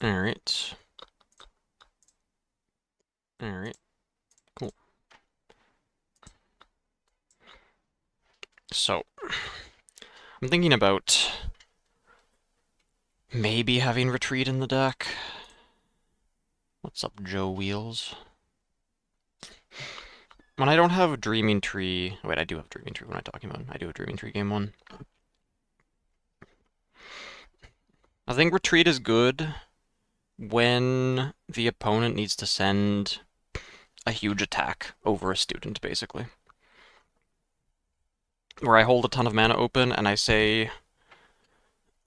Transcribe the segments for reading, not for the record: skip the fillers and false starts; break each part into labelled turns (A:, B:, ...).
A: Alright. Alright. Cool. So, I'm thinking about maybe having Retreat in the deck. What's up, Joe Wheels? When I don't have a Dreaming Tree... Wait, I do have Dreaming Tree. What am I talking about? I do have Dreaming Tree game 1. I think Retreat is good when the opponent needs to send a huge attack over a student, basically. Where I hold a ton of mana open and I say,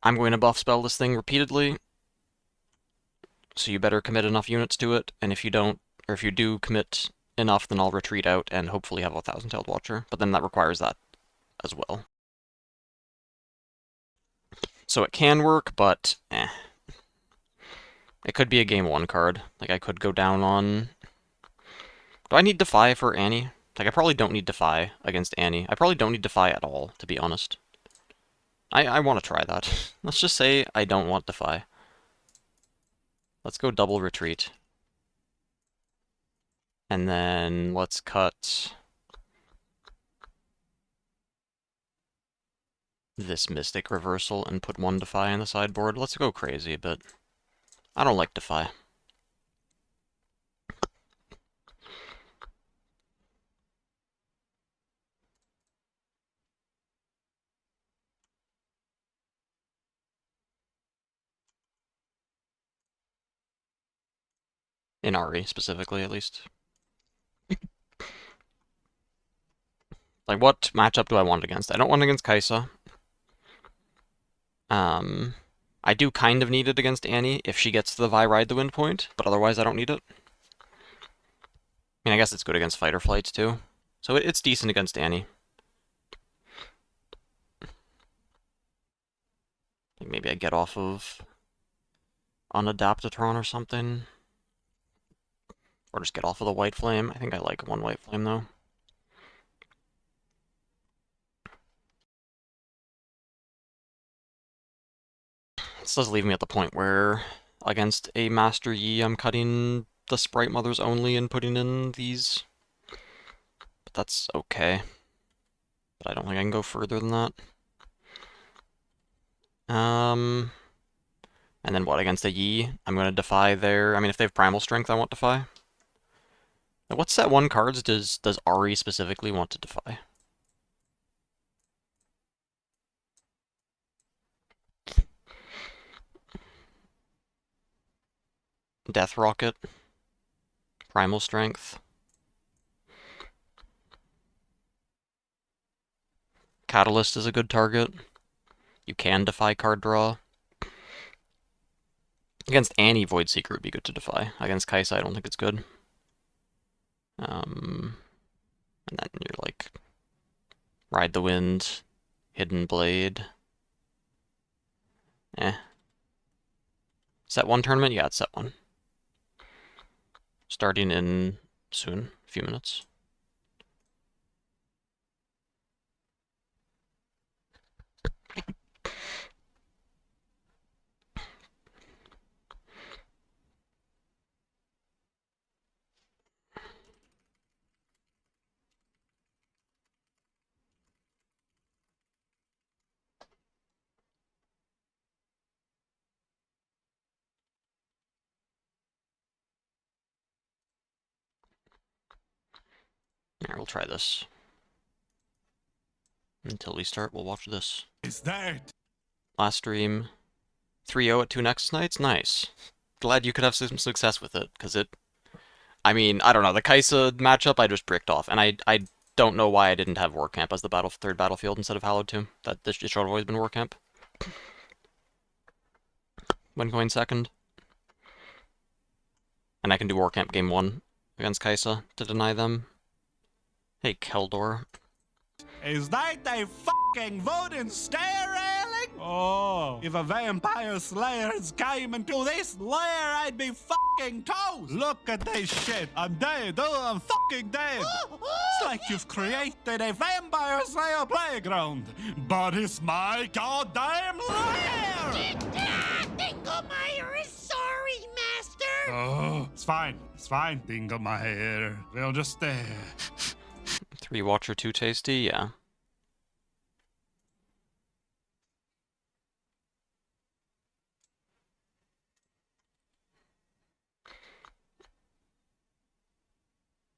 A: I'm going to buff spell this thing repeatedly, so you better commit enough units to it, and if you don't, or if you do commit enough, then I'll retreat out and hopefully have a Thousand-Tailed Watcher, but then that requires that as well. So it can work, but It could be a game 1 card. Like, I could go down on... Do I need Defy for Annie? Like, I probably don't need Defy against Annie. I probably don't need Defy at all, to be honest. I want to try that. Let's just say I don't want Defy. Let's go double retreat. And then let's cut this Mystic Reversal and put 1 Defy on the sideboard. Let's go crazy, but I don't like Defy. In Ahri, specifically, at least. Like, what matchup do I want it against? I don't want it against Kaisa. I do kind of need it against Annie if she gets the Vi Ride the Wind point, but otherwise I don't need it. I mean, I guess it's good against Fight or Flights, too. So it's decent against Annie. Like maybe I get off of Unadaptatron or something. Or just get off of the White Flame. I think I like 1 White Flame, though. This does leave me at the point where, against a Master Yi, I'm cutting the Sprite Mothers only and putting in these. But that's okay. But I don't think I can go further than that. And then what, against a Yi? I'm going to Defy their... I mean, if they have Primal Strength, I want Defy. Now, what set 1 cards does Ahri specifically want to Defy? Death Rocket. Primal Strength. Catalyst is a good target. You can Defy card draw. Against Annie, Void Seeker would be good to Defy. Against Kaisa, I don't think it's good. And then you're like... Ride the Wind. Hidden Blade. Set 1 tournament? Yeah, it's set 1. Starting in soon, a few minutes. Alright, we'll try this. Until we start, we'll watch this.
B: Is that?
A: Last stream, 3-0 at 2 Nexus Nights? Nice. Glad you could have some success with it, because it... I mean, I don't know, the Kaisa matchup I just bricked off, and I don't know why I didn't have War Camp as the third battlefield instead of Hallowed Tomb. This should have always been War Camp. When going second. And I can do War Camp game 1 against Kaisa to deny them. Hey, Keldor.
B: Is that a fucking wooden stair railing? Oh, if a vampire slayers came into this lair, I'd be fucking toast. Look at this shit. I'm dead. Oh, I'm fucking dead. It's like you've created a vampire slayer playground, but it's my goddamn lair.
C: Dinkelmeyer is sorry.
B: Oh, it's fine. It's fine, Dingle my hair. We'll just stay.
A: 3 Watcher, 2 Tasty, yeah.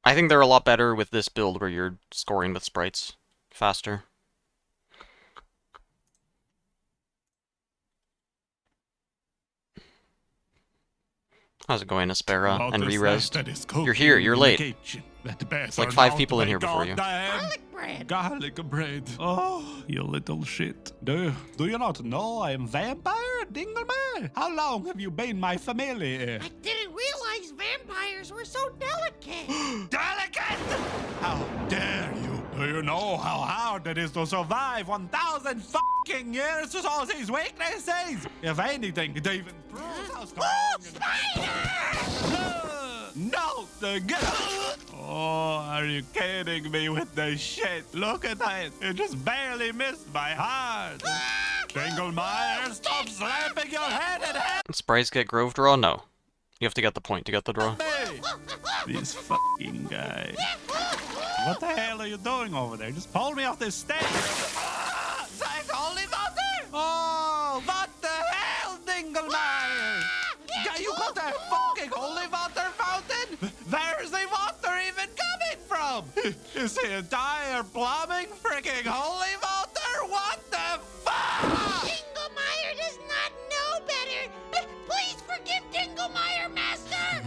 A: I think they're a lot better with this build where you're scoring with sprites faster. How's it going, Aspera and Re-Resed? You're here, you're late. It's like 5 people in here before you.
B: Garlic bread. Oh, you little shit. Do you not know I am vampire, Dinglemare? How long have you been my familiar?
C: I didn't realize vampires were so delicate.
B: Delicate! How dare you? Do you know how hard it is to survive 1,000 fucking years with all these weaknesses? If anything, it even proves how strong. No, Oh, are you kidding me with this shit? Look at that. It just barely missed my heart. Dinglemire, stop slapping your head in hell.
A: Sprites get Grove Draw? No. You have to get the point to get the draw.
B: This fucking guy. What the hell are you doing over there? Just pull me off this stage. That's holy water! Oh, what the hell, Dinglemire? You got a fucking holy water fountain? Where's the water even coming from? Is the entire plumbing freaking holy water? What the fuck?
C: Dinglemire does not know better. Please forgive Dinglemire, Master.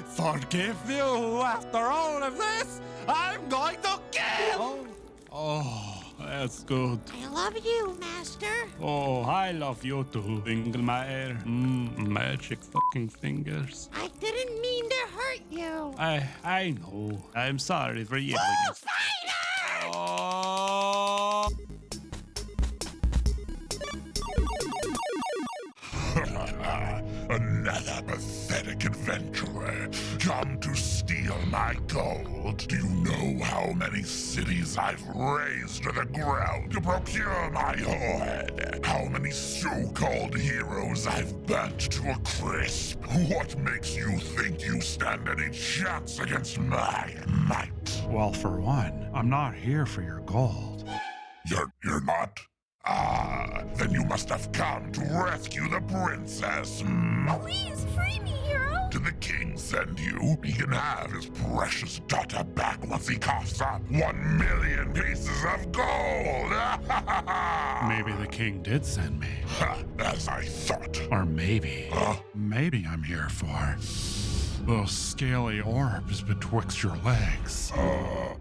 B: Forgive you after all of this? I'm going to kill! Oh, that's good.
C: I love you, Master.
B: Oh, I love you too, Dinglemire. Magic fucking fingers.
C: I didn't mean to hurt you.
B: I know. I'm sorry for yelling. Oh.
D: Another pathetic adventurer come to steal my gold. Do you know how many cities I've razed to the ground to procure my hoard? How many so-called heroes I've burnt to a crisp? What makes you think you stand any chance against my might?
B: Well, for one, I'm not here for your gold.
D: You're not? Ah, then you must have come to rescue the princess.
C: Please free me, hero.
D: Did the king send you? He can have his precious daughter back once he coughs up 1 million pieces of gold.
B: Maybe the king did send me.
D: As I thought.
B: Or maybe I'm here for those scaly orbs betwixt your legs.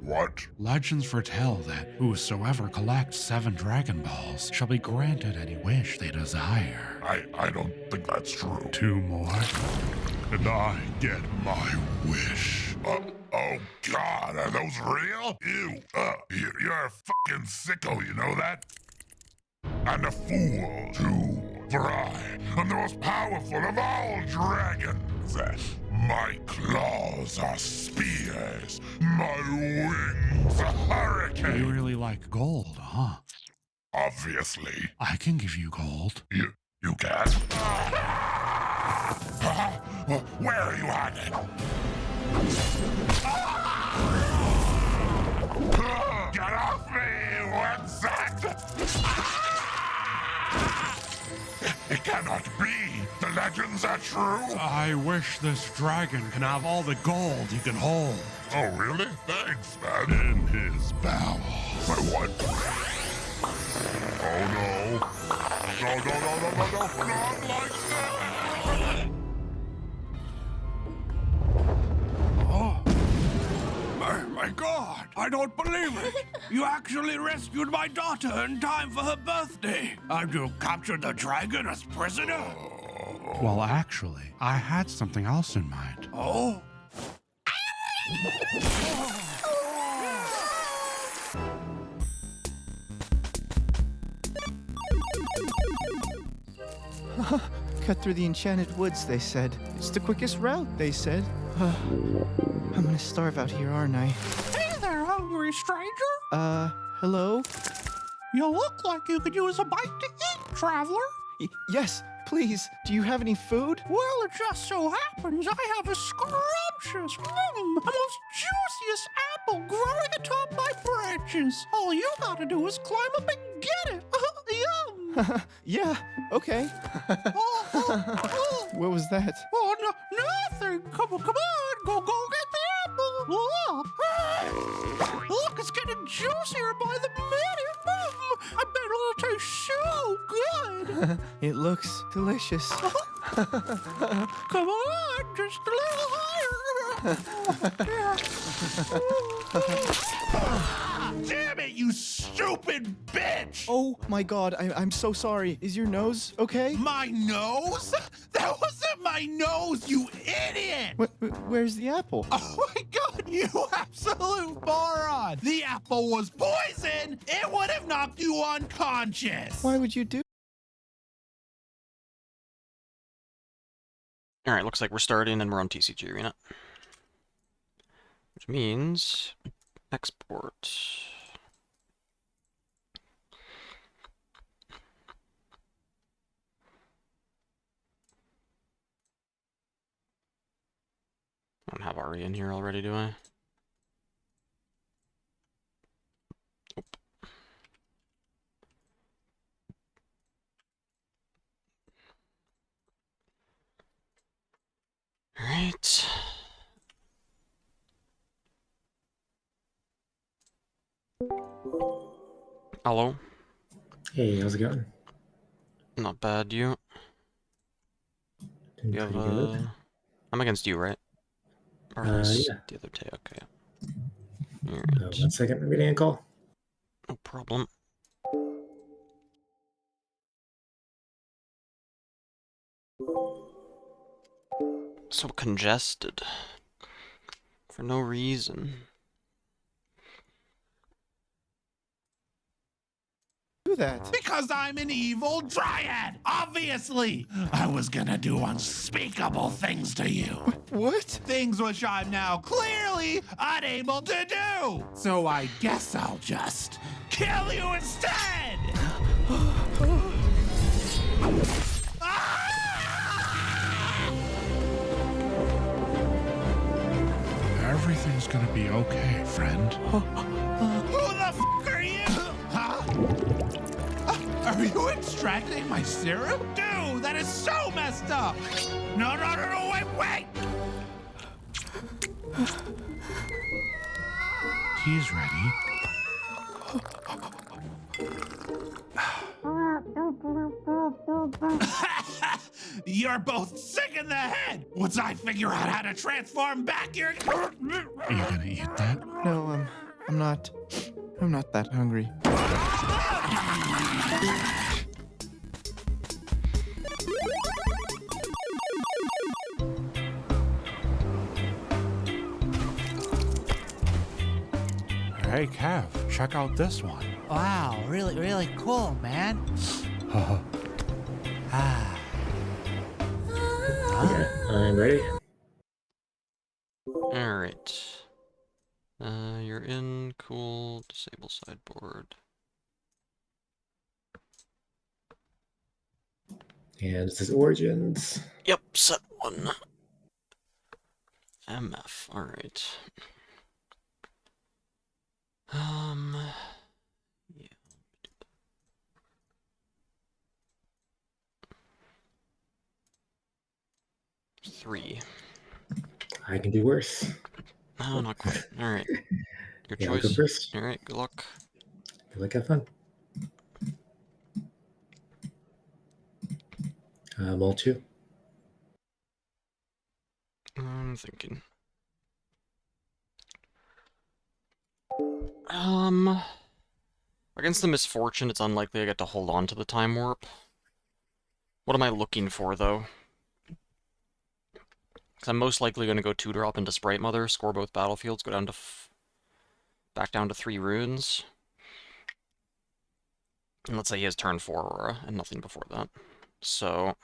D: What?
B: Legends foretell that whosoever collects 7 Dragon Balls shall be granted any wish they desire.
D: I don't think that's true.
B: 2 more, and I get my wish.
D: Oh God, are those real? Ew, you're a fucking sicko, you know that? And a fool, too. For I am the most powerful of all dragons. My claws are spears, my wings a hurricane.
B: You really like gold, huh?
D: Obviously.
B: I can give you gold.
D: You can? Where are you hiding? Get off me, Wensat! It cannot be. The legends are true.
B: I wish this dragon can have all the gold he can hold.
D: Oh, really? Thanks, man.
B: In his bowels.
D: My what? Oh, no. No, not like that.
B: Oh. My God, I don't believe it. You actually rescued my daughter in time for her birthday. And you captured the dragon as prisoner? Well, actually, I had something else in mind. Oh?
E: Cut through the enchanted woods, they said. It's the quickest route, they said. I'm gonna starve out here, aren't I?
B: Hey there, hungry stranger.
E: Hello?
B: You look like you could use a bite to eat, traveler.
E: Yes, Please, do you have any food?
B: Well, it just so happens I have a scrumptious, a most juiciest apple growing atop my branches. All you gotta do is climb up and get it. Yum!
E: Yeah, okay.
B: Oh,
E: What was that?
B: oh, no, nothing. Come on, go get the apple. Look, it's getting juicier by the minute. I bet it'll taste so good.
E: It looks delicious.
B: Come on, just a little higher. Damn it, you stupid bitch!
E: Oh my god, I'm so sorry. Is your nose okay?
B: My nose? That wasn't my nose, you idiot!
E: Where's the apple?
B: Oh my god, you absolute moron! The apple was poison! It would have knocked you unconscious!
E: Why would you do?
A: Alright, looks like we're starting and we're on TCG Arena. Which means export. I don't have Ahri in here already, do I? Nope. Alright. Hello.
F: Hey, how's it going?
A: Not bad, you?
F: Doing
A: You have
F: pretty good.
A: I'm against you, right? Or was
F: Yeah.
A: the other day, okay.
F: One
A: Alright.
F: second, I'm getting a call.
A: No problem. So congested. For no reason.
E: Do that.
B: Because I'm an evil dryad, obviously! I was gonna do unspeakable things to you.
E: What?
B: Things which I'm now clearly unable to do! So I guess I'll just kill you instead!
D: Everything's gonna be okay, friend.
B: Who the f are you? Huh? Are you extracting my serum? Dude, that is so messed up! No, wait!
D: He's ready.
B: You're both sick in the head! Once I figure out how to transform back, you're...
D: Are you gonna eat that?
E: No, I'm not that hungry.
B: Hey, Kev, check out this one.
G: Wow, really cool, man.
F: Yeah, I'm ready.
A: Alright. You're in. Cool. Disable sideboard.
F: And this is Origins.
A: Yep, set 1. MF. Alright. Yeah. 3.
F: I can do worse.
A: No, not quite. Alright. Your
F: Yeah, I'll go
A: choice.
F: first.
A: Alright, good luck.
F: Good luck, have fun. Mall 2.
A: I'm thinking. Against the Misfortune, it's unlikely I get to hold on to the Time Warp. What am I looking for, though? Because I'm most likely going to go 2-drop into Sprite Mother, score both battlefields, go down to back down to 3 runes. And let's say he has turn 4 Aurora, and nothing before that. So,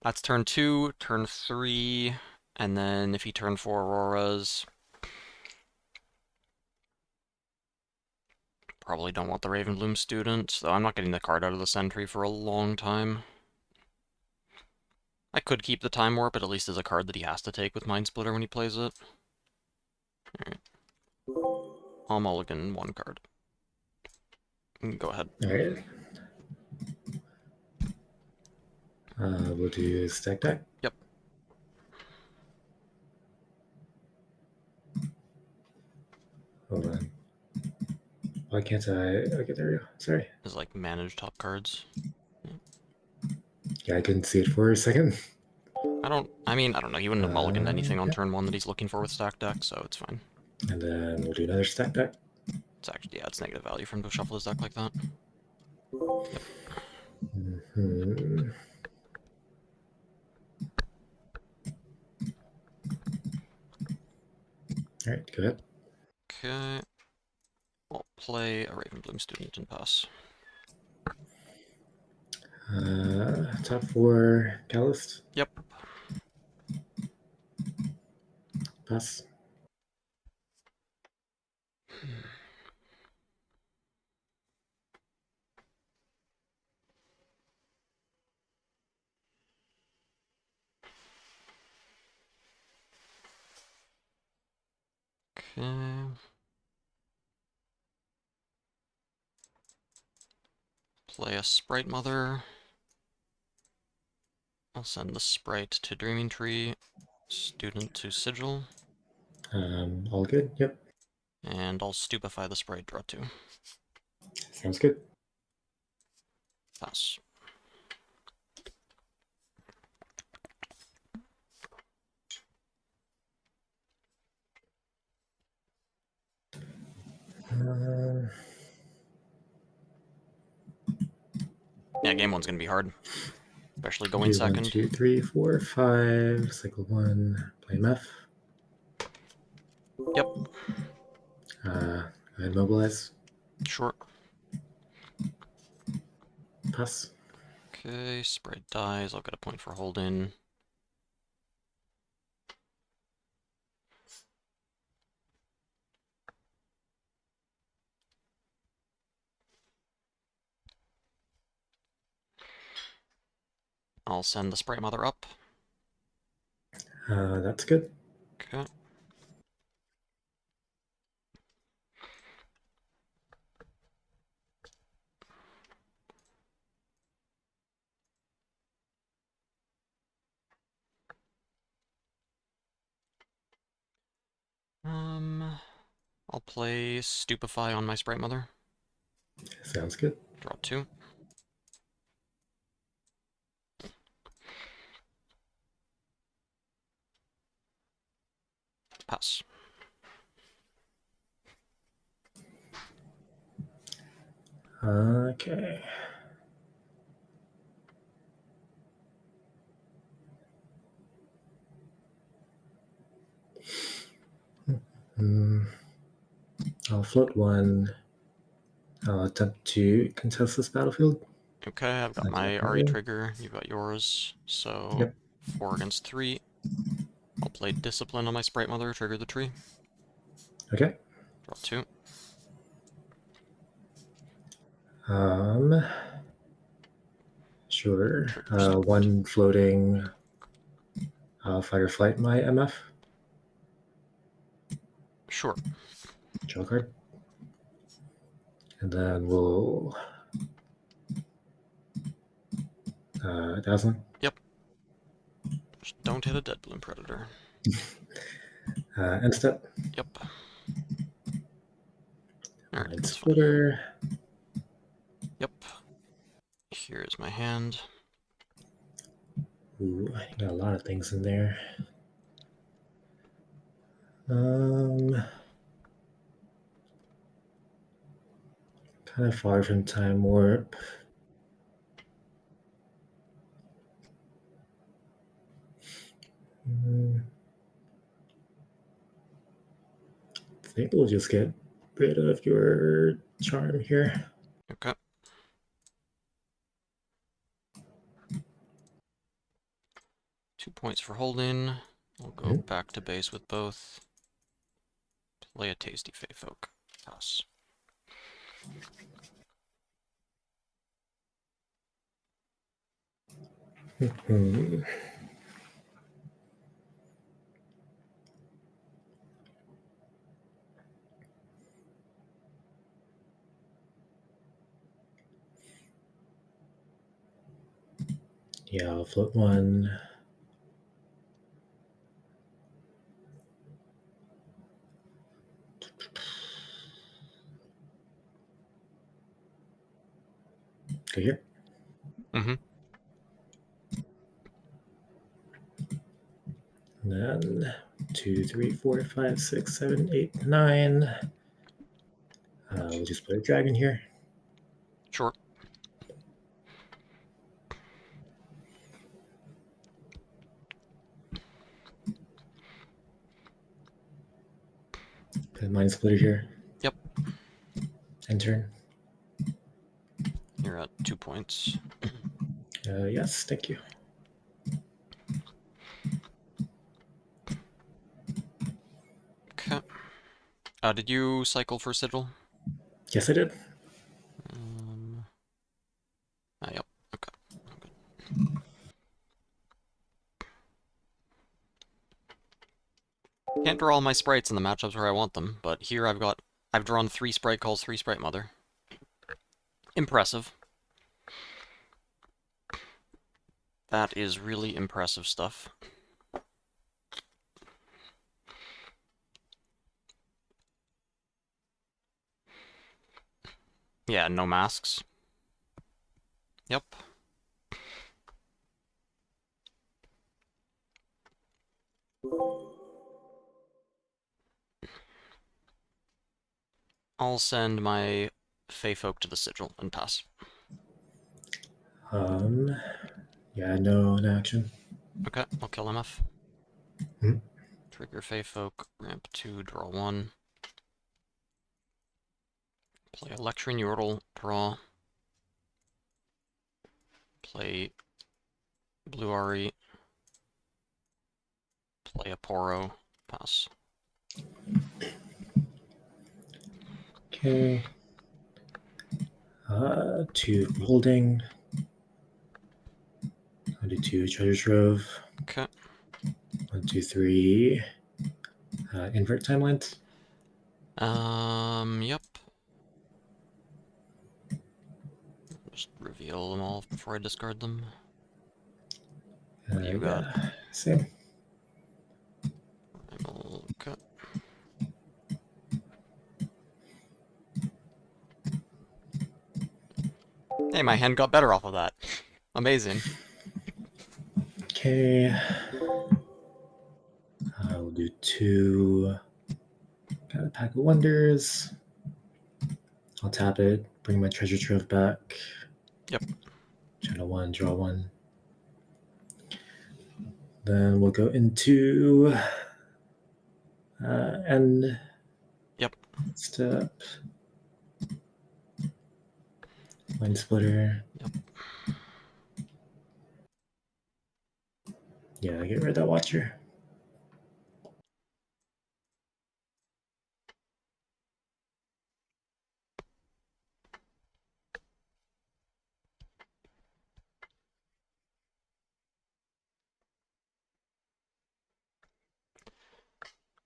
A: that's turn 2, turn 3, and then if he turn 4 Auroras... Probably don't want the Ravenbloom student, though I'm not getting the card out of the Sentry for a long time. I could keep the Time Warp, but at least there's a card that he has to take with Mind Splitter when he plays it. Alright. I'll mulligan one card. Go ahead.
F: Alright. We'll do stack deck.
A: Yep.
F: Hold on. Why can't I? Okay, there we go. Sorry.
A: There's like manage top cards.
F: Yeah, I couldn't see it for a second.
A: I don't know. He wouldn't have mulliganed anything on
F: Okay.
A: turn 1 that he's looking for with stack deck, so it's fine.
F: And then we'll do another stack deck.
A: It's actually, yeah, it's negative value for him to shuffle his deck like that. Yep.
F: Hmm. Alright, go ahead.
A: Okay. I'll play a Ravenbloom student and pass.
F: Top 4 Calloused.
A: Yep.
F: Pass.
A: Okay. Play a Sprite Mother. I'll send the Sprite to Dreaming Tree, student to Sigil,
F: All good. Yep.
A: and I'll Stupefy the Sprite, draw 2.
F: Sounds good.
A: Pass.
F: Uh,
A: Yeah, game 1's gonna be hard. Especially going
F: do
A: second.
F: 1, 2, 3, 4, 5. Cycle 1. Play MF.
A: Yep.
F: Go ahead, mobilize.
A: Sure.
F: Pass.
A: Okay, Sprite dies. I'll get a point for holding. I'll send the Sprite Mother up.
F: That's good.
A: Okay. I'll play Stupefy on my Sprite Mother.
F: Sounds good.
A: Draw 2. Pass.
F: Okay. Hmm. I'll float 1. I'll attempt to contest this battlefield.
A: Okay, I've got
F: That's
A: my ahri
F: okay.
A: trigger, you've got yours, so
F: Yep.
A: 4 against 3. I'll play Discipline on my Sprite Mother, trigger the tree.
F: Okay.
A: Draw 2.
F: Sure.
A: Trigger student.
F: 1 floating. Fight or flight my MF.
A: Sure.
F: Draw card. And then we'll Dazzling.
A: Yep. Just don't hit a Dead Bloom Predator.
F: End step.
A: Yep. Alright,
F: Mind
A: that's fine.
F: Splitter.
A: Yep. Here's my hand.
F: Ooh, got a lot of things in there. Kind of far from Time Warp. I think we'll just get rid of your charm here.
A: Okay. Two points for holding. I'll go back to base with both. Play a Tasty Fey Folk. Pass.
F: Yeah, I'll float one. Go here.
A: Mm-hmm.
F: And then 2, 3, 4, 5, 6, 7, 8, 9. We'll just put a dragon here.
A: Sure.
F: Put a mind splitter here.
A: Yep.
F: End turn.
A: You're at 2 points.
F: Yes, thank you.
A: Okay. Did you cycle for Sigil?
F: Yes, I did.
A: Yep. Okay. Can't draw all my sprites in the matchups where I want them, but here I've drawn 3 sprite calls, 3 sprite mother. Impressive. That is really impressive stuff. Yeah, no masks. Yep. I'll send my Fey Folk to the Sigil and pass.
F: Yeah, no action.
A: Okay, I'll kill MF.
F: Hmm.
A: Trigger Fey Folk, ramp 2, draw 1. Play Electrin Yordle, draw. Play Blue Ahri. Play a Poro, pass.
F: Okay. 2 holding. I'll do 2 treasure trove.
A: Okay.
F: 1, 2, 3. Invert timelines.
A: Yep. Just reveal them all before I discard them. What do you got?
F: Yeah, same.
A: Okay. Hey, my hand got better off of that. Amazing.
F: Okay. We'll do 2. Got a pack of wonders. I'll tap it, bring my treasure trove back.
A: Yep.
F: Channel 1, draw 1. Then we'll go into end
A: Yep.
F: step. Mind splitter.
A: Yep.
F: Yeah, get rid of that watcher.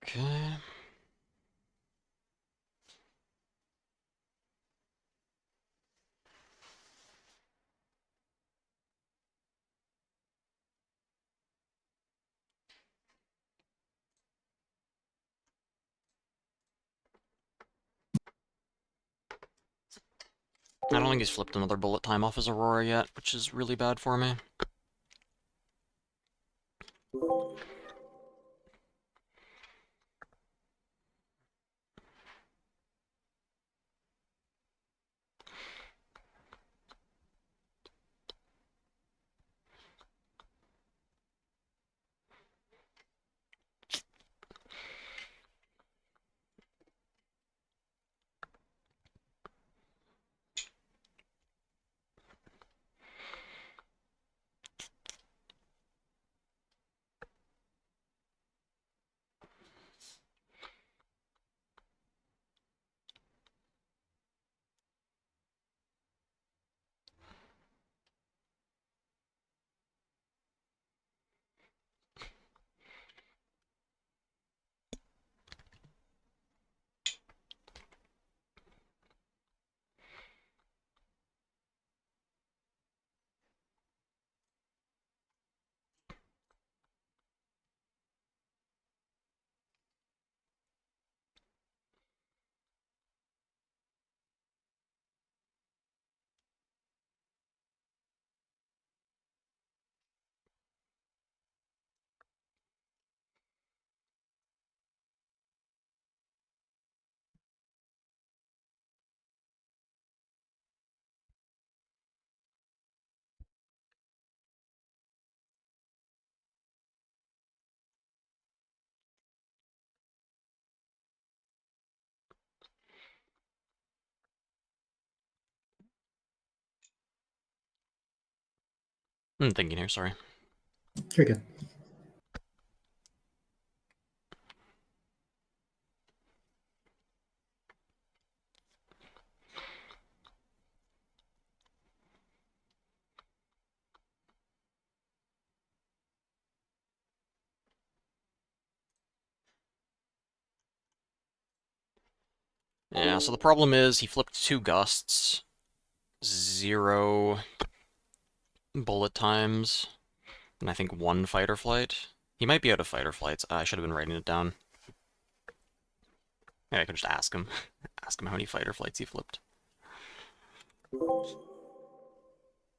A: Okay. I don't think he's flipped another bullet time off his Aurora yet, which is really bad for me. I'm thinking here, sorry.
F: You're good.
A: Yeah, so the problem is he flipped 2 gusts, 0 bullet times, and I think 1 fight or flight. He might be out of fight or flights. I should have been writing it down. Maybe I could just ask him. Ask him how many fight or flights he flipped. Do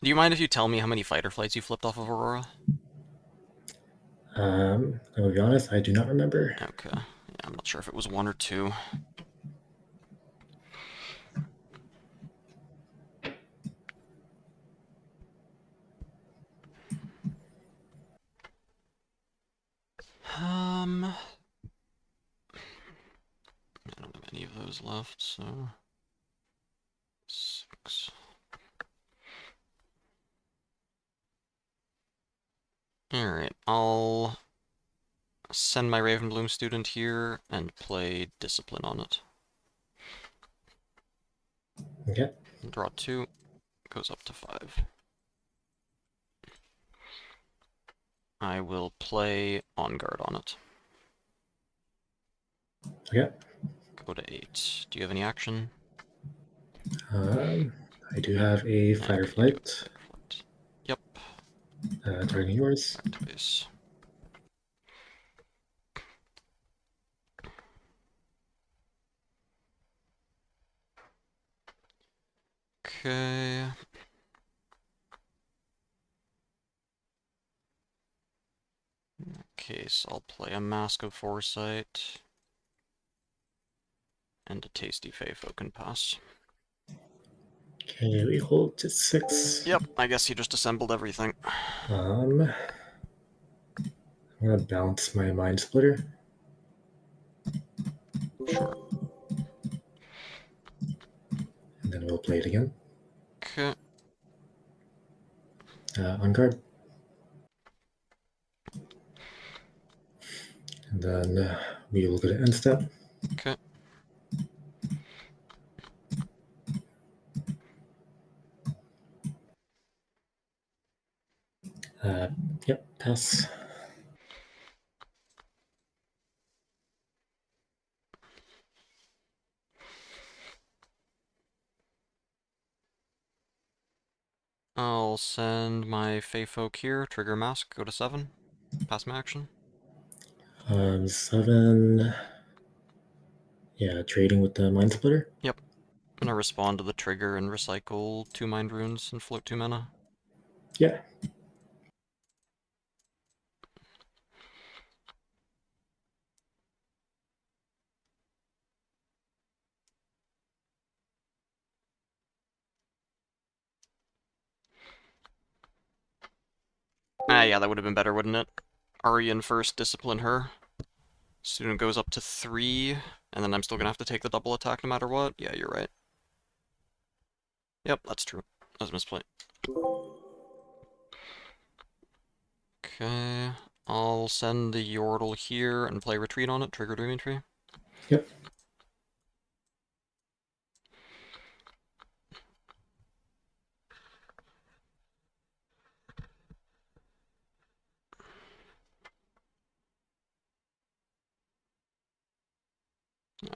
A: you mind if you tell me how many fighter flights you flipped off of Aurora?
F: I will be honest, I do not remember.
A: Okay. Yeah, I'm not sure if it was 1 or 2. I don't have any of those left, so 6. Alright, I'll send my Ravenbloom student here and play Discipline on it.
F: Okay.
A: Draw 2, goes up to 5. I will play On Guard on it.
F: Okay.
A: Go to 8. Do you have any action?
F: I do have a
A: Okay,
F: fighter
A: you do have
F: flight.
A: fighter flight. Yep,
F: Targeting yours.
A: back to base. Okay. In that case, I'll play a Mask of Foresight and a Tasty Fey can pass.
F: Okay, we hold to 6.
A: Yep, I guess he just assembled everything.
F: I'm gonna bounce my Mind Splitter.
A: Sure.
F: And then we'll play it again.
A: Okay.
F: On guard. And then we will go to end step.
A: Okay.
F: Yep, pass.
A: I'll send my Fey Folk here, trigger Mask, go to 7. Pass my action.
F: 7. Yeah, trading with the Mind Splitter.
A: Yep. I'm gonna respond to the trigger and recycle 2 Mind Runes and float 2 mana.
F: Yeah.
A: Ah, yeah, that would have been better, wouldn't it? Arian first, discipline her. Student goes up to 3, and then I'm still gonna have to take the double attack no matter what? Yeah, you're right. Yep, that's true. That was a misplay. Okay, I'll send the Yordle here and play retreat on it, trigger Dreaming Tree.
F: Yep.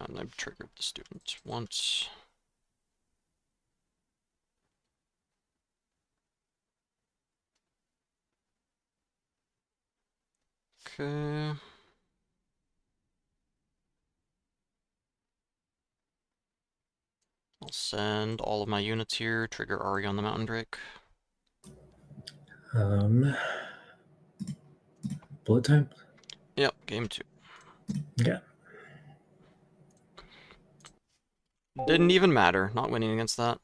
A: And I've triggered the student once. Okay. I'll send all of my units here, trigger Ari on the Mountain Drake.
F: Bullet time.
A: Yep, game 2.
F: Okay.
A: Didn't even matter, not winning against that.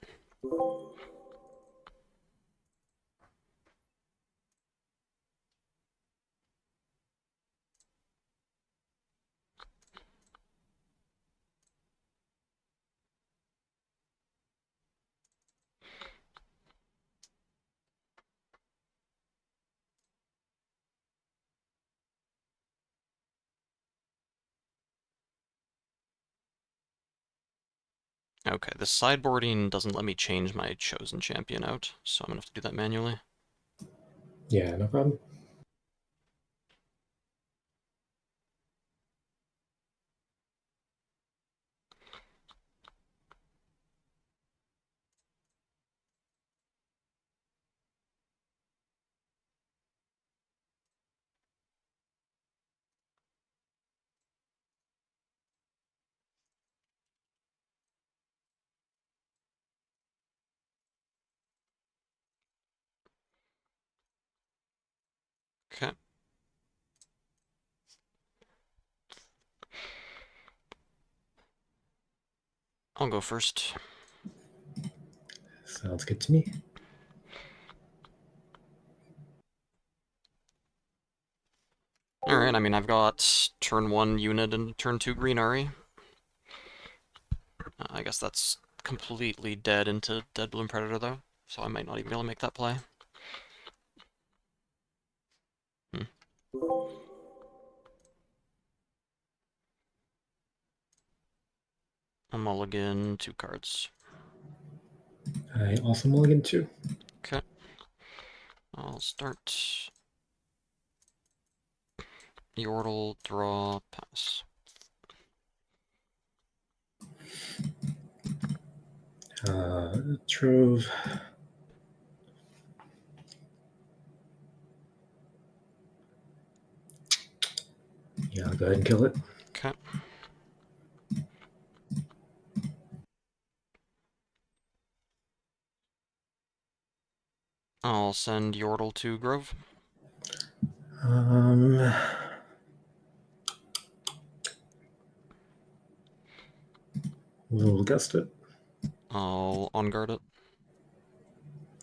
A: Okay, the sideboarding doesn't let me change my chosen champion out, so I'm gonna have to do that manually.
F: Yeah, no problem.
A: Okay. I'll go first.
F: Sounds good to me.
A: Alright, I mean, I've got turn 1 unit and turn 2 green Ahri. I guess that's completely dead into Dead Bloom Predator, though, so I might not even be able to make that play. Hmm. I'll mulligan 2 cards.
F: I also mulligan too.
A: Okay. I'll start Yordle, draw, pass.
F: Trove. Yeah, I'll go ahead and kill it.
A: Okay. I'll send Yordle to Grove.
F: Um, we'll gust it.
A: I'll on guard it.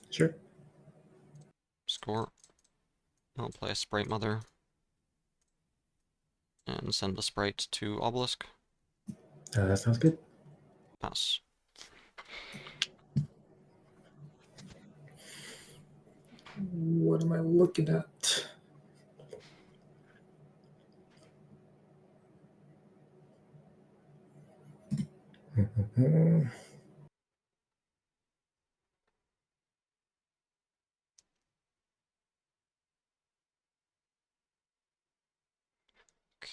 F: Sure.
A: Score. I'll play a Sprite Mother. And send the Sprite to Obelisk.
F: That sounds good.
A: Pass.
F: What am I looking at?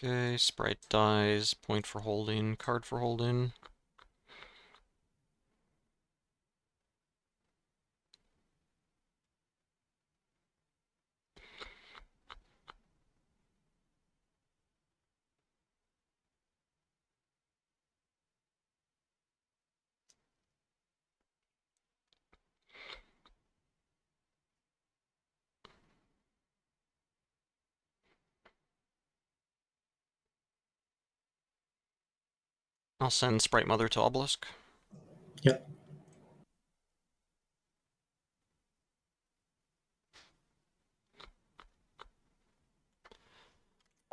A: Okay, Sprite dies. Point for holding. Card for holding. I'll send Sprite Mother to Obelisk.
F: Yep.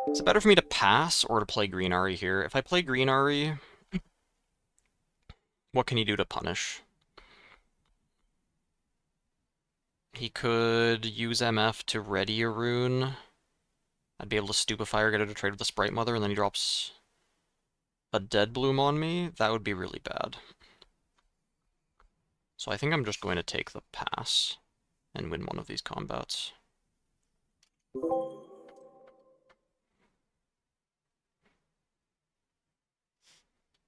A: Is it better for me to pass or to play Green Ahri here? If I play Green Ahri, what can he do to punish? He could use MF to ready a rune. I'd be able to Stupefy or get it to trade with the Sprite Mother, and then he drops a Dead Bloom on me. That would be really bad. So I think I'm just going to take the pass and win one of these combats.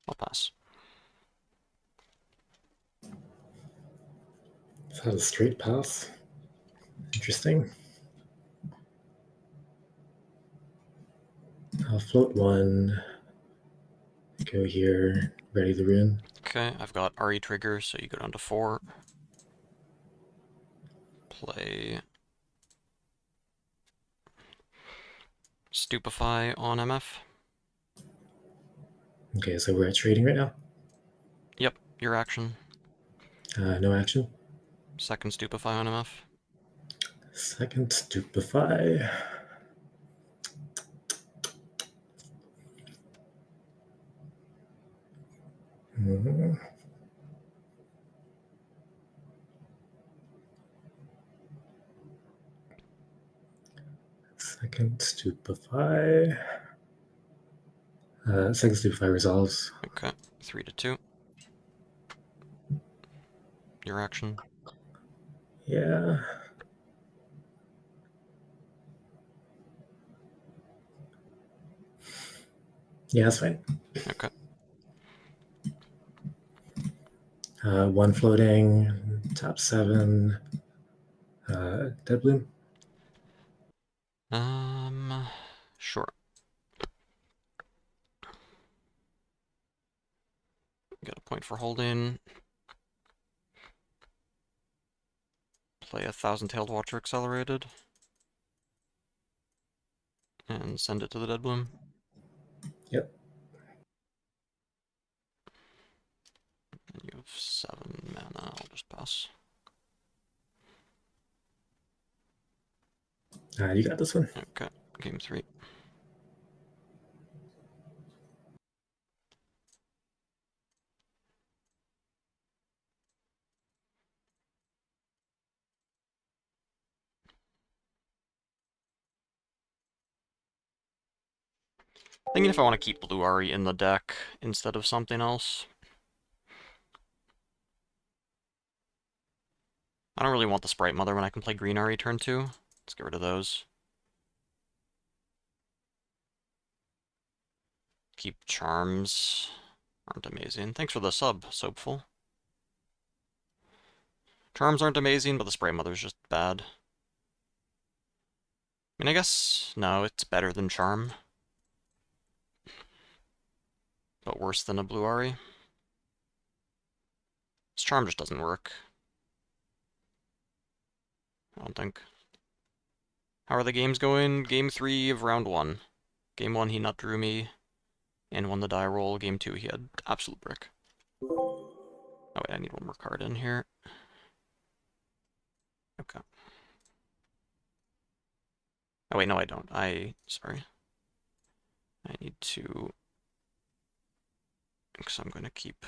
A: I'll pass.
F: Is that a straight pass? Interesting. I'll float one. Go here. Ready the rune.
A: Okay, I've got RE trigger, so you go down to 4. Play Stupefy on MF.
F: Okay, so we're at trading right now.
A: Yep, your action.
F: No action.
A: Second Stupefy on MF.
F: Second stupefy. Mhm. Second stupefy. Second stupefy resolves.
A: Okay, 3 to 2. your action.
F: Yeah. Yeah, that's fine.
A: Okay.
F: One floating, top 7, dead bloom.
A: Sure. Get a point for holding. Play a Thousand-Tailed Watcher accelerated. And send it to the dead bloom.
F: Yep.
A: And you have 7 mana. I'll just pass.
F: You got this one.
A: Okay. Game 3. Thinking if I want to keep Blue Ahri in the deck instead of something else. I don't really want the Sprite Mother when I can play Green Ahri turn 2. Let's get rid of those. Keep Charms. Aren't amazing. Thanks for the sub, Soapful. Charms aren't amazing, but the Sprite Mother's just bad. I mean, I guess, no, it's better than Charm. But worse than a Blue Ahri. This Charm just doesn't work. I don't think. How are the games going? Game 3 of round 1. Game 1, he nut drew me and won the die roll. Game 2, he had absolute brick. Oh wait, I need one more card in here. Okay. Oh wait, no I don't. Sorry. I need to... Because I'm going to keep...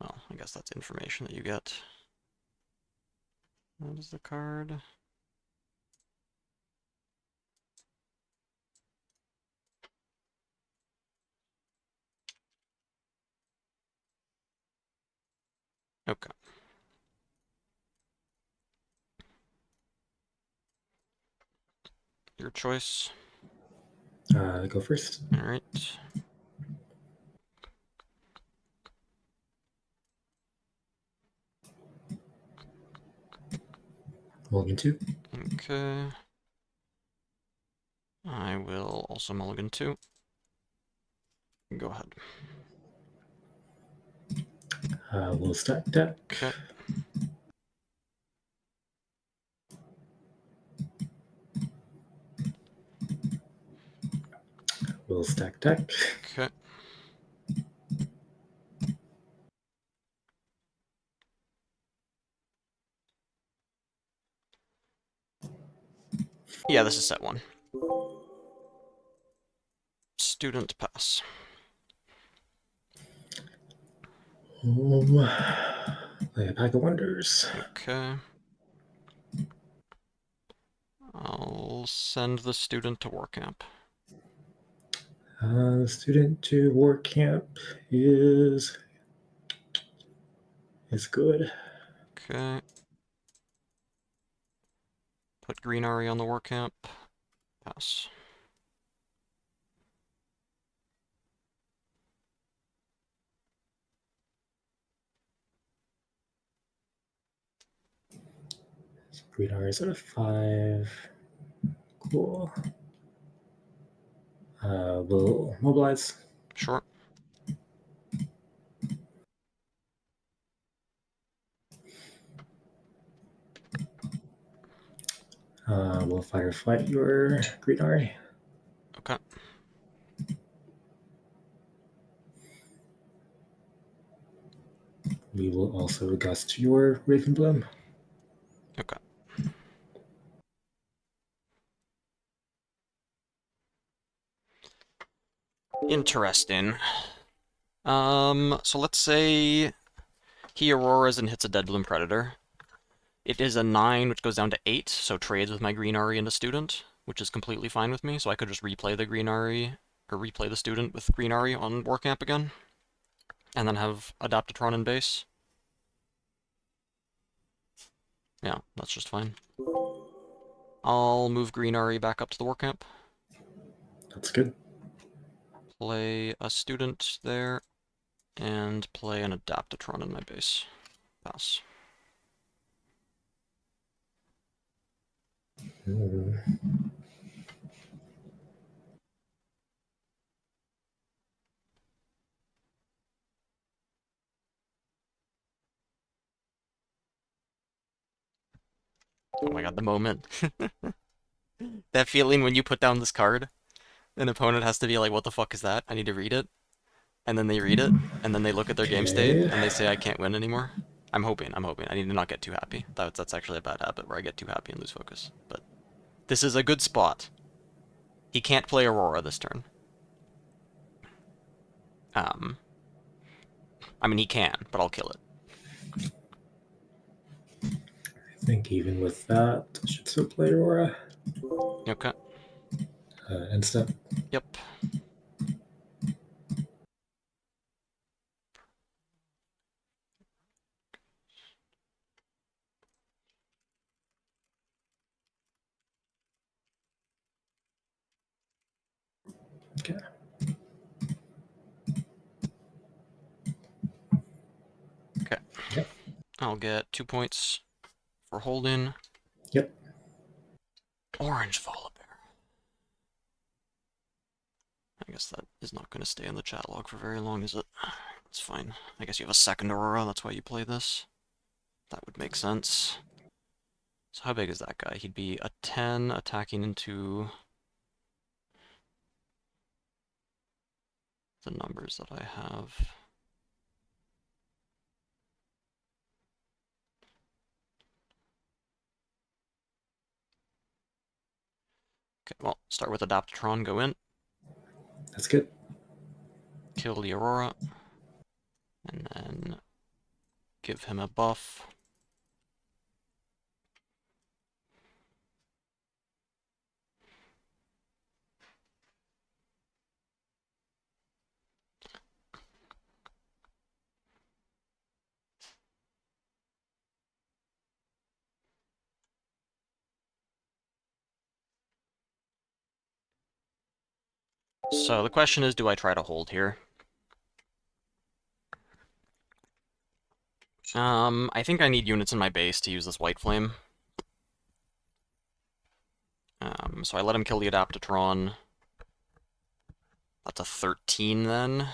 A: Well, I guess that's information that you get. What is the card? Okay. Your choice.
F: Go first.
A: Alright.
F: Mulligan 2.
A: Okay. I will also mulligan 2. Go ahead.
F: We'll stack deck.
A: Okay.
F: We'll stack deck.
A: Okay. Yeah, this is set 1. Student pass.
F: Play a Pack of Wonders.
A: Okay. I'll send the student to war camp.
F: Student to war camp is good.
A: Okay. Put Green Ahri on the war camp. Pass.
F: So Green Ahri's at a 5. Cool. We'll mobilize.
A: Sure.
F: We'll firefight your Green Ahri.
A: Okay.
F: We will also gust your Ravenbloom.
A: Okay. Interesting. So let's say he Auroras and hits a Deadbloom Predator. It is a 9, which goes down to 8, so trades with my Green Ahri into Student, which is completely fine with me, so I could just replay the Green Ahri, or replay the Student with Green Ahri on War Camp again, and then have Adaptatron in base. Yeah, that's just fine. I'll move Green Ahri back up to the war camp.
F: That's good.
A: Play a student there, and play an Adaptatron in my base. Pass.
F: Hmm.
A: Oh my god, the moment. That feeling when you put down this card, an opponent has to be like, what the fuck is that? I need to read it. And then they read it, and then they look at their game state,
F: Okay.
A: and they say, I can't win anymore. I'm hoping. I need to not get too happy. That's actually a bad habit, where I get too happy and lose focus. But this is a good spot. He can't play Aurora this turn. Um, I mean, he can, but I'll kill it.
F: I think even with that, I should still play Aurora.
A: Okay.
F: Instant.
A: Yep.
F: Okay.
A: Okay.
F: Yep.
A: I'll get 2 points for holding.
F: Yep.
A: Orange Volibear. I guess that is not going to stay in the chat log for very long, is it? It's fine. I guess you have a second Aurora, that's why you play this. That would make sense. So how big is that guy? He'd be a 10 attacking into the numbers that I have. Okay, well, start with Adaptatron, go in,
F: That's good.
A: kill the Aurora, and then give him a buff. So the question is, do I try to hold here? I think I need units in my base to use this White Flame. So I let him kill the Adaptatron. That's a 13 then.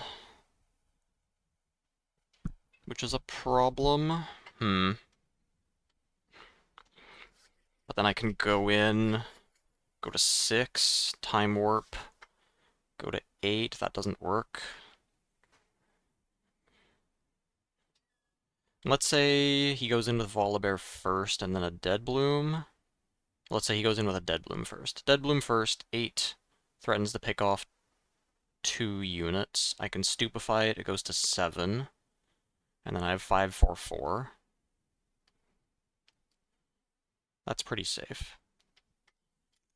A: Which is a problem. But then I can go in, go to 6, Time Warp, go to 8, that doesn't work. Let's say he goes in with Volibear first and then a Dead Bloom. Let's say he goes in with a Dead Bloom first. Dead Bloom first, 8, threatens to pick off 2 units. I can Stupefy it, it goes to 7. And then I have 5, 4, 4. That's pretty safe.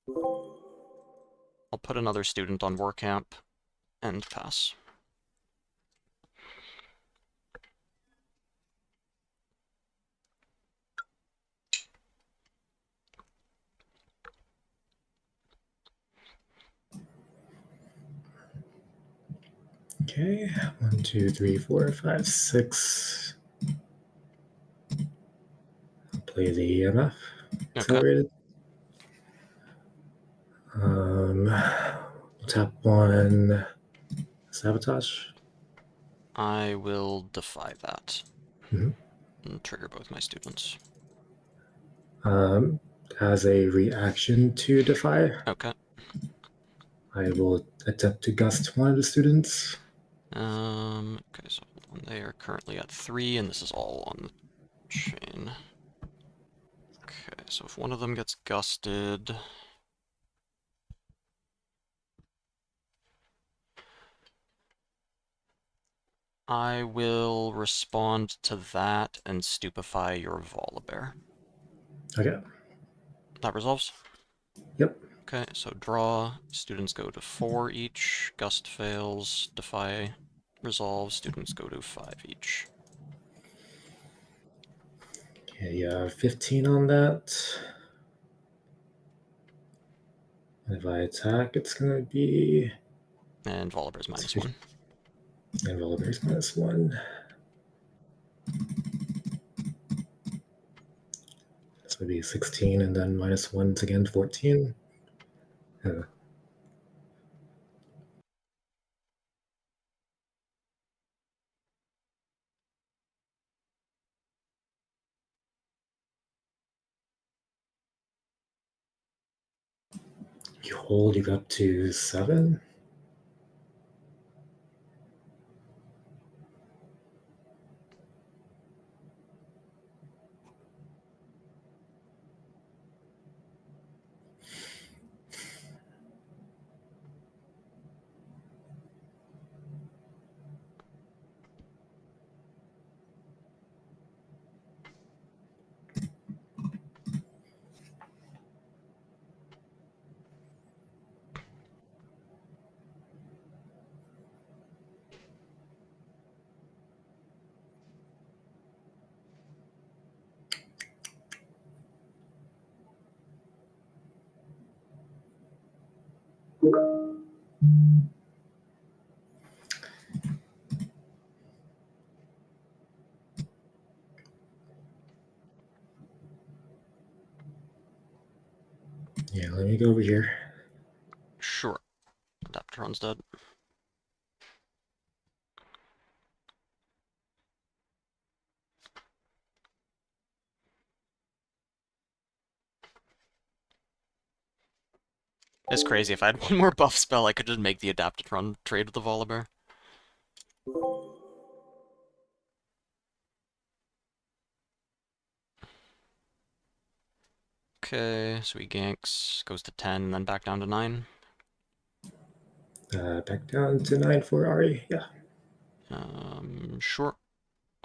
A: I'll put another student on War Camp and pass.
F: Okay. 1, 2, 3, 4, 5, 6. I'll play the EMF.
A: Okay.
F: Accelerated. Tap 1. Sabotage.
A: I will defy that.
F: Mhm.
A: And trigger both my students.
F: As a reaction to defy,
A: Okay.
F: I will attempt to gust one of the students.
A: Okay, so hold on. They are currently at 3, and this is all on the chain. Okay, so if one of them gets gusted... I will respond to that and stupefy your Volibear.
F: Okay.
A: That resolves?
F: Yep.
A: Okay, so draw. Students go to 4 each. Gust fails. Defy resolves. Students go to 5 each.
F: Okay, you have 15 on that. And if I attack, it's gonna be.
A: And Volibear's -1.
F: And Volibear's -1. This would be 16, and then -1 again, 14. You hold, you go up to 7. Yeah, let me go over here.
A: Sure. Adaptron's dead. It's crazy. If I had one more buff spell, I could just make the Adaptatron trade with the Volibear. Okay, so he ganks, goes to 10, and then back down to 9.
F: Back down to 9 for Ahri. Yeah.
A: Sure.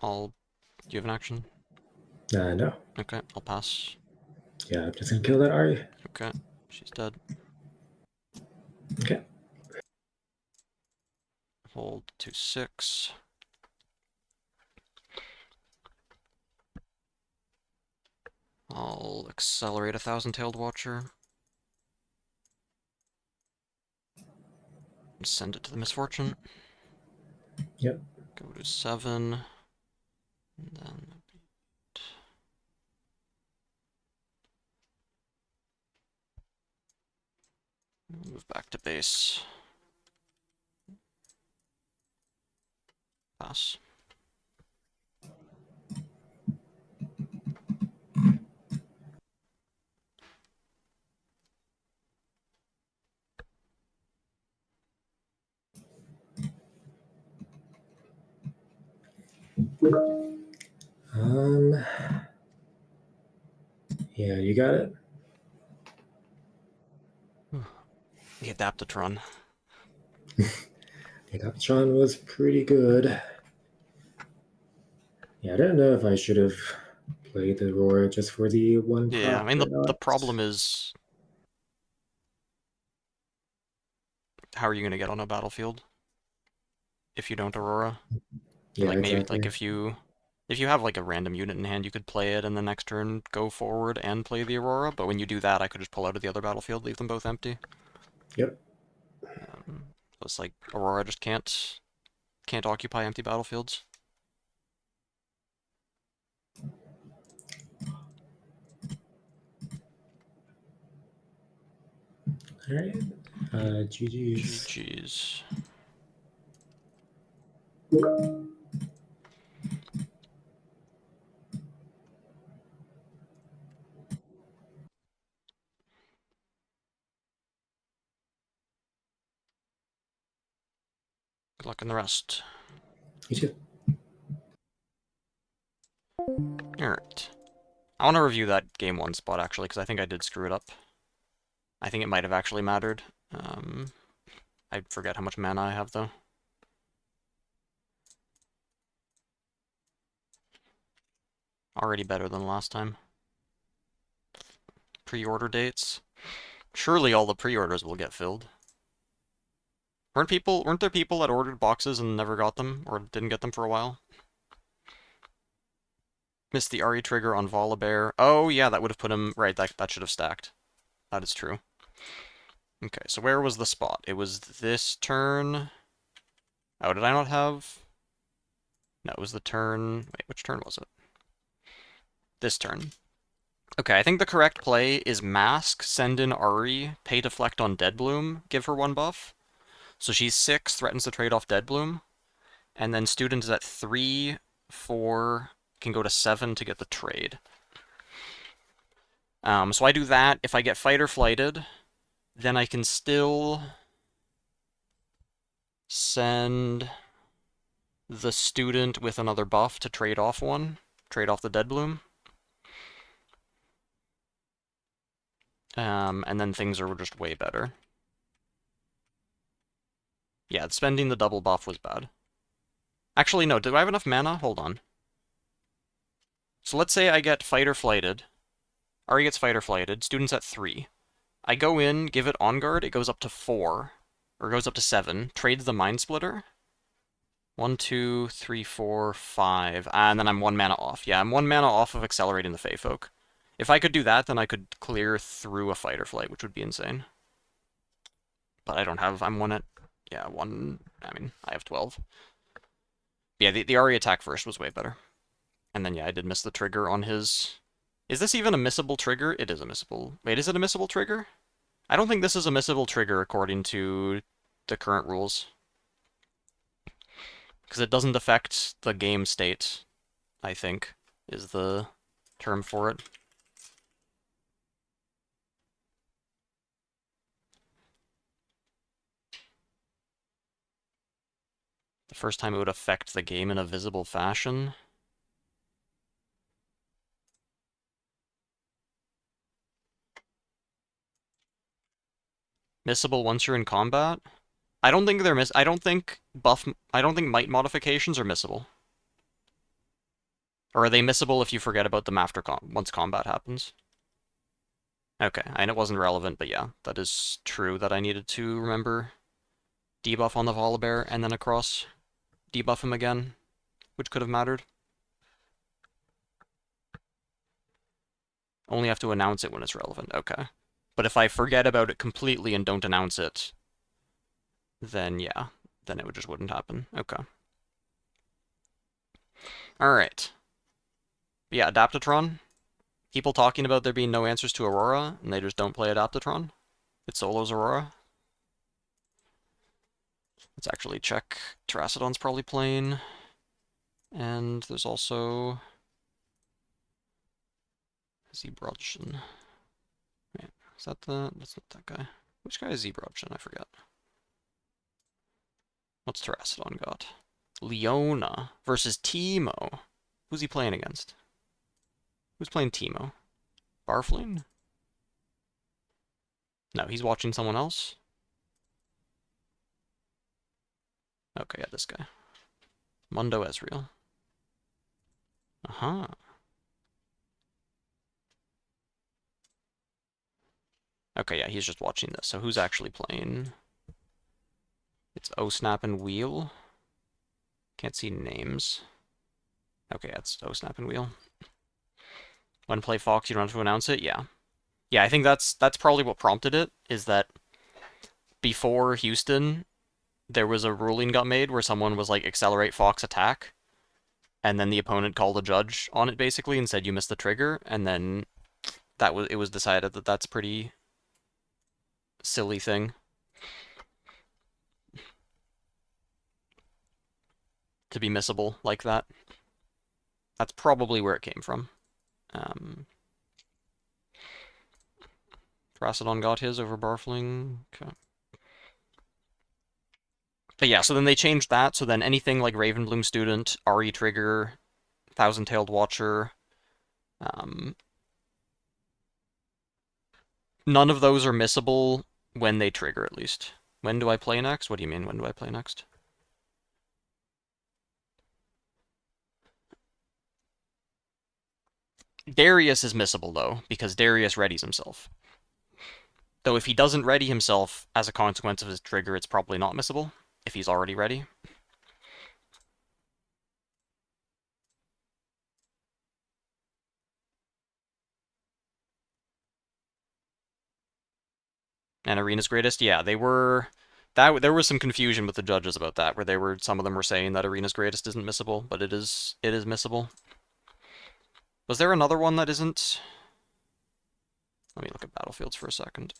A: Do you have an action?
F: No.
A: Okay, I'll pass.
F: Yeah, I'm just gonna kill that Ahri.
A: Okay, she's dead.
F: Okay.
A: Hold to 6. I'll accelerate a Thousand-Tailed Watcher. Send it to the Misfortune.
F: Yep.
A: Go to 7. And then move back to base. Pass.
F: Um. Yeah, you got it.
A: The Adaptatron.
F: Adaptatron was pretty good. Yeah, I don't know if I should have played the Aurora just for the one
A: Yeah, I
F: proc
A: mean,
F: or
A: the
F: not.
A: problem is, how are you going to get on a battlefield if you don't Aurora?
F: Yeah,
A: Like, maybe, like,
F: exactly.
A: if you have, like, a random unit in hand, you could play it, and the next turn go forward and play the Aurora, but when you do that, I could just pull out of the other battlefield, leave them both empty.
F: Yep.
A: So it's like, Aurora just can't occupy empty battlefields.
F: All right. GG's.
A: GG's. Good luck in the rest.
F: You too.
A: Alright. I want to review that game 1 spot, actually, because I think I did screw it up. I think it might have actually mattered. I forget how much mana I have, though. Already better than last time. Pre-order dates. Surely all the pre-orders will get filled. Weren't there people that ordered boxes and never got them, or didn't get them for a while? Missed the Ahri trigger on Volibear. Oh, yeah, that would have put him... Right, that should have stacked. That is true. Okay, so where was the spot? It was this turn... Oh, did I not have... No, it was the turn... Wait, which turn was it? This turn. Okay, I think the correct play is Mask, send in Ahri, pay Deflect on Deadbloom, give her 1 buff. So she's 6, threatens to trade off Deadbloom. And then Student is at 3, 4, can go to 7 to get the trade. So I do that. If I get Fight or Flighted, then I can still send the Student with another buff to trade off one. Trade off the Deadbloom. And then things are just way better. Yeah, spending the double buff was bad. Actually, no, do I have enough mana? Hold on. So let's say I get Fight or Flighted. Ahri gets Fight or Flighted. Student's at 3. I go in, give it On Guard, it goes up to 4. Or goes up to 7. Trades the Mind Splitter. 1, 2, 3, 4, 5. And then I'm 1 mana off. Yeah, I'm 1 mana off of accelerating the Fey Folk. If I could do that, then I could clear through a Fight or Flight, which would be insane. But I don't have... I'm 1 at... Yeah, 1... I mean, I have 12. Yeah, the Ahri attack first was way better. And then, yeah, I did miss the trigger on his... Is this even a missable trigger? It is a missable... Wait, is it a missable trigger? I don't think this is a missable trigger according to the current rules. Because it doesn't affect the game state, I think, is the term for it. The first time it would affect the game in a visible fashion. Missable once you're in combat? I don't think they're I don't think might modifications are missable. Or are they missable if you forget about them after once combat happens? Okay, and it wasn't relevant, but yeah, that is true that I needed to remember debuff on the Volibear and then across debuff him again, which could have mattered. Only have to announce it when it's relevant, okay. But if I forget about it completely and don't announce it, then yeah, then it just wouldn't happen. Okay. Alright. Yeah, Adaptatron. People talking about there being no answers to Aurora, and they just don't play Adaptatron. It solos Aurora. Let's actually check. Terracodon's probably playing. And there's also... Zebrudgeon. Wait, is that the... That's not that guy. Which guy is Zebrudgeon? I forget. What's Terracodon got? Leona versus Teemo. Who's he playing against? Who's playing Teemo? Barfling? No, he's watching someone else. Okay, yeah, this guy. Mundo Ezreal. Uh-huh. Okay, yeah, he's just watching this. So who's actually playing? It's O-Snap and Wheel. Can't see names. Okay, that's O-Snap and Wheel. When play Fox, you don't have to announce it? Yeah. Yeah, I think that's probably what prompted it, is that before Houston, there was a ruling got made where someone was like, accelerate Fox attack, and then the opponent called a judge on it, basically, and said you missed the trigger, and then it was decided that that's pretty silly thing to be missable like that. That's probably where it came from. Terracodon got his over Barfling. Okay. But yeah, so then they changed that, so then anything like Ravenbloom Student, Ahri Trigger, Thousand-Tailed Watcher, none of those are missable when they trigger, at least. When do I play next? What do you mean, when do I play next? Darius is missable, though, because Darius readies himself. Though if he doesn't ready himself as a consequence of his trigger, it's probably not missable, if he's already ready. And Arena's Greatest, yeah, they were... There was some confusion with the judges about that, where some of them were saying that Arena's Greatest isn't missable, but it is missable. Was there another one that isn't? Let me look at Battlefields for a second.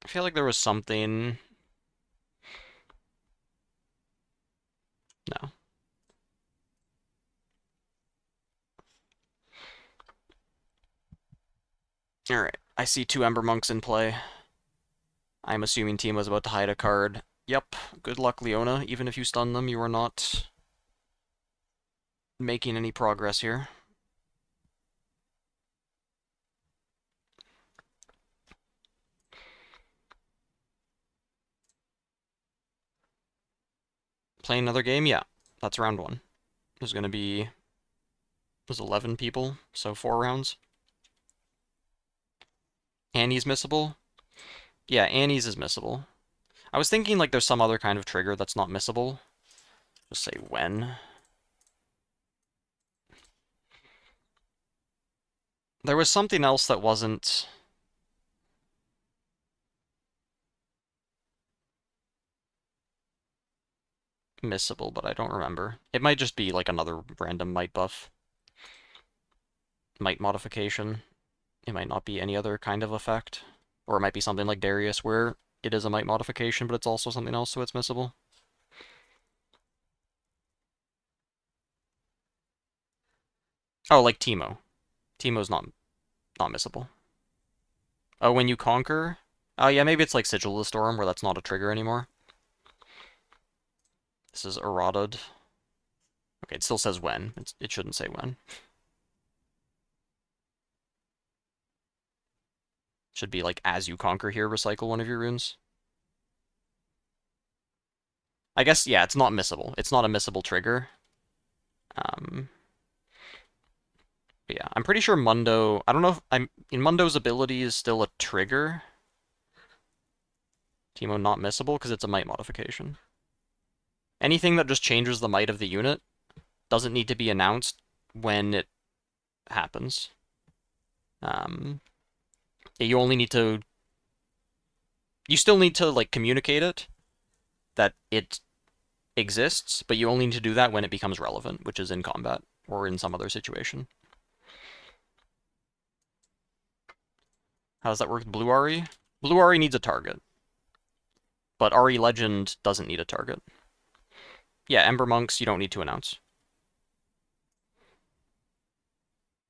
A: I feel like there was something... No. Alright, I see 2 Ember Monks in play. I'm assuming team was about to hide a card. Yep, good luck, Leona. Even if you stun them, you are not making any progress here. Playing another game? Yeah, that's round 1. There's gonna be... There's 11 people, so 4 rounds. Annie's missable? Yeah, Annie's is missable. I was thinking like there's some other kind of trigger that's not missable. Just say when. There was something else that wasn't... missable, but I don't remember. It might just be like another random might buff. Might modification. It might not be any other kind of effect. Or it might be something like Darius, where it is a might modification, but it's also something else, so it's missable. Oh, like Teemo. Teemo's not missable. Oh, when you conquer? Oh, yeah, maybe it's like Sigil of the Storm, where that's not a trigger anymore. This is eroded. Okay, it still says when. It shouldn't say when. Should be like, as you conquer here, recycle one of your runes. I guess, yeah, it's not missable. It's not a missable trigger. But yeah, I'm pretty sure Mundo... I don't know if Mundo's ability is still a trigger. Teemo not missable, because it's a might modification. Anything that just changes the might of the unit doesn't need to be announced when it happens. You only need to... You still need to, like, communicate it, that it exists, but you only need to do that when it becomes relevant, which is in combat, or in some other situation. How does that work with Blue Ahri? Blue Ahri needs a target, but Ahri Legend doesn't need a target. Yeah, Ember Monks, you don't need to announce.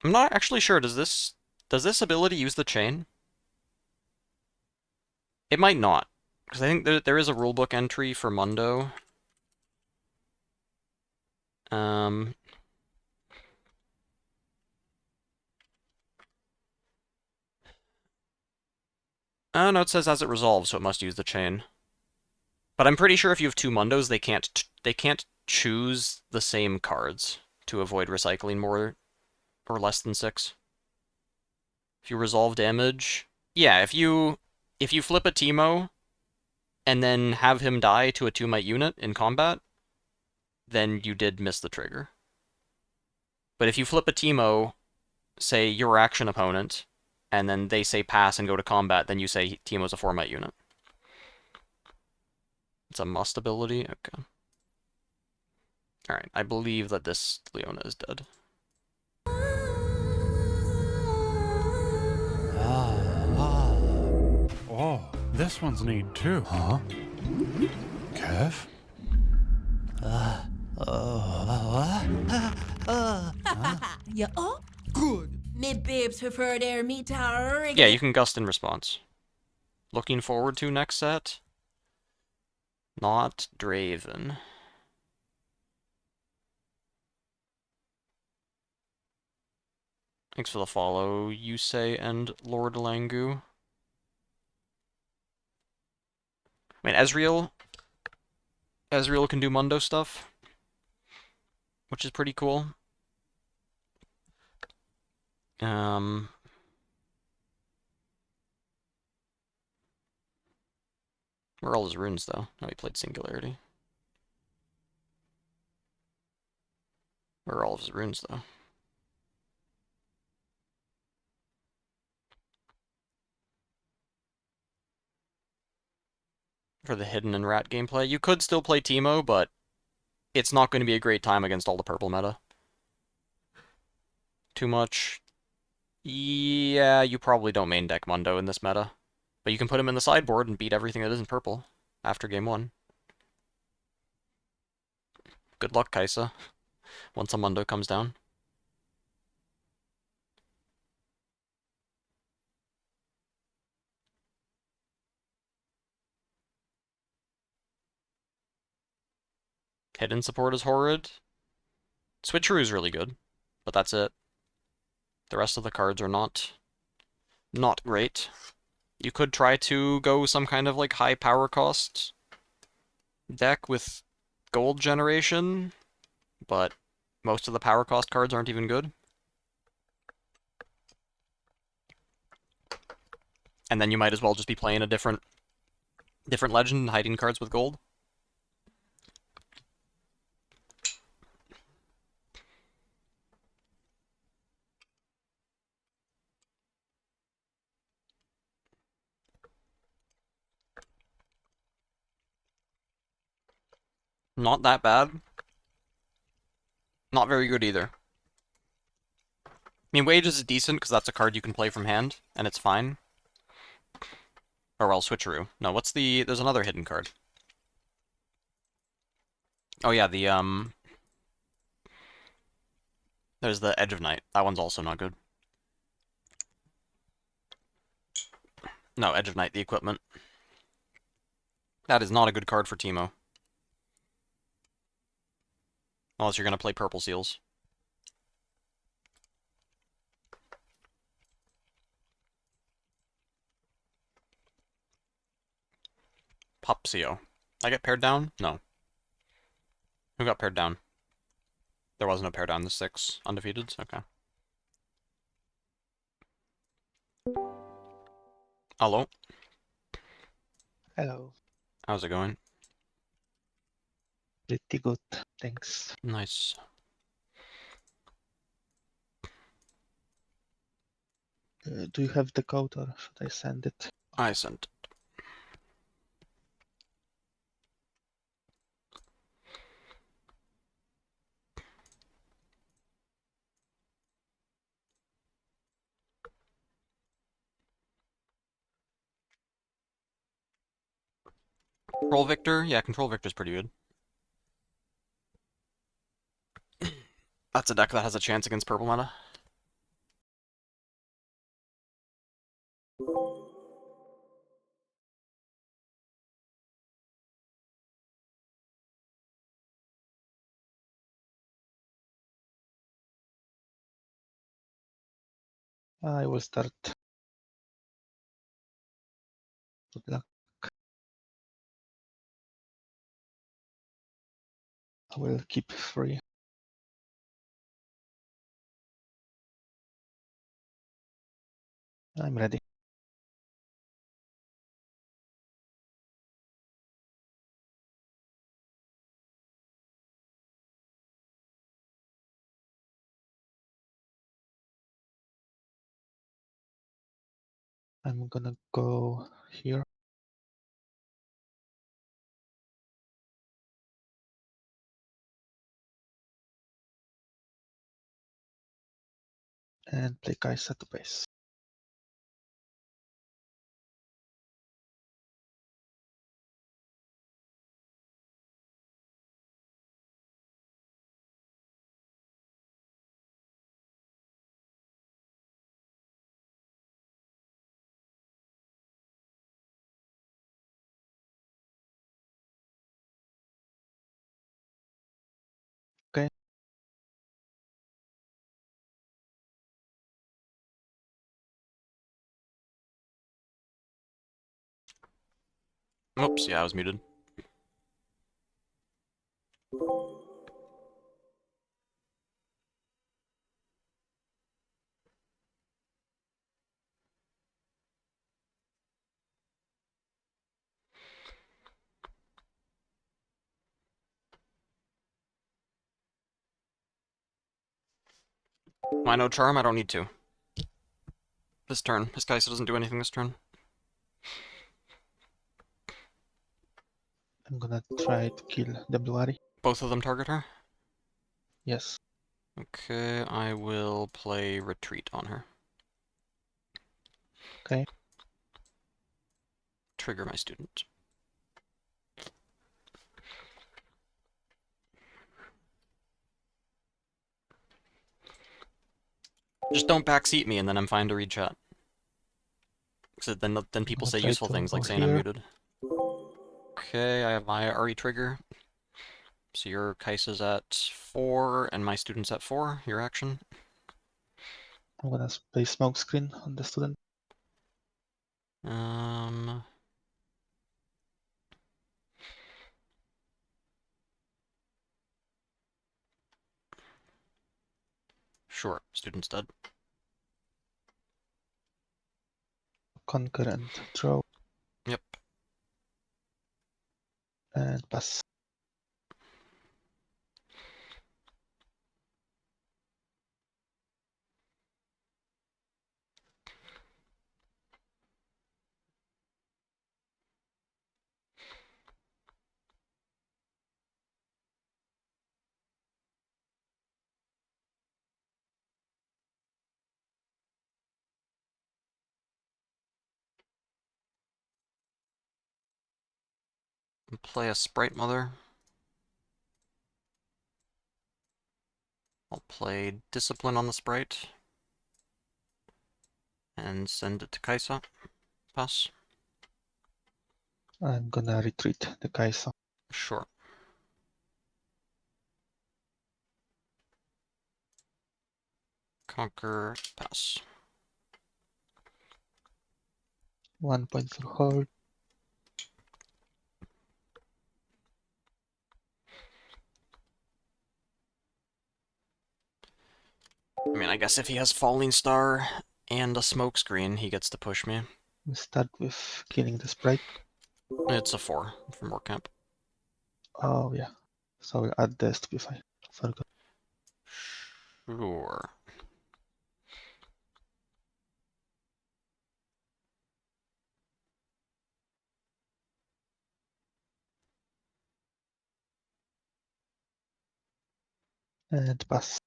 A: I'm not actually sure, does this ability use the chain? It might not, because I think there is a rulebook entry for Mundo. Oh no, it says as it resolves, so it must use the chain. But I'm pretty sure if you have 2 Mundos, they can't choose the same cards to avoid recycling more or less than 6. If you resolve damage, yeah, if you flip a Teemo and then have him die to a 2 might unit in combat, then you did miss the trigger. But if you flip a Teemo, say your action opponent, and then they say pass and go to combat, then you say Teemo's a 4 might unit. It's a must ability? Okay. Alright, I believe that this Leona is dead.
B: Oh, this one's neat too. Huh? Kev?
C: Yeah, oh? Good. Me babes prefer their meat tower.
A: Yeah, you can gust in response. Looking forward to next set? Not Draven. Thanks for the follow, Yusei and Lord Langu. I mean, Ezreal can do Mundo stuff, which is pretty cool. Where are all his runes, though? Oh, he played Singularity. Where are all of his runes, though? For the hidden and rat gameplay, you could still play Teemo, but it's not going to be a great time against all the purple meta. Too much. Yeah, you probably don't main deck Mundo in this meta. But you can put him in the sideboard and beat everything that isn't purple after game 1. Good luck, Kaisa, once a Mundo comes down. Hidden support is horrid. Switcheroo is really good, but that's it. The rest of the cards are not great. You could try to go some kind of like high power cost deck with gold generation, but most of the power cost cards aren't even good. And then you might as well just be playing a different legend and hiding cards with gold. Not that bad. Not very good either. I mean, Wages is decent because that's a card you can play from hand, and it's fine. Or well, Switcheroo. No, what's the... There's another hidden card. Oh yeah, there's the Edge of Night. That one's also not good. No, Edge of Night, the equipment. That is not a good card for Teemo. Unless you're going to play Purple Seals. Popsio. I get paired down? No. Who got paired down? There wasn't a pair down. The 6 undefeateds? Okay. Hello.
H: Hello.
A: How's it going?
H: Pretty good. Thanks.
A: Nice.
H: Do you have the code or should I send it?
A: I sent. Control Victor? Yeah, Control Victor's pretty good. That's a deck that has a chance against purple meta.
H: I will start. Good luck. I will keep 3. I'm ready. I'm gonna go here. And play Kai'Sa to base. Okay.
A: Oops, yeah, I was muted. Why no charm? I don't need to. This turn. This Kaisa doesn't do anything this turn.
H: I'm gonna try to kill the blue ahri.
A: Both of them target her?
H: Yes.
A: Okay, I will play retreat on her.
H: Okay.
A: Trigger my student. Just don't backseat me and then I'm fine to read chat. Because then
H: I'm
A: people
H: gonna
A: say
H: try
A: useful
H: to
A: things
H: go
A: like saying I'm
H: here.
A: muted. Okay, I have my Ahri trigger. So your Kaisa's at 4 and my student's at 4. Your action.
H: I'm gonna play smoke screen on the student.
A: Um, sure. Student's dead.
H: Conquer and draw
A: Yep.
H: and pass.
A: Play a Sprite Mother. I'll play Discipline on the Sprite. And send it to Kaisa. Pass.
H: I'm gonna retreat the Kaisa.
A: Sure. Conquer. Pass.
H: 1 point for hold.
A: I mean, I guess if he has Falling Star and a smoke screen, he gets to push me.
H: We start with killing the sprite.
A: It's a 4 from work camp.
H: Oh yeah. So we'll add the stupefy. Forgot.
A: Sure.
H: And pass.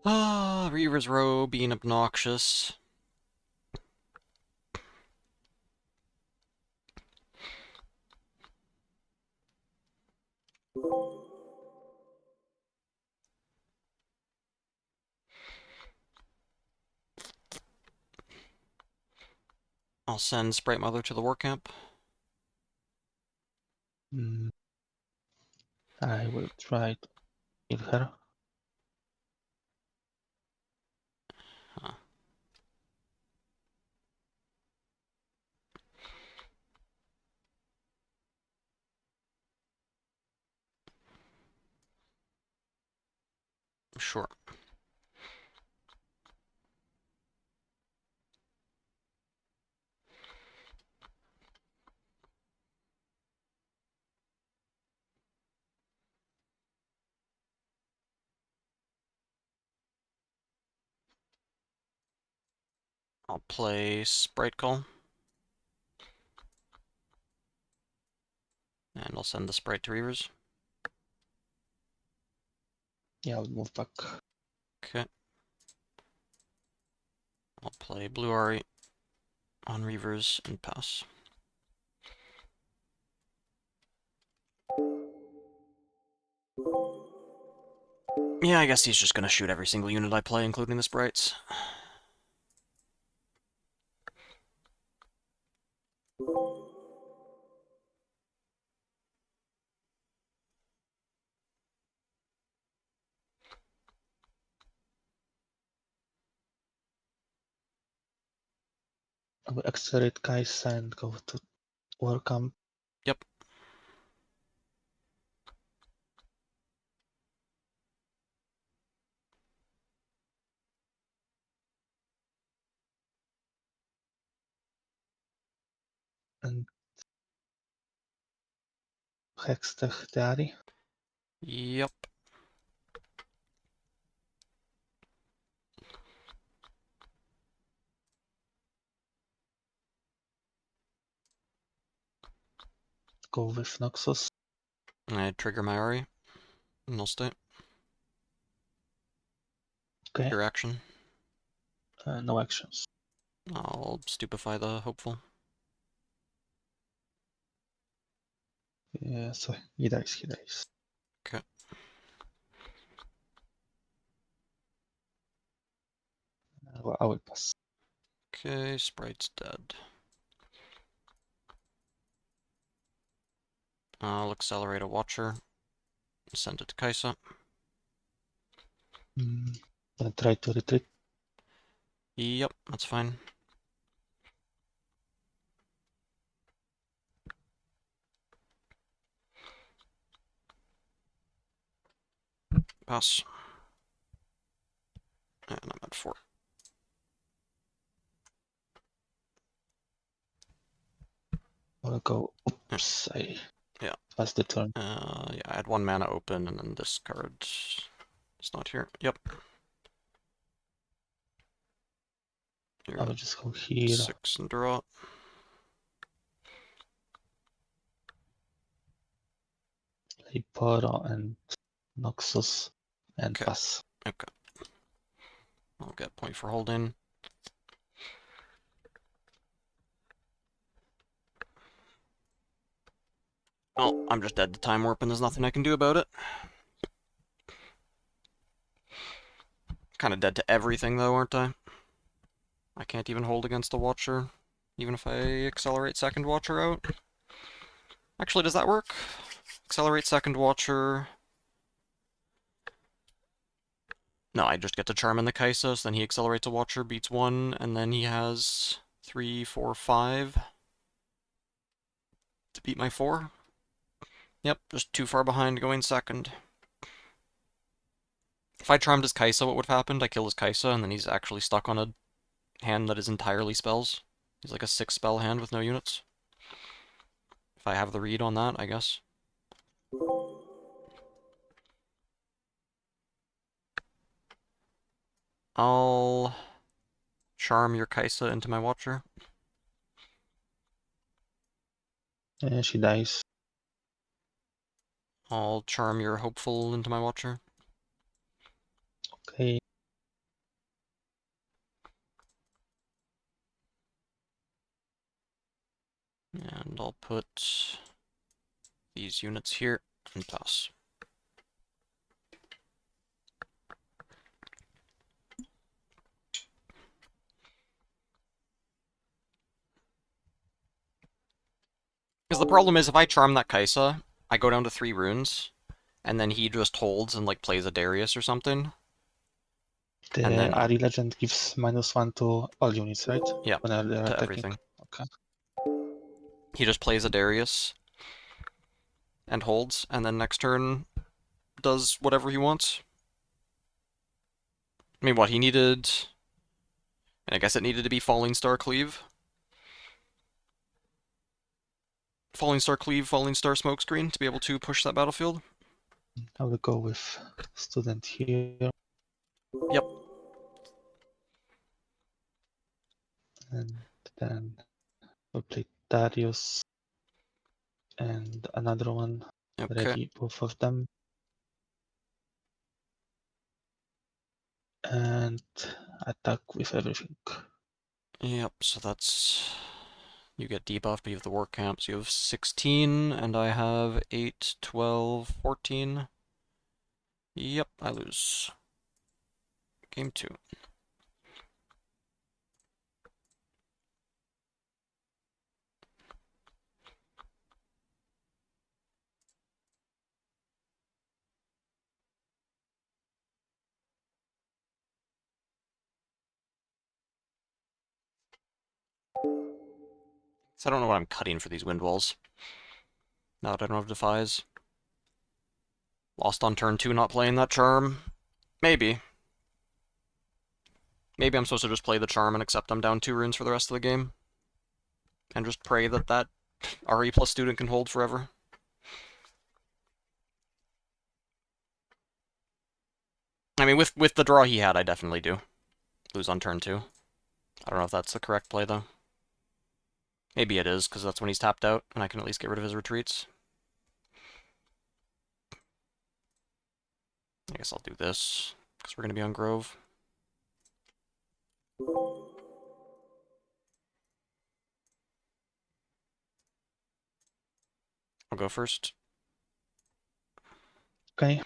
A: Ah, Reaver's Row being obnoxious. I'll send Sprite Mother to the work camp.
H: I will try to kill her.
A: Huh. Sure. I'll play Sprite Call. And I'll send the Sprite to Reavers.
H: Yeah, I'll move back.
A: Okay. I'll play Blue Ahri on Reavers and pass. Yeah, I guess he's just gonna shoot every single unit I play, including the sprites.
H: I will accelerate Kaisa and go to war camp.
A: Yep.
H: And Hextech the ahri.
A: Yep.
H: Go with Noxus.
A: I trigger my ahri. And I'll stay.
H: Okay.
A: Your action.
H: No actions.
A: I'll stupefy the hopeful.
H: Yeah, so he dies, he dies.
A: Okay.
H: Well, I will pass.
A: Okay, Sprite's dead. I'll accelerate a Watcher. Send it to Kaisa.
H: Gonna try to retreat.
A: Yep, that's fine. Pass. And I'm at 4.
H: I'll go. Oops, I
A: Yeah.
H: passed the turn.
A: Yeah, I had 1 mana open, and then this card is not here. Yep. You're
H: I will
A: at
H: just go here.
A: 6 and draw.
H: Play Poro and Noxus and
A: Okay.
H: pass.
A: Okay. I'll get point for holding. Oh, I'm just dead to Time Warp, and there's nothing I can do about it. Kind of dead to everything, though, aren't I? I can't even hold against a Watcher, even if I accelerate second Watcher out. Actually, does that work? Accelerate second Watcher. No, I just get to Charm in the Kaisa, so then he accelerates a Watcher, beats 1, and then he has 3, 4, 5 to beat my 4. Yep, just too far behind going second. If I charmed his Kaisa, what would have happened? I kill his Kaisa, and then he's actually stuck on a hand that is entirely spells. He's like a 6-spell hand with no units. If I have the read on that, I guess. I'll charm your Kaisa into my Watcher.
H: And she dies.
A: I'll charm your Hopeful into my Watcher.
H: Okay.
A: And I'll put these units here and pass. Because the problem is, if I charm that Kaisa, I go down to 3 runes, and then he just holds and like plays a Darius or something.
H: The
A: And then,
H: ahri legend gives -1 to all units, right?
A: yeah,
H: When they're
A: to
H: attacking.
A: everything.
H: Okay.
A: He just plays a Darius and holds, and then next turn does whatever he wants. I mean, what, he needed... I guess it needed to be Falling Star Cleave. Falling Star Cleave, Falling Star Smokescreen to be able to push that battlefield.
H: I will go with student here.
A: Yep.
H: And then we'll play Darius and another one.
A: Okay.
H: Ready, both of them. And attack with everything.
A: Yep, so that's... You get debuffed, but you have the work camp, so you have 16, and I have 8, 12, 14. Yep, I lose. Game 2. So I don't know what I'm cutting for these wind walls. Now that I don't have Defies. Lost on turn 2 not playing that charm. Maybe. Maybe I'm supposed to just play the charm and accept I'm down 2 runes for the rest of the game. And just pray that that RE plus student can hold forever. I mean, with the draw he had, I definitely do. Lose on turn 2. I don't know if that's the correct play, though. Maybe it is, because that's when he's tapped out, and I can at least get rid of his retreats. I guess I'll do this, because we're going to be on Grove. I'll go first.
H: Okay.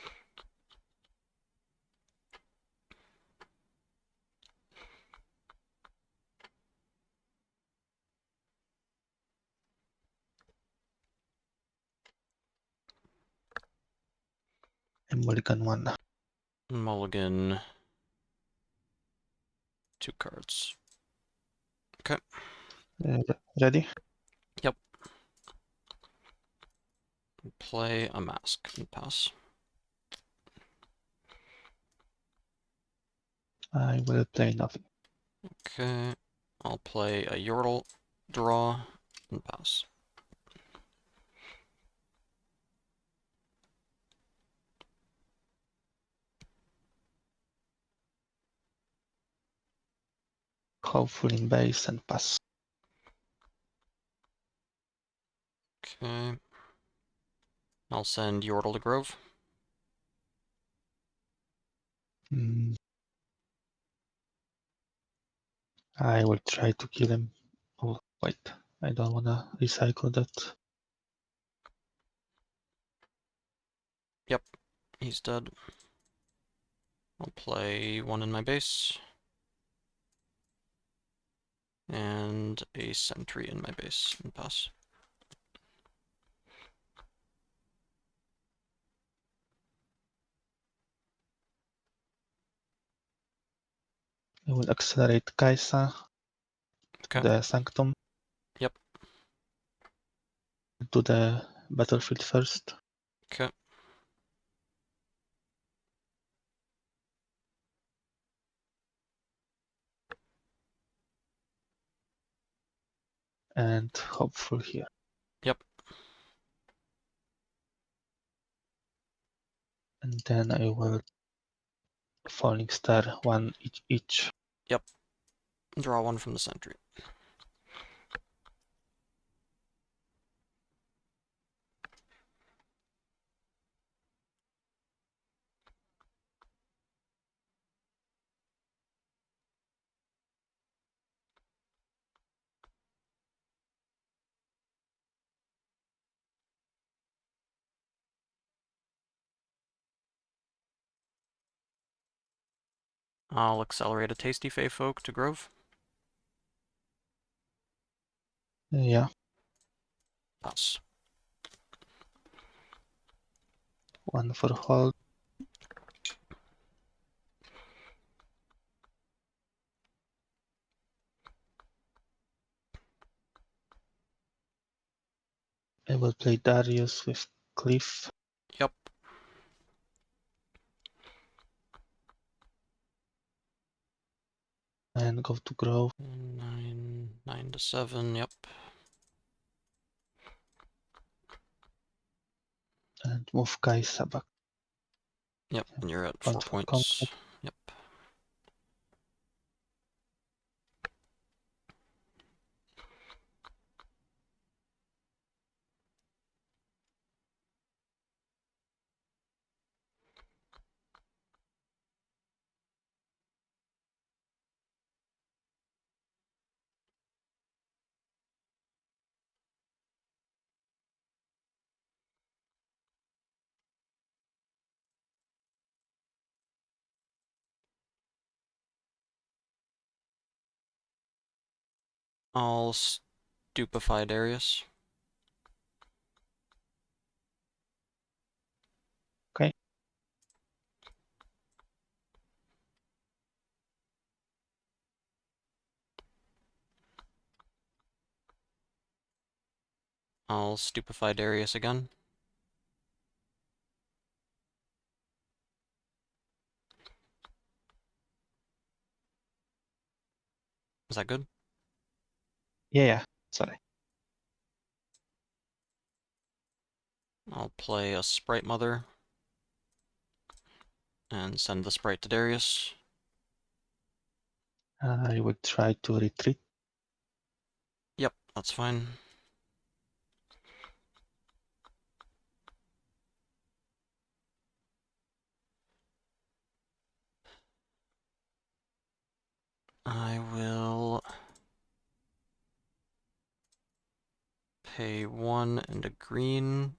H: And mulligan 1.
A: Mulligan. 2 cards. Okay.
H: Ready?
A: Yep. Play a mask and pass.
H: I will play nothing.
A: Okay. I'll play a Yordle, draw, and pass.
H: Hopefully in base and pass.
A: Okay. I'll send Yordle to Grove.
H: Mm. I will try to kill him. Oh, wait. I don't wanna recycle that.
A: Yep. He's dead. I'll play 1 in my base. And a sentry in my base and pass.
H: I will accelerate Kaisa to
A: Okay.
H: the Sanctum.
A: Yep.
H: To the battlefield first.
A: Okay.
H: And hopeful here.
A: Yep.
H: And then I will Falling Star 1 each.
A: Yep. Draw 1 from the sentry. I'll accelerate a Tasty Fey Folk to Grove.
H: Yeah.
A: Pass.
H: 1 for hold. I will play Darius with Cliff
A: Yep.
H: and go to Grove.
A: 9 to 7, yep.
H: And move Kaisa back.
A: Yep, and you're at 4
H: Control
A: points.
H: combat.
A: Yep. I'll stupefy Darius.
H: Okay.
A: I'll stupefy Darius again. Is that good?
H: Yeah. Sorry.
A: I'll play a Sprite Mother and send the Sprite to Darius.
H: I would try to retreat.
A: Yep, that's fine. I will pay 1 and a green,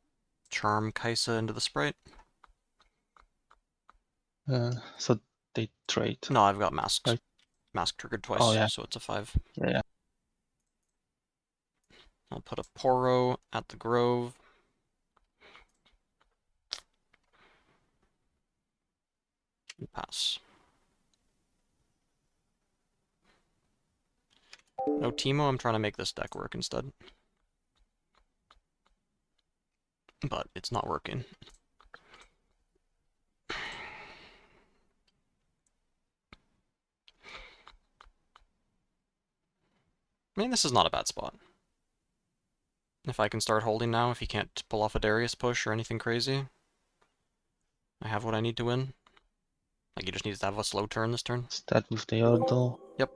A: charm Kaisa into the Sprite.
H: So they trade.
A: No, I've got masks.
H: Right.
A: Mask triggered
H: Oh
A: twice,
H: yeah,
A: so it's a 5.
H: yeah.
A: I'll put a Poro at the Grove. And pass. No Teemo, I'm trying to make this deck work instead. But it's not working. I mean, this is not a bad spot. If I can start holding now, if he can't pull off a Darius push or anything crazy, I have what I need to win. Like, he just needs to have a slow turn this turn.
H: Start with the Yordle.
A: Yep.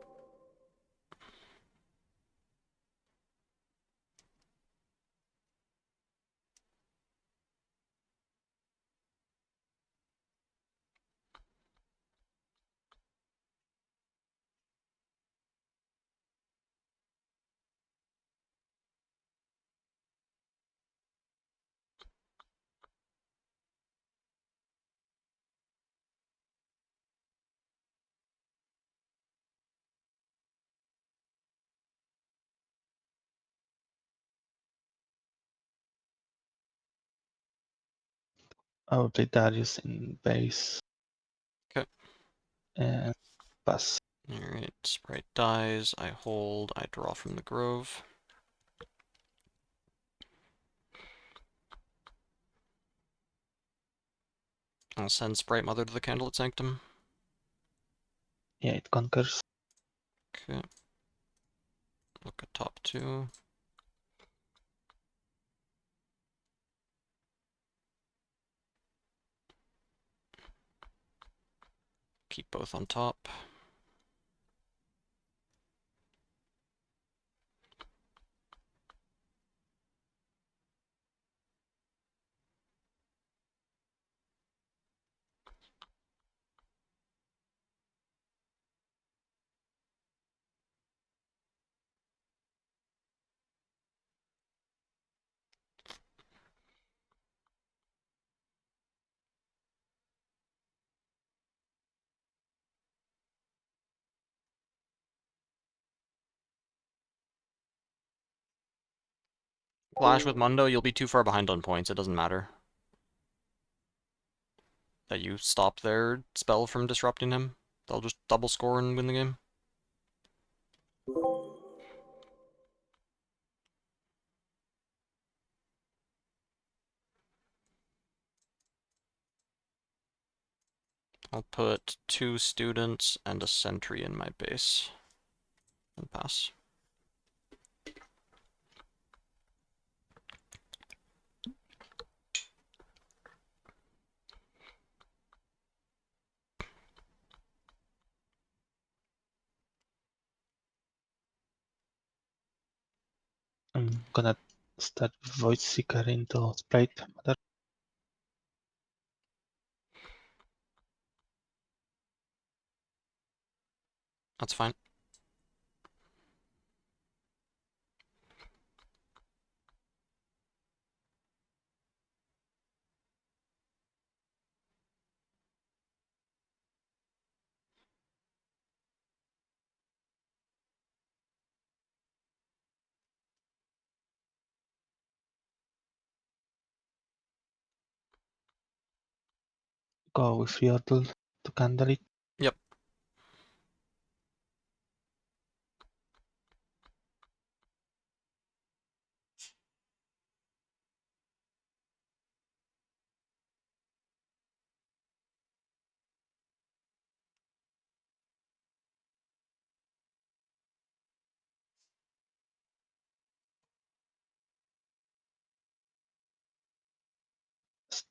H: I will play Darius in base.
A: Okay.
H: And pass.
A: Alright, Sprite dies, I hold, I draw from the Grove. I'll send Sprite Mother to the Candlelit Sanctum.
H: Yeah, it conquers.
A: Okay. Look at top 2. Keep both on top. Clash with Mundo, you'll be too far behind on points, it doesn't matter. That you stop their spell from disrupting him. They'll just double score and win the game. I'll put 2 students and a sentry in my base. And pass.
H: I'm gonna start with Void Seeker into Sprite Mother.
A: That's fine.
H: Go with Yordle to candle it.
A: Yep.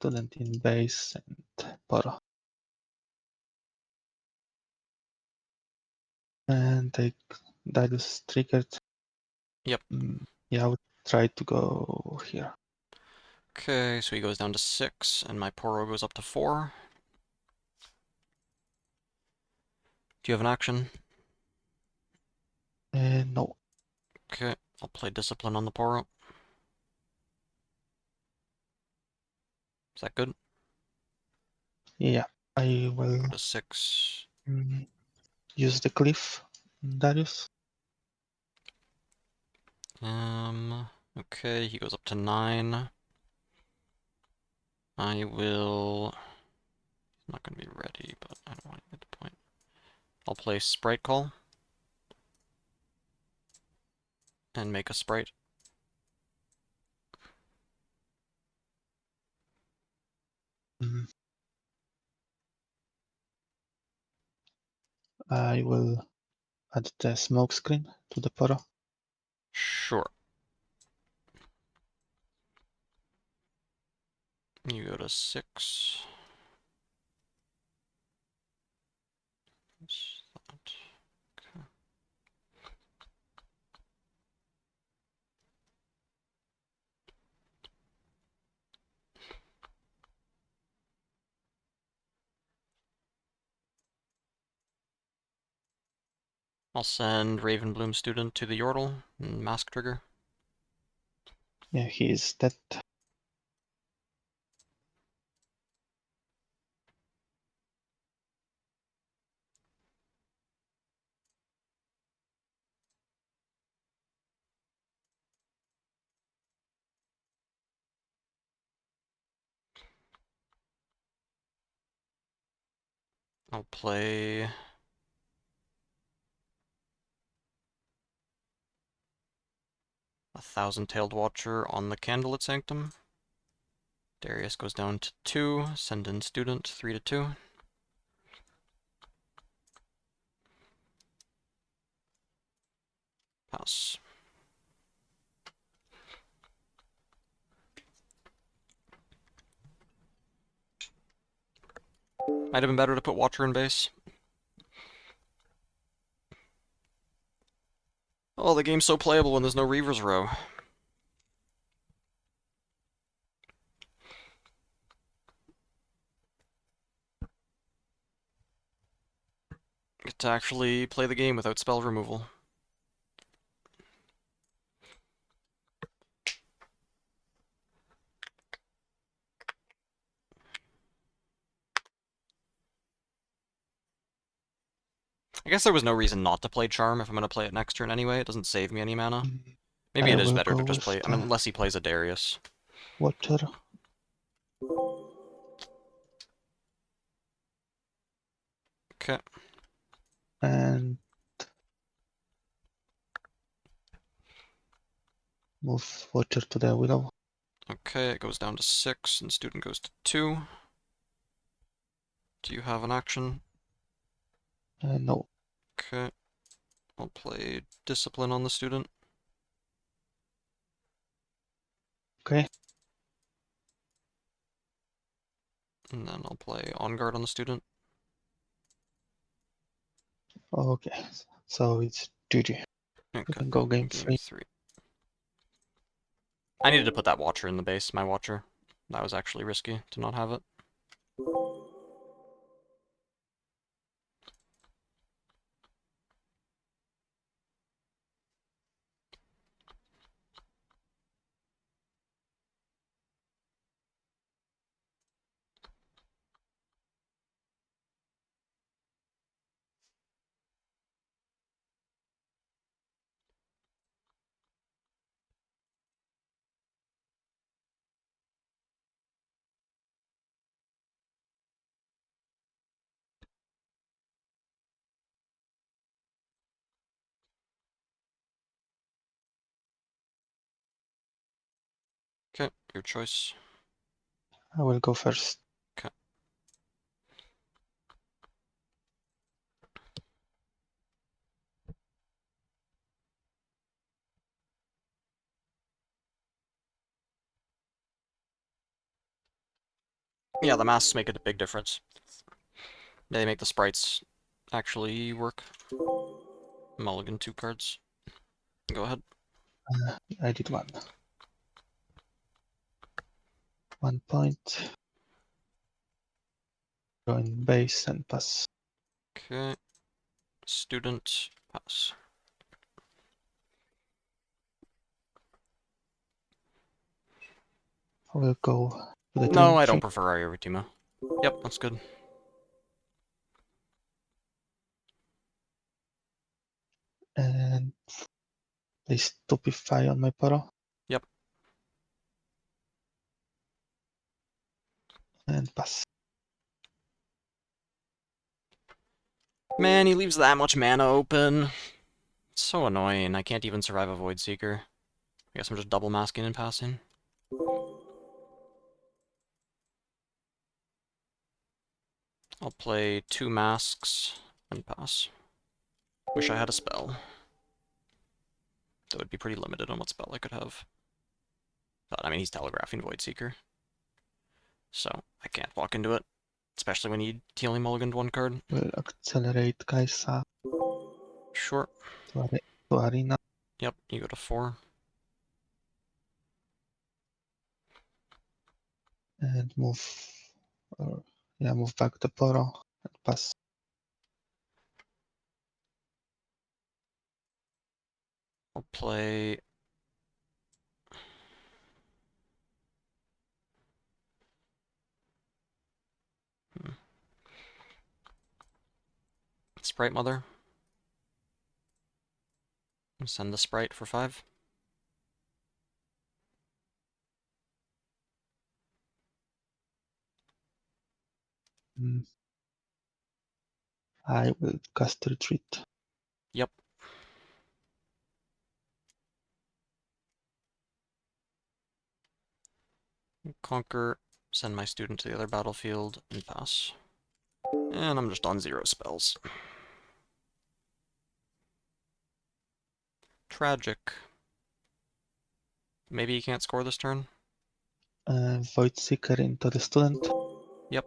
H: student in base and para. And that is triggered.
A: Yep.
H: Yeah, I would try to go here.
A: Okay, so he goes down to 6, and my Poro goes up to 4. Do you have an action?
H: No.
A: Okay, I'll play Discipline on the Poro. Is that good?
H: Yeah, I will
A: Go to 6.
H: use the cliff, Darius.
A: Okay, he goes up to 9. I will... He's not going to be ready, but I don't want to get the point. I'll play Sprite Call. And make a Sprite.
H: I will add the smoke screen to the para.
A: Sure. You go to 6. What's that? Okay. I'll send Ravenbloom student to the Yordle and Mask Trigger.
H: Yeah, he is dead.
A: I'll play... a Thousand-Tailed Watcher on the Candlelit Sanctum. Darius goes down to 2. Send in student, 3 to 2. Pass. Might have been better to put Watcher in base. Oh, the game's so playable when there's no Reaver's Row. Get to actually play the game without spell removal. I guess there was no reason not to play Charm if I'm going to play it next turn anyway. It doesn't save me any mana. Maybe
H: I
A: it is
H: will
A: better
H: go
A: to just
H: with
A: play... I mean, unless he plays a Darius.
H: Watcher.
A: Okay.
H: And move Watcher to the Willow.
A: Okay, it goes down to 6, and student goes to 2. Do you have an action?
H: No.
A: Okay. I'll play Discipline on the student.
H: Okay.
A: And then I'll play On Guard on the student.
H: Okay. So it's GG. We
A: Okay.
H: can go game
A: Game
H: 3.
A: 3. I needed to put that Watcher in the base, my Watcher. That was actually risky to not have it. Okay, your choice.
H: I will go first.
A: Okay. Yeah, the masks make a big difference. They make the sprites actually work. Mulligan 2 cards. Go ahead.
H: I did one. 1 point. Join base and pass.
A: Okay. Student, pass.
H: I will go to the
A: No,
H: dream
A: I
H: tree.
A: don't prefer Ahri Timo. Yep, that's good.
H: And they stupefy on my Poro.
A: Yep.
H: And pass.
A: Man, he leaves that much mana open. It's so annoying. I can't even survive a Void Seeker. I guess I'm just double masking and passing. I'll play 2 masks and pass. Wish I had a spell. That would be pretty limited on what spell I could have. But, I mean, he's telegraphing Void Seeker. So, I can't walk into it. Especially when he only mulliganed 1 card.
H: Will accelerate Kaisa
A: Sure.
H: to arena.
A: Yep, you go to 4.
H: And move. Move back the Poro and pass.
A: I'll play... Sprite Mother. Send the Sprite for 5.
H: I will cast retreat.
A: Yep. Conquer, send my student to the other battlefield, and pass. And I'm just on 0 spells. Tragic. Maybe he can't score this turn?
H: Void Seeker into the student.
A: Yep.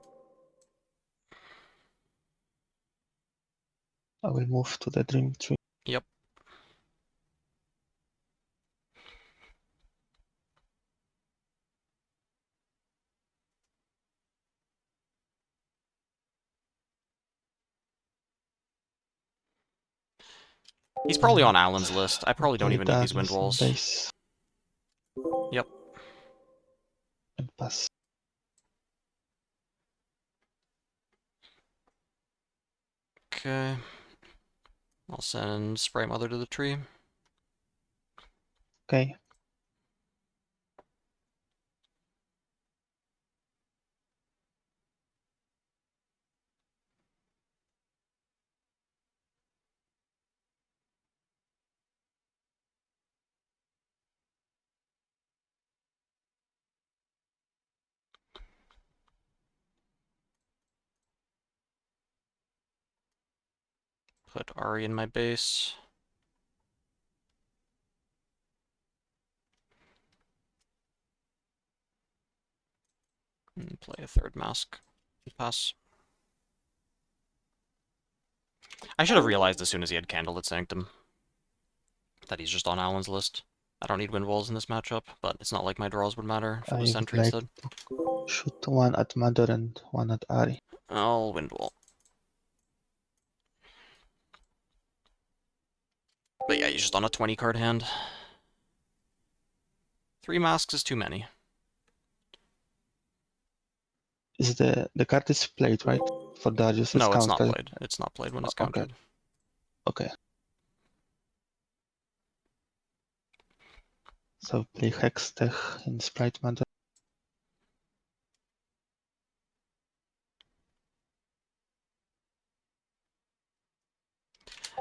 H: I will move to the dream tree.
A: Yep. He's probably on Alan's list. I probably don't
H: Play
A: even need these wind
H: Darius on
A: walls.
H: base.
A: Yep.
H: And pass.
A: Okay. I'll send Sprite Mother to the tree.
H: Okay.
A: Put Ari in my base. And play a 3rd mask. Pass. I should have realized as soon as he had Candlelit Sanctum that he's just on Alan's list. I don't need wind walls in this matchup, but it's not like my draws would matter if it
H: I
A: was
H: would
A: Sentry
H: like
A: instead.
H: to shoot one at Mother and one at Ari.
A: I'll wind wall. But yeah, he's just on a 20 card hand. 3 masks is too many.
H: Is the card is played, right? For Darius,
A: No, it's not
H: counted.
A: played. It's not played when it's
H: Okay.
A: countered.
H: Okay. So play Hextech in Sprite Mother.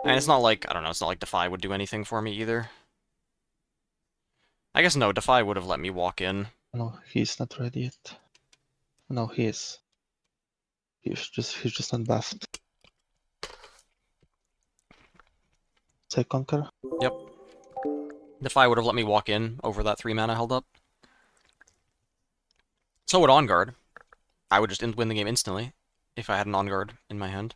A: And it's not like, I don't know, it's not like Defy would do anything for me either. I guess no, Defy would have let me walk in.
H: No, he's not ready yet. No, he is. He's just not buffed. Say Conquer.
A: Yep. Defy would have let me walk in over that 3 mana held up. So would On Guard. I would just win the game instantly if I had an on-guard in my hand.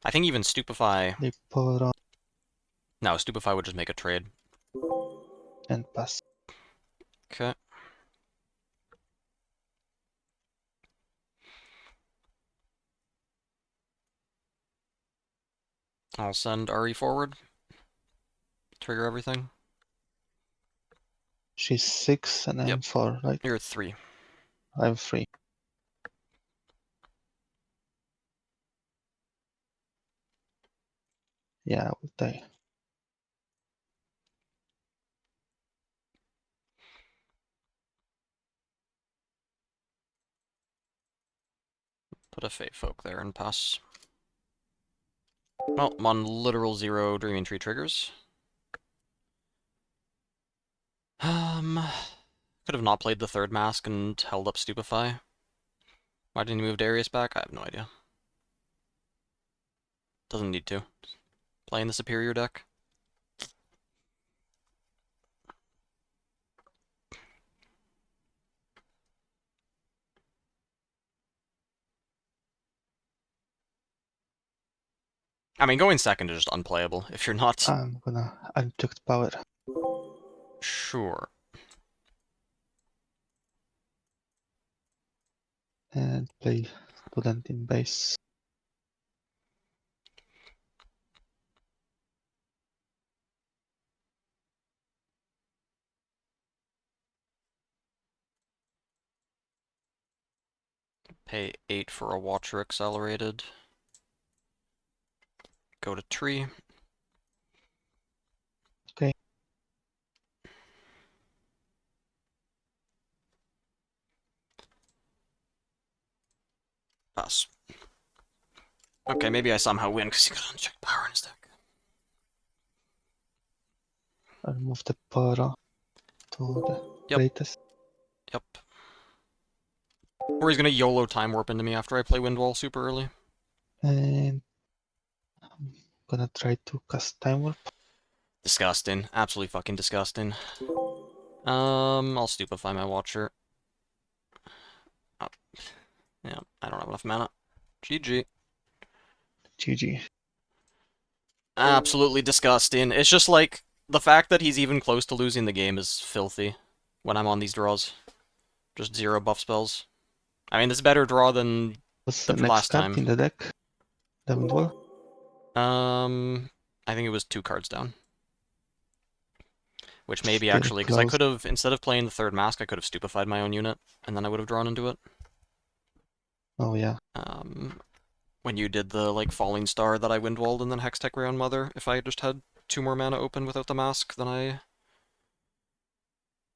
A: I think even Stupefy...
H: They power on
A: No, Stupefy would just make a trade.
H: and pass.
A: Okay. I'll send Ahri forward. Trigger everything.
H: She's 6 and I'm
A: Yep.
H: 4, right?
A: You're at 3.
H: I'm 3. Yeah, I will die.
A: Put a Fate Folk there and pass. Well, I'm on literal 0 Dreaming Tree triggers. Could have not played the third mask and held up Stupefy. Why didn't he move Darius back? I have no idea. Doesn't need to. Playing the superior deck. I mean, going second is just unplayable if you're not
H: I'm gonna uncheck power
A: sure.
H: and play student in base.
A: Pay 8 for a Watcher Accelerated. Go to tree.
H: Okay.
A: Pass. Okay, maybe I somehow win because he got unchecked power in his deck.
H: I'll move the power to the
A: Yep.
H: latest.
A: Yep. Or he's gonna YOLO Time Warp into me after I play Windwall super early.
H: And I'm gonna try to cast Time Warp.
A: Disgusting. Absolutely fucking disgusting. I'll Stupefy my Watcher. Oh. Yeah, I don't have enough mana. GG.
H: GG.
A: Absolutely disgusting. It's just like, the fact that he's even close to losing the game is filthy when I'm on these draws. Just 0 buff spells. I mean, it's a better draw than
H: What's
A: the
H: the next
A: last
H: card
A: time.
H: in the deck? The Windwall?
A: I think it was 2 cards down. Which maybe
H: Still
A: actually, because I
H: close.
A: could have, instead of playing the third mask, I could have Stupefied my own unit, and then I would have drawn into it.
H: Oh yeah.
A: When you did the, like, Falling Star that I Windwalled and then Hextech Round Mother, if I just had 2 more mana open without the mask, then I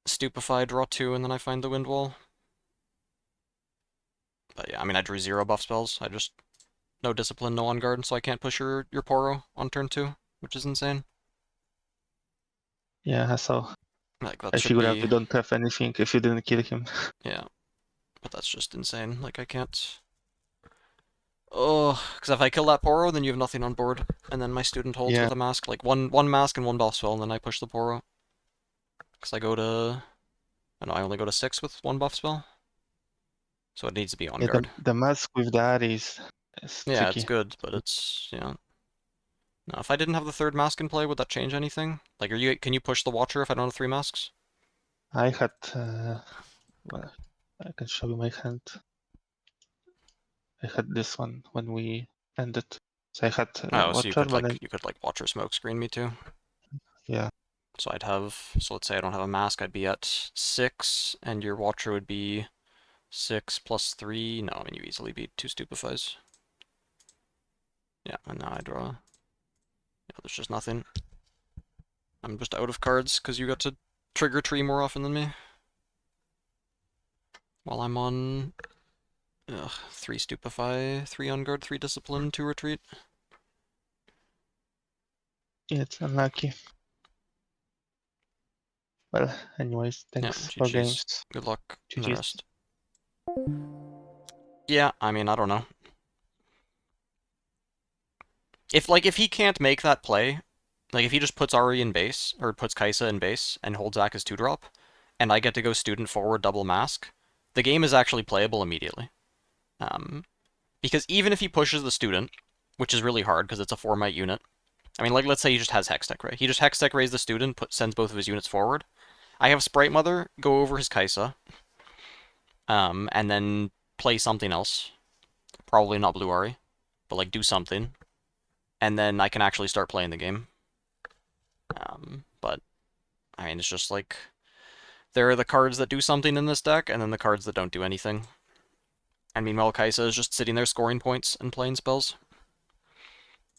A: Stupefy, draw 2, and then I find the Windwall. But yeah, I mean, I drew 0 buff spells. I just... No discipline, no on guard, so I can't push your Poro on turn 2, which is insane.
H: Yeah, I saw.
A: Like, that
H: I
A: should
H: figured out
A: be...
H: we don't have anything if you didn't kill him.
A: Yeah. But that's just insane. Like, I can't... Oh, because if I kill that Poro, then you have nothing on board. And then my student holds
H: Yeah.
A: with a mask. Like, one mask and 1 buff spell, and then I push the Poro. Because I go to... I know, I only go to 6 with 1 buff spell. So it needs to be on
H: Yeah,
A: guard.
H: the mask with the ahri is
A: Yeah,
H: tricky.
A: it's good, but it's... Yeah. Now, if I didn't have the third mask in play, would that change anything? Like, can you push the Watcher if I don't have 3 masks?
H: I had, well, I can show you my hand. I had this one when we ended. So I had
A: Oh, so
H: Watcher, but then,
A: you could, like, Watcher smoke screen me too?
H: yeah,
A: So I'd have, so let's say I don't have a mask, I'd be at 6, and your Watcher would be 6 plus 3. No, I mean, you easily beat 2 Stupefies. Yeah, and now I draw. Yeah, there's just nothing. I'm just out of cards, because you got to trigger tree more often than me. While I'm on 3 Stupefy, 3 on guard, 3 discipline, 2 retreat.
H: it's unlucky. Well, anyways,
A: Yeah,
H: thanks for
A: GG's.
H: games.
A: Good luck in the
H: GG's.
A: rest. Yeah, I mean, I don't know. If he can't make that play, like if he just puts Ahri in base, or puts Kaisa in base, and holds back his 2-drop, and I get to go student forward double mask, the game is actually playable immediately. Because even if he pushes the student, which is really hard because it's a 4-might unit. I mean, like, let's say he just has Hextech Ray. He just Hextech Rays the student, sends both of his units forward. I have Sprite Mother go over his Kaisa, and then play something else. Probably not Blue Ahri, but like do something. And then I can actually start playing the game. But, I mean, it's just like, there are the cards that do something in this deck, and then the cards that don't do anything. And meanwhile, Kaisa is just sitting there scoring points and playing spells.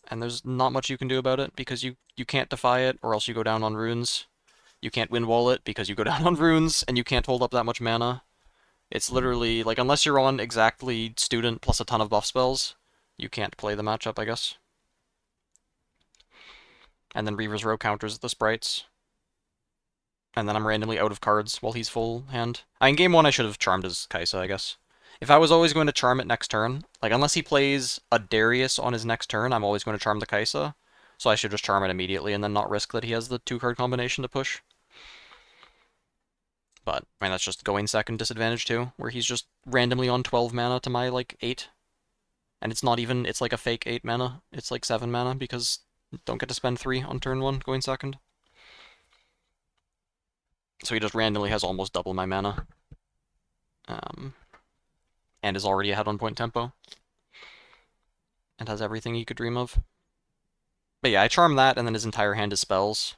A: And there's not much you can do about it, because you can't defy it, or else you go down on runes. You can't win wall it, because you go down on runes, and you can't hold up that much mana. It's literally, like, unless you're on exactly student plus a ton of buff spells, you can't play the matchup, I guess. And then Reaver's Row counters the sprites. And then I'm randomly out of cards while he's full hand. In game 1 I should have charmed his Kaisa, I guess. If I was always going to charm it next turn, like, unless he plays a Darius on his next turn, I'm always going to charm the Kaisa. So I should just charm it immediately and then not risk that he has the 2-card combination to push. But, I mean, that's just going second disadvantage too, where he's just randomly on 12 mana to my, like, 8. And it's not even, it's like a fake 8 mana. It's like 7 mana, because don't get to spend 3 on turn 1 going second. So he just randomly has almost double my mana. And is already ahead on point tempo. And has everything you could dream of. But yeah, I charm that, and then his entire hand is spells.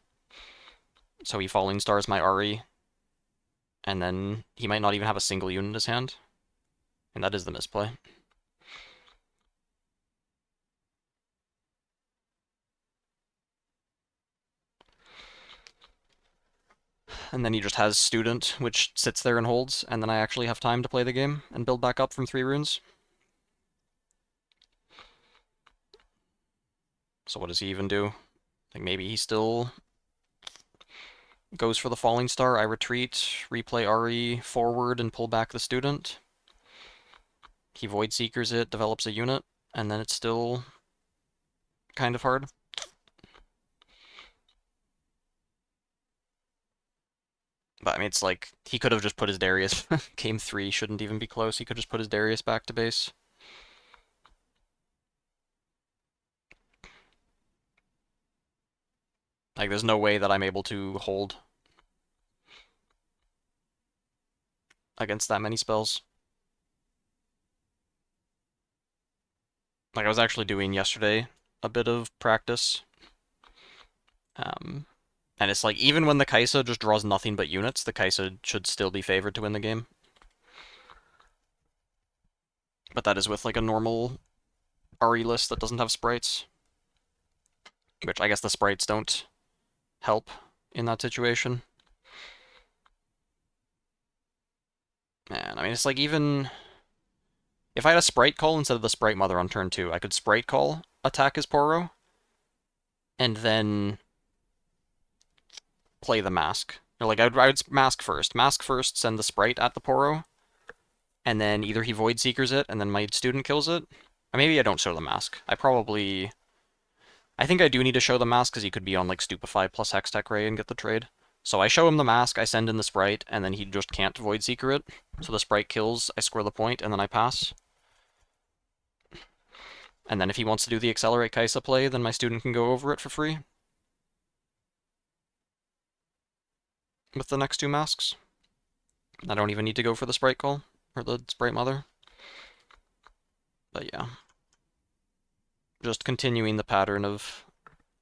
A: So he Falling Stars my Ahri. And then he might not even have a single unit in his hand. And that is the misplay. And then he just has Student, which sits there and holds, and then I actually have time to play the game and build back up from 3 runes. So what does he even do? Like, maybe he still goes for the Falling Star, I retreat, replay Ahri forward and pull back the Student. He Void Seekers it, develops a unit, and then it's still kind of hard. But I mean, it's like, he could have just put his Darius, game 3 shouldn't even be close, he could just put his Darius back to base. Like, there's no way that I'm able to hold against that many spells. Like, I was actually doing yesterday a bit of practice. And it's like, even when the Kaisa just draws nothing but units, the Kaisa should still be favored to win the game. But that is with, like, a normal Ahri list that doesn't have sprites. Which I guess the sprites don't help in that situation. Man, I mean, it's like, even if I had a Sprite Call instead of the Sprite Mother on turn 2, I could Sprite Call, attack his Poro, and then play the Mask. Or, like, I would Mask first, send the Sprite at the Poro, and then either he Void Seekers it, and then my student kills it. Or maybe I don't show the Mask. I think I do need to show the Mask, because he could be on, like, Stupefy plus Hextech Ray and get the trade. So I show him the Mask, I send in the Sprite, and then he just can't Void Seeker it. So the Sprite kills, I score the point, and then I pass. And then if he wants to do the Accelerate Kaisa play, then my student can go over it for free. With the next 2 masks. I don't even need to go for the Sprite Call, or the Sprite Mother. But yeah. Just continuing the pattern of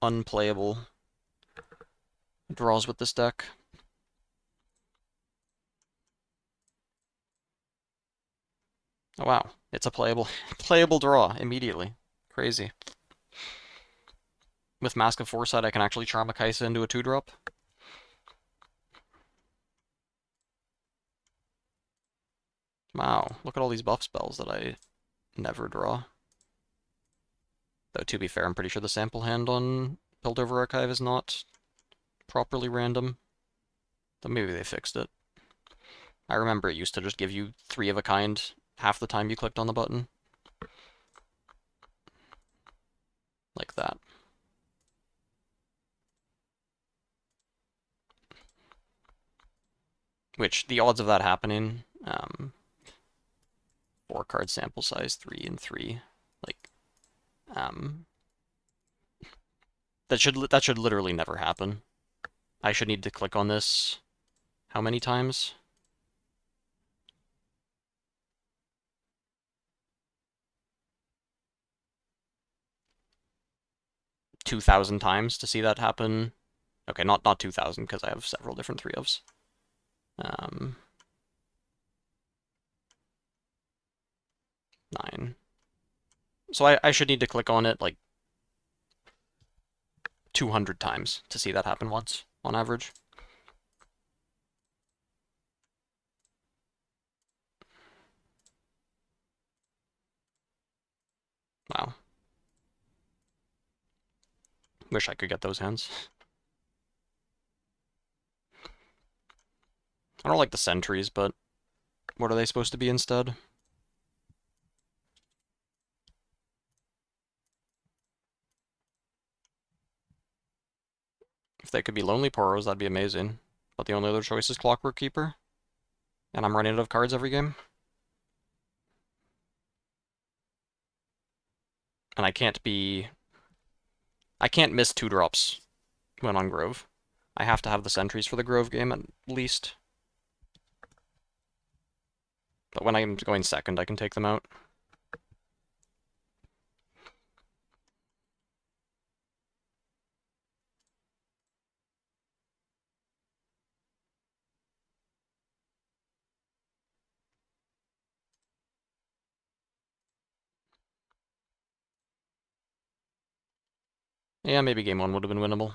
A: unplayable draws with this deck. Oh wow, it's a playable draw immediately. Crazy. With Mask of Foresight, I can actually charm a Kaisa into a 2-drop. Wow, look at all these buff spells that I never draw. Though, to be fair, I'm pretty sure the sample hand on Piltover Archive is not properly random. Though maybe they fixed it. I remember it used to just give you 3 of a kind half the time you clicked on the button. Like that. Which, the odds of that happening, 4-card sample size, 3 and 3. Like, that should literally never happen. I should need to click on this how many times? $2,000 times to see that happen. Okay, not 2,000 because I have several different 3-ofs. 9. So I should need to click on it like 200 times to see that happen once on average. Wow. Wish I could get those hands. I don't like the sentries, but what are they supposed to be instead? If they could be Lonely Poros, that'd be amazing. But the only other choice is Clockwork Keeper. And I'm running out of cards every game. And I can't miss 2-drops when on Grove. I have to have the sentries for the Grove game at least. But when I'm going second, I can take them out. Yeah, maybe game 1 would have been winnable.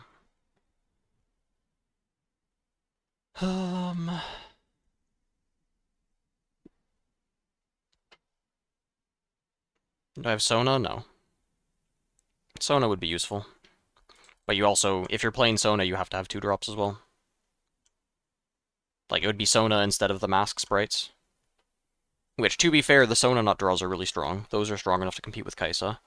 A: Do I have Sona? No. Sona would be useful. But you also, if you're playing Sona, you have to have 2-drops as well. Like, it would be Sona instead of the Mask sprites. Which, to be fair, the Sona nut draws are really strong. Those are strong enough to compete with Kaisa.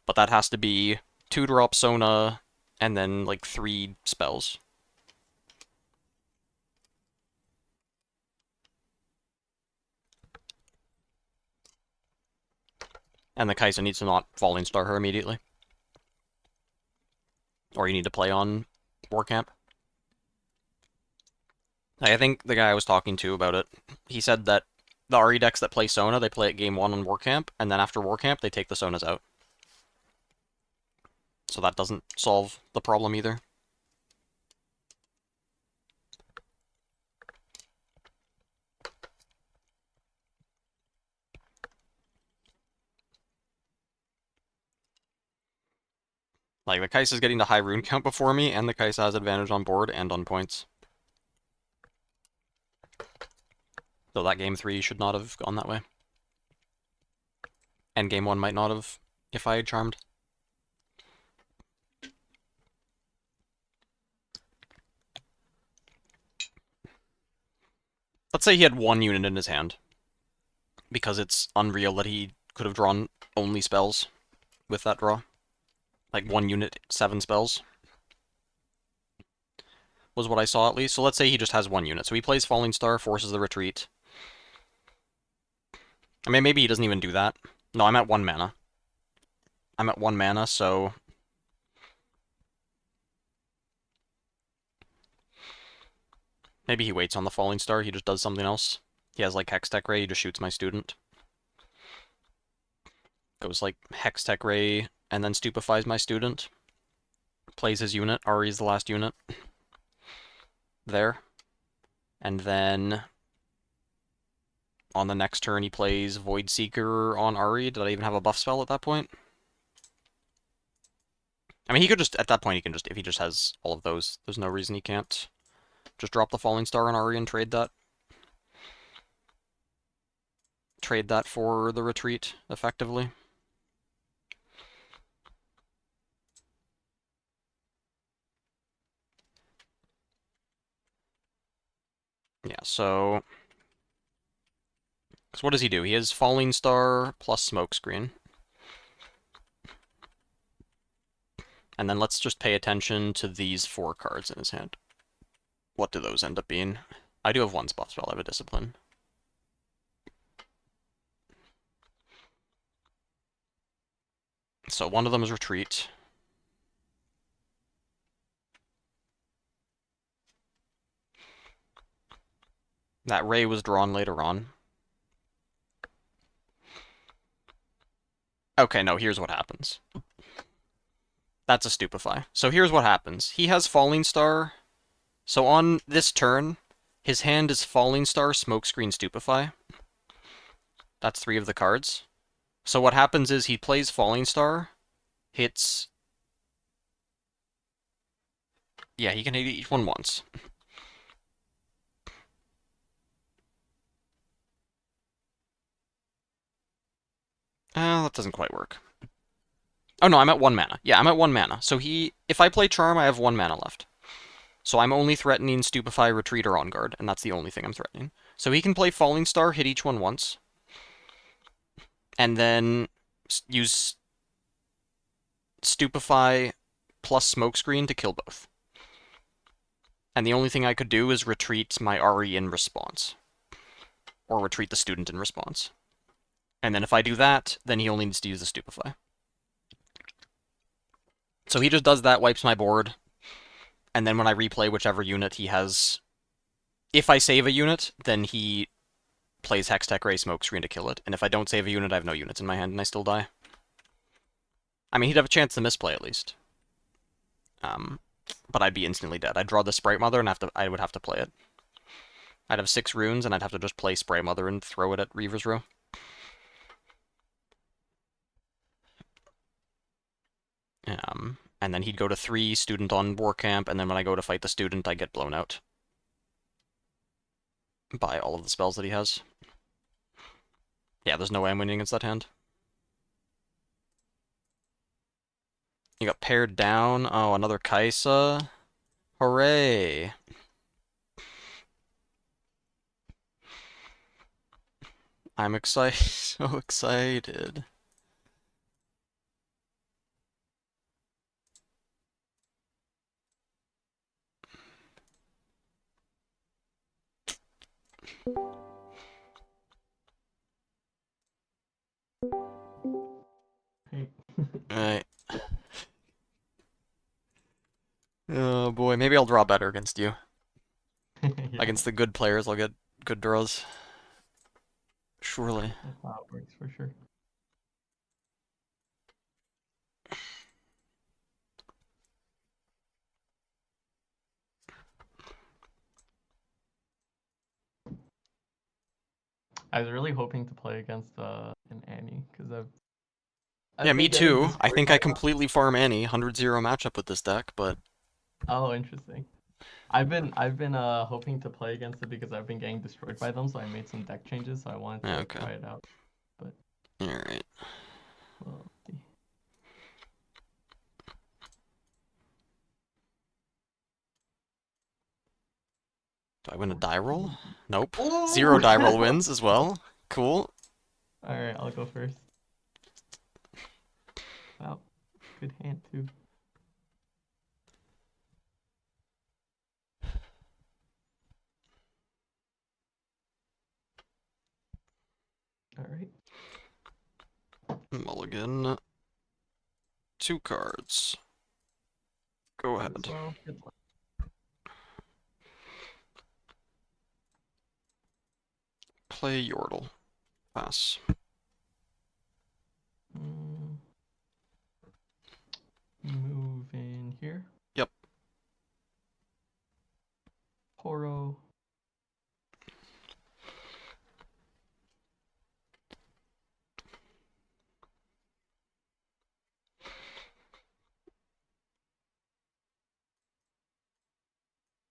A: But that has to be 2-drop Sona, and then, like, 3 spells. And the Kaisa needs to not Falling Star her immediately. Or you need to play on War Camp. I think the guy I was talking to about it, he said that the Ahri decks that play Sona, they play at game 1 on War Camp, and then after War Camp, they take the Sonas out. So that doesn't solve the problem either. Like, the Kai'Sa's getting the high rune count before me, and the Kai'Sa has advantage on board and on points. So that game 3 should not have gone that way. And game 1 might not have, if I had charmed. Let's say he had 1 unit in his hand. Because it's unreal that he could have drawn only spells with that draw. Like 1 unit, 7 spells. Was what I saw at least. So let's say he just has 1 unit. So he plays Falling Star, forces the retreat. I mean, maybe he doesn't even do that. No, I'm at 1 mana. I'm at 1 mana, so... Maybe he waits on the Falling Star, he just does something else. He has, like, Hextech Ray, he just shoots my student. Goes, like, Hextech Ray, and then stupefies my student. Plays his unit, Ahri's the last unit. There. And then... On the next turn, he plays Void Seeker on Ahri. Did I even have a buff spell at that point? I mean, he could just, at that point, he can just, if he just has all of those, there's no reason he can't just drop the Falling Star on Ahri and trade that. Trade that for the retreat, effectively. Yeah, so... So what does he do? He has Falling Star plus Smokescreen. And then let's just pay attention to these 4 cards in his hand. What do those end up being? I do have 1 buff spell, I have a Discipline. So one of them is retreat. That ray was drawn later on. Okay, no, here's what happens. That's a stupefy. So here's what happens. He has Falling Star. So on this turn, his hand is Falling Star, Smokescreen, Stupefy. That's 3 of the cards. So what happens is he plays Falling Star, hits... Yeah, he can hit each one once. That doesn't quite work. Oh no, I'm at 1 mana. Yeah, I'm at 1 mana. So if I play Charm, I have 1 mana left. So I'm only threatening Stupefy, Retreat, or On Guard, and that's the only thing I'm threatening. So he can play Falling Star, hit each one once, and then use Stupefy plus Smokescreen to kill both. And the only thing I could do is retreat my ahri in response. Or retreat the student in response. And then if I do that, then he only needs to use the Stupefy. So he just does that, wipes my board, and then when I replay whichever unit he has... If I save a unit, then he plays Hextech Ray Smokescreen to kill it, and if I don't save a unit, I have no units in my hand and I still die. I mean, he'd have a chance to misplay at least. But I'd be instantly dead. I'd draw the Sprite Mother and I would have to play it. I'd have 6 runes, and I'd have to just play Sprite Mother and throw it at Reaver's Row. And then he'd go to 3, student on war camp, and then when I go to fight the student, I get blown out by all of the spells that he has. Yeah, there's no way I'm winning against that hand. You got paired down. Oh, another Kaisa. Hooray! I'm excited. So excited. Alright. Oh boy, maybe I'll draw better against you.
I: Yeah,
A: Against the good players, I'll get good draws. Surely.
I: that's how it works for sure. I was really hoping to play against an Annie because I've
A: Yeah,
I: been
A: me
I: getting
A: too. I
I: destroyed
A: think
I: by
A: I
I: them.
A: completely farm Annie. 100-0 matchup with this deck, but...
I: Oh, interesting. I've been hoping to play against it because I've been getting destroyed by them, so I made some deck changes, so I wanted to
A: Okay.
I: try it out. But
A: Alright.
I: well, let's see.
A: Do I win a die roll? Nope.
I: Ooh!
A: 0 die roll wins as well. Cool.
I: Alright, I'll go first. Wow. Good hand too. Alright.
A: Mulligan. 2 cards. Go ahead.
I: Well, good luck.
A: Play Yordle. Pass.
I: Move in here.
A: Yep.
I: Poro.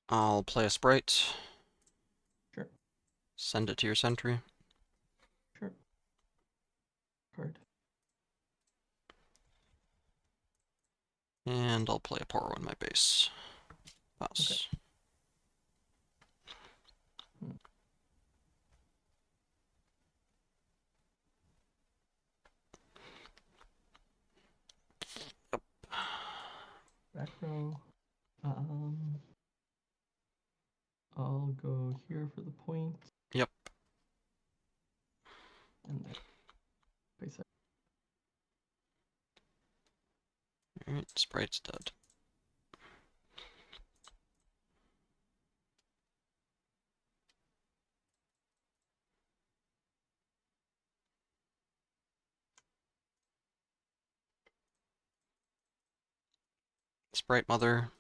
A: I'll play a Sprite.
I: Sure.
A: Send it to your sentry.
I: Sure. Card.
A: And I'll play a Poro in my base. Pass.
I: Okay.
A: Yep.
I: Back row. I'll go here for the point.
A: Yep.
I: And then place it.
A: Sprite's dead. Sprite Mother.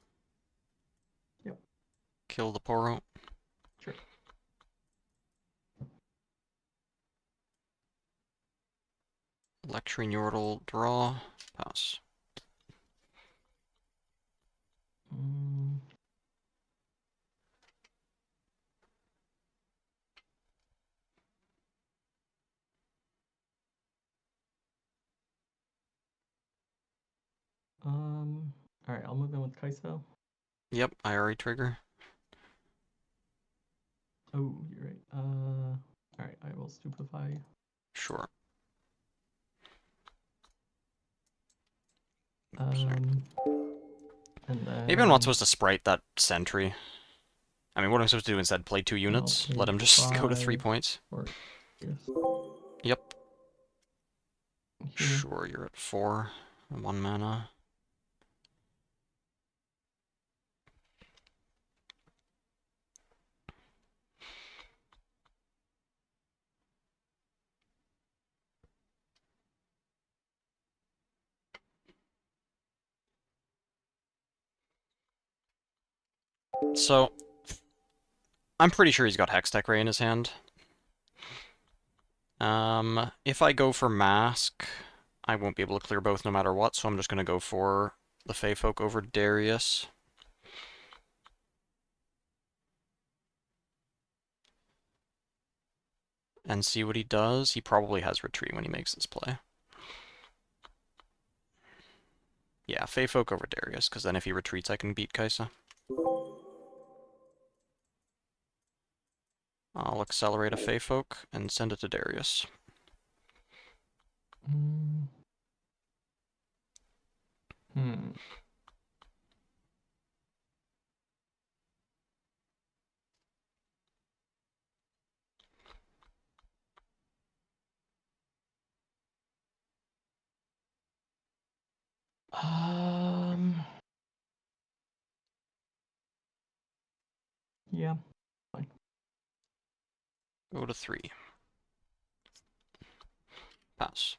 I: Yep.
A: Kill the Poro.
I: Sure.
A: Lecturing Yordle. Draw. Pass.
I: Mm. Alright, I'll move in with Kaiso.
A: Yep, I already trigger.
I: Oh, you're right. Alright, I will stupefy.
A: Sure.
I: And then
A: Maybe I'm not supposed to Sprite that sentry. I mean, what am I supposed to do instead? Play 2 units? Let him just go to 3 points?
I: Or yes.
A: Yep.
I: Here.
A: Sure, you're at 4. 1 mana. So, I'm pretty sure he's got Hextech Ray in his hand. If I go for Mask, I won't be able to clear both no matter what, so I'm just going to go for the Fey Folk over Darius. And see what he does. He probably has Retreat when he makes this play. Yeah, Fey Folk over Darius, because then if he retreats I can beat Kaisa. I'll accelerate a Fey Folk and send it to Darius.
I: Hmm. Yeah. Fine.
A: Go to 3. Pass.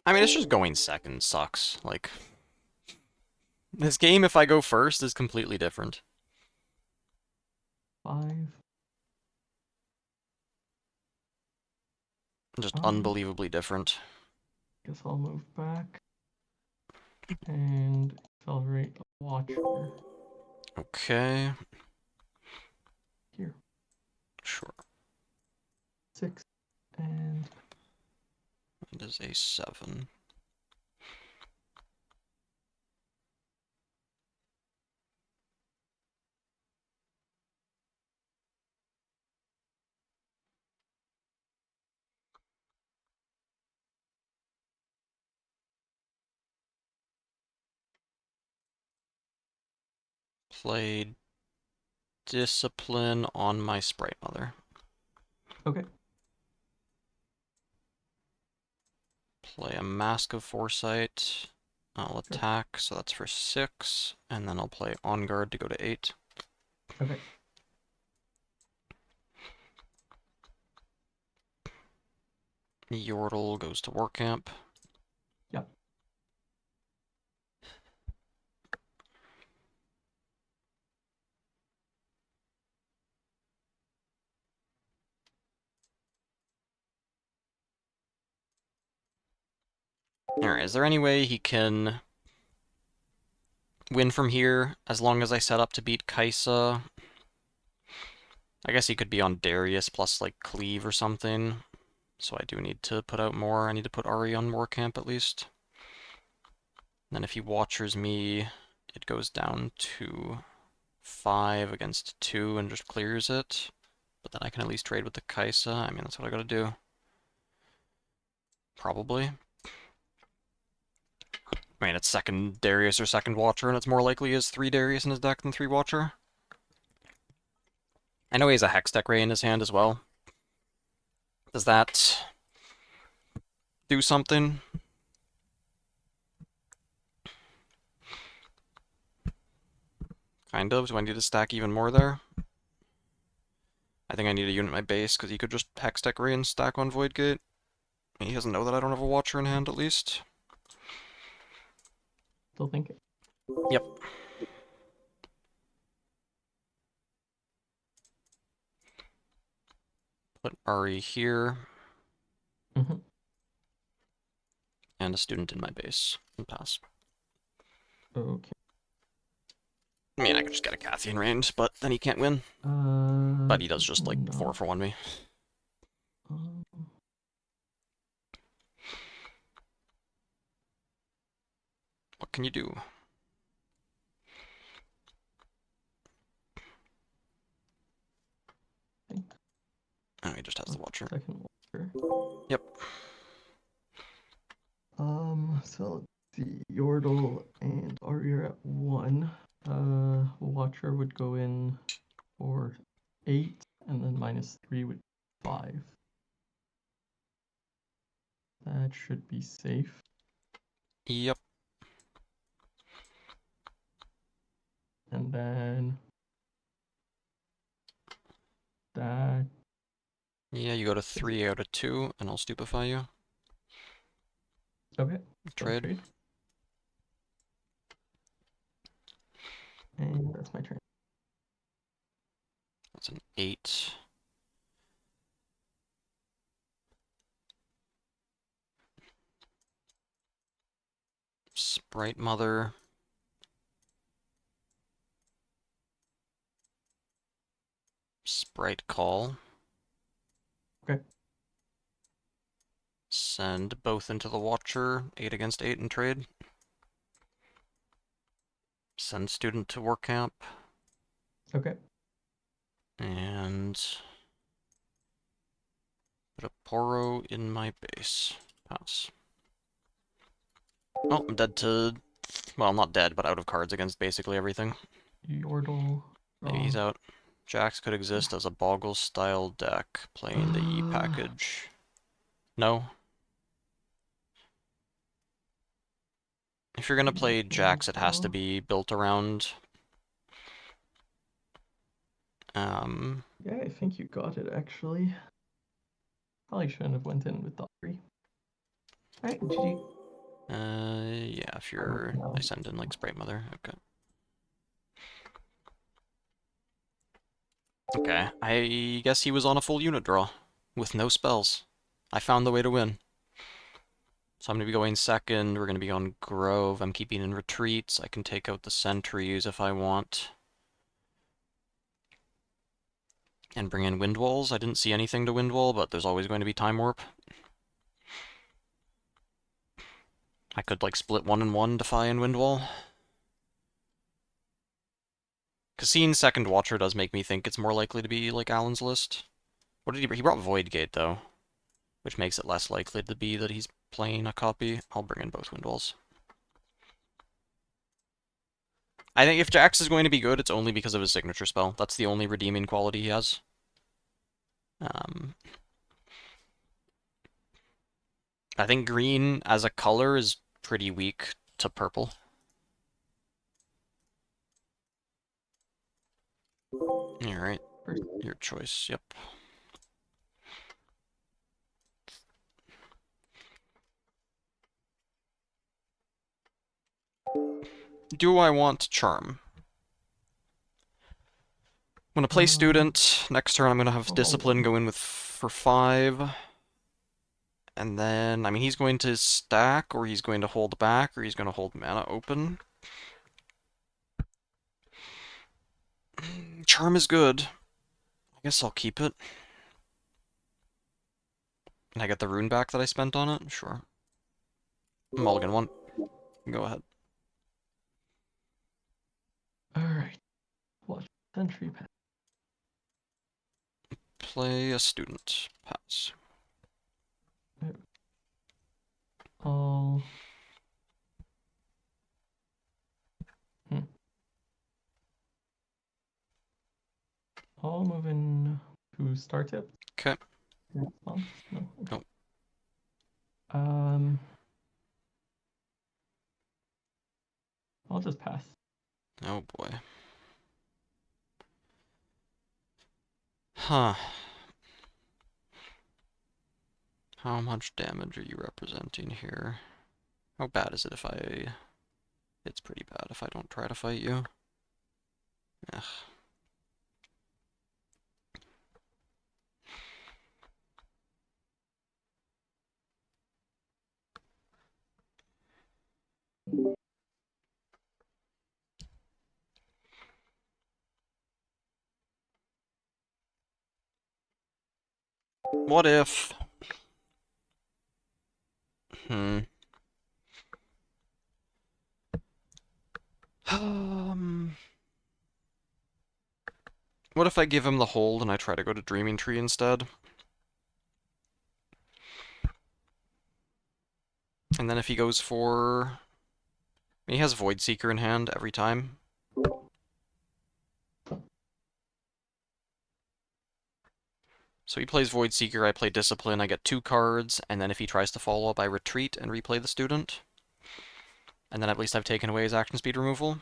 A: I mean, it's just going second sucks. Like, this game, if I go first, is completely different.
I: 5.
A: Just unbelievably different.
I: Guess I'll move back. And accelerate a Watcher.
A: Okay.
I: Here.
A: Sure.
I: 6. And
A: It is a 7. Play Discipline on my Sprite Mother.
I: okay.
A: Play a Mask of Foresight. I'll attack, so that's for 6. And then I'll play On Guard to go to 8.
I: Okay.
A: Yordle goes to War Camp.
I: Yep.
A: Alright, is there any way he can win from here as long as I set up to beat Kaisa? I guess he could be on Darius plus like Cleave or something. So I do need to put out more. I need to put Ahri on War Camp at least. Then if he Watchers me, it goes down to 5 against 2 and just clears it. But then I can at least trade with the Kaisa. I mean, that's what I gotta do. Probably. I mean, it's second Darius or second Watcher, and it's more likely he has 3 Darius in his deck than 3 Watcher. I know he has a Hextech Ray in his hand as well. Does that do something? Kind of. Do I need to stack even more there? I think I need to unit my base, because he could just Hextech Ray and stack on Void Gate. He doesn't know that I don't have a Watcher in hand, at least.
I: Still thinking.
A: Yep. Put Ahri here.
I: Mm-hmm.
A: And a student in my base. And pass.
I: Okay.
A: I mean, I could just get a Cathian range, but then he can't win. But he does just, like, 4-for-1 me.
I: Um,
A: What can you do? Oh, he just has the Watcher.
I: Second Watcher.
A: Yep.
I: So let's see. Yordle and Ahri are at 1. Watcher would go in for 8, and then -3 would be 5. That should be safe.
A: Yep.
I: And then that.
A: Yeah, you go to 3 out of 2, and I'll stupefy you.
I: Okay.
A: Trade.
I: And that's my turn.
A: That's an 8. Sprite Mother. Sprite Call.
I: Okay.
A: Send both into the Watcher. 8 against 8 in trade. Send student to work camp.
I: Okay.
A: And put a Poro in my base. Pass. Oh, I'm dead to... Well, not dead, but out of cards against basically everything.
I: Yordle.
A: Maybe he's out. Jax could exist as a Boggle-style deck, playing the E package. No? If you're gonna play Jax, it has to be built around...
I: Yeah, I think you got it, actually. Probably shouldn't have went in with the Ahri. Alright, GG.
A: Yeah, if you're... I send in, like, Sprite Mother. Okay. Okay, I guess he was on a full unit draw, with no spells. I found the way to win. So I'm going to be going second, we're going to be on Grove, I'm keeping in retreats, I can take out the sentries if I want. And bring in Wind Walls. I didn't see anything to Wind Wall, but there's always going to be Time Warp. I could, like, split 1 and 1, Defy and Wind Wall. Because seeing second Watcher does make me think it's more likely to be, like, Alan's list. What did he bring? He brought Void Gate, though. Which makes it less likely to be that he's playing a copy. I'll bring in both Wind Walls. I think if Jax is going to be good, it's only because of his signature spell. That's the only redeeming quality he has. I think green as a color is pretty weak to purple. Alright, your choice, yep. Do I want Charm? I'm gonna play Student. Next turn I'm gonna have Discipline go in with for 5. And then, I mean, he's going to stack, or he's going to hold back, or he's going to hold mana open. Charm is good. I guess I'll keep it. Can I get the rune back that I spent on it? Sure. Mulligan 1. Go ahead.
I: Alright. Watch Sentry Pass.
A: Play a student. Pass.
I: All. I'll move in to Star Tip.
A: Okay.
I: Response? No. Okay.
A: Nope.
I: I'll just pass.
A: Oh boy. Huh. How much damage are you representing here? How bad is it if I... It's pretty bad if I don't try to fight you. Ugh. What if... Hmm. What if I give him the hold and I try to go to Dreaming Tree instead? And then if he goes for... He has Void Seeker in hand every time. So he plays Void Seeker, I play Discipline, I get 2 cards, and then if he tries to follow up, I retreat and replay the student. And then at least I've taken away his action speed removal.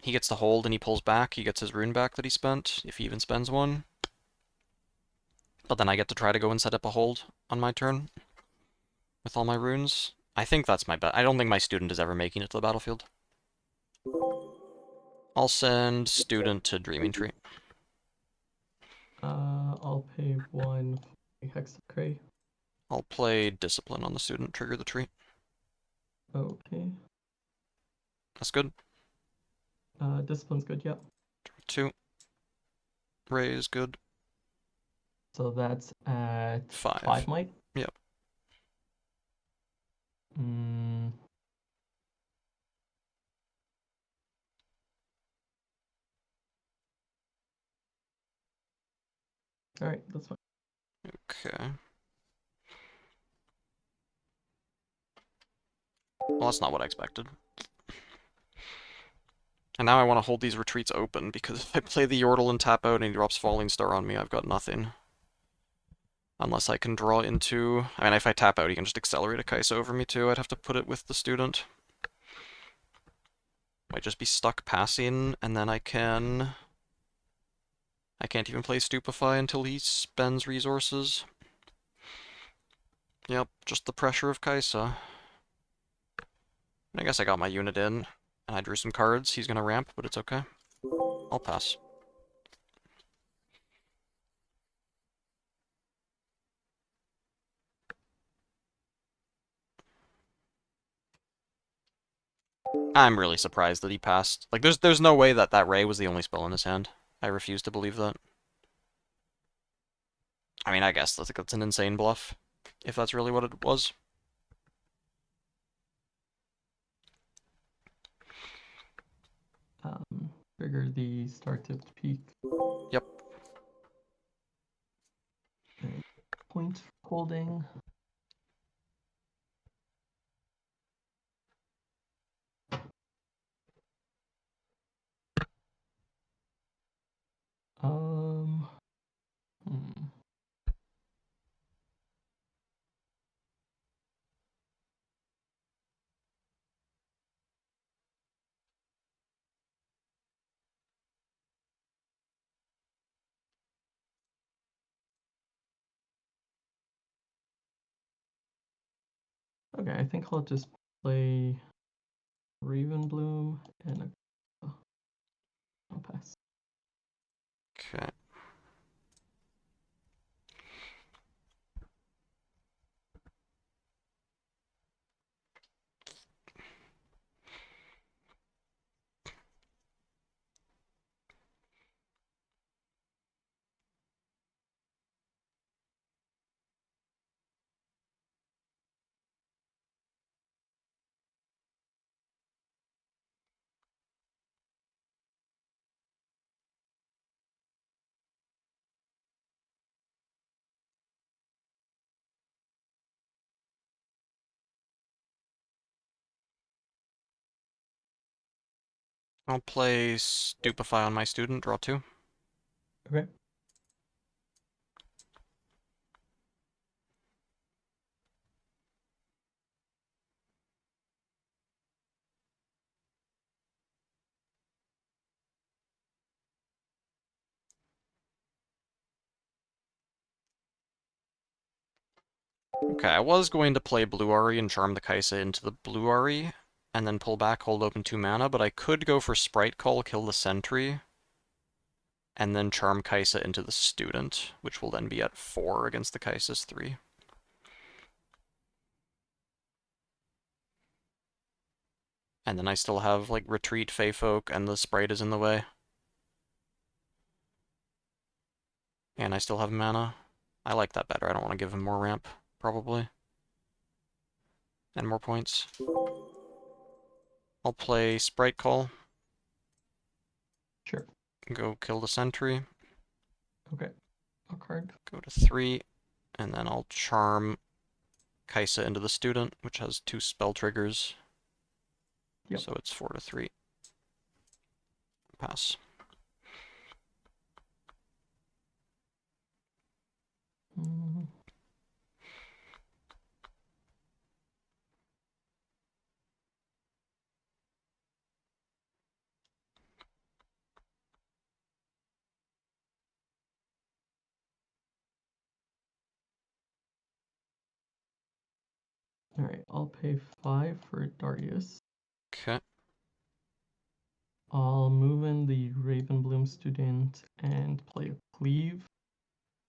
A: He gets the hold and he pulls back, he gets his rune back that he spent, if he even spends one. But then I get to try to go and set up a hold on my turn with all my runes. I think that's my bet. I don't think my student is ever making it to the battlefield. I'll send student to Dreaming Tree.
I: I'll pay 1 Hexacray.
A: I'll play Discipline on the student, trigger the tree.
I: Okay.
A: That's good.
I: Discipline's good, yep.
A: 2. Ray is good.
I: So that's at
A: 5.
I: 5 might?
A: Yep.
I: Mm. Alright, that's fine.
A: Okay. Well, that's not what I expected. And now I want to hold these retreats open, because if I play the Yordle and tap out and he drops Falling Star on me, I've got nothing. Unless I can draw into... I mean, if I tap out, he can just accelerate a Kai'Sa over me too. I'd have to put it with the student. Might just be stuck passing, and then I can... I can't even play Stupefy until he spends resources. Yep, just the pressure of Kai'Sa. I guess I got my unit in, and I drew some cards. He's gonna ramp, but it's okay. I'll pass. I'm really surprised that he passed. Like, there's no way that that Ray was the only spell in his hand. I refuse to believe that. I mean, I guess that's an insane bluff, if that's really what it was.
I: Trigger the star-tipped peak.
A: Yep.
I: And point holding. Hmm. Okay, I think I'll just play Raven Bloom and I'll pass.
A: Okay. I'll play Stupefy on my student, draw 2.
I: Okay.
A: Okay, I was going to play Blue Ahri and charm the Kaisa into the Blue Ahri, and then pull back, hold open 2 mana, but I could go for Sprite Call, kill the Sentry, and then charm Kaisa into the Student, which will then be at 4 against the Kaisa's 3. And then I still have, like, Retreat, Fey Folk, and the Sprite is in the way. And I still have mana. I like that better. I don't want to give him more ramp, probably. And more points. I'll play Sprite Call.
I: Sure.
A: Go kill the Sentry.
I: Okay. A card.
A: Go to 3. And then I'll charm Kaisa into the Student, which has 2 spell triggers.
I: Yep.
A: So it's 4 to 3. Pass.
I: Mm. All right, I'll pay 5 for Darius.
A: Okay.
I: I'll move in the Ravenbloom student and play a cleave.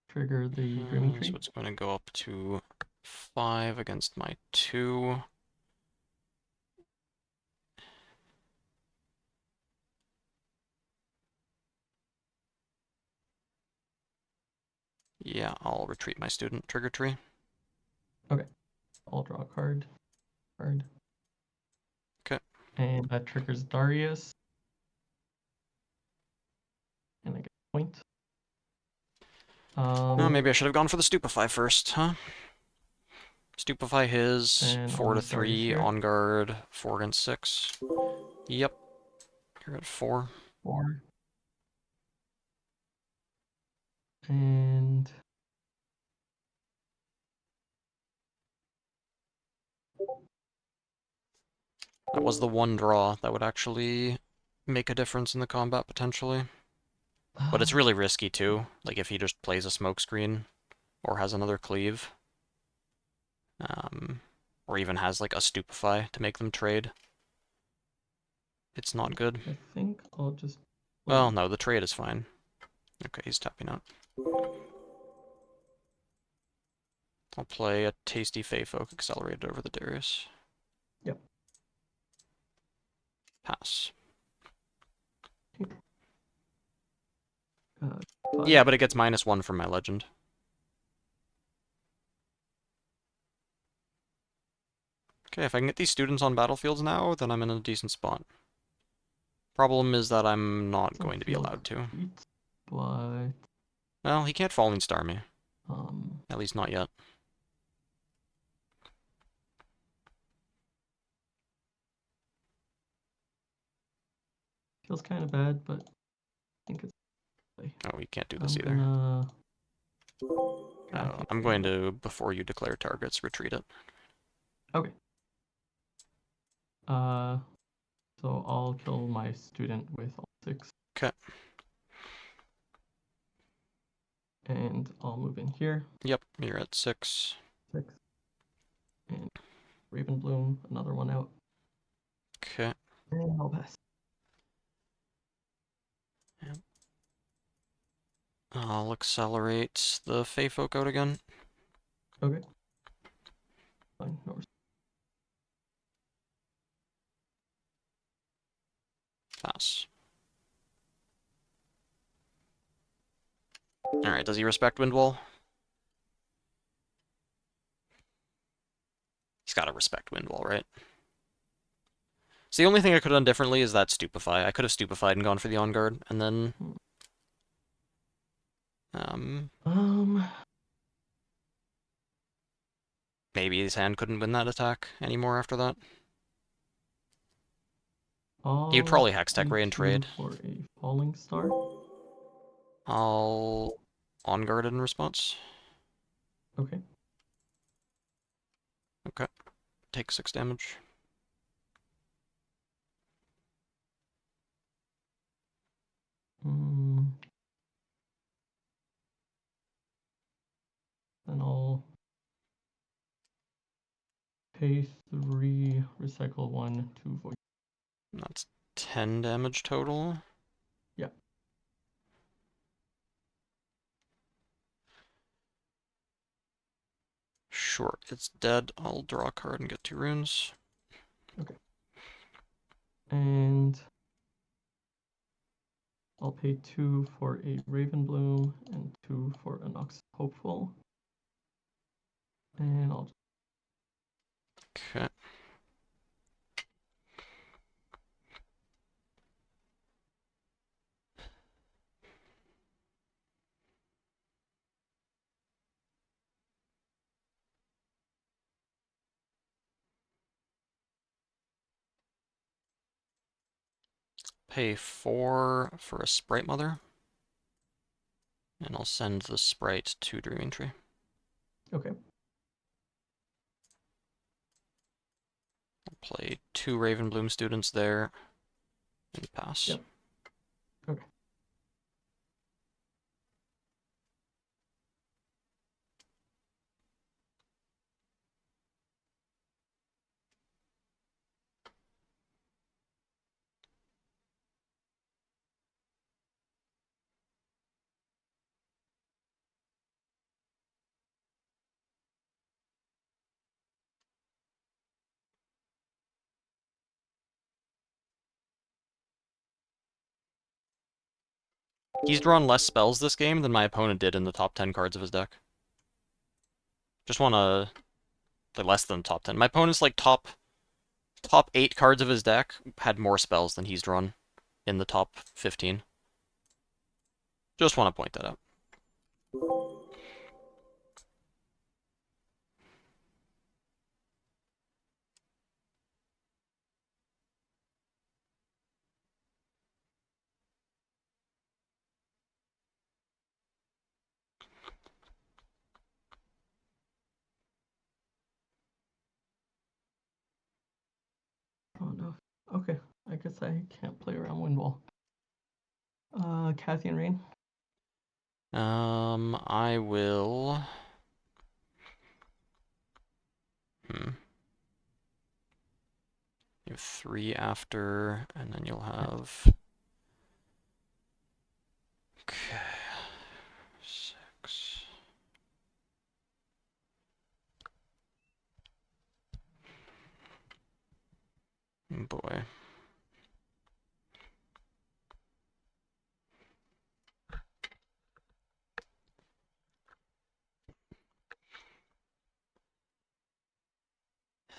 I: Trigger the Dreaming Tree.
A: So it's going to go up to 5 against my 2. Yeah, I'll retreat my Student trigger tree.
I: Okay. I'll draw a card.
A: Okay.
I: And that triggers Darius. And I get a point.
A: Oh, maybe I should have gone for the Stupefy first, huh? Stupefy his,
I: and
A: 4 to
I: I'll Darius
A: 3,
I: here.
A: on guard, 4 against 6. Yep. You're at 4.
I: 4. And
A: That was the one draw that would actually make a difference in the combat, potentially. But it's really risky, too. Like, if he just plays a smokescreen, or has another cleave. Or even has, like, a Stupefy to make them trade. It's not good.
I: I think I'll just
A: Well, no, the trade is fine. Okay, he's tapping out. I'll play a Tasty Fey Folk accelerated over the Darius.
I: Yep.
A: Pass.
I: Five.
A: Yeah, but it gets -1 from my legend. Okay, if I can get these students on battlefields now, then I'm in a decent spot. Problem is that I'm not
I: Doesn't
A: going to be
I: feel
A: allowed to.
I: great, but
A: Well, he can't Falling Star me.
I: um,
A: At least not yet.
I: feels kind of bad, but I think it's okay.
A: Oh, we can't do this
I: I'm
A: either.
I: gonna
A: I'm going to, before you declare targets, retreat it.
I: Okay. So I'll kill my student with all 6.
A: Okay.
I: And I'll move in here.
A: Yep, you're at 6.
I: 6. And Ravenbloom, another one out.
A: Okay.
I: And I'll pass.
A: Yep. I'll accelerate the Fey Folk out again.
I: Okay. Fine, no worries.
A: Pass. Alright, does he respect Windwall? He's gotta respect Windwall, right? So the only thing I could have done differently is that Stupefy. I could have Stupefied and gone for the On Guard, and then... Maybe his hand couldn't win that attack anymore after that. He'd probably Hextech Ray and trade.
I: For a falling star.
A: I'll On Guard it in response.
I: Okay.
A: Okay. Take 6 damage.
I: Then I'll Pay 3, recycle 1, 2 void.
A: That's 10 damage total.
I: Yeah.
A: Sure, it's dead. I'll draw a card and get 2 runes.
I: Okay. And I'll pay 2 for a Raven Bloom and 2 for a Nox Hopeful. And I'll
A: Okay. Pay 4 for a Sprite Mother. And I'll send the Sprite to Dreaming Tree.
I: Okay.
A: I'll play 2 Ravenbloom students there. And pass.
I: Yep. Okay.
A: He's drawn less spells this game than my opponent did in the top 10 cards of his deck. Just wanna... like, less than top 10. My opponent's, like, top 8 cards of his deck had more spells than he's drawn in the top 15. Just want to point that out.
I: Oh no. Okay. I guess I can't play around Windwall. Kathy and Rain.
A: I will... You have 3 after, and then you'll have... Okay. 6. Boy.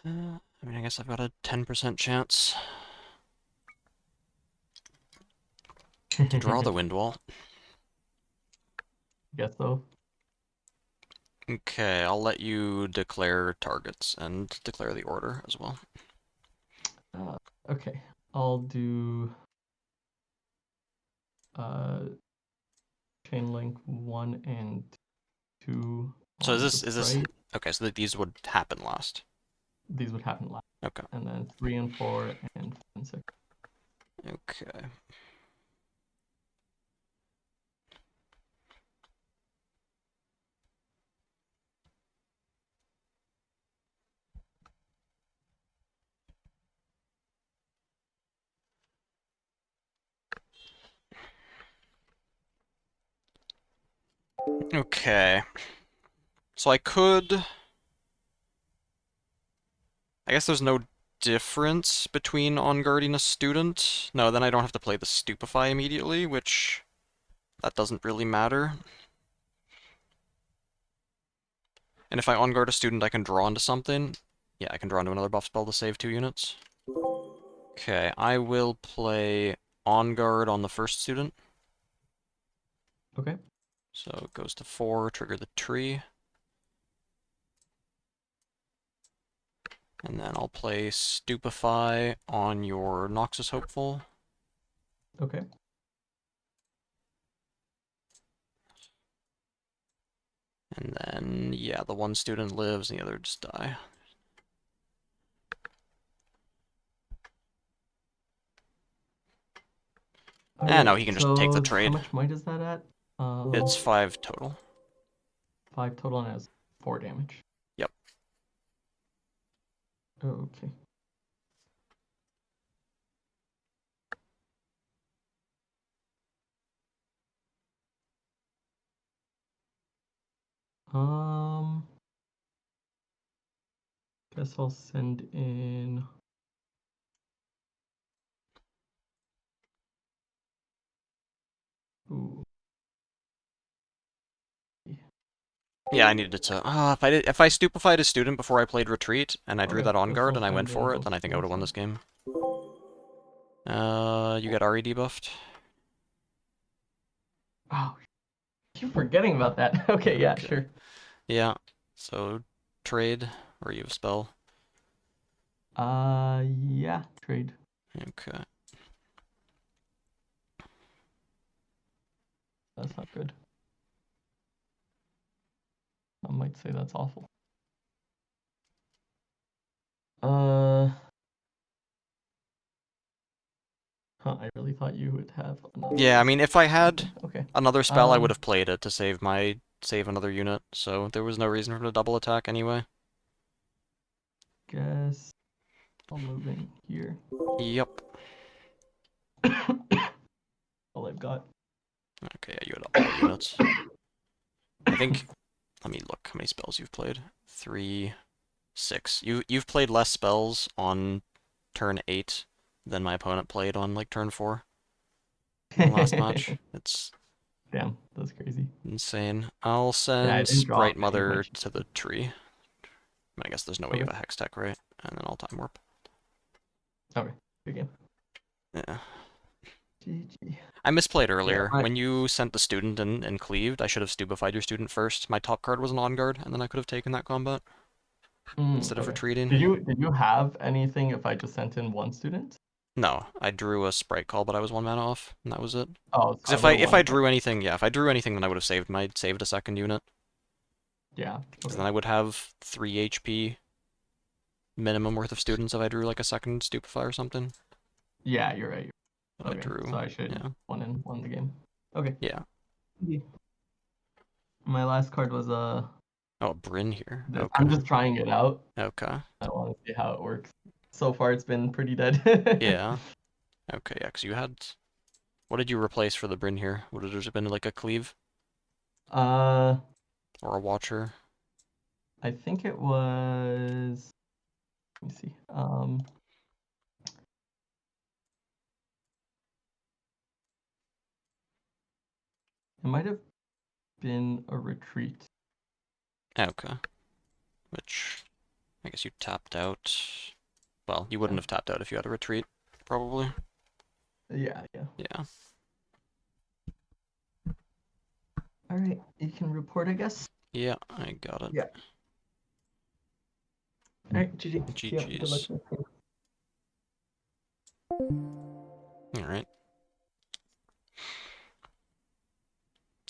A: I mean, I guess I've got a 10% chance to draw the wind wall.
I: Guess so.
A: Okay, I'll let you declare targets and declare the order as well.
I: Okay. I'll do chain link 1 and 2.
A: So
I: on
A: is
I: the
A: this
I: sprite.
A: okay? So that these would happen last.
I: These would happen last.
A: Okay.
I: And then 3 and 4 and 5 and 6.
A: Okay. Okay. So I could... I guess there's no difference between on guarding a student. No, then I don't have to play the Stupefy immediately, which... that doesn't really matter. And if I on guard a student, I can draw into something. Yeah, I can draw into another buff spell to save 2 units. Okay, I will play on guard on the first student.
I: Okay.
A: So it goes to 4, trigger the tree. And then I'll play Stupefy on your Noxus Hopeful.
I: Okay.
A: And then, yeah, the one student lives and the other just die.
I: Okay,
A: No, he can just take the
I: so
A: trade.
I: how much might is that at?
A: It's 5 total.
I: 5 total and has 4 damage.
A: Yep.
I: Okay. Guess I'll send in. Ooh.
A: Yeah, I needed to. If I stupefied a student before I played retreat and I drew
I: Okay,
A: that on
I: guess
A: guard
I: I'll
A: and I went
I: send in
A: for it,
I: both
A: then I think I would have won this
I: students.
A: game. You got ahri debuffed.
I: Oh, keep forgetting about that. Okay, yeah,
A: Okay.
I: sure.
A: Yeah. So trade or you have spell.
I: Yeah, trade.
A: Okay.
I: That's not good. I might say that's awful. I really thought you would have
A: Yeah, I
I: another
A: mean, if I had
I: something. Okay.
A: another spell, I would have played it to save another unit. So there was no reason for him to double attack anyway.
I: Guess I'll move in here.
A: Yep.
I: All I've got.
A: Okay, yeah, you had all units. I think. Let me look how many spells you've played. 3, 6. You've played less spells on turn 8 than my opponent played on like turn 4 in the last match. It's
I: Damn, that's crazy.
A: insane. I'll
I: Yeah, I
A: send
I: didn't draw
A: Sprite
I: any of my
A: Mother
I: cheats.
A: to the tree. I guess there's no way you
I: Okay.
A: have a Hex Tech, right? And then I'll Time Warp.
I: Okay. Good game.
A: Yeah.
I: GG.
A: I misplayed
I: Yeah.
A: earlier. When you sent the student and cleaved, I should have stupefied your student first. My top card was an on guard, and then I could have taken that combat instead of
I: Okay.
A: retreating.
I: Did you have anything if I just sent in one student?
A: No, I drew a Sprite Call, but I was 1 mana off, and that was it.
I: Oh, so
A: Because
I: I
A: if
I: would
A: I
I: have
A: if I
I: won.
A: drew anything, yeah, if I drew anything, then I would have saved a second unit.
I: Yeah.
A: Because
I: Okay.
A: then I would have 3 HP minimum worth of students if I drew like a second stupefy or something.
I: Yeah, you're right.
A: But I
I: Okay.
A: drew,
I: So I should
A: yeah,
I: won the game. Okay.
A: yeah.
I: My last card was
A: Oh, Bryn here.
I: this.
A: Okay,
I: I'm just trying it out.
A: okay,
I: I want to see how it works. So far, it's been pretty dead.
A: yeah, okay, yeah. Because you had, what did you replace for the Bryn here? Would it have been like a cleave
I: uh,
A: or a Watcher?
I: I think it was. Let me see. It might have been a retreat.
A: Okay, which I guess you tapped out. Well, you
I: Yeah.
A: wouldn't have tapped out if you had a retreat, probably.
I: Yeah. Yeah.
A: Yeah.
I: All right. You can report, I guess.
A: Yeah, I got it.
I: Yeah. All right. GG. Yeah. Good luck.
A: GG's. Alright.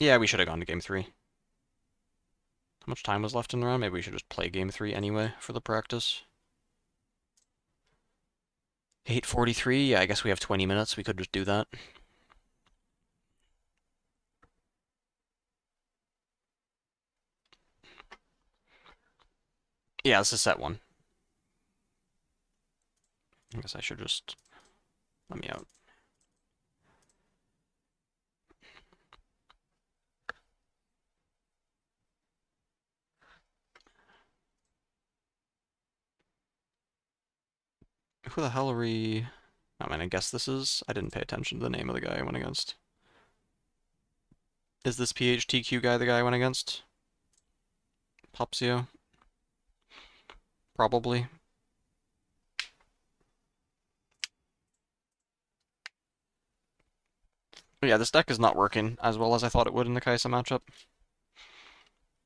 A: Yeah, we should have gone to game 3. How much time was left in the round? Maybe we should just play game 3 anyway for the practice. 8:43. Yeah, I guess we have 20 minutes. We could just do that. Yeah, this is set 1. I guess I should just... Let me out. Who the hell are we... I mean, I guess this is... I didn't pay attention to the name of the guy I went against. Is this PHTQ guy the guy I went against? Popsio? Probably. But yeah, this deck is not working as well as I thought it would in the Kaisa matchup.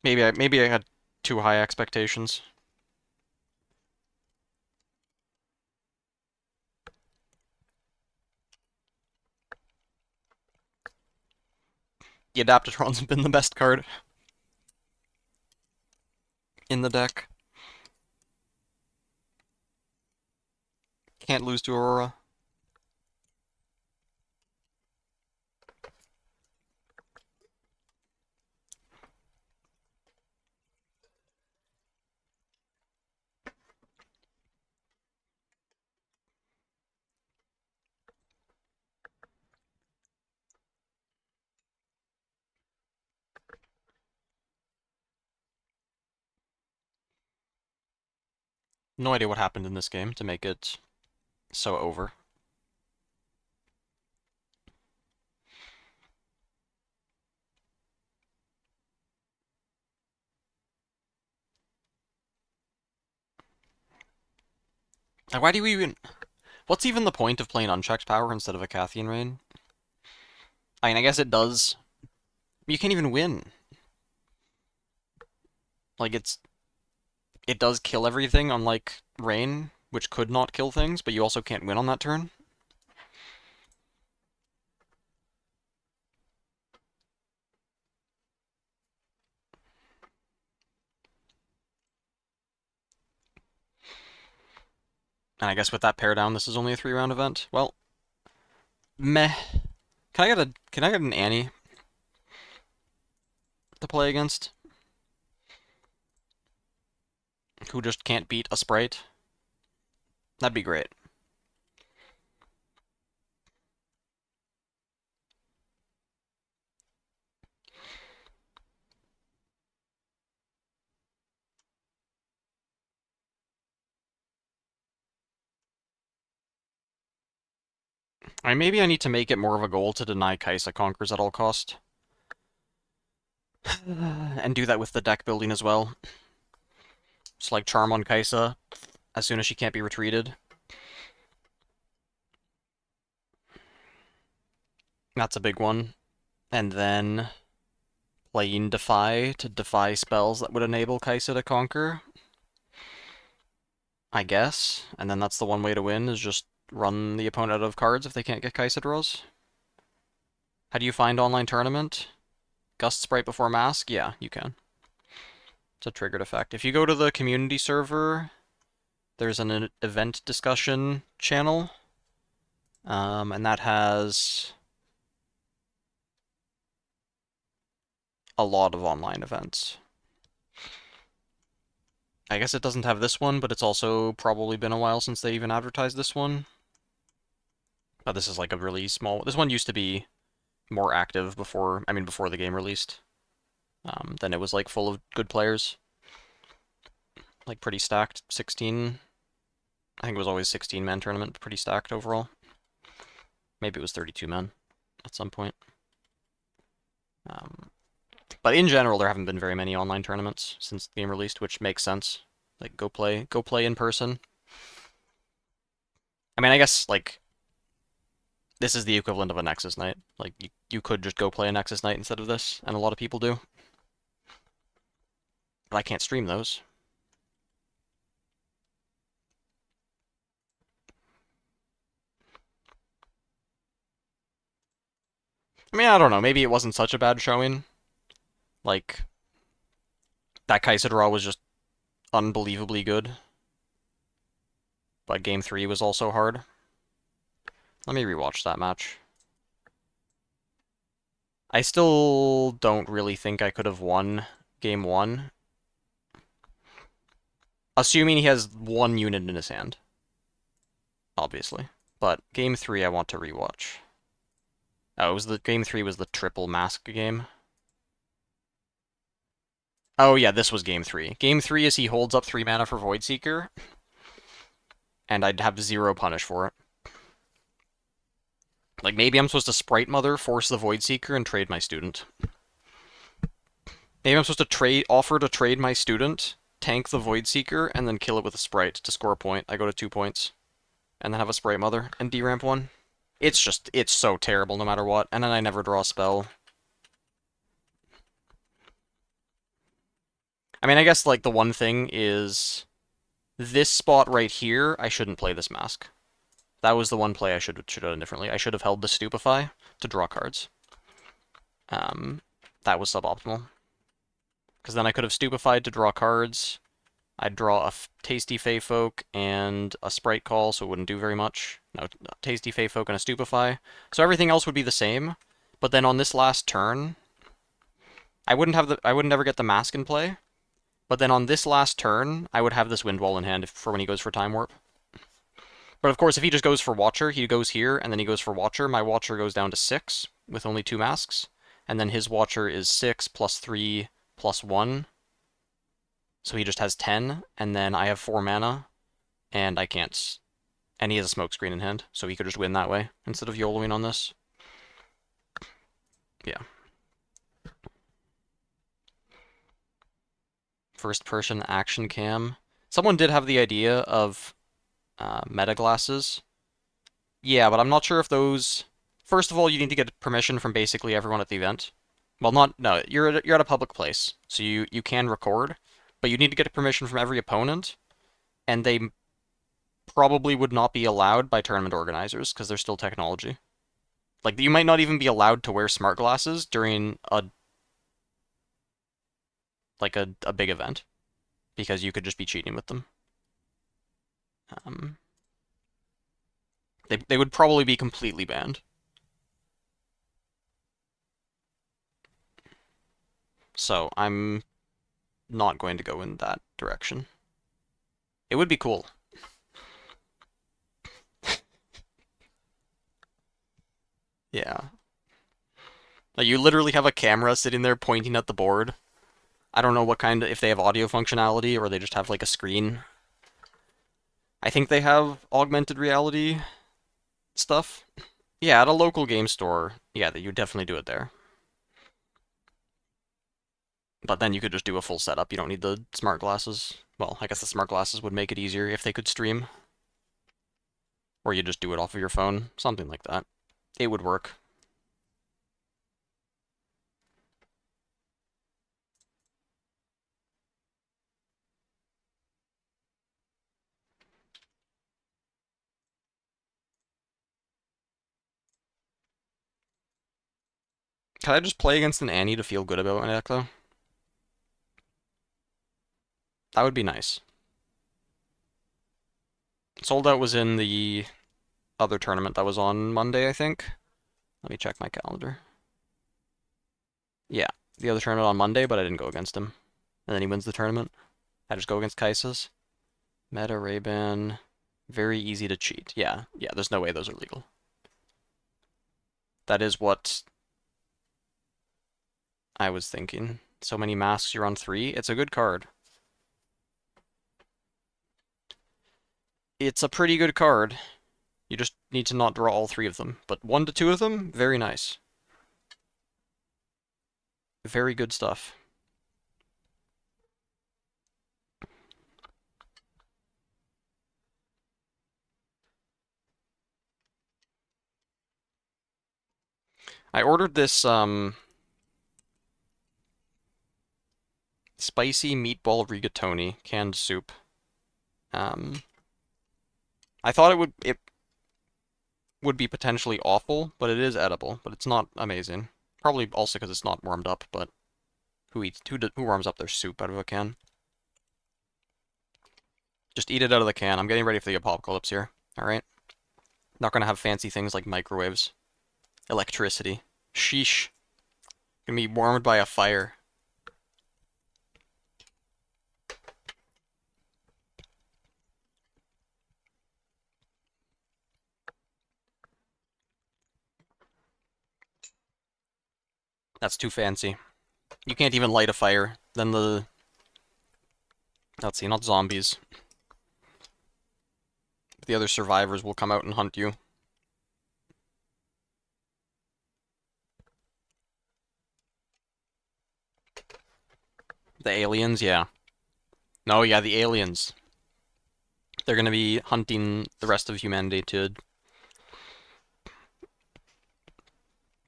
A: Maybe I had too high expectations. The Adaptatron's been the best card in the deck. Can't lose to Aurora. No idea what happened in this game to make it so over. Like, why do you even... What's even the point of playing unchecked power instead of a Cathian Rain? I mean, I guess it does. You can't even win. Like, it does kill everything, unlike Rain, which could not kill things, but you also can't win on that turn. And I guess with that pair down, this is only a 3-round event. Well, meh. Can I get an Annie to play against? Who just can't beat a Sprite? That'd be great. I mean, maybe I need to make it more of a goal to deny Kaisa Conquers at all cost. And do that with the deck building as well. Just like Charm on Kaisa as soon as she can't be retreated. That's a big one. And then playing Defy to defy spells that would enable Kaisa to conquer. I guess. And then that's the one way to win, is just run the opponent out of cards if they can't get Kaisa draws. How do you find online tournament? Gust Sprite before Mask? Yeah, you can. It's a triggered effect. If you go to the community server, there's an event discussion channel. And that has a lot of online events. I guess it doesn't have this one, but it's also probably been a while since they even advertised this one. But this is like a really small... This one used to be more active before the game released. Then it was like full of good players. Like pretty stacked. 16... I think it was always 16-man tournament, pretty stacked overall. Maybe it was 32 men at some point. But in general, there haven't been very many online tournaments since the game released, which makes sense. Like, go play in person. I mean, I guess, like, this is the equivalent of a Nexus night. Like, you could just go play a Nexus night instead of this, and a lot of people do. But I can't stream those. I mean, I don't know. Maybe it wasn't such a bad showing. Like, that Kaisa draw was just unbelievably good. But game 3 was also hard. Let me rewatch that match. I still don't really think I could have won game 1. Assuming he has one unit in his hand. Obviously. But game 3 I want to rewatch. Oh, it was game 3 was the triple mask game. Oh yeah, this was game 3. Game 3 is he holds up 3 mana for Voidseeker. And I'd have 0 punish for it. Like, maybe I'm supposed to Sprite Mother, force the Voidseeker, and trade my student. Maybe I'm supposed to offer to trade my student, tank the Voidseeker, and then kill it with a Sprite to score a point. I go to 2 points. And then have a Sprite Mother and deramp 1. It's so terrible no matter what. And then I never draw a spell. I mean, I guess, like, the one thing is... This spot right here, I shouldn't play this mask. That was the one play I should have done differently. I should have held the Stupefy to draw cards. That was suboptimal. Because then I could have Stupefied to draw cards. I'd draw a Tasty Fey Folk and a Sprite Call, so it wouldn't do very much. No, Tasty Fey Folk and a Stupefy. So everything else would be the same. But then on this last turn, I wouldn't ever get the mask in play. But then on this last turn, I would have this Wind Wall in hand for when he goes for Time Warp. But of course, if he just goes for Watcher, he goes here, and then he goes for Watcher. My Watcher goes down to 6 with only 2 masks. And then his Watcher is 6 plus 3 plus 1. So he just has 10, and then I have 4 mana. and I can't. And he has a smoke screen in hand, so he could just win that way instead of YOLOing on this. Yeah. First person action cam. Someone did have the idea of meta glasses. Yeah, but I'm not sure if those. First of all, you need to get permission from basically everyone at the event. Well, not no. You're at a public place, so you can record, but you need to get permission from every opponent, and they probably would not be allowed by tournament organizers because they're still technology. Like you might not even be allowed to wear smart glasses during a big event because you could just be cheating with them. Um, they would probably be completely banned. So I'm not going to go in that direction. It would be cool. Yeah. Like you literally have a camera sitting there pointing at the board. I don't know what kind of, if they have audio functionality or they just have like a screen. I think they have augmented reality stuff. Yeah, at a local game store, yeah, that you definitely do it there. But then you could just do a full setup. You don't need the smart glasses. Well, I guess the smart glasses would make it easier if they could stream. Or you just do it off of your phone. Something like that. It would work. Can I just play against an Annie to feel good about my deck, though? That would be nice. Sold Out was in the other tournament that was on Monday, I think. Let me check my calendar. Yeah, the other tournament on Monday, but I didn't go against him. And then he wins the tournament. I just go against Kaisa's. Meta Ray-Ban. Very easy to cheat. Yeah, there's no way those are legal. That is what I was thinking. So many masks, you're on 3. It's a good card. It's a pretty good card. You just need to not draw all 3 of them. But 1 to 2 of them, very nice. Very good stuff. I ordered this spicy meatball rigatoni canned soup. I thought it would be potentially awful, but it is edible. But it's not amazing. Probably also because it's not warmed up. But who warms up their soup out of a can? Just eat it out of the can. I'm getting ready for the apocalypse here. All right. Not gonna have fancy things like microwaves, electricity. Sheesh. Gonna be warmed by a fire. That's too fancy. You can't even light a fire. Then let's see, not zombies. The other survivors will come out and hunt you. The aliens, yeah. No, yeah, the aliens. They're gonna be hunting the rest of humanity to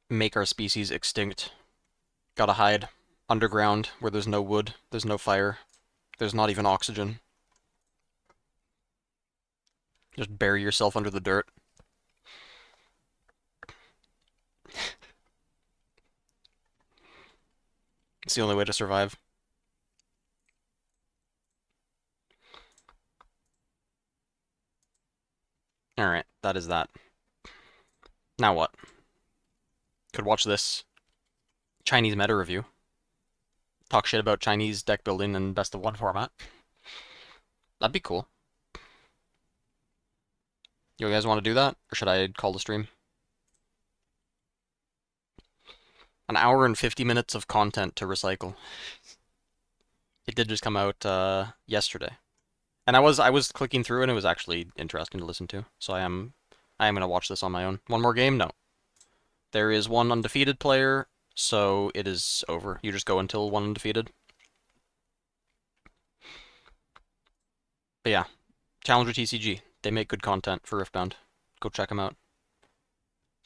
A: make our species extinct. Gotta hide underground where there's no wood, there's no fire, there's not even oxygen. Just bury yourself under the dirt. It's the only way to survive. Alright, that is that. Now what? Could watch this Chinese meta review. Talk shit about Chinese deck building in best of 1 format. That'd be cool. You guys want to do that? Or should I call the stream? An hour and 50 minutes of content to recycle. It did just come out yesterday. And I was clicking through and it was actually interesting to listen to. So I am gonna watch this on my own. One more game? No. There is one undefeated player, so it is over. You just go until one undefeated. But yeah, Challenger TCG. They make good content for Riftbound. Go check them out.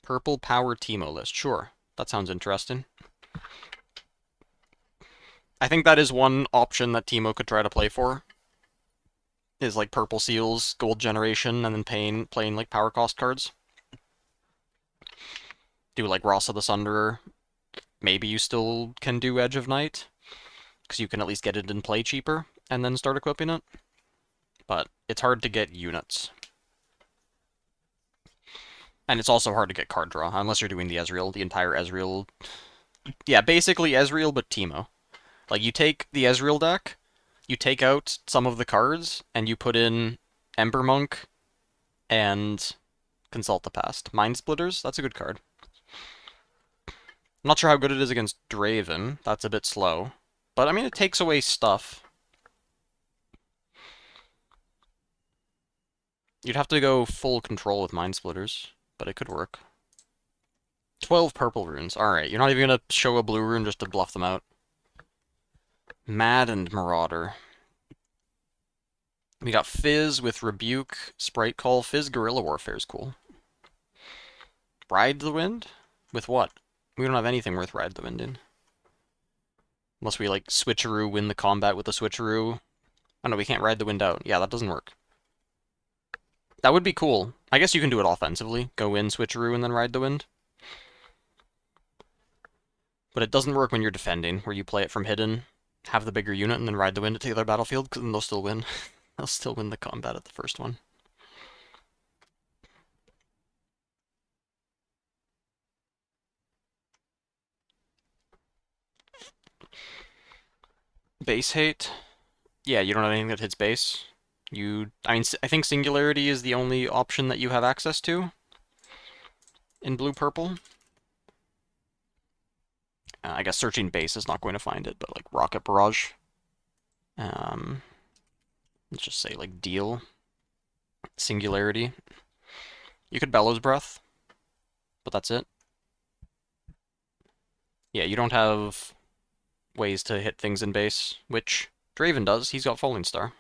A: Purple Power Teemo list. Sure, that sounds interesting. I think that is one option that Teemo could try to play for. Is like purple seals, gold generation, and then playing like power cost cards. Do like Rasa the Sunderer. Maybe you still can do Edge of Night, because you can at least get it in play cheaper, and then start equipping it. But it's hard to get units. And it's also hard to get card draw, unless you're doing the Ezreal, the entire Ezreal. Yeah, basically Ezreal, but Teemo. Like, you take the Ezreal deck, you take out some of the cards, and you put in Ember Monk and Consult the Past. Mind Splitters, that's a good card. I'm not sure how good it is against Draven. That's a bit slow. But, I mean, it takes away stuff. You'd have to go full control with Mind Splitters, but it could work. 12 purple runes. Alright, you're not even gonna show a blue rune just to bluff them out. Mad and Marauder. We got Fizz with Rebuke, Sprite Call. Fizz Guerrilla Warfare is cool. Ride the Wind? With what? We don't have anything worth Ride the Wind in. Unless we, like, switcheroo, win the combat with a switcheroo. Oh no, we can't Ride the Wind out. Yeah, that doesn't work. That would be cool. I guess you can do it offensively. Go in, switcheroo, and then Ride the Wind. But it doesn't work when you're defending, where you play it from hidden, have the bigger unit, and then Ride the Wind to take their battlefield, because then they'll still win. They'll still win the combat at the first one. Base hate? Yeah, you don't have anything that hits base. I think Singularity is the only option that you have access to in blue-purple. I guess searching base is not going to find it, but like Rocket Barrage. Let's just say like Deal. Singularity. You could Bellows Breath, but that's it. Yeah, you don't have ways to hit things in base, which Draven does. He's got Falling Star.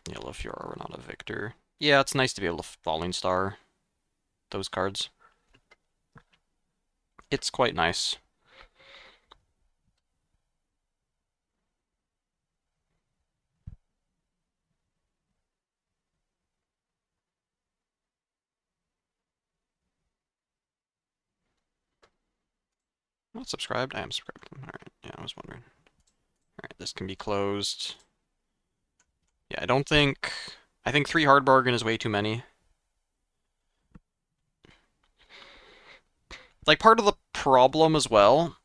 A: Yellow Fiora, Renata Victor. Yeah, it's nice to be able to Falling Star those cards. It's quite nice. Not subscribed? I am subscribed. Alright, yeah, I was wondering. Alright, this can be closed. Yeah, I think 3 hard bargain is way too many. Like, part of the problem as well,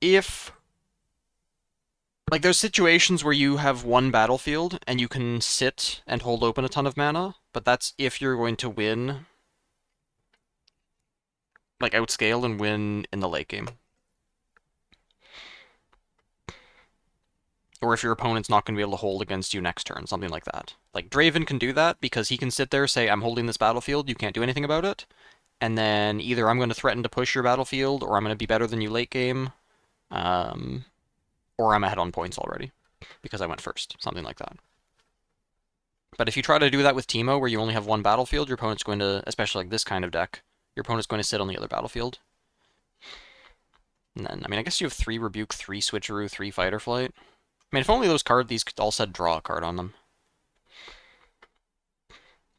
A: if... Like, there's situations where you have one battlefield, and you can sit and hold open a ton of mana, but that's if you're going to win... Like, outscale and win in the late game. Or if your opponent's not going to be able to hold against you next turn, something like that. Like, Draven can do that, because he can sit there, say, I'm holding this battlefield, you can't do anything about it, and then either I'm going to threaten to push your battlefield, or I'm going to be better than you late game, or I'm ahead on points already, because I went first, something like that. But if you try to do that with Teemo, where you only have one battlefield, your opponent's going to, especially like this kind of deck, your opponent's going to sit on the other battlefield. And then, I mean, I guess you have 3 Rebuke, 3 Switcheroo, 3 Fight or Flight. I mean, if only these all said draw a card on them.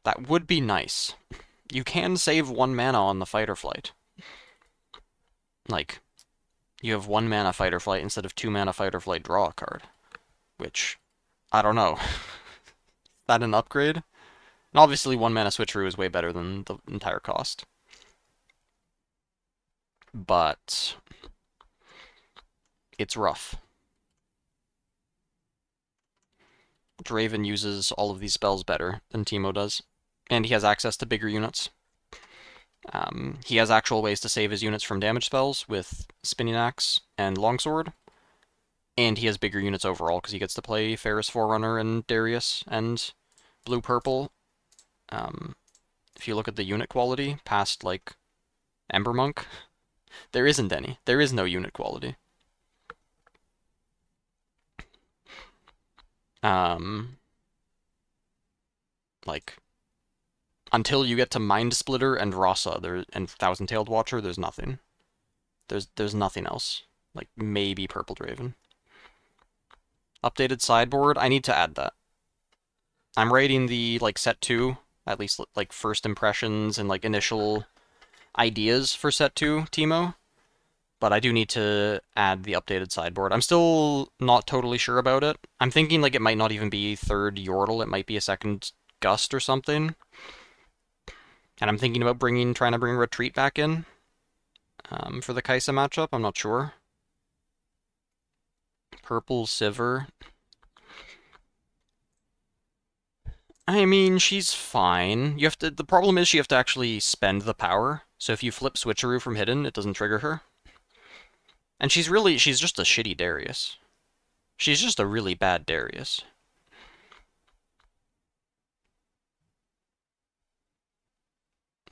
A: That would be nice. You can save 1 mana on the Fight or Flight. Like, you have 1 mana Fight or Flight instead of 2 mana Fight or Flight draw a card. Which, I don't know. Is that an upgrade? And obviously 1 mana Switcheroo is way better than the entire cost. But it's rough. Draven uses all of these spells better than Teemo does. And he has access to bigger units. He has actual ways to save his units from damage spells with Spinning Axe and Longsword, and he has bigger units overall because he gets to play Ferris Forerunner and Darius and Blue-Purple. If you look at the unit quality past, like, Ember Monk, there isn't any. There is no unit quality. Like, until you get to Mind Splitter and Rasa and Thousand-Tailed Watcher, there's nothing. There's nothing else. Like, maybe Purple Draven. Updated sideboard, I need to add that. I'm rating the, like, set 2, at least, like, first impressions and, like, initial ideas for set 2 Teemo, but I do need to add the updated sideboard. I'm still not totally sure about it. I'm thinking, like, it might not even be third Yordle, it might be a second Gust or something. And I'm thinking about trying to bring Retreat back in for the Kaisa matchup. I'm not sure. Purple Sivir. I mean, she's fine. The problem is you have to actually spend the power. So if you flip Switcheroo from hidden, it doesn't trigger her. And she's just a shitty Darius. She's just a really bad Darius.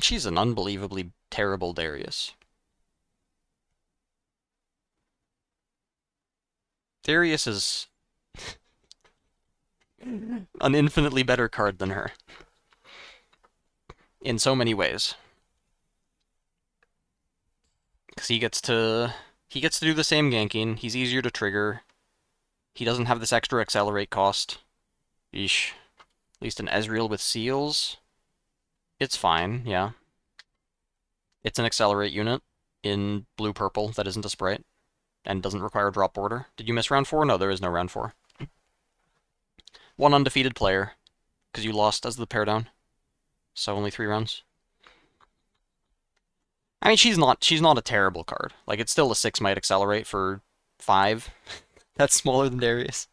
A: She's an unbelievably terrible Darius. Darius is an infinitely better card than her. In so many ways. Because he gets to do the same ganking, he's easier to trigger, he doesn't have this extra accelerate cost. Yeesh. At least an Ezreal with seals. It's fine, yeah. It's an accelerate unit in blue-purple that isn't a sprite, and doesn't require drop border. Did you miss round 4? No, there is no round 4. One undefeated player, because you lost as the pair down. So only 3 rounds. I mean, she's not a terrible card. Like, it's still a 6 might accelerate for 5. That's smaller than Darius.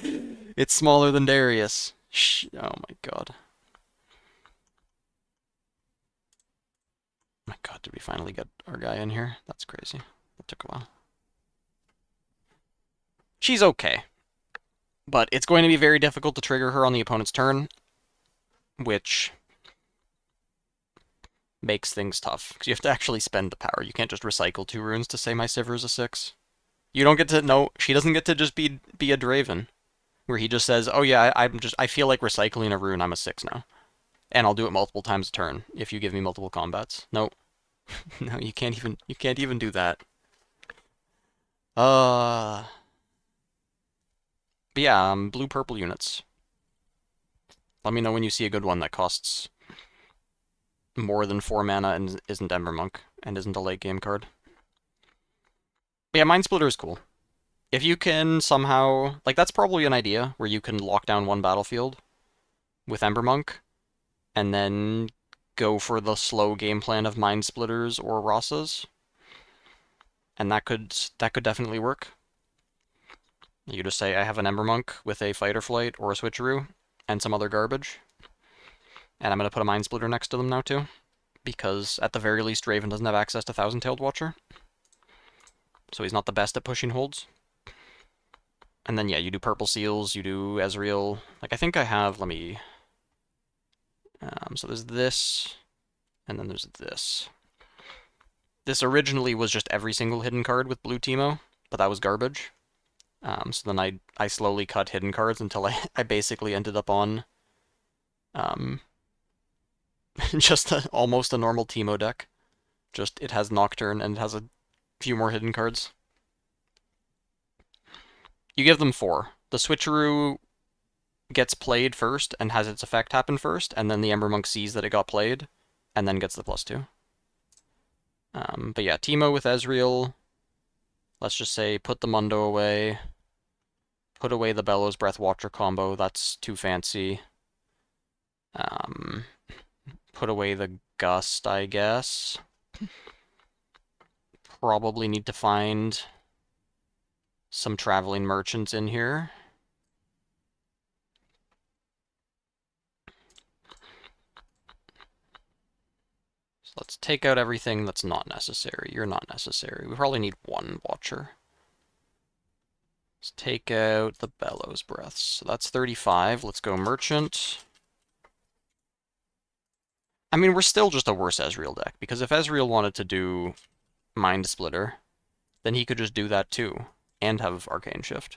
A: It's smaller than Darius. Oh my god. Oh my god, did we finally get our guy in here? That's crazy. That took a while. She's okay. But it's going to be very difficult to trigger her on the opponent's turn, which makes things tough, because you have to actually spend the power. You can't just recycle 2 runes to say my Sivir is a 6. You don't get to, no, she doesn't get to just be a Draven, where he just says, oh yeah, I feel like recycling a rune, I'm a 6 now. And I'll do it multiple times a turn, if you give me multiple combats. Nope. No, you can't even do that. But yeah, blue-purple units. Let me know when you see a good one that costs more than 4 mana and isn't Ember Monk, and isn't a late game card. But yeah, Mind Splitter is cool. If you can somehow, like, that's probably an idea, where you can lock down one battlefield with Ember Monk, and then go for the slow game plan of Mind Splitters or Rasas. And that could definitely work. You just say, I have an Ember Monk with a Fight or Flight or a Switcheroo, and some other garbage. And I'm going to put a Mind Splitter next to them now, too. Because, at the very least, Raven doesn't have access to Thousand-Tailed Watcher. So he's not the best at pushing holds. And then, yeah, you do Purple Seals, you do Ezreal. Like, I think I have, let me... so there's this, and then there's this. This originally was just every single hidden card with blue Teemo, but that was garbage. So then I slowly cut hidden cards until I basically ended up on just almost a normal Teemo deck. Just it has Nocturne and it has a few more hidden cards. You give them 4. The Switcheroo gets played first and has its effect happen first, and then the Ember Monk sees that it got played, and then gets the +2. But yeah, Teemo with Ezreal. Let's just say put the Mundo away. Put away the Bellows Breath Watcher combo, that's too fancy. Put away the Gust, I guess. Probably need to find some Traveling Merchants in here. Let's take out everything that's not necessary. You're not necessary. We probably need one Watcher. Let's take out the Bellows Breaths. So that's 35. Let's go Merchant. I mean, we're still just a worse Ezreal deck, because if Ezreal wanted to do Mind Splitter, then he could just do that too, and have Arcane Shift.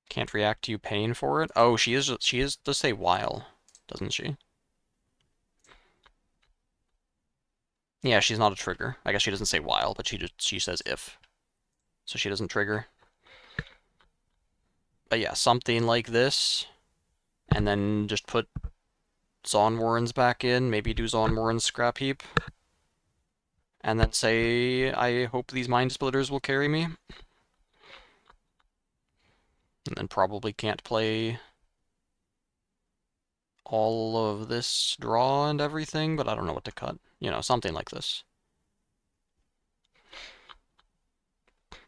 A: Can't react to you paying for it? Oh, she does say while, doesn't she? Yeah, she's not a trigger. I guess she doesn't say while, but she says if. So she doesn't trigger. But yeah, something like this. And then just put Zon Warrens back in, maybe do Zon Warren's Scrap Heap. And then say, I hope these Mind Splitters will carry me. And then probably can't play all of this draw and everything, but I don't know what to cut. You know, something like this.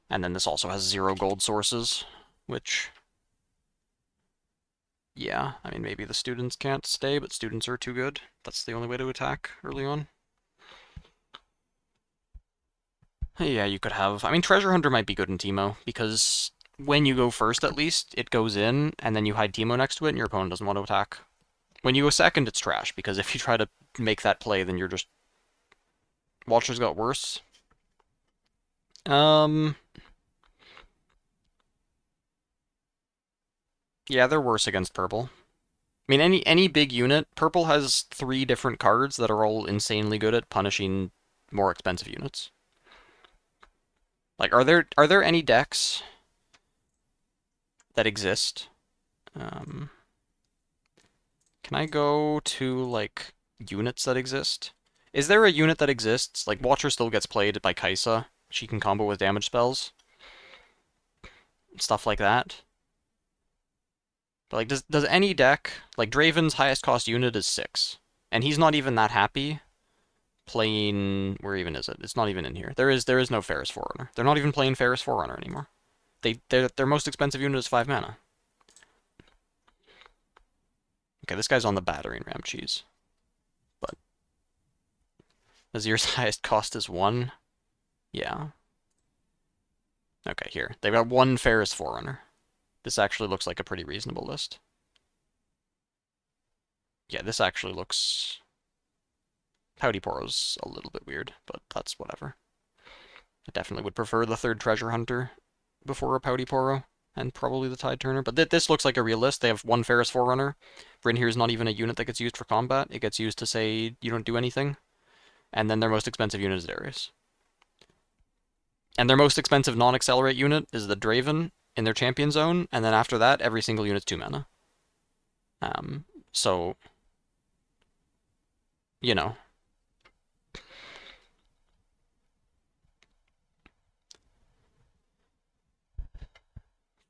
A: And then this also has 0 gold sources, which... yeah, I mean, maybe the students can't stay, but students are too good. That's the only way to attack early on. Yeah, you could have... I mean, Treasure Hunter might be good in Teemo, because when you go first, at least, it goes in, and then you hide Teemo next to it, and your opponent doesn't want to attack. When you go second, it's trash, because if you try to make that play, then you're just... Watchers got worse. Yeah, they're worse against purple. I mean, any big unit, purple has 3 different cards that are all insanely good at punishing more expensive units. Like, are there any decks that exist? Can I go to, like, units that exist? Is there a unit that exists? Like, Watcher still gets played by Kaisa. She can combo with damage spells. Stuff like that. But, like, does any deck... Like, Draven's highest cost unit is 6. And he's not even that happy playing... Where even is it? It's not even in here. There is no Ferris Forerunner. They're not even playing Ferris Forerunner anymore. Their most expensive unit is 5 mana. Okay, this guy's on the battering ram cheese. But Azir's highest cost is 1. Yeah. Okay, here. They've got 1 Ferris Forerunner. This actually looks like a pretty reasonable list. Yeah, this actually looks... Pouty Poro's a little bit weird, but that's whatever. I definitely would prefer the 3rd Treasure Hunter before a Pouty Poro, and probably the Tide Turner. But this looks like a real list. They have 1 Ferris Forerunner. Bryn here is not even a unit that gets used for combat. It gets used to say you don't do anything. And then their most expensive unit is Darius. And their most expensive non-accelerate unit is the Draven in their champion zone, and then after that, every single unit's 2 mana. So, you know.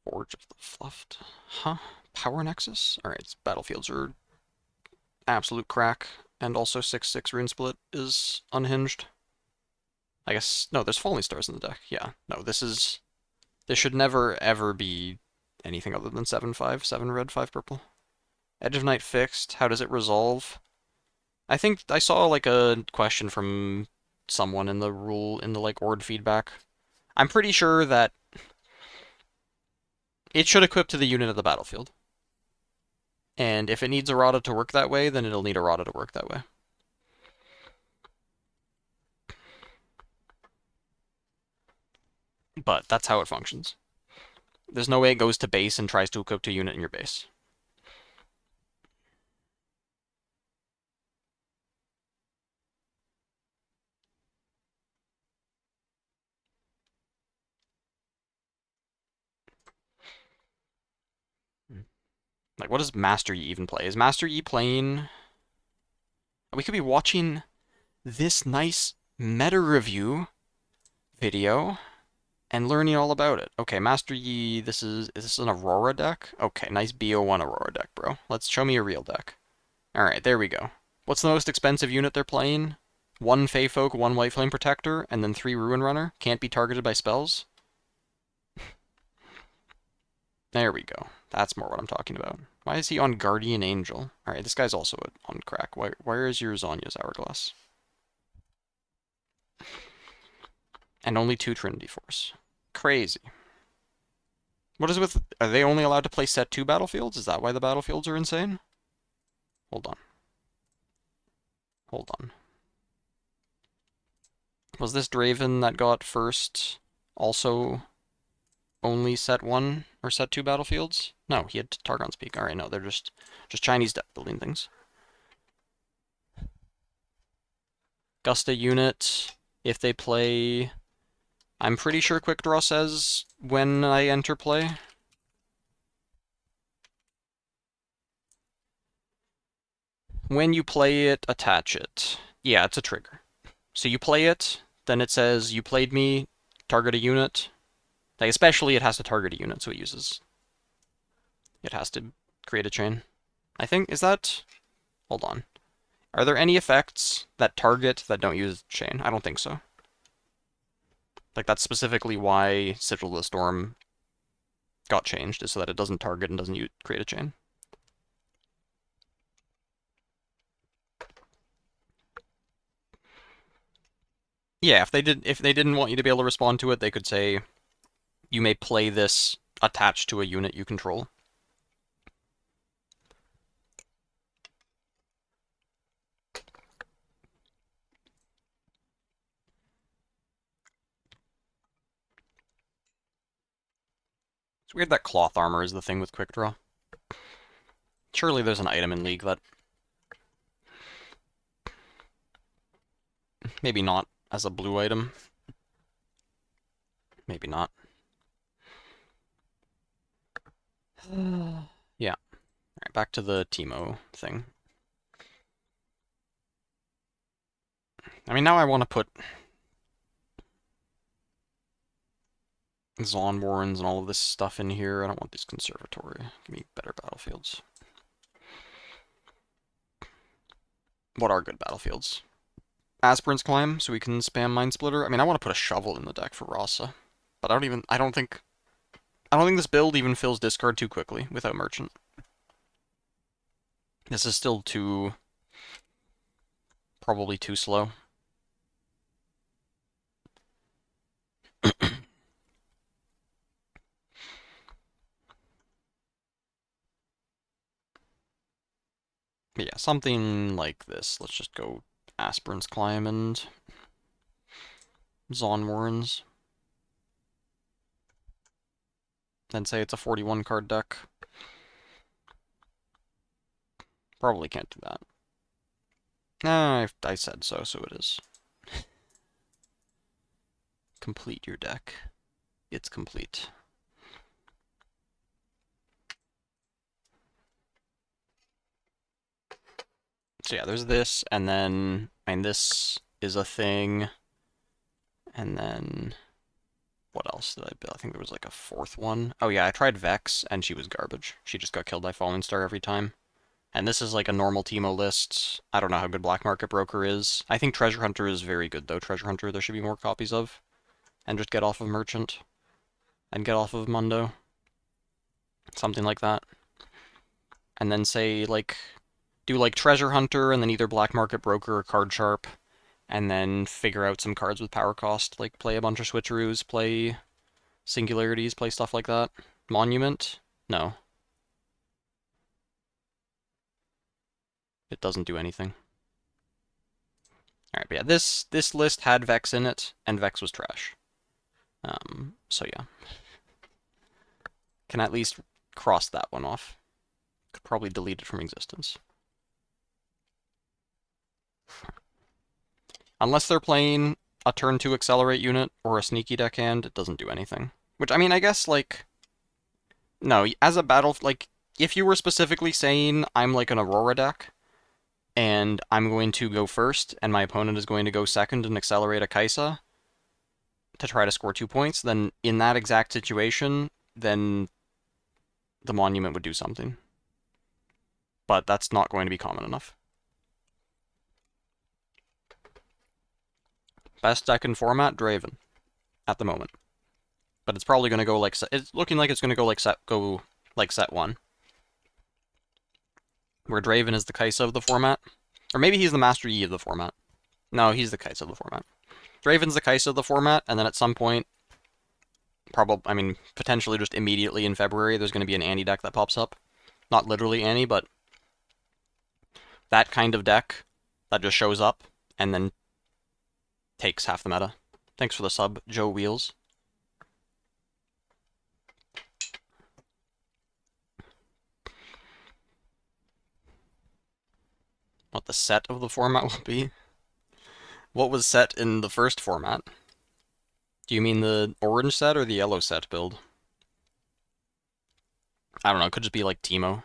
A: Forge of the Fluffed. Huh? Power Nexus? Alright, battlefields are absolute crack, and also 6/6 Rune Split is unhinged. I guess, no, there's Falling Stars in the deck. Yeah, no, this should never, ever be anything other than 7/5, 7 red, 5 purple. Edge of Night fixed. How does it resolve? I think I saw, like, a question from someone in the like, Ord feedback. I'm pretty sure that it should equip to the unit of the battlefield. And if it needs errata to work that way, then it'll need errata to work that way. But that's how it functions. There's no way it goes to base and tries to equip to a unit in your base. Like, what does Master Yi even play? Is Master Yi playing... We could be watching this nice meta review video and learning all about it. Okay, Master Yi, is this an Aurora deck? Okay, nice BO1 Aurora deck, bro. Let's show me a real deck. Alright, there we go. What's the most expensive unit they're playing? 1 Fey Folk, 1 White Flame Protector, and then 3 Ruin Runner. Can't be targeted by spells. There we go. That's more what I'm talking about. Why is he on Guardian Angel? Alright, this guy's also on crack. Where is your Zonya's Hourglass? And only 2 Trinity Force. Crazy. What is with... Are they only allowed to play set 2 battlefields? Is that why the battlefields are insane? Hold on. Hold on. Was this Draven that got first also only set 1 or set 2 battlefields? No, he had Targon's Peak. Alright, no, they're just Chinese deck building things. Gusta unit, if they play... I'm pretty sure Quick Draw says when I enter play. When you play it, attach it. Yeah, it's a trigger. So you play it, then it says, you played me, target a unit. Like, especially it has to target a unit, so it uses... It has to create a chain. I think, is that... Hold on. Are there any effects that target that don't use chain? I don't think so. Like, that's specifically why Sigil of the Storm got changed, is so that it doesn't target and doesn't create a chain. Yeah, if they didn't want you to be able to respond to it, they could say, you may play this attached to a unit you control. It's weird that cloth armor is the thing with quick draw. Surely there's an item in League that... Maybe not as a blue item. Maybe not. Yeah. Alright, back to the Teemo thing. I mean, now I want to put Zon Warrens and all of this stuff in here. I don't want this Conservatory. Give me better battlefields. What are good battlefields? Aspirant's Climb, so we can spam Mind Splitter. I mean, I want to put a Shovel in the deck for Rasa. But I don't think this build even fills discard too quickly without Merchant. This is still probably too slow. But yeah, something like this. Let's just go Aspirant's Climb and Zon Warrens. Then say it's a 41 card deck. Probably can't do that. Nah, I said so, so it is. Complete your deck. It's complete. So yeah, there's this, and then, I mean, this is a thing, and then, what else did I build? I think there was like a 4th one. Oh yeah, I tried Vex, and she was garbage. She just got killed by Falling Star every time. And this is like a normal Teemo list. I don't know how good Black Market Broker is. I think Treasure Hunter is very good, though. Treasure Hunter there should be more copies of. And just get off of Merchant. And get off of Mundo. Something like that. And then say, like, do like Treasure Hunter, and then either Black Market Broker or Card Sharp. And then figure out some cards with power cost. Like, play a bunch of switcheroos, play Singularities, play stuff like that. Monument? No. It doesn't do anything. Alright, but yeah, this list had Vex in it, and Vex was trash. So yeah. Can at least cross that one off. Could probably delete it from existence. Unless they're playing a turn 2 accelerate unit or a sneaky deckhand, it doesn't do anything. Which, I mean, I guess, like... No, as a battle, like, if you were specifically saying I'm like an Aurora deck, and I'm going to go first, and my opponent is going to go second and accelerate a Kaisa to try to score 2 points, then in that exact situation, then the Monument would do something. But that's not going to be common enough. Best deck in format, Draven, at the moment. But it's probably going to go like... It's looking like it's going to go like set 1. Where Draven is the Kaisa of the format. Or maybe he's the Master Yi of the format. No, he's the Kaisa of the format. Draven's the Kaisa of the format, and then at some point, potentially just immediately in February, there's going to be an Annie deck that pops up. Not literally Annie, but that kind of deck that just shows up and then takes half the meta. Thanks for the sub, Joe Wheels. What the set of the format will be? What was set in the first format? Do you mean the orange set or the yellow set build? I don't know, it could just be like Teemo.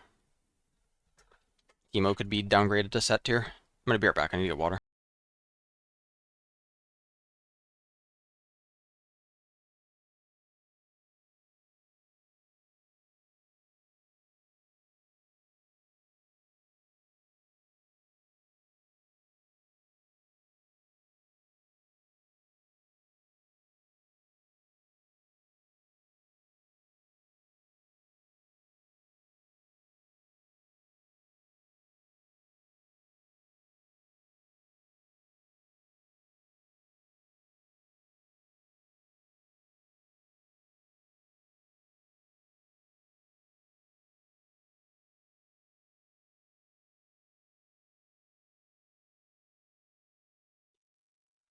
A: Teemo could be downgraded to set tier. I'm gonna be right back, I need to get water.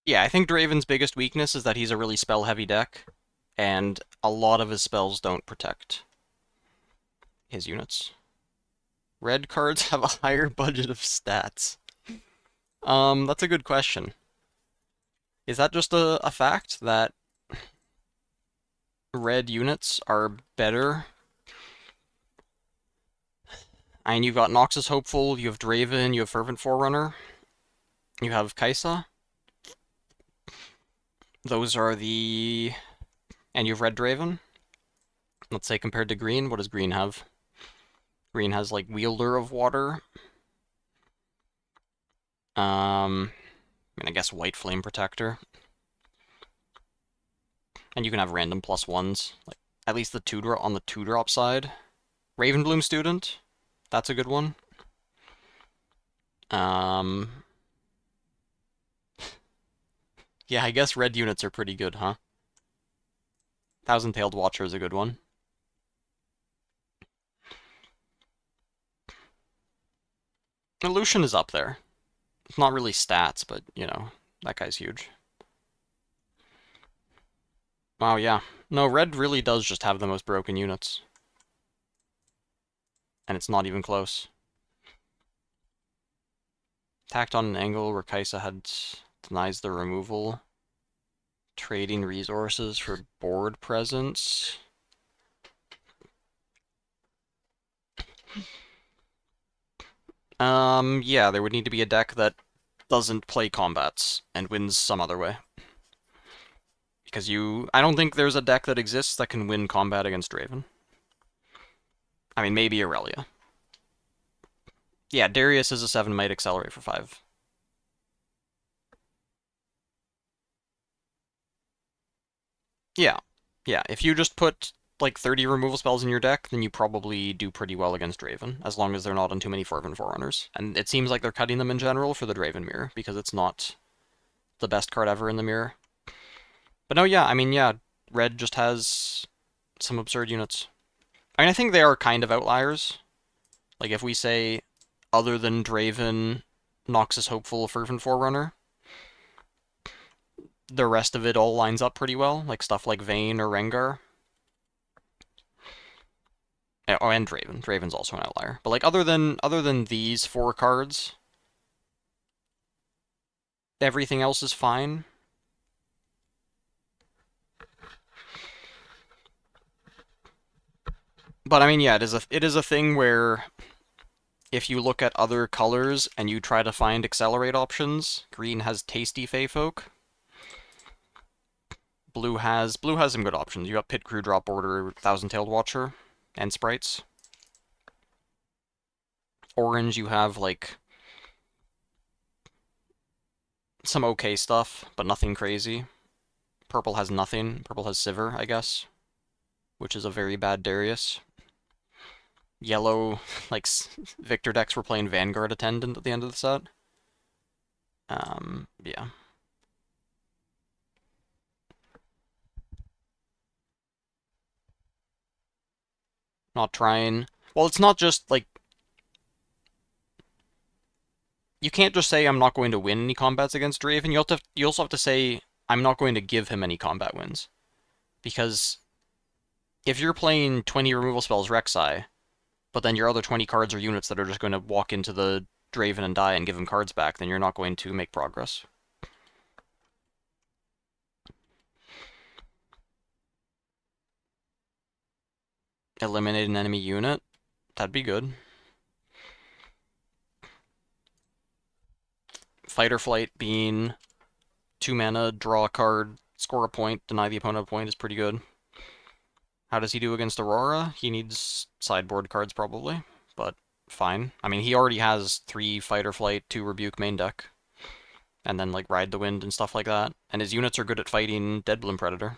A: Yeah, I think Draven's biggest weakness is that he's a really spell-heavy deck, and a lot of his spells don't protect his units. Red cards have a higher budget of stats. That's a good question. Is that just a fact that red units are better? I mean, you've got Noxus Hopeful, you have Draven, you have Fervent Forerunner, you have Kaisa. Those are the... And you have Red Draven. Let's say compared to green, what does green have? Green has, like, Wielder of Water. I guess White Flame Protector. And you can have random +1s. Like, at least the on the 2-drop side. Ravenbloom Student. That's a good one. Yeah, I guess red units are pretty good, huh? Thousand-Tailed Watcher is a good one. Lucian is up there. It's not really stats, but, you know, that guy's huge. Wow, yeah. No, red really does just have the most broken units. And it's not even close. Tacked on an angle where Kaisa denies the removal. Trading resources for board presence. Yeah, there would need to be a deck that doesn't play combats and wins some other way. Because I don't think there's a deck that exists that can win combat against Draven. I mean, maybe Aurelia. Yeah, Darius is a 7, might accelerate for 5. Yeah. Yeah, if you just put, like, 30 removal spells in your deck, then you probably do pretty well against Draven, as long as they're not on too many Fervent Forerunners. And it seems like they're cutting them in general for the Draven Mirror, because it's not the best card ever in the Mirror. But no, yeah, I mean, yeah, red just has some absurd units. I mean, I think they are kind of outliers. Like, if we say, other than Draven, Noxus Hopeful, Fervent Forerunner, the rest of it all lines up pretty well, like stuff like Vayne or Rengar. Oh, and Draven. Draven's also an outlier. But like other than these 4 cards, everything else is fine. But I mean, yeah, it is a thing where if you look at other colors and you try to find accelerate options, green has Tasty Fey Folk. Blue has some good options. You got Pit Crew, Drop Order, Thousand-Tailed Watcher, and Sprites. Orange, you have, like, some okay stuff, but nothing crazy. Purple has nothing. Purple has Sivir, I guess. which is a very bad Darius. Yellow, like, Victor decks were playing Vanguard Attendant at the end of the set. Yeah. Not trying. Well, it's not just, like, you can't just say I'm not going to win any combats against Draven. You also have to say I'm not going to give him any combat wins. Because if you're playing 20 removal spells Rek'Sai, but then your other 20 cards are units that are just going to walk into the Draven and die and give him cards back, then you're not going to make progress. Eliminate an enemy unit? That'd be good. Fight or Flight being 2 mana, draw a card, score a point, deny the opponent a point is pretty good. How does he do against Aurora? He needs sideboard cards probably, but fine. I mean, he already has 3 Fight or Flight, 2 Rebuke main deck, and then like Ride the Wind and stuff like that. And his units are good at fighting Deadbloom Predator.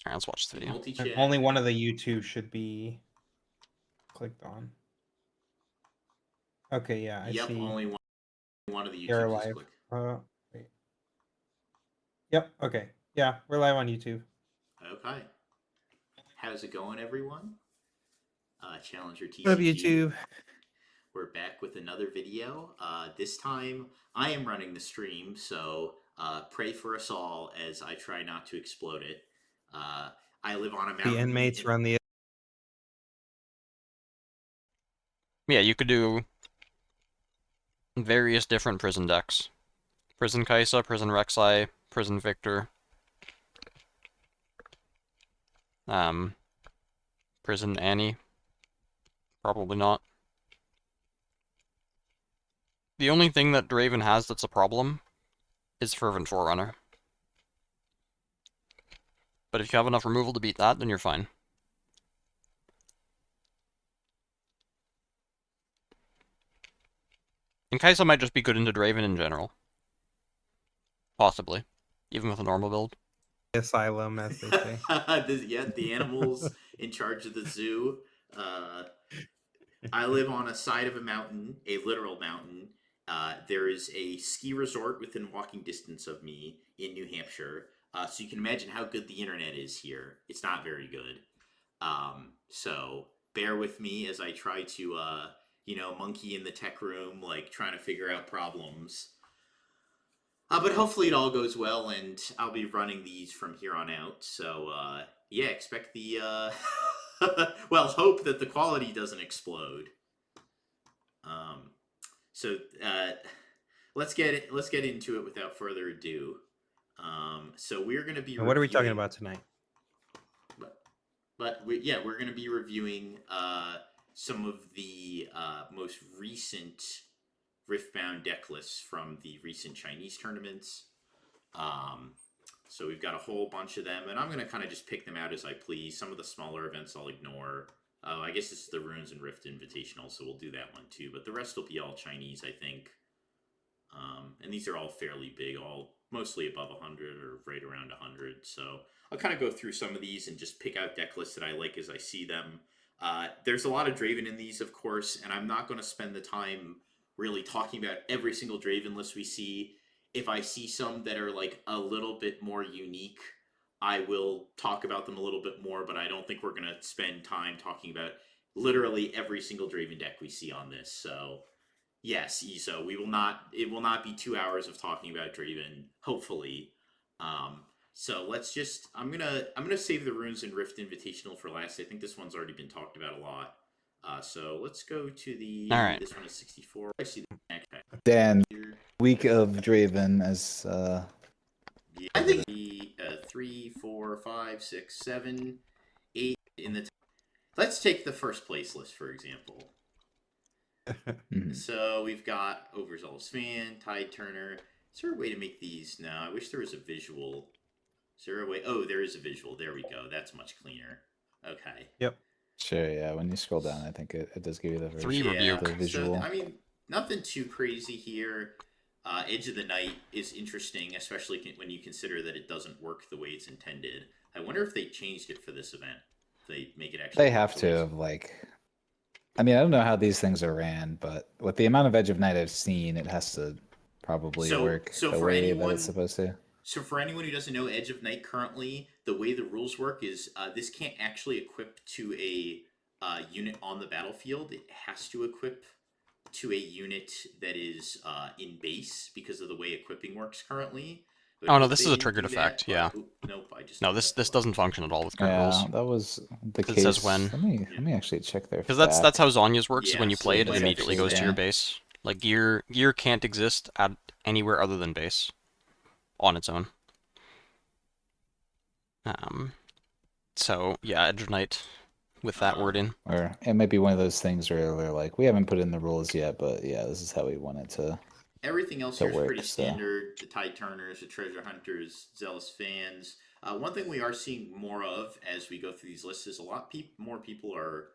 A: Alright, let's watch the video.
J: And only one of the U2 should be clicked on. Okay, yeah, I see.
K: Only one of the
J: You're
K: YouTubes is
J: live.
K: clicked.
J: Wait. Yep, okay. Yeah, we're live on YouTube.
K: Okay. How's it going, everyone? Challenger TCG.
J: Love YouTube.
K: We're back with another video. This time, I am running the stream, so pray for us all as I try not to explode it. I live on a mountain.
J: The inmates run the...
A: Yeah, you could do various different prison decks. Prison Kaisa, Prison Rek'Sai, Prison Victor. Prison Annie. Probably not. The only thing that Draven has that's a problem is Fervent Forerunner. But if you have enough removal to beat that, then you're fine. And Kaisa might just be good into Draven in general. Possibly. Even with a normal build.
J: Asylum, as they say.
K: Yeah, the animals in charge of the zoo. I live on a side of a mountain, a literal mountain. There is a ski resort within walking distance of me in New Hampshire. So you can imagine how good the internet is here. It's not very good. So bear with me as I try to, monkey in the tech room, like trying to figure out problems. But hopefully it all goes well, and I'll be running these from here on out. So, yeah, expect the, well, hope that the quality doesn't explode. So, let's get into it without further ado. So we're going to be.
J: And what are we talking about tonight?
K: But we're going to be reviewing some of the most recent Riftbound deck lists from the recent Chinese tournaments. So we've got a whole bunch of them, and I'm going to kind of just pick them out as I please. Some of the smaller events I'll ignore. I guess this is the Runes and Rift Invitational, so we'll do that one too. But the rest will be all Chinese, I think. And these are all fairly big, all mostly above 100 or right around 100. So I'll kind of go through some of these and just pick out deck lists that I like as I see them. There's a lot of Draven in these, of course, and I'm not going to spend the time really talking about every single Draven list we see. If I see some that are like a little bit more unique, I will talk about them a little bit more, but I don't think we're going to spend time talking about literally every single Draven deck we see on this. So yes, ESO, it will not be 2 hours of talking about Draven, hopefully. So let's just, I'm gonna save the Runes and Rift Invitational for last. I think this one's already been talked about a lot. So let's go to the,
A: all right.
K: This one is 64. I see the okay.
L: Dan, week of Draven as
K: Yeah, I think 3, 4, 5, 6, 7, 8 in the. Let's take the first place list for example. So we've got Overzealous Fan, Tide Turner. Is there a way to make these? No, I wish there was a visual. Is there a way? Oh, there is a visual. There we go. That's much cleaner. Okay.
J: Yep.
L: Sure, yeah. When you scroll down, I think it does give you the,
A: 3
K: Yeah,
A: rebuke.
L: the visual.
K: So, I mean, nothing too crazy here. Edge of the Night is interesting, especially when you consider that it doesn't work the way it's intended. I wonder if they changed it for this event. If they make it actually
L: They
K: work
L: have
K: the
L: to
K: way
L: have, like, I mean, I don't know how these things are ran, but with the amount of Edge of Night I've seen, it has to probably work
K: So
L: the
K: for
L: way that it's
K: anyone
L: supposed to.
K: So for anyone who doesn't know Edge of Night currently, the way the rules work is this can't actually equip to a unit on the battlefield. It has to equip to a unit that is in base because of the way equipping works currently. I would
A: Oh no,
K: hope
A: this
K: they
A: is a
K: didn't
A: triggered
K: do that,
A: effect.
K: but
A: Yeah.
K: nope, I just
A: No,
K: made
A: this
K: that the
A: doesn't
K: button.
A: function at all with current
L: Yeah,
A: rules.
L: that was the
A: 'Cause
L: case.
A: it says when.
L: Let me actually check their
A: Because
L: fact.
A: that's how Zonya's works. Is
K: Yeah,
A: when you
K: so
A: play
K: they
A: it, it
K: might have
A: immediately
K: fixed
A: goes to your
K: that.
A: base. Like gear can't exist at anywhere other than base on its own. So yeah, Edge of Night with that wording.
L: Or it might be one of those things where they're like, we haven't put in the rules yet, but yeah, this is how we want it to.
K: Everything else
L: to
K: here is
L: work,
K: pretty
L: so.
K: standard. The Tide Turners, the Treasure Hunters, Zealous Fans. One thing we are seeing more of as we go through these lists is a lot more people are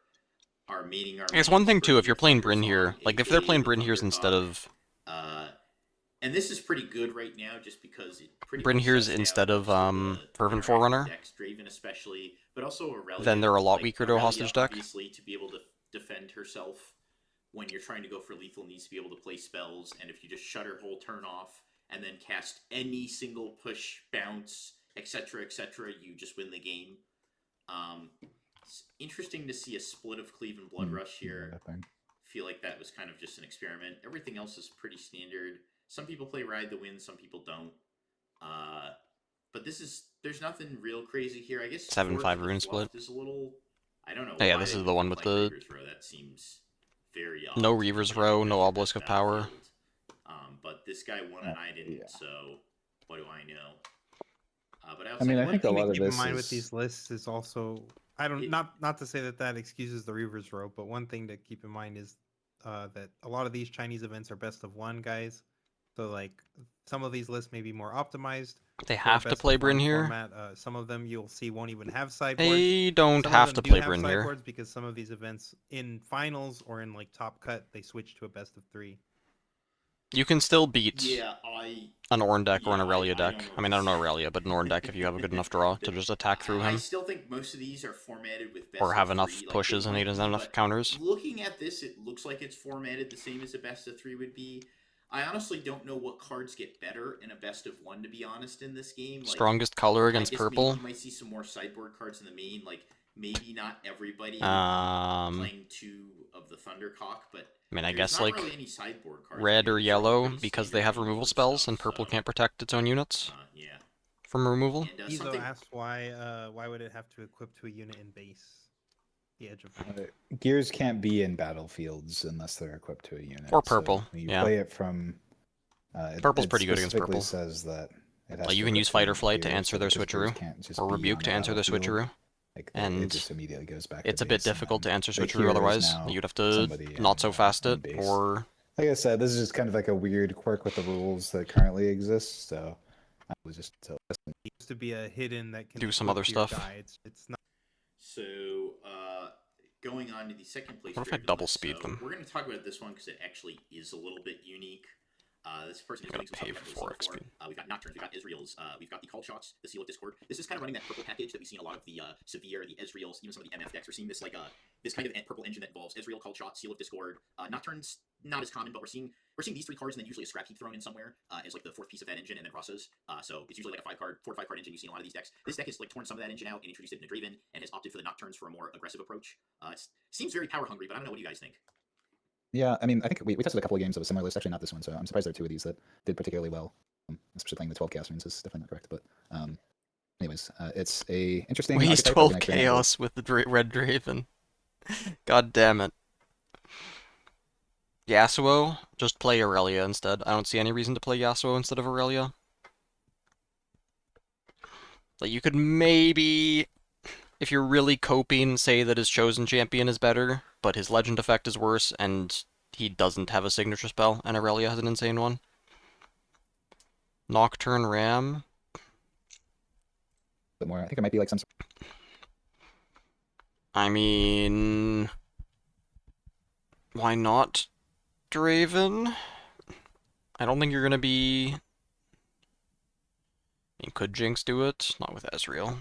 K: maining our
A: I guess one
K: mains
A: thing
K: for
A: too, if you're
K: either
A: playing
K: Thunder
A: Bryn
K: Song,
A: here, like if they're
K: aka
A: playing
K: the
A: Bryn
K: Thunder
A: here's instead
K: Cock.
A: of
K: And this is pretty good right now, just because it pretty
A: Bryn
K: much
A: here's
K: sets
A: instead
K: out
A: of
K: most of the
A: Fervent
K: interactive
A: Forerunner,
K: decks, Draven especially, but also Aurelia.
A: then they're a lot
K: Like
A: weaker to a
K: Aurelia,
A: hostage deck.
K: obviously, to be able to defend herself when you're trying to go for lethal, needs to be able to play spells, and if you just shut her whole turn off and then cast any single push, bounce, etc., you just win the game. It's interesting to see a split of Cleave and Blood Rush here. Feel like that was kind of just an experiment. Everything else is pretty standard. Some people play Ride the Wind, some people don't. But there's nothing real crazy here. I guess
A: 7/5 rune split.
K: is a little. I don't know.
A: Oh, yeah,
K: why
A: this
K: they
A: is
K: would
A: the one
K: do
A: with
K: like
A: the
K: Reaver's Row. That seems very odd.
A: no
K: to me.
A: Reaver's
K: They
A: Row,
K: don't
A: no
K: have
A: Obelisk
K: the
A: of
K: best
A: Power.
K: battlefield. But this guy won and I didn't, so what do I know? But
L: I mean, I
J: One
L: think a
J: thing to
L: lot of
J: keep in
L: this
J: mind with
L: is.
J: these lists is also I don't not to say that excuses the Reaver's Row, but one thing to keep in mind is that a lot of these Chinese events are best of one guys. So like some of these lists may be more optimized.
A: They
J: for a
A: have to
J: best
A: play
J: of one
A: Bryn here.
J: format. Some of them you'll see won't even have sideboards.
A: They don't
J: Some
A: have
J: of
A: to
J: them
A: play
J: do have
A: Bryn here.
J: sideboards because some of these events in finals or in like top cut they switch to a best of 3.
A: You can still beat
K: Yeah,
A: an Ornn deck or an
K: yeah,
A: Aurelia
K: I
A: deck.
K: don't know
A: I mean, I don't know Aurelia, but an Ornn deck if you have a good enough draw to just attack through
K: I
A: him.
K: still think most of these are formatted with best
A: Or have
K: of
A: enough
K: 3.
A: pushes and he doesn't have enough counters.
K: Looking at this, it looks like it's formatted the same as a best of 3 would be. I honestly don't know what cards get better in a best of 1, to be honest, in this game. Like,
A: Strongest color against
K: I guess
A: purple.
K: Maybe you might see some more sideboard cards in the main. Like, maybe not everybody would be playing 2 of the Thundercock, but
A: I mean, I
K: there's
A: guess
K: not
A: like
K: really any sideboard cards.
A: red or
K: These are
A: yellow
K: pretty
A: because they
K: standard
A: have
K: meaningful
A: removal spells
K: stuff,
A: and purple
K: so,
A: can't protect its own units
K: yeah.
A: from removal.
K: And
J: Izo
K: something
J: asked why would it have to equip to a unit in base? The Edge of
L: Gears can't be in battlefields unless they're equipped to a unit.
A: Or
L: so
A: purple,
L: when you
A: yeah.
L: play it from.
A: Purple's
L: it
A: pretty good against
L: specifically
A: purple.
L: Says that it has
A: Like you
L: to
A: can
L: equip
A: use
L: to
A: Fight or
L: a
A: Flight to
L: gear,
A: answer
L: so
A: their
L: because gears
A: switcheroo,
L: can't just
A: or
L: be
A: Rebuke
L: on
A: to
L: a
A: answer their
L: battlefield.
A: switcheroo.
L: Like,
A: And
L: it just immediately goes back
A: it's
L: to
A: a bit
L: base, and
A: difficult to
L: then
A: answer
L: the
A: switcheroo
L: hero is
A: otherwise.
L: now
A: You'd have to
L: somebody
A: not so fast
L: in
A: it,
L: base.
A: or
L: Like I said, this is just kind of like a weird quirk with the rules that currently exist. So I was just to listen.
J: It used to be a hidden that can
A: do some
J: equip
A: other
J: to your
A: stuff.
J: guy. It's not.
K: So, going on to the second place.
A: What if I
K: Draven
A: double
K: list.
A: speed them?
K: We're going to talk about this one because it actually is a little bit unique. This person is
A: I'm
K: doing
A: gonna
K: some
A: pay
K: stuff
A: for
K: we've
A: 4 XP.
K: we've got Nocturnes, we've got Ezreals, we've got the Call Shots, the Seal of Discord. This is kind of running that purple package that we've seen a lot of the Severe, the Ezreals, even some of the MF decks. We're seeing this like this kind of purple engine that involves Ezreal, Call Shot, Seal of Discord. Nocturnes, not as common, but we're seeing these 3 cards and then usually a scrap heap thrown in somewhere as like the 4th piece of that engine, and then Rossa's. So it's usually like a 4 or 5 card engine you see in a lot of these decks. This deck has like torn some of that engine out and introduced it into Draven and has opted for the Nocturnes for a more aggressive approach. It seems very power hungry, but I don't know, what do you guys think?
L: Yeah, I mean, I think we tested a couple of games of a similar list. Actually, not this one. So I'm surprised there are 2 of these that did particularly well. Especially playing the 12 Chaos Runes is definitely not correct. But anyways, it's a interesting.
A: Waste
L: archetype,
A: 12
L: and I think
A: chaos with the red Draven. God damn it. Yasuo, just play Aurelia instead. I don't see any reason to play Yasuo instead of Aurelia. Like, you could maybe, if you're really coping, say that his chosen champion is better, but his legend effect is worse, and he doesn't have a signature spell, and Aurelia has an insane one. Nocturne Ram.
L: But more, I think it might be like some.
A: I mean, why not Draven. I don't think you're gonna be... I mean, could Jinx do it? Not with Ezreal.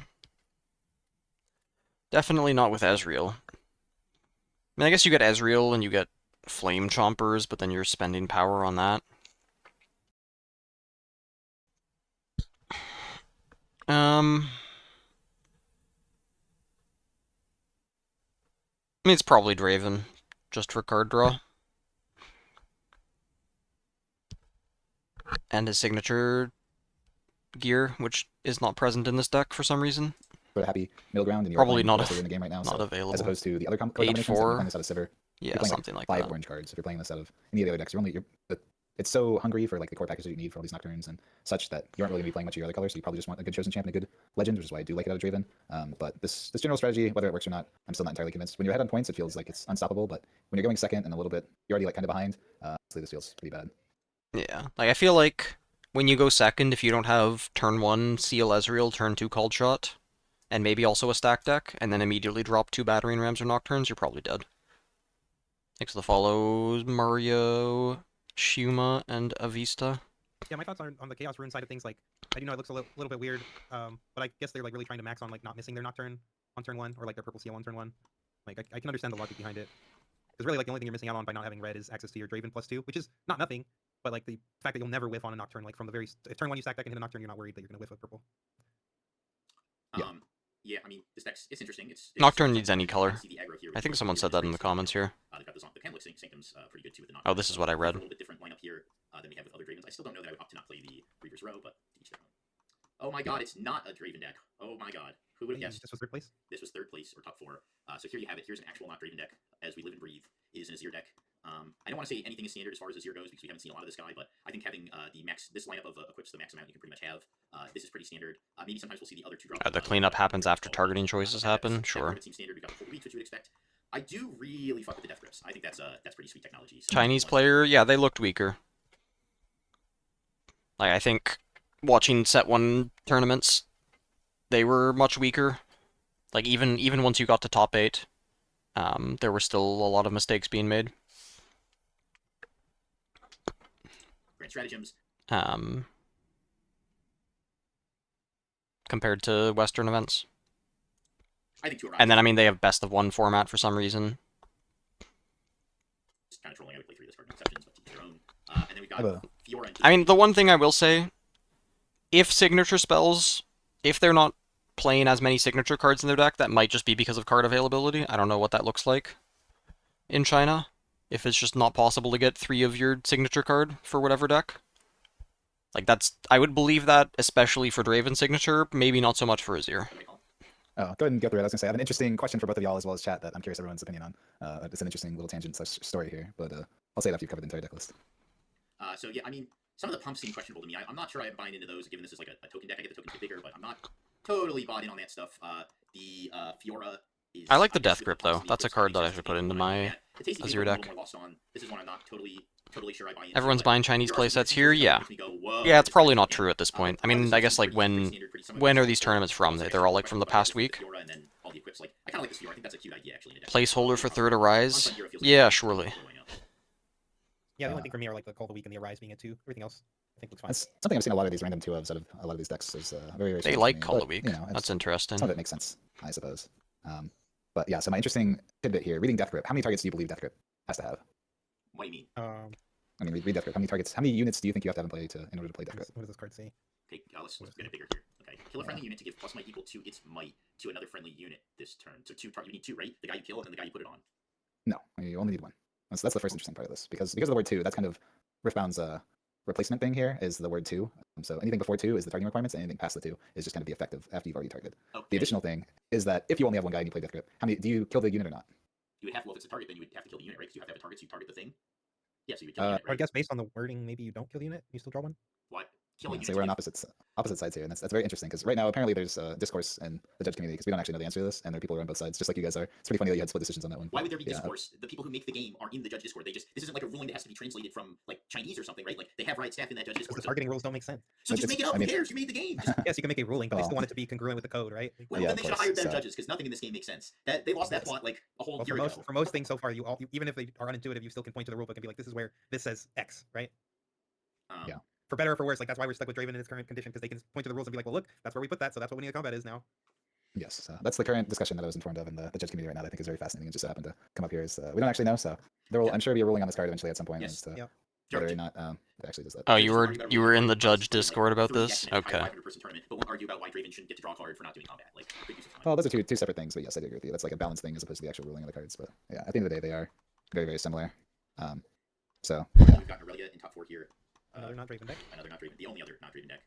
A: Definitely not with Ezreal. I mean, I guess you get Ezreal and you get Flame Chompers, but then you're spending power on that. I mean, it's probably Draven, just for card draw. And his signature gear, which is not present in this deck for some reason.
L: Sort of happy middle ground, and you're
A: Probably
L: playing
A: not
L: the best leader in the game right now.
A: not
L: So,
A: available.
L: as opposed to the other color combinations, if you're
A: 8-4.
L: playing this out of Sivir,
A: Yeah,
L: you're playing
A: something like
L: 5
A: that.
L: orange cards. If you're playing this out of any of the other decks, it's so hungry for like the core package that you need for all these nocturnes and such that you aren't really going to be playing much of your other colors. So you probably just want a good chosen champion, a good legend, which is why I do like it out of Draven. But this general strategy, whether it works or not, I'm still not entirely convinced. When you're ahead on points, it feels like it's unstoppable. But when you're going second and a little bit, you're already like kind of behind. Honestly, this feels pretty bad.
A: Yeah, like I feel like when you go second, if you don't have turn 1 Seal Ezreal, turn 2 Called Shot, and maybe also a stack deck, and then immediately drop 2 Battering Rams or Nocturnes, you're probably dead. Thanks for the follows, Mario, Shuma, and Avista.
J: Yeah, my thoughts on the Chaos Rune side of things, like, I do know it looks a little bit weird, but I guess they're like really trying to max on like not missing their Nocturne on turn 1, or like their purple seal on turn 1. Like, I can understand the logic behind it. Because really, like, the only thing you're missing out on by not having red is access to your Draven +2, which is not nothing, but like the fact that you'll never whiff on a Nocturne, like from the very if turn 1 you stack deck and hit a Nocturne, you're not worried that you're gonna whiff with purple.
K: Yeah, I mean, this deck's interesting. It's
A: Nocturne needs any color.
K: See the aggro here,
A: I think someone said that in the comments here.
K: They've got the Penlick Sanctum's pretty good too with the Nocturne.
A: Oh, this is what I read.
K: A little bit different lineup here than we have with other Dravens. I still don't know that I would opt to not play the Reaver's Row, but each their own. Oh my god, it's not a Draven deck. Oh my god. Who would have guessed?
J: This was 3rd place?
K: This was 3rd place, or top 4. So here you have it. Here's an actual not Draven deck, as we live and breathe. It is an Azir deck. I don't want to say anything is standard as far as Azir goes, because we haven't seen a lot of this guy, but I think having this lineup of equips the max amount you can pretty much have. This is pretty standard. Maybe sometimes we'll see the other 2 drop.
A: The cleanup happens after targeting choices happen, sure.
K: It seems standard. We've got full weeks, which you would expect. I do really fuck with the Death Grips. I think that's pretty sweet technology. So
A: Chinese player, yeah, they looked weaker. Like, I think watching set 1 tournaments, they were much weaker. Like, even once you got to top 8, there were still a lot of mistakes being made.
K: Grand stratagems.
A: Compared to Western events.
K: I think 2
A: and then, I mean, they have best of 1 format for some reason.
K: Just kind of trolling. I would play 3 of those card exceptions, but to each their own. And then we've got Fiora and...
A: I mean, the one thing I will say, if signature spells, if they're not playing as many signature cards in their deck, that might just be because of card availability. I don't know what that looks like in China. If it's just not possible to get 3 of your signature card for whatever deck. Like, I would believe that, especially for Draven signature, maybe not so much for Azir.
L: Oh, go ahead and go through it. I was going to say, I have an interesting question for both of y'all as well as chat that I'm curious everyone's opinion on. It's an interesting little tangent story here, but I'll say it after you've covered the entire deck list.
K: So yeah, I mean, some of the pumps seem questionable to me. I'm not sure I'm buying into those, given this is like a token deck. I get the tokens get bigger, but I'm not totally bought in on that stuff. The Fiora is...
A: I like the Death Grip, though. That's a card that I should put into my Azir deck.
K: This is one I'm not totally sure I buy into.
A: Everyone's buying Chinese playsets here? Yeah. Yeah, it's probably not true at this point. I mean, I guess, like, when are these tournaments from? They're all, like, from the past week? Placeholder for 3rd Arise? Yeah, surely.
J: Yeah, the only thing for me are like the Call of the Week and the Arise being a 2. Everything else, I think, looks fine.
L: That's something I've seen a lot of these random 2-ofs out of a lot of these decks. Is very, very
A: They like Call of the Week.
L: You know,
A: that's interesting.
L: Some of it makes sense, I suppose. But yeah, so my interesting tidbit here, reading Death Grip. How many targets do you believe Death Grip has to have?
K: What do you mean?
L: I mean, read Death Grip. How many units do you think you have to have in play in order to play Death Grip?
J: What does this card say?
K: Okay, let's get it bigger here. Okay, kill a friendly unit to give plus might equal to its might to another friendly unit this turn. So you need 2, right? The guy you kill and then the guy you put it on.
L: No, you only need 1. That's the first interesting part of this, because of the word 2, that's kind of Riftbound's replacement thing here is the word 2. So anything before 2 is the targeting requirements, and anything past the 2 is just kind of the effective after you've already targeted. Okay. The additional thing is that if you only have 1 guy and you play Death Grip, do you kill the unit or not?
K: You would have, well, if it's a target, then you would have to kill the unit, right? Because you have to have a target, so you target the thing. Yeah, so you would kill the unit, right?
J: I guess based on the wording, maybe you don't kill the unit, you still draw 1?
K: What? kill a unit.
L: So we're on opposite sides here, and that's very interesting because right now apparently there's discourse in the judge community because we don't actually know the answer to this, and there are people who are on both sides, just like you guys are. It's pretty funny that you had split decisions on that one.
K: Why would there be discourse? The people who make the game are in the judge Discord. This isn't like a ruling that has to be translated from like Chinese or something, right? Like they have riot staff in that judge Discord.
J: The targeting rules don't make sense.
K: So just make it up. Who cares? You made the game.
J: Yes, you can make a ruling, but I still want it to be congruent with the code, right?
K: Well, then they should have hired better judges because nothing in this game makes sense. That they lost that plot like a whole year ago.
J: For most things so far, even if they are unintuitive, you still can point to the rulebook and be like, this is where this says X, right?
L: Yeah.
J: For better or for worse, like that's why we're stuck with Draven in its current condition because they can point to the rules and be like, well, look, that's where we put that, so that's what winning the combat is now.
L: Yes, that's the current discussion that I was informed of in the judge community right now. That I think is very fascinating. It just happened to come up here. Is we don't actually know, so there will, I'm sure, be a ruling on this card eventually at some point as to whether or not it actually does that.
A: Oh, you were in the judge Discord about this? Okay.
K: But won't argue about why Draven shouldn't get to draw a card for not doing combat. Like,
L: well, those are two separate things, but yes, I do agree with you. That's like a balanced thing as opposed to the actual ruling of the cards. But yeah, at the end of the day, they are very, very similar. So
K: we've got Aurelia in top 4 here.
J: Another not Draven deck.
K: Another not Draven. The only other not Draven deck.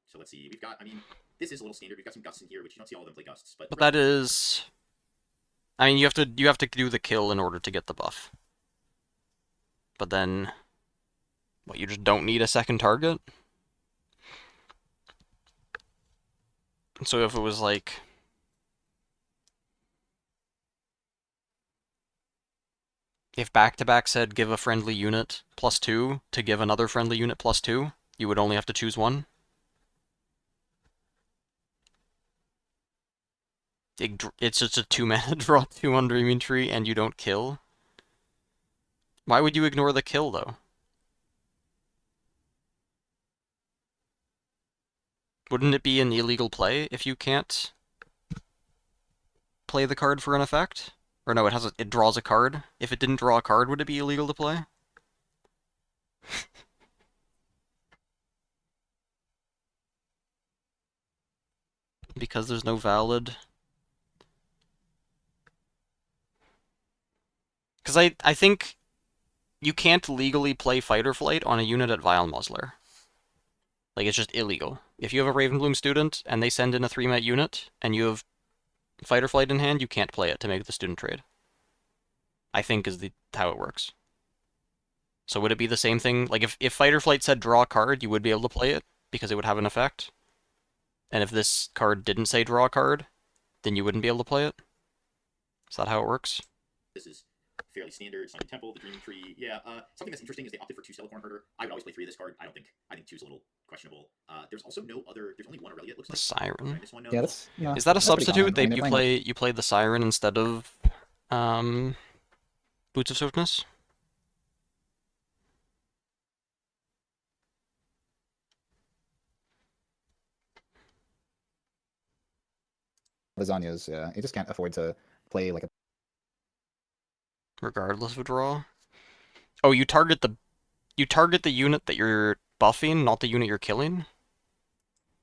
K: So let's see. We've got. I mean, this is a little standard. We've got some gusts in here, which you don't see all of them play gusts. But
A: that is. I mean, you have to do the kill in order to get the buff. But then, what? You just don't need a second target. So if it was like. If back-to-back said give a friendly unit +2 to give another friendly unit +2, you would only have to choose one. It's just a 2-mana draw 2 on Dreaming Tree and you don't kill. Why would you ignore the kill, though? Wouldn't it be an illegal play if you can't play the card for an effect? Or no, it draws a card. If it didn't draw a card, would it be illegal to play? Because there's no valid... Because I think you can't legally play Fight or Flight on a unit at Vile Muzzler. Like, it's just illegal. If you have a Ravenbloom student and they send in a 3-met unit and you have Fight or Flight in hand, you can't play it to make the student trade. I think is how it works. So would it be the same thing? Like, if Fight or Flight said draw a card, you would be able to play it because it would have an effect? And if this card didn't say draw a card, then you wouldn't be able to play it? Is that how it works?
K: This is fairly standard. Sunken Temple, the Dreaming Tree. Yeah, something that's interesting is they opted for 2 Celecorn Herder. I would always play 3 of this card. I think 2's a little questionable. There's also no other. There's only one Aurelia. It looks like
A: the Siren.
L: Yeah, that's,
A: is that a substitute?
L: I mean,
A: You play the Siren instead of Boots of Swiftness.
L: Lasagnas, yeah, you just can't afford to play like a.
A: Regardless of draw. Oh, you target the unit that you're buffing, not the unit you're killing.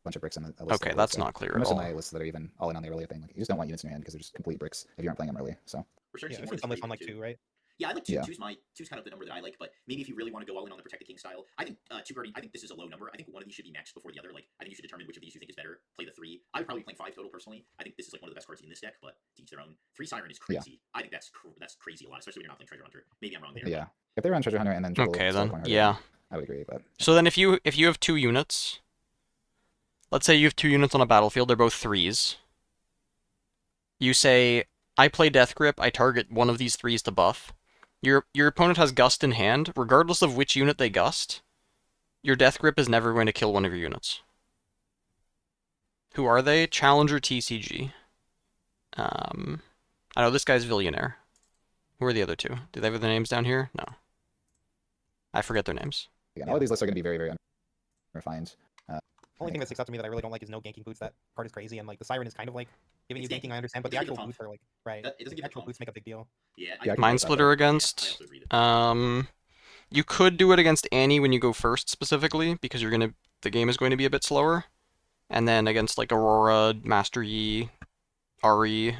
L: Bunch of bricks on the list.
A: Okay, that's not clear at all.
L: Most of my lists that are even all in on the earlier thing, like, you just don't want units in your hand because they're just complete bricks if you aren't playing them early. So.
K: We're starting to see
J: some
K: more
J: lists on like 2, right?
K: Yeah, I like 2.
L: Yeah.
K: 2's kind of the number that I like, but maybe if you really want to go all in on the Protect the King style, I think 2 Guardian, I think this is a low number. I think one of these should be maxed before the other. Like, I think you should determine which of these you think is better. Play the 3. I would probably play 5 total personally. I think this is like one of the best cards in this deck, but to each their own. 3 Siren is crazy. Yeah. I think that's crazy a lot, especially when you're not playing Treasure Hunter. Maybe I'm wrong there.
L: Yeah, if they were on Treasure Hunter and then
A: okay, then yeah,
L: I would agree. But
A: so then if you have 2 units, let's say you have 2 units on a battlefield, they're both 3s. You say, I play Death Grip, I target one of these 3s to buff. Your opponent has Gust in hand, regardless of which unit they gust. Your Death Grip is never going to kill one of your units. Who are they? Challenger TCG. I know this guy's Billionaire. Who are the other 2? Do they have their names down here? No. I forget their names.
L: Yeah, all of these lists are going to be very, very refined.
J: Only thing that sticks out to me that I really don't like is no ganking boots. That card is crazy, and like the Siren is kind of like giving you ganking. I understand, but the actual boots are like right.
K: It doesn't give
J: actual boots make a big deal.
K: Yeah,
A: Mind Splitter against. You could do it against Annie when you go first specifically because the game is going to be a bit slower, and then against like Aurora, Master Yi, Ahri,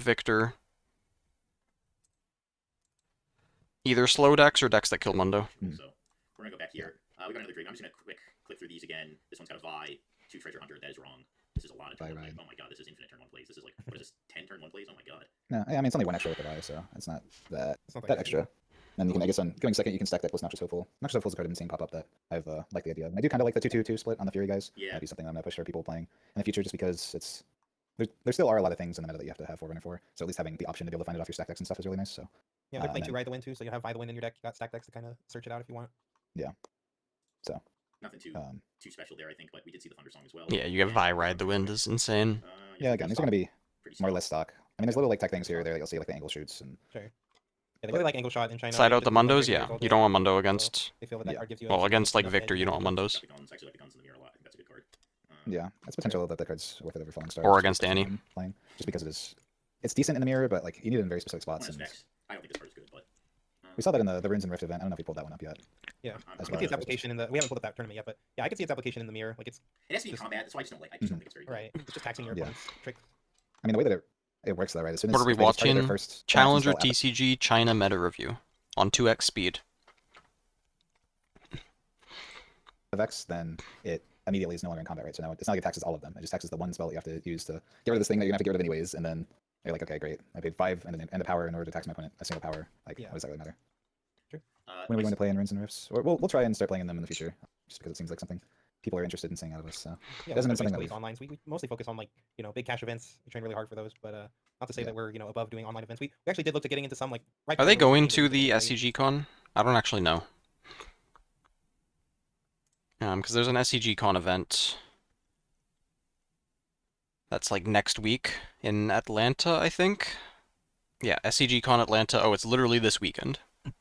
A: Victor. Either slow decks or decks that kill Mundo.
K: So we're gonna go back here. We got another Draven. I'm just gonna click through these again. This one's got a Vi, 2 Treasure Hunter. That is wrong. This is a lot of turn 1 plays. Oh my god, this is infinite turn 1 plays. This is like, what is this, 10 turn 1 plays? Oh my god.
L: No, I mean, it's only 1 extra with the Vi, so it's not that extra. And you can, I guess, on going second, you can stack deck with Noxious Hopeful. Noxious Hopeful is a card I've been seeing pop up that I've liked the idea of. And I do kind of like the 2/2/2 split on the Fury guys.
K: Yeah.
L: That'd be something I'm going to push for people playing in the future just because it's. There still are a lot of things in the meta that you have to have Forerunner for. So at least having the option to be able to find it off your stack decks and stuff is really nice. So
M: Yeah, they're playing
L: and
M: two
L: then-
M: Ride the Wind too, so you have Ride the Wind in your deck. You got stack decks to kind of search it out if you want.
L: Yeah. So.
K: Nothing too special there, I think, but we did see the Thunder Song as well.
A: Yeah, you have Vi Ride the Wind is insane.
L: Yeah, again, these are going to be more or less stock. I mean, there's little like tech things here or there that you'll see, like the angle shoots and.
M: Sure. Yeah, they really like angle shot in China.
A: Side out the
M: Just
A: Mundos,
M: years
A: yeah.
M: old
A: You
M: now,
A: don't want Mundo
M: so
A: against.
M: they feel that card gives you
A: Well,
M: a-
A: against like
M: enough
A: Victor,
M: edge
A: you
M: to
A: don't want
M: do it.
A: Mundos.
K: Guns, actually like the guns in the mirror a lot. I think that's a good card.
L: Yeah, it's potential that the card's worth it over Falling Star.
A: Or
L: just
A: against
L: because
A: Annie.
L: I'm playing, just because it's decent in the mirror, but like you need it in very specific spots.
K: Well,
L: And
K: that's I don't think this card's good, but
L: we saw that in the Runes and Rift event. I don't know if we pulled that one up yet.
M: Yeah,
L: As
M: I can
L: well
M: see its
L: as-
M: application in the. We haven't pulled up that tournament yet, but yeah, I can see its application in the mirror. Like it's
K: it has to be in
M: just-
K: combat. That's why I just don't like. I just don't think it's very good.
M: right. It's just taxing your
L: Yeah.
M: opponent's tricks.
L: I mean, the way that it works though, right? As soon as
A: What are we
L: if they just target their
A: watching?
L: first
A: Challenger
L: spell at
A: TCG China meta review on 2x speed.
L: the Vex, then it immediately is no longer in combat, right? So now it's not like it taxes all of them. It just taxes the one spell that you have to use to get rid of this thing that you're gonna have to get rid of anyways, and then you're like, okay, great. I paid 5 and the power in order to tax my opponent a single power. Like,
M: Yeah.
L: what does that really matter?
M: True.
L: When are we going to play in Runes and Rifts? Or we'll try and start playing in them in the future, just because it seems like something people are interested in seeing out of us. So
M: Yeah,
L: it hasn't been
M: we're
L: something that
M: basically
L: we've...
M: online. So we mostly focus on like big cash events. We train really hard for those, but not to say
L: Yeah.
M: that we're above doing online events. We actually did look to getting into some like. Right
A: Are they
M: before
A: going
M: release,
A: to
M: we
A: the
M: did
A: SCG con? I don't actually know. Because there's an SCG con event that's like next week in Atlanta, I think. Yeah, SCG con Atlanta. Oh, it's literally this weekend. Yeah,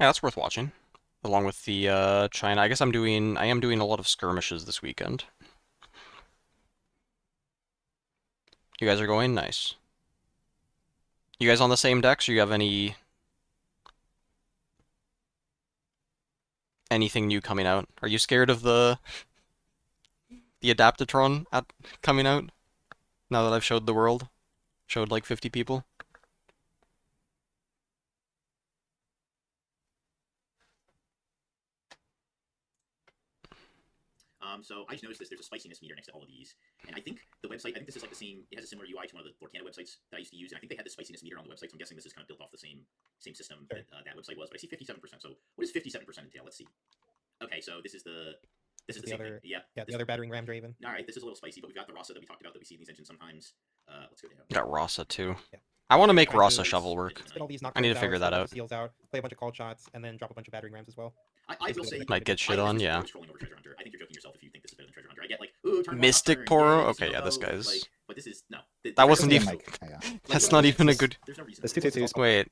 A: that's worth watching. Along with the China. I guess I am doing a lot of skirmishes this weekend. You guys are going? Nice. You guys on the same decks, or you have anything new coming out? Are you scared of the Adaptatron coming out? Now that I've showed the world? Showed like 50 people?
K: So I just noticed this. There's a spiciness meter next to all of these, and I think the website. I think this is like the same. It has a similar UI to one of the Lord Canada websites that I used to use, and I think they had the spiciness meter on the website. So I'm guessing this is kind of built off the same system that that website was. But I see 57%. So what does 57% entail? Let's see. Okay, so this is the same
M: other
K: thing. Yeah.
M: the other battering ram Draven.
K: All right, this is a little spicy, but we've got the Rasa that we talked about that we see in these engines sometimes. Let's go down.
A: Got Rasa too.
M: Yeah.
A: I want to make
K: Trying
A: Rasa
K: to
A: shovel work.
M: Spit all these
A: I need to
M: nocturnes
A: figure
M: out,
A: that
M: spit a bunch
A: out.
M: of Seals out, play a bunch of call shots, and then drop a bunch of battering rams as well.
K: I will say,
A: Might get shit
K: I
A: on,
K: think
A: yeah.
K: this is scrolling over Treasure Hunter. I think you're joking yourself if you think this is better than Treasure Hunter. I get like, ooh, turn one
A: Mystic
K: nocturne,
A: Poro?
K: yeah,
A: Okay, yeah, this
K: no,
A: guy's...
K: like, but this is no.
A: That wasn't
L: Something
A: even...
L: like, yeah.
A: That's not even a good...
K: There's no reason.
L: This 2/2/2
A: Wait.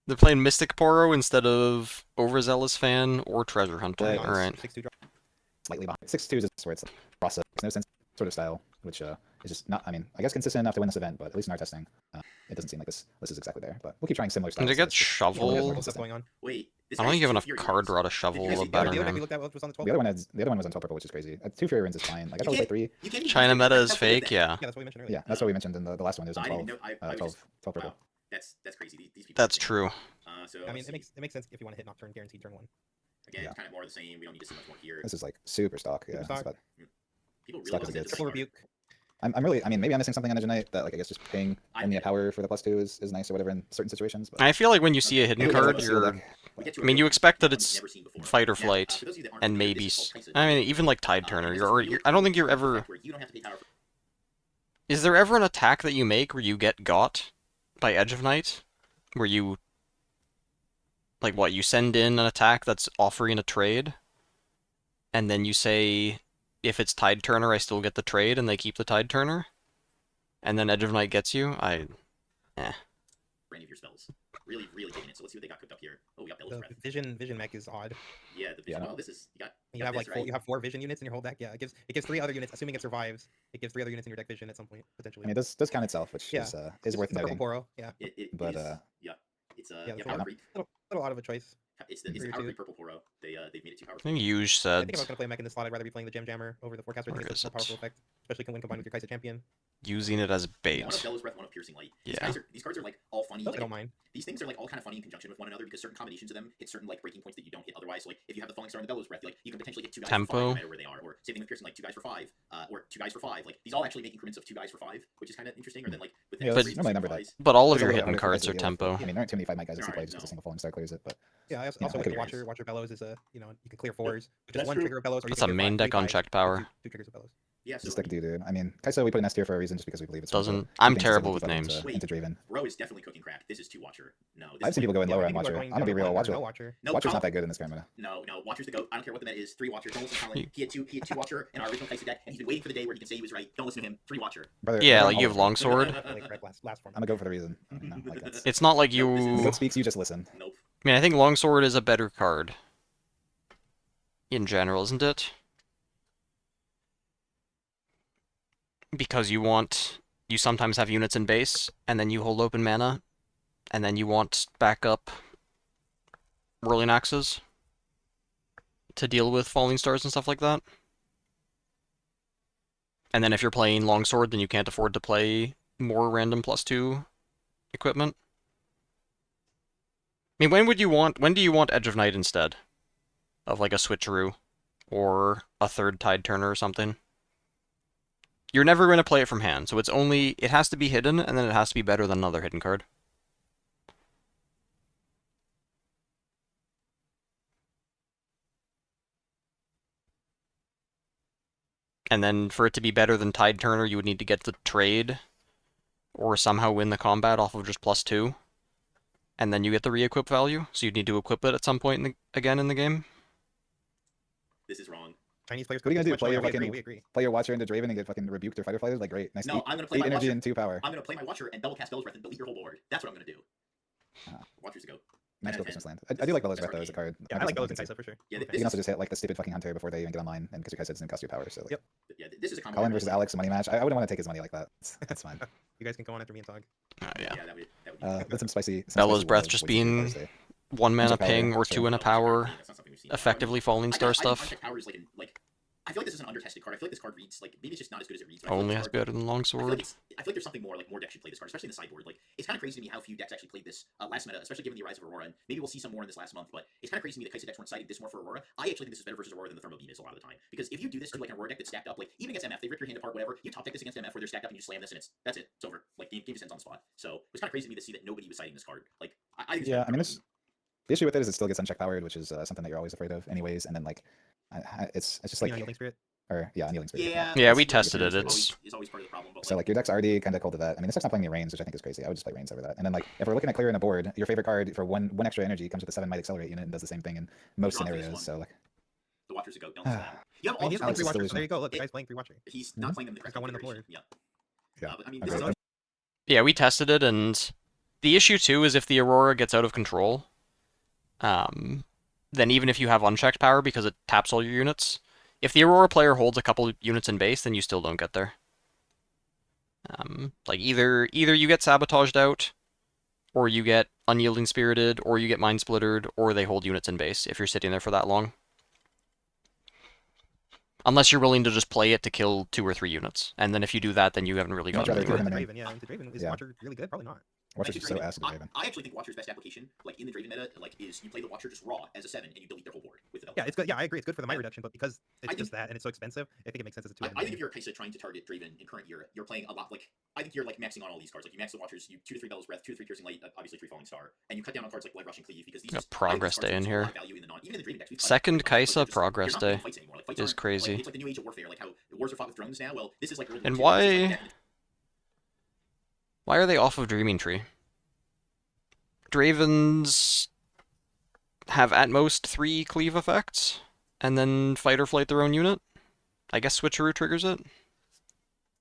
A: They're playing Mystic Poro instead of Overzealous Fan or Treasure Hunter.
L: Yeah,
A: Alright.
L: slightly behind. 6/2 is where it's like Rasa makes no sense sort of style, which is just not. I mean, I guess consistent enough to win this event, but at least in our testing, it doesn't seem like this is exactly there. But we'll keep trying similar styles.
A: And to get
L: It's just
A: shovel...
L: more
M: What's
L: consistent.
M: going on?
K: Wait, this
A: I don't
K: guy's
A: think you have
K: two
A: enough
K: Fury
A: card
K: Rings.
A: draw to
K: Did
A: shovel
K: you guys
A: a
K: see the other
A: battering
M: The other deck
A: ram.
M: we looked at was on the 12th.
L: The other one was on 12 purple, which is crazy. 2 Fury Rings is fine. Like I thought it was like 3.
K: You can't even
A: China
K: use
A: meta
K: it.
A: is
K: How cool
A: fake,
K: that?
A: yeah.
M: Yeah, that's what we mentioned earlier.
L: Yeah, that's what we mentioned in the last one. It was
K: I
L: on
K: didn't
L: 12,
K: even know. I was
L: 12,
K: just,
L: 12 purple.
K: wow, that's crazy. These people.
A: That's true.
K: So
M: I mean,
K: let's
M: it makes
K: see.
M: sense if you want to hit Nocturne guaranteed turn 1.
K: Again,
L: Yeah.
K: it's kind of more of the same. We don't need to see much more here.
L: This is like super stock. Yeah,
M: Super
L: that's
M: stock.
L: about-
K: People really
L: stock
K: love
L: is
K: this
L: good.
K: second
M: Triple
K: card.
M: Rebuke.
L: I'm really. I mean, maybe I'm missing something on Edge Knight that like I guess just paying
K: I-
L: only a power for the +2 is nice or whatever in certain situations. But
A: I feel like when you see a hidden
K: Yeah,
A: card,
K: that's
A: you're...
K: We get to
A: I
K: a
A: mean, you
K: very
A: expect that
K: one
A: it's
K: we've never seen before.
A: fight or
K: Now,
A: flight,
K: for those of you that aren't
A: and
K: familiar,
A: maybe...
K: this is called Tyson.
A: I mean, even like Tide Turner,
K: And
A: you're
K: this is
A: already...
K: real
A: I don't think you're
K: effect
A: ever...
K: where you don't have to pay power for.
A: Is there ever an attack that you make where you get got by Edge of Night? Where you... Like, what, you send in an attack that's offering a trade? And then you say, if it's Tide Turner, I still get the trade, and they keep the Tide Turner? And then Edge of Night gets you?
K: For any of your spells. Really, really taking it. So let's see what they got cooked up here. Oh, we got Bellows
M: The
K: Breath.
M: vision mech is odd.
K: Yeah, the vision.
L: Yeah.
K: Oh, this is you got.
M: You have like you have 4 vision units in your whole deck. Yeah, it gives 3 other units, assuming it survives. It gives 3 other units in your deck vision at some point potentially.
L: I mean, it does count itself, which
M: Yeah.
L: is worth
M: It's a
L: noting.
M: purple Poro. Yeah.
L: But,
K: yeah, it's
M: Yeah,
K: yeah,
M: that's
K: Power
M: right.
K: Creep.
M: Little out of a choice.
K: It's the
M: Three or
K: Power
M: two.
K: Creep Purple Poro. They've made it too
A: I
K: powerful.
A: think Yuge
M: I
A: said...
M: think if I was gonna play a mech in this slot, I'd rather be playing the Gem Jammer over the Forecaster. I think
A: Where
M: it's a
A: is
M: more powerful
A: it?
M: effect, especially when combined with your Kaiser Champion.
A: Using it as bait.
K: One of Bellows Breath, one of Piercing Light.
A: Yeah.
K: These cards are like all funny.
M: Those I
K: Like,
M: don't mind.
K: these things are like all kind of funny in conjunction with one another because certain combinations of them hit certain like breaking points that you don't hit otherwise. So like if you have the Falling Star and the Bellows Breath, like you can potentially hit 2 guys for 5
A: Tempo.
K: no matter where they are. Or same thing with Piercing, like 2 guys for 5, or 2 guys for 5. Like these all actually make increments of 2 guys for 5, which is kind of interesting. Or then like with that
L: Yeah,
A: But-
K: raising
L: normally a number that.
K: superflies.
A: But all of
L: It's a
A: your
L: little
A: hidden
L: harder for guys
A: cards
L: to
A: are
L: deal with.
A: tempo.
L: I mean, there aren't too many 5 guys that see
K: Alright,
L: play just because a
K: no.
L: single Falling Star clears it, but
M: Yeah,
L: know,
M: also
L: it
M: with
L: could
M: the
L: be
M: Watcher, Watcher Bellows is a, you can clear fours. Just
B: That's
M: one
B: true.
M: trigger of Bellows, or you
A: That's
M: can
A: a
M: clear
A: main deck
M: 3/5
A: unchecked
M: with
A: power.
M: two triggers of Bellows.
K: Yeah,
L: it's
K: so
L: just deck do, dude. I mean, Kai'Sa we put in S tier for a reason, just because we believe it's
A: Doesn't.
L: one
A: I'm
L: of the things
A: terrible
L: that's
A: with
L: able to
A: names.
L: put into Draven.
K: Ro is definitely cooking crack. This is 2 Watcher. No, this
L: I've
K: is
L: seen people go in
M: Yeah,
L: lower
M: I
L: on
M: think people are
L: Watcher.
M: going
L: I'm gonna be
M: down to
L: real.
M: one,
L: Watcher,
M: no Watcher.
K: No,
L: Watcher's
K: Colin-
L: not that good in this current meta.
K: No, Watcher's the goat. I don't care what the meta is. 3 Watcher. Don't listen to Colin. He had two Watcher in our original Kai'Sa deck, and he's been waiting for the day where he can say he was right. Don't listen to him. 3 Watcher.
L: Brother,
A: Yeah,
L: brother,
A: like
L: I'm
A: you
L: all
A: have
L: over it.
A: longsword.
M: Really correct last form.
L: I'm gonna go for the reason. You know, like that's.
A: It's not like you.
K: Nope, this
L: When the
K: is-
L: goat speaks, you just listen.
K: Nope.
A: I mean, I think longsword is a better card. In general, isn't it? Because you sometimes have units in base, and then you hold open mana, and then you want backup whirling axes to deal with falling stars and stuff like that. And then if you're playing longsword, then you can't afford to play more random +2 equipment. I mean, when do you want Edge of Night instead of like a switcheroo or a third Tide Turner or something? You're never going to play it from hand, so it has to be hidden, and then it has to be better than another hidden card. And then for it to be better than Tide Turner, you would need to get the trade, or somehow win the combat off of just +2. And then you get the re-equip value, so you'd need to equip it at some point again in the game.
K: This is wrong.
M: Chinese players.
L: What are you gonna do?
M: much
L: Play your
M: lower. We
L: fucking
M: agree. We agree.
L: play your Watcher into Draven and get fucking rebuked or fighter fighters? Like great, nice.
K: No, I'm gonna play my
L: energy
K: Watcher.
L: and 2 power.
K: I'm gonna play my Watcher and double cast Bell's Breath and delete your whole board. That's what I'm gonna do. Watcher's a goat.
L: Magical
K: 10.
L: Christmas Land. I do like Bell's
K: That's
L: Breath though
K: our
L: as a
K: game.
L: card.
M: Yeah, I like Bellows and Kai'Sa for sure.
K: Yeah,
L: You
K: this
L: can also
K: is,
L: just hit like the stupid fucking hunter before they even get online, and because your Kai'Sa doesn't cost you power. So like,
M: Yep.
K: yeah, this is a combo.
L: Colin
K: where
L: versus
K: like-
L: Alex money match. I wouldn't want to take his money like that. That's fine.
M: You guys can go on after me and talk.
A: Yeah.
K: Yeah, that would be.
L: That's some spicy.
A: Bella's
L: spicy
A: Breath
L: words,
A: just
L: which is
A: being
L: Thursday.
A: 1 mana
L: Uncheck power,
A: ping or
L: sure.
A: 2 in a power,
K: That's not something we've seen.
A: effectively falling star stuff.
K: Unchecked power is like I feel like this is an undertested card. I feel like this card reads like maybe it's just not as good as it reads. But
A: Only
K: I
A: has
K: feel like
A: better than
K: I feel
A: longsword.
K: like there's something more. Like more decks should play this card, especially in the sideboard. Like it's kind of crazy to me how few decks actually played this last meta, especially given the rise of Aurora. And maybe we'll see some more in this last month. But it's kind of crazy to me that Kai'Sa decks weren't citing this more for Aurora. I actually think this is better versus Aurora than the Thermo Beam is a lot of the time. Because if you do this to like an Aurora deck that's stacked up, like even against MF, they rip your hand apart, whatever. You top deck this against MF where they're stacked up and you slam this and that's it. It's over. Like game just ends on the spot. So it's kind of crazy to me to see that nobody was citing this card. Like I think it's
L: Yeah,
K: better
L: I mean,
K: than
L: the issue with it is it still gets unchecked powered, which is something that you're always afraid of, anyways. And then like, it's just like,
M: Yielding Spirit.
L: or yeah, Unyielding Spirit.
K: Yeah,
A: Yeah, we
K: that's-
A: tested it,
K: Is
A: it's-
K: always part of the problem. But
L: So like your deck's already kind of cold to that. I mean, this deck's not playing any Reigns, which I think is crazy. I would just play Reigns over that. And then like if we're looking at clearing a board, your favorite card for one extra energy comes with a 7 might accelerate unit and does the same thing in most
K: Draw this
L: scenarios.
K: one.
L: So like,
K: the Watcher's a goat. Don't listen to him. You have
M: I
K: all
M: mean,
K: these
M: he's playing
L: Alex
M: 3
L: is
M: Watchers.
L: delusional.
M: So there you go. Look, the
K: It-
M: guy's playing 3 Watcher.
K: He's not playing them the correct
M: got one in the
K: configuration.
M: board.
K: Yeah.
L: Yeah.
K: But, I mean,
L: Okay,
K: this is
L: so-
A: Yeah, we tested it, and the issue too is if the Aurora gets out of control, then even if you have unchecked power because it taps all your units, if the Aurora player holds a couple units in base, then you still don't get there. Like either you get sabotaged out, or you get unyielding spirited, or you get mind splittered, or they hold units in base if you're sitting there for that long. Unless you're willing to just play it to kill 2 or 3 units, and then if you do that, then you haven't really
L: Much
A: gotten
L: rather
A: anywhere.
L: kill him
M: Draven, yeah, into Draven. Is
L: Yeah.
M: Watcher really good? Probably not.
L: Watcher's
K: Actually,
L: just so
K: Draven-
L: ass in Draven.
K: I actually think Watcher's best application, like in the Draven meta, like is you play the Watcher just raw as a 7 and you delete their whole board with the
M: Yeah, it's good. Yeah, I agree. It's good for the might
K: Yeah.
M: reduction, but because it's
K: I
M: just
K: think-
M: that and it's so expensive, I think it makes sense as a 2.
K: I think if you're a Kai'Sa trying to target Draven in current year, you're playing a lot like I think you're like maxing on all these cards. Like you max the Watchers, you 2 to 3 Bell's Breath, 2 to 3 Piercing Light, obviously 3 Falling Star, and you cut down on cards like Blood Rush and Cleave because these
A: Yeah,
K: just- I think
A: Progress
K: these cards
A: Day in
K: have a
A: here.
K: lot of value in the even in the Draven decks. We've cut
A: Second
K: cards like
A: Kai'Sa
K: just-
A: Progress
K: you're not winning
A: Day
K: fights anymore. Like, fights
A: is
K: aren't-
A: crazy.
K: Like, it's like the new age of warfare, like how wars are fought with drones now. Well, this is like World War
A: And
K: II, where it's just,
A: why-
K: like,
A: Why are they off of Dreaming Tree? Dravens have at most 3 cleave effects, and then fight or flight their own unit. I guess Switcheroo triggers it.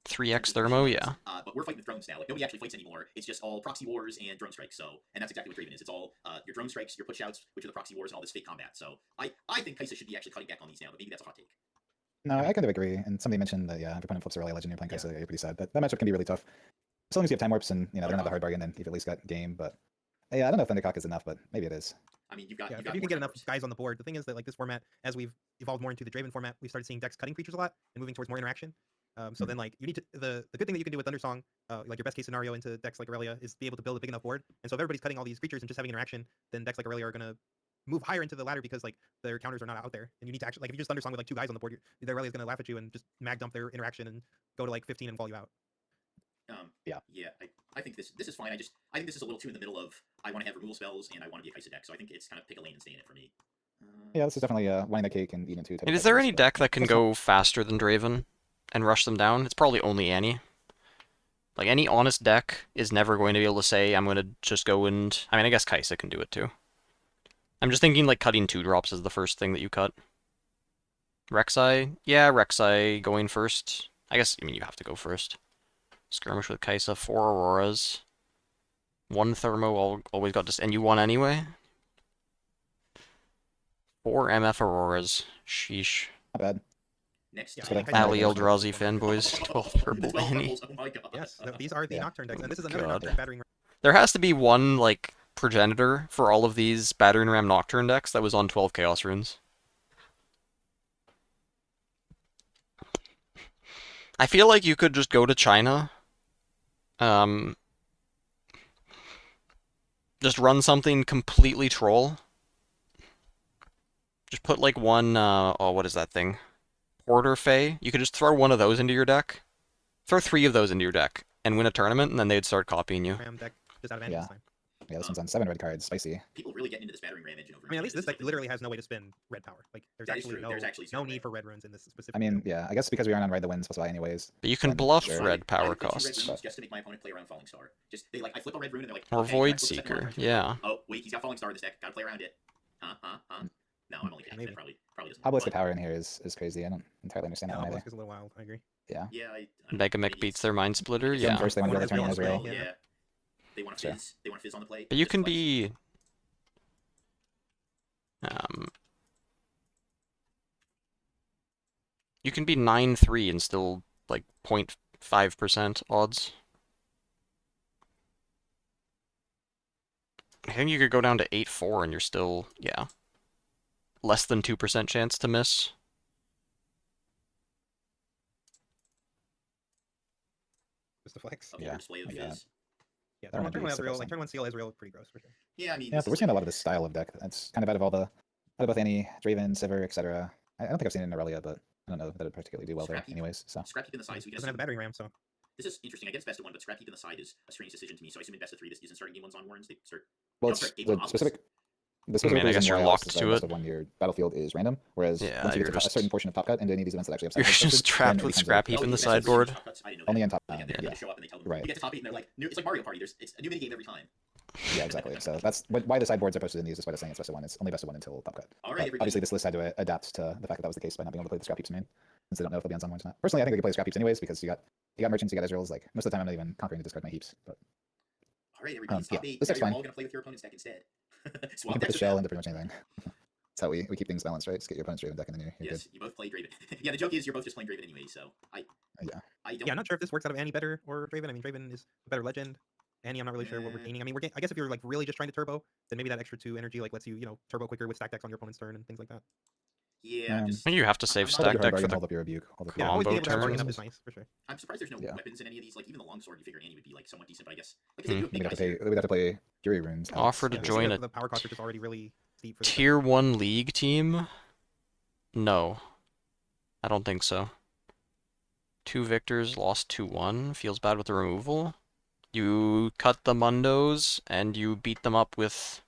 A: 3x Thermo, yeah.
K: But we're fighting with drones now. Like nobody actually fights anymore. It's just all proxy wars and drone strikes. So, and that's exactly what Draven is. It's all your drone strikes, your push outs, which are the proxy wars, and all this fake combat. So, I think Kai'Sa should be actually cutting back on these now. But maybe that's a hot take.
L: No, I kind of agree. And somebody mentioned that, yeah, if your opponent flips a Rally Legend, you're playing Kai'Sa, you're pretty sad. That matchup can be really tough. As long as you have time warps and, you know, they don't have the hard bargain, then you've at least got game. But, yeah, I don't know if Thundercock is enough, but maybe it is.
K: I mean, you've got
M: Yeah,
K: you've
M: if
K: got
M: you
K: more
M: can get enough
K: numbers.
M: guys on the board. The thing is that like this format, as we've evolved more into the Draven format, we've started seeing decks cutting creatures a lot and moving towards more interaction. So then like you need to the good thing that you can do with Thundersong, like your best case scenario into decks like Aurelia is be able to build a big enough board. And so if everybody's cutting all these creatures and just having interaction, then decks like Aurelia are gonna move higher into the ladder because like their counters are not out there. And you need to actually like if you just Thundersong with like 2 guys on the board, the Aurelia's gonna laugh at you and just mag dump their interaction and go to like 15 and fall you out.
L: Yeah.
K: Yeah, I think this is fine. I think this is a little too in the middle of I want to have removal spells and I want to be a Kaisa deck. So I think it's kind of pick a lane and stay in it for me.
L: Yeah, this is definitely wanting the cake and eating it too.
A: And is there any deck that can go faster than Draven and rush them down? It's probably only Annie. Like, any honest deck is never going to be able to say, I'm going to just go and... I mean, I guess Kaisa can do it too. I'm just thinking, like, cutting 2-drops is the first thing that you cut. Rek'Sai? Yeah, Rek'Sai going first. I guess, I mean, you have to go first. Skirmish with Kaisa, 4 Auroras. 1 Thermo, always got this, and you won anyway? 4 MF Auroras. Sheesh.
L: Not bad.
K: Next,
A: Ali Eldrazi fanboys, 12 purple Annie.
K: Oh my god.
M: Yes, these are the Nocturne decks, and this is another
A: God.
M: Nocturne battering.
A: There has to be one, like, progenitor for all of these Battering Ram Nocturne decks that was on 12 Chaos Runes. I feel like you could just go to China, just run something completely troll. Just put, like, one, oh, what is that thing? Porter Fey. You could just throw one of those into your deck. Throw 3 of those into your deck and win a tournament, and then they'd start copying you.
M: Deck just out of
L: Yeah. Yeah, this one's on 7 red cards. Spicy.
K: People really getting into this Battering Ram engine over.
M: I mean, at least this deck literally has no way to spin red power. Like, there's
K: That is
M: actually
K: true. There's actually
M: no
K: zero
M: need
K: red.
M: for red runes in this specific.
L: I mean, yeah, I guess because we aren't on Ride the Winds plus Y anyways.
A: But you can
L: then
A: bluff
L: sure.
A: red power
K: I did 2 red
A: costs.
K: runes just to make my opponent play around Falling Star. Just they like I flip a red rune and they're like,
A: Or
K: okay,
A: Void
K: I flip a second
A: Seeker,
K: one,
A: yeah.
K: Oh wait, he's got Falling Star in this deck. Gotta play around it. No, I'm only kidding. That probably doesn't.
L: Obelisk power in here is crazy. I don't entirely understand that one either.
M: Obelisk is a little wild. I agree.
L: Yeah.
K: Yeah,
A: Megamech beats their Mind Splitter,
L: Then
A: yeah.
L: first they want to go to turn Israel.
K: Yeah. They want to fizz. They want to fizz on the play.
A: But you can be... you can be 9-3 and still, like, 0.5% odds. I think you could go down to 8-4 and you're still, yeah, less than 2% chance to miss.
M: Just a flex.
K: Yeah. Display of fizz.
M: Yeah, turn 1 Ezreal, like turn 1 Seal Ezreal is pretty gross for sure.
K: Yeah, I mean,
L: Yeah, but we're seeing a lot of this style of deck. That's kind of out of both Annie, Draven, Sivir, etc. I don't think I've seen it in Aurelia, but I don't know that it particularly do well there anyways. So
K: Scrap Heap in the side, so we get
M: doesn't have the battering ram, so
K: this is interesting. I guess best of 1, but Scrap Heap in the side is a strange decision to me. So I assume in best of 3 this isn't starting game 1s on Warrens. They start.
L: well,
K: they don't
L: it's
K: start game
L: the
K: 1
L: specific. The
A: I
L: specific
A: mean, I guess
L: reason
A: you're
L: why
A: locked
L: else
A: to
L: best
A: it.
L: of 1 your battlefield is random, whereas
A: Yeah,
L: once you
A: you're
L: get to a
A: just-
L: certain portion of top cut into any of these events that actually have
A: You're
L: sideboard
A: just
L: structures,
A: trapped
L: then it
A: with
L: becomes
A: Scrap
L: a-
A: Heap in the
K: that's what
A: sideboard.
K: I didn't know
L: Only
K: that.
L: on top.
K: Like,
L: Yeah.
K: they show up and they tell them,
L: Right.
K: you get to top 8 and they're like, it's like Mario Party. It's a new mini game every time.
L: Yeah, exactly. So that's why the sideboards are posted in these, despite us saying it's best of 1. It's only best of 1 until top cut.
K: All right,
L: But
K: everybody.
L: obviously, this list had to adapt to the fact that that was the case by not being able to play the scrap heaps main, since they don't know if they'll be on Sunwards or not. Personally, I think they could play the scrap heaps anyways because you got merchants, you got Israels. Like most of the time, I'm not even conquering to discard my heaps. But
K: All right, everybody. Top 8.
L: this
K: Now
L: deck's
K: you're
L: fine.
K: all going to play with your opponent's deck instead.
L: You
K: Swap
L: can put
K: decks
L: the shell
K: around.
L: into pretty much anything. That's how we keep things balanced, right? Just get your opponent's Draven deck and then you're
K: Yes,
L: good.
K: you both play Draven. Yeah, the joke is you're both just playing Draven anyway, so I don't.
M: yeah, I'm not sure if this works out of Annie better or Draven. I mean, Draven is a better legend. Annie, I'm not really sure what we're gaining. I mean, I guess if you're like really just trying to turbo, then maybe that extra 2 energy like lets you, turbo quicker with stack decks on your opponent's turn and things like that.
K: Yeah,
A: I think you have to save
K: I'm not
A: stack
K: sure
A: deck for
L: hold
A: the
L: up your rebuke. Hold up
M: Yeah,
L: your
M: always being
A: combo
M: able to have bargain up
A: turns.
M: is nice for sure.
K: I'm surprised there's no
L: Yeah.
K: weapons in any of these. Like even the longsword, you figure Annie would be like somewhat decent, but I guess like if they do have
L: We'd
K: big
L: have to
K: guys here.
L: play. We'd have to play Fury runes.
A: Offer to
M: Yeah,
A: join
M: the
A: a
M: power costs are just already really steep for this deck.
A: Tier 1 League team? No. I don't think so. 2 victors, lost 2-1. Feels bad with the removal. You cut the Mundos, and you beat them up with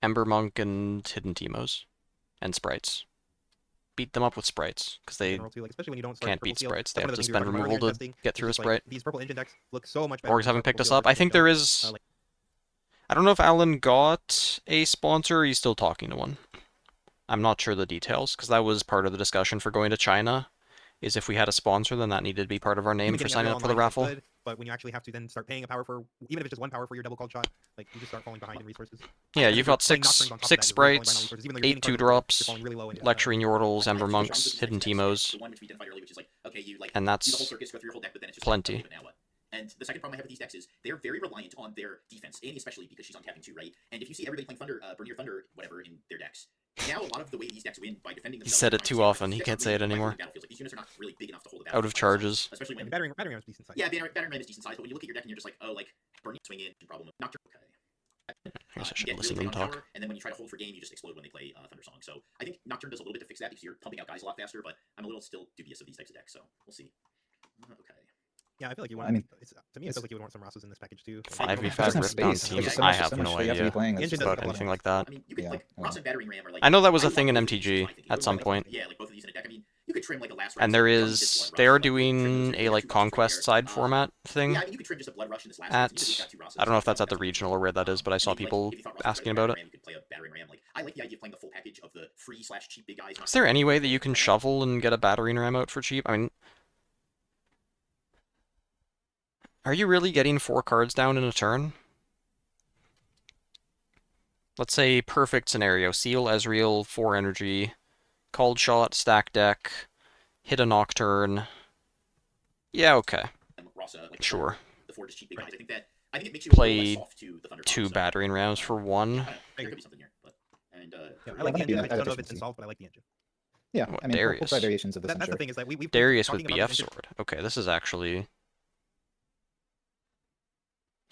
A: Ember Monk and Hidden Teemos. And Sprites. Beat them up with Sprites, because
M: in
A: they
M: general, too, like, especially when you don't start
A: can't
M: purple
A: beat
M: seal.
A: Sprites.
M: That's
A: They
M: one
A: have
M: of
A: to
M: the things we were
A: spend
M: talking about earlier in
A: removal to
M: testing,
A: get
M: is
A: through a
M: just, like,
A: Sprite.
M: these purple engine decks look so much better.
A: Orgs
M: when you
A: haven't
M: start
A: picked
M: purple
A: us
M: seal
A: up.
M: versus
A: I think
M: purple
A: there
M: jump.
A: is...
M: Like,
A: I don't know if Alan got a sponsor or he's still talking to one. I'm not sure the details, because that was part of the discussion for going to China, is if we had a sponsor, then that needed to be part of our name
M: even
A: for
M: getting
A: signing
M: Ezreal
A: up for the
M: online is, like,
A: raffle.
M: good, but when you actually have to then start paying a power for, even if it's just 1 power for your double called shot, like you just start falling behind in resources.
A: Yeah,
M: And
A: you've
M: if you're
A: got
M: playing
A: six
M: Nocturnes on top of
A: six
M: that, you're really falling behind on
A: sprites,
M: resources. Even though you're
A: 8
M: gaining cards,
A: 2-drops,
M: you're falling really low in
A: lecturing Yordles,
K: I
A: Ember
K: think the
A: Monks,
K: Strongest
A: Hidden
K: decks, the
A: Teemos,
K: one which we identified earlier, which is like, okay, you like
A: and
K: do the whole
A: that's
K: circus, go through your whole deck, but then it's just
A: plenty.
K: Like, okay, but now what? And the second problem I have with these decks is they're very reliant on their defense, Annie especially because she's on tapping too, right? And if you see everybody playing Thunder, Bernier Thunder, whatever, in their decks, now a lot of the way these decks win by defending
A: He
K: themselves.
A: said it
K: against
A: too
K: standards,
A: often, he
K: these
A: can't
K: decks
A: say
K: are
A: it
K: really
A: anymore.
K: by battlefields. Like, these units are not really big enough to hold the
A: Out of
K: battlefield by
A: charges.
K: themselves, especially when
M: Battering ram is decent size.
K: yeah, battering ram is decent size, but when you look at your deck and you're just like, oh, like Bernier swing in, problem Nocturne, okay.
A: I guess I should
K: You get
A: listen to
K: really
A: them
K: late on
A: talk.
K: power, and then when you try to hold for game, you just explode when they play Thundersong. So I think Nocturne does a little bit to fix that because you're pumping out guys a lot faster, but I'm a little still dubious of these types of decks, so we'll see. Okay.
M: Yeah, I feel like you want.
L: I mean,
M: to me, it feels like you would want some Rosses in this package too. Like, you don't have to
A: 5v5
L: have
A: Riftbound
L: space.
A: team.
L: There's just so
A: I
L: much,
A: have
L: so much
A: no
L: shit you have to be
A: idea
L: playing.
M: The
L: It's
M: engine
L: just
M: does a
L: like,
A: about
M: couple
A: anything
M: other
A: like that.
K: I mean, you could
L: yeah,
K: like
L: well.
K: Ross and Battering Ram are like.
A: I know that was
K: I
A: a thing
K: love
A: in
K: both of these just
A: MTG
K: fine. I think
A: at
K: you
A: some
K: would like
A: point.
K: yeah, like both of these in a deck. I mean, you could trim like a last
A: And
K: Rex.
A: there
K: You don't need this
A: is,
K: Blood
A: they
K: Rush,
A: are
K: but you could trim those
A: doing
K: right
A: a
K: there,
A: like
K: 2 Russes right
A: conquest
K: there.
A: side format
K: Yeah,
A: thing
K: I mean, you could trim just a Blood Rush in this last one.
A: at,
K: Since you've just got 2 Russes.
A: I don't know if
K: Like,
A: that's
K: you
A: at the
K: got 2
A: regional or where that is, but I
K: and
A: saw
K: maybe like
A: people
K: if you thought Ross was
A: asking
K: better
A: about
K: than
A: it.
K: Battering Ram, you could play a Battering Ram. Like I like the idea of playing the full package of the free/cheap big guys.
A: Is there any way that you can shovel and get a battering ram out for cheap? I mean, are you really getting 4 cards down in a turn? Let's say perfect scenario. Seal, Ezreal, 4 energy, called shot, stack deck, hit a Nocturne. Yeah, okay. Sure.
K: The 4 just cheap big guys. I think it makes you a little less
A: Play
K: soft to the Thunder
A: 2 battering rams for 1.
K: There could be something here, but
M: yeah, I like the engine. I just don't know if it's installed, but I like the engine.
L: Yeah,
A: What,
L: I mean, we'll
A: Darius?
L: try variations of this.
M: That's the thing is that we've been
A: Darius with
M: talking about
A: BF
M: this engine.
A: sword. Okay, this is actually... I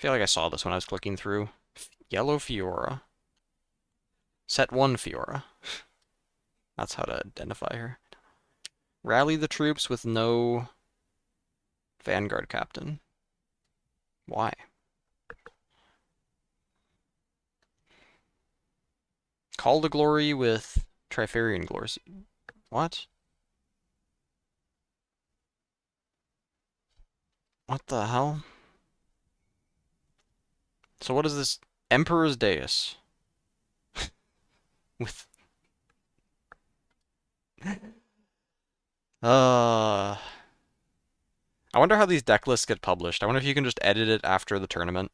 A: feel like I saw this when I was clicking through. Yellow Fiora. Set 1 Fiora. That's how to identify her. Rally the troops with no Vanguard captain. Why? Call to Glory with Trifarian Glory. What? What the hell? So what is this? Emperor's Deus. With... I wonder how these deck lists get published. I wonder if you can just edit it after the tournament.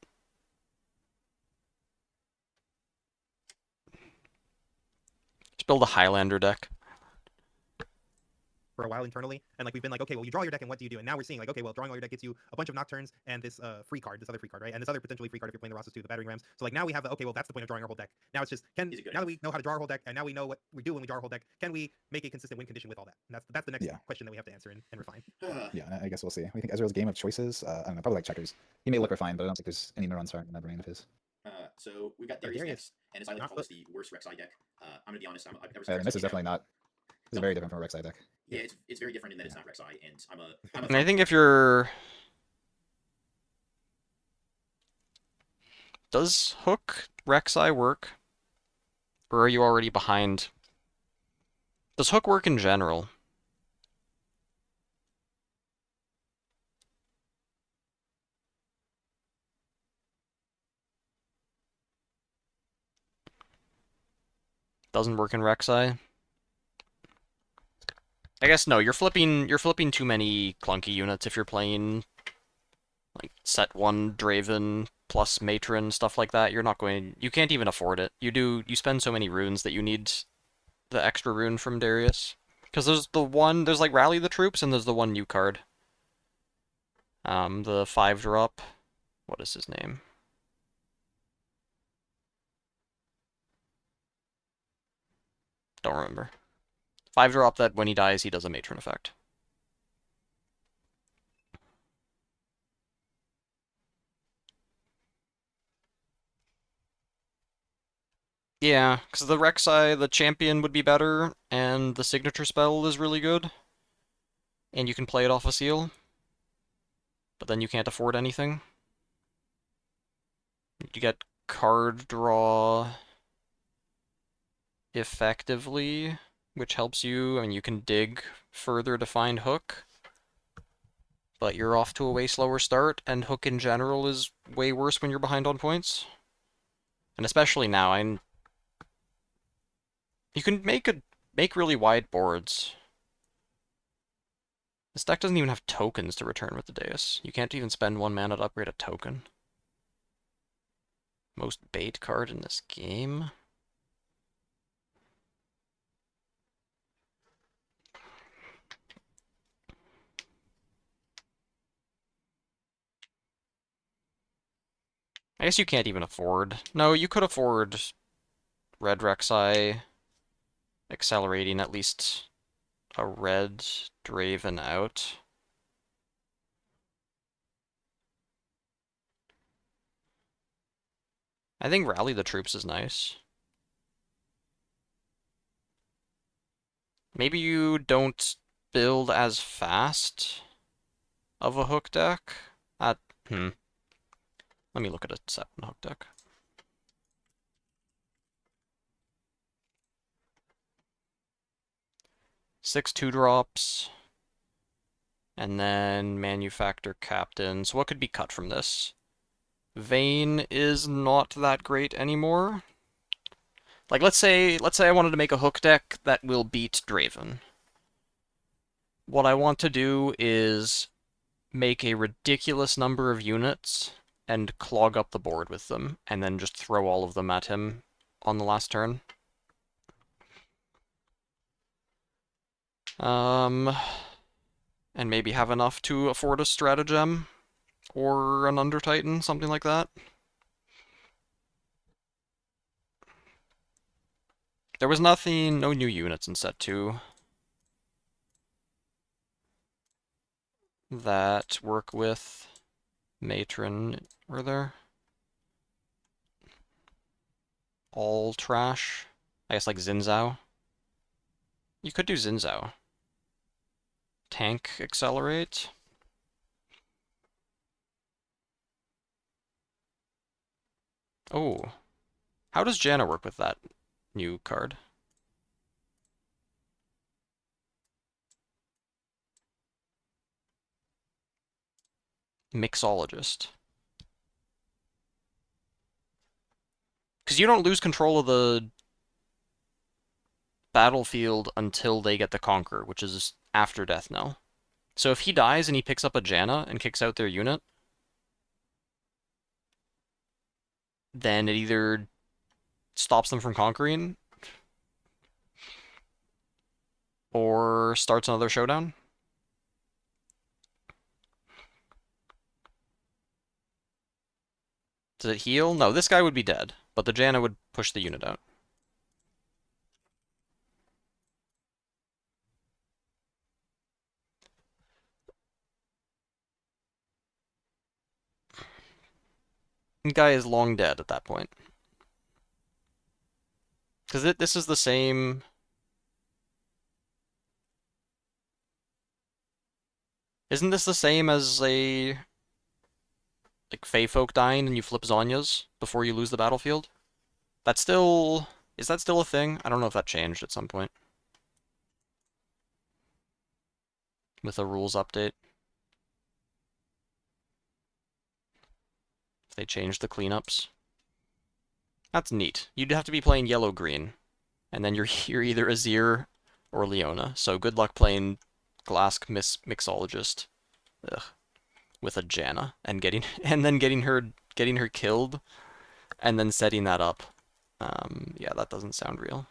A: Just build a Highlander deck.
M: For a while internally, and like we've been like, okay, well, you draw your deck, and what do you do? And now we're seeing like, okay, well, drawing all your deck gets you a bunch of Nocturnes and this free card, this other free card, right? And this other potentially free card if you're playing the Rosses too, the Battering Rams. So like now we have the, okay, well, that's the point of drawing our whole deck. Now it's just now that we know how to draw our whole deck, and now we know what we do when we draw our whole deck, can we make a consistent win condition with all that? And that's the next question that we have to answer and refine.
L: Yeah, I guess we'll see. We think Ezreal's game of choices. I don't know, probably like checkers. He may look refined, but I don't think there's any neurons firing in that brain of his.
K: So we've got Darius next, and as I like to call this the worst Rek'Sai deck. I'm gonna be honest. I've never seen
L: This is definitely not. This is very different from a Rek'Sai deck.
K: Yeah, it's very different in that it's not Rek'Sai, and I'm a
A: And I think if you're... Does Hook Rek'Sai work? Or are you already behind? Does Hook work in general? Doesn't work in Rek'Sai? I guess no, you're flipping too many clunky units if you're playing like set 1 Draven plus Matron, stuff like that. You can't even afford it. You spend so many runes that you need the extra rune from Darius. Because there's like Rally the Troops and there's the one new card. The 5-drop, what is his name? Don't remember. 5-drop that when he dies, he does a Matron effect. Yeah, because the Rek'Sai, the champion would be better, and the signature spell is really good. And you can play it off a seal. But then you can't afford anything. You get card draw effectively, which helps you. I mean, you can dig further to find Hook. But you're off to a way slower start, and Hook in general is way worse when you're behind on points. And especially now, you can make really wide boards. This deck doesn't even have tokens to return with the Deus. You can't even spend 1 mana to upgrade a token. Most bait card in this game? I guess you can't even afford... No, you could afford Red Rek'Sai accelerating at least a red Draven out. I think Rally the Troops is nice. Maybe you don't build as fast. of a hook deck. Let me look at a 7 hook deck. Six 2-drops. And then Manufactor Captain. So what could be cut from this? Vayne is not that great anymore. Like, let's say I wanted to make a hook deck that will beat Draven. What I want to do is make a ridiculous number of units and clog up the board with them, and then just throw all of them at him on the last turn. And maybe have enough to afford a stratagem or an Under Titan, something like that. There was nothing, no new units in set 2 that work with Matron, were there? All trash. I guess like Xin. You could do Xin. Tank Accelerate. Oh. How does Janna work with that new card? Mixologist. Because you don't lose control of the battlefield until they get the Conquer, which is after death knell. So if he dies and he picks up a Janna and kicks out their unit, then it either stops them from conquering or starts another showdown. Does it heal? No, this guy would be dead, but the Janna would push the unit out. The guy is long dead at that point. Because this is the same... Isn't this the same as a... like, Fey Folk dying and you flip Zonya's before you lose the battlefield? That's still... Is that still a thing? I don't know if that changed at some point. With a rules update. If they changed the cleanups. That's neat. You'd have to be playing yellow-green. And then you're either Azir or Leona. So good luck playing Glask Mixologist. Ugh. With a Janna and getting her killed and then setting that up. Yeah, that doesn't sound real.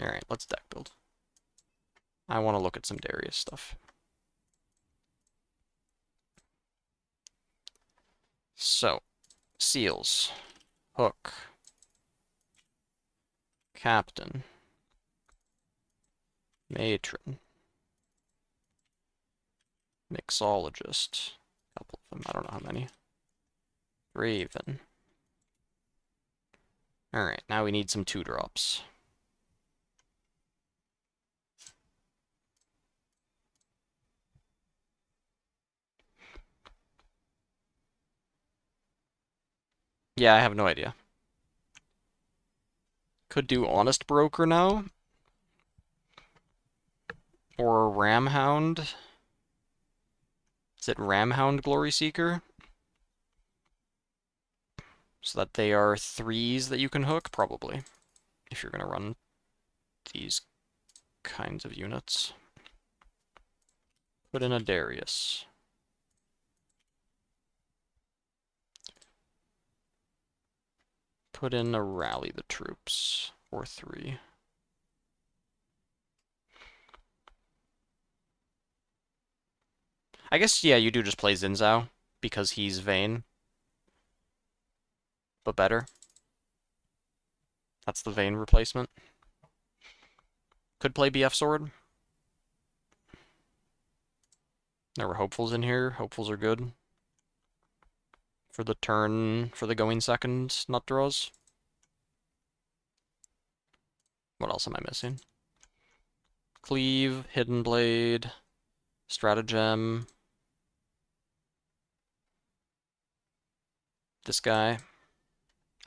A: Alright, let's deck build. I want to look at some Darius stuff. So, Seals. Hook. Captain. Matron. Mixologist. A couple of them, I don't know how many. Raven. Alright, now we need some 2-drops. Yeah, I have no idea. Could do Honest Broker now. Or Ramhound. Is it Ramhound Glory Seeker? So that they are 3s that you can hook? Probably. If you're going to run these kinds of units. Put in a Darius. Put in a Rally the Troops. Or 3. I guess, yeah, you do just play Xin because he's Vayne. But better. That's the Vayne replacement. Could play BF Sword. There were hopefuls in here. Hopefuls are good. For the turn, for the going second nut draws. What else am I missing? Cleave, Hidden Blade, Stratagem. This guy.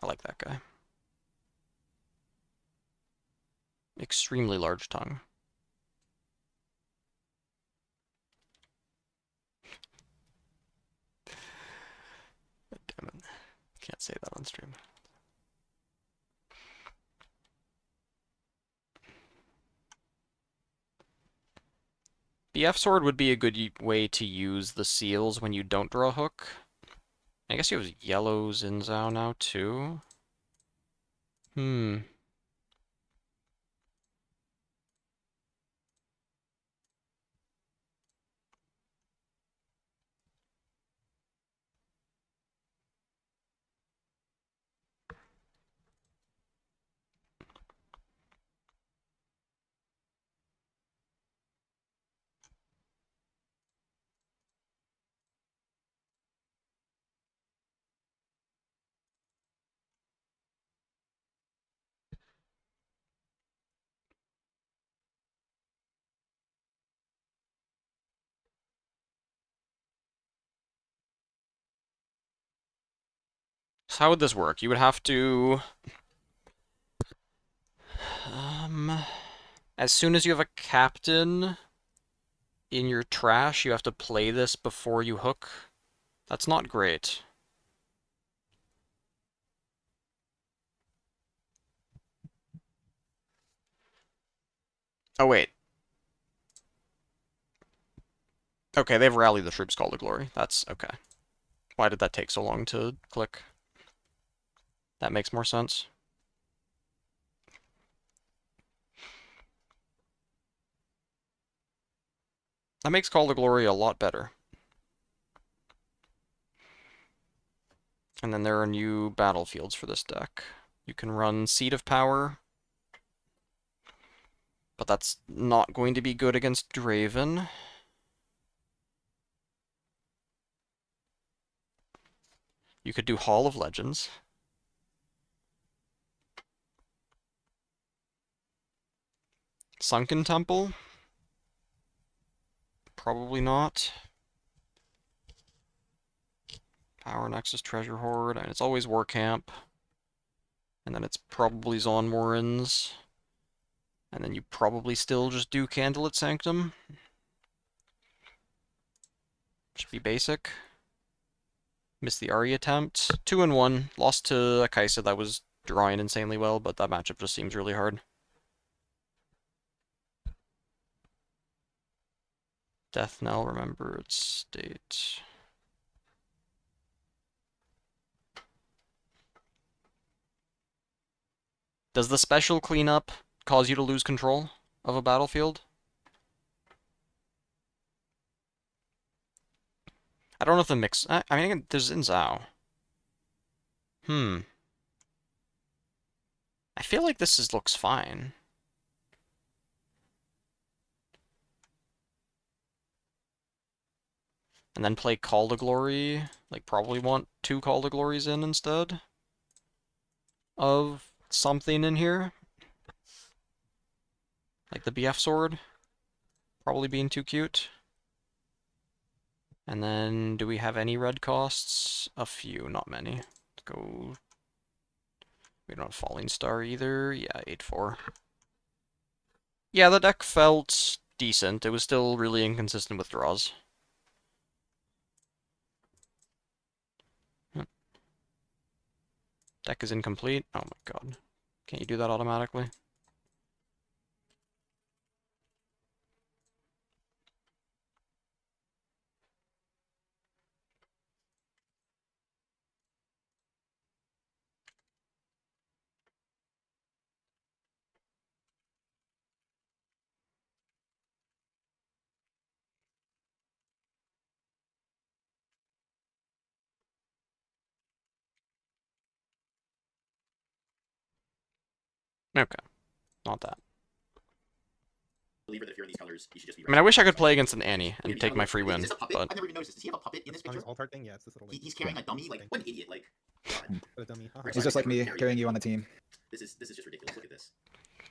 A: I like that guy. Extremely large tongue. Damn it. Can't say that on stream. The F sword would be a good way to use the seals when you don't draw a hook. I guess you have yellows in Zhao now too. So how would this work? You would have to... as soon as you have a captain in your trash, you have to play this before you hook. That's not great. Oh, wait. Okay, they've rallied the troops Call to Glory. That's okay. Why did that take so long to click? That makes more sense. That makes Call to Glory a lot better. And then there are new battlefields for this deck. You can run Seat of Power, but that's not going to be good against Draven. You could do Hall of Legends. Sunken Temple? Probably not. Power Nexus Treasure Hoard, and it's always War Camp. And then it's probably Zon Warrens. And then you probably still just do Candlelit Sanctum. Should be basic. Missed the Ahri attempt. 2-1. Lost to a Kaisa that was drawing insanely well, but that matchup just seems really hard. Death Knell, remembered state. Does the special cleanup cause you to lose control of a battlefield? I don't know if the mix... I mean, there's in Zhao. I feel like this looks fine. And then play Call to Glory. Like, probably want 2 Call to Glories in instead of something in here. Like the BF sword. Probably being too cute. And then, do we have any red costs? A few, not many. Let's go... We don't have Falling Star either. Yeah, 8-4. Yeah, the deck felt decent. It was still really inconsistent with draws. Deck is incomplete. Oh my god. Can't you do that automatically? Okay. Not that.
K: Believer that if you're in these colors, you should just be.
A: I mean, I wish I could play against an Annie and take my free
K: Wait,
A: win,
K: is this a puppet?
A: but...
K: I've never even noticed this. Does he have a puppet in this
M: On
K: picture?
M: his altar thing, yeah, it's this little. Like,
K: He's carrying a dummy. Like, what an idiot! Like, God.
M: a dummy.
L: He's just like me, carrying you on the team.
K: This is just ridiculous. Look at this.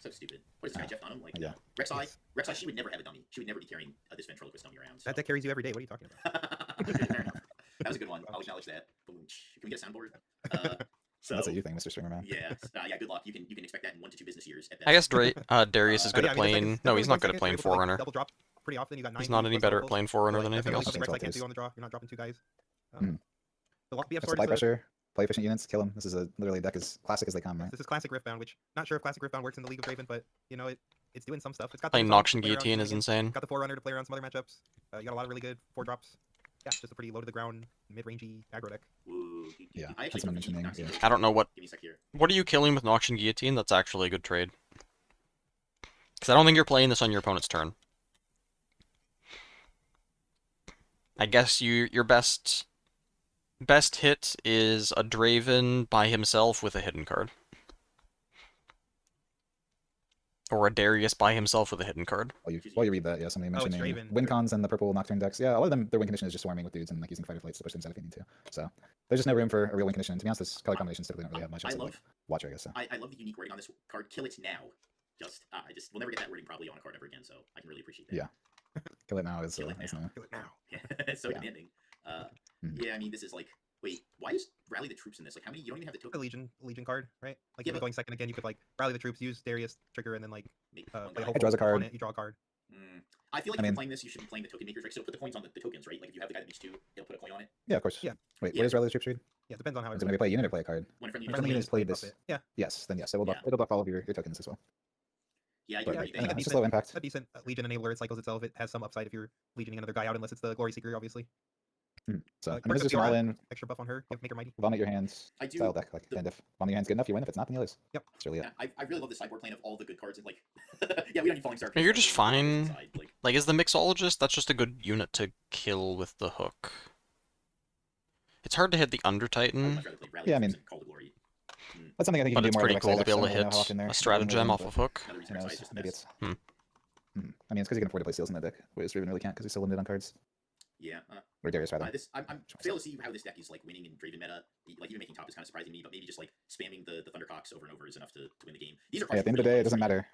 K: So stupid. What is this guy, Jeff Dunham? Like,
L: Yeah.
K: Rek'Sai, she would never have a dummy. She would never be carrying this ventriloquist dummy around. So.
M: That deck carries you every day. What are you talking about?
K: Fair enough. That was a good one. I'll acknowledge that. Boom. Can we get a soundboard?
L: So that's a you thing, Mr. Stringer Man.
K: Yeah, yeah. Good luck. You can expect that in 1 to 2 business years. At
A: I
K: best.
A: guess Darius is good
M: yeah,
A: at
M: I mean,
A: playing.
M: it's
A: No, he's not
M: definitely
A: good at
M: 1 second.
A: playing
M: You're able to, like,
A: Forerunner.
M: double drop pretty often. You got 9
A: He's not any
M: plus
A: better at
M: doubles.
A: playing Forerunner
M: So,
A: than anything
M: definitely
A: else.
M: something Rex can't
L: Controls.
M: do on the draw. You're not dropping 2 guys.
L: Mhm.
M: The BF
L: That's
M: sword
L: supply
M: is
L: pressure. Play efficient units, kill them. This is literally a deck as classic as they come, right?
M: This is classic Riftbound, which not sure if classic Riftbound works in the League of Draven, but you know it's doing some stuff. It's got
A: Playing
M: Thunderstorm
A: Noxian
M: to play around
A: Guillotine is
M: shenanigans.
A: insane.
M: Got the Forerunner to play around some other matchups. You got a lot of really good 4-drops. Yeah, just a pretty low to the ground, mid-rangey aggro deck.
K: Ooh,
L: Yeah,
K: I
L: that's what I'm mentioning. Yeah.
A: I don't know what.
K: Give me a sec here.
A: What are you killing with Noxian Guillotine? That's actually a good trade. Because I don't think you're playing this on your opponent's turn. I guess your best hit is a Draven by himself with a hidden card. Or a Darius by himself with a hidden card.
L: While you read that, yeah, somebody
M: Oh, it's
L: mentioning
M: Draven.
L: win cons and the purple Nocturne decks. Yeah, a lot of them, their win condition is just swarming with dudes and like using fighter flights to push things out if you need to. So there's just no room for a real win condition. To be honest, this color combinations typically don't really have much.
K: I
L: outside of,
K: love-
L: like, Watcher, I guess. So.
K: I love the unique wording on this card. Kill it now. We'll never get that wording probably on a card ever again. So I can really appreciate that.
L: Yeah. Kill it now is
K: Kill it
L: is
K: now.
L: no.
M: Kill it now.
K: Yeah, it's so
L: Yeah.
K: demanding.
L: Mhm.
K: Yeah, I mean, this is like, wait, why is rally the troops in this? Like, how many? You don't even have the
M: The
K: token.
M: Legion card, right? Like
K: Yeah,
M: even
K: but-
M: going second again, you could like rally the troops, use Darius trigger, and then like
K: Make
M: play
K: one
M: a
K: guy.
M: whole
L: It draws a
M: full on
L: card.
M: it, you draw a card.
K: I feel like
L: I
K: if you're
L: mean-
K: playing this, you should be playing the token makers, right? So put the coins on the tokens, right? Like if you have the guy that makes 2, he'll put a coin on it.
L: Yeah, of course.
M: Yeah.
L: Wait,
K: Yeah.
L: what is Rally the Troops read?
M: Yeah, depends on how
L: Is it when we play a unit or play a card?
K: When a friendly
L: When
K: unit
L: friendly units
K: plays-
L: played
M: buff
L: this.
M: it. Yeah.
L: Yes, then yes, it will
K: Yeah.
L: buff, it'll buff all of your tokens as well.
K: Yeah, I do
L: But,
K: agree.
L: I don't know,
K: They-
L: it's just low impact.
M: A decent Legion enabler. It cycles itself. It has some upside if you're legioning another guy out, unless it's the Glory Seeker, obviously.
L: So I
M: Like,
L: mean, this is
M: Mark
L: just an
M: of the
L: all-in.
M: Extra buff on her. Make her mighty.
L: Vomit your hands
K: I do-
L: style deck, like, and if vomit your hands good enough, you win. If it's not, then you lose.
M: Yep.
L: That's really it.
K: Yeah, I really love the sideboard plan of all the good cards and like, yeah, we don't need Falling Star.
A: No, you're just
K: Just all the good cards
A: fine.
K: inside, like,
A: Like, is the Mixologist? That's just a good unit to kill with the hook. It's hard to hit the Under
K: I'd
A: Titan,
K: much rather play Rally
L: Yeah, I
K: Troops
L: mean-
K: and Call the Glory.
L: That's something I think you
A: but
L: can
A: it's
L: do more
A: pretty
L: of
A: cool to
L: decks.
A: be able to
L: I don't know
A: hit
L: how often they're
A: a stratagem off of hook.
K: Another reason
L: Who
K: Rex
L: knows?
K: Ice is the
L: Maybe
K: best.
L: it's. I mean, it's because you can afford to play seals in the deck, whereas Draven really can't because he's so limited on cards.
K: Yeah.
L: Or Darius, rather.
K: I'm fail to see how this deck is like winning in Draven meta. Like even making top is kind of surprising me, but maybe just like spamming the Thundercocks over and over is enough to win the game. These are
L: Yeah,
K: cards
L: at the end of the
K: really
L: day, it
K: like
L: doesn't
K: straight.
L: matter.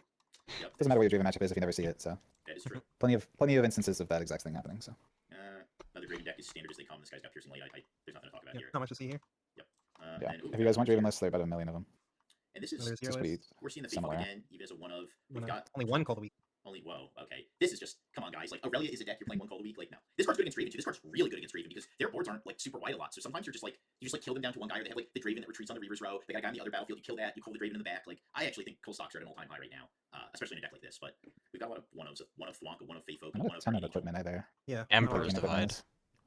K: Yep,
L: It doesn't matter what your Draven matchup is if you never see it. So
K: that is true.
L: plenty of instances of that exact thing happening. So
K: Another Draven deck is standard as they come. This guy's got Piercing Light. There's nothing to talk about
M: Yeah,
K: here.
M: not much to see here.
L: yeah,
K: And, ooh,
L: if you guys want Draven lists, there are about 1 million of them.
K: and this is
M: There's
L: It's
M: Zero
L: pretty
M: is
K: we're seeing the Faithful
L: similar.
K: again, even as a one of. We've got
M: only one call the week.
K: only whoa. Okay, this is just come on, guys. Like Aurelia is a deck you're playing 1 call a week. Like no, this card's good against Draven too. This card's really good against Draven because their boards aren't like super wide a lot. So sometimes you just kill them down to 1 guy, or they have like the Draven that retreats on the Reaver's Row. They got a guy on the other battlefield. You kill that. You call the Draven in the back. Like I actually think kill stocks are at an all-time high right now, especially in a deck like this. But we've got a lot of one of Thwonka, one of Faithful,
L: I'm
K: one
L: not a
K: of
L: ton of
K: Guardian Angel.
L: equipment either.
M: Yeah.
A: Emperor's
L: Equipment
A: Divide.
L: is-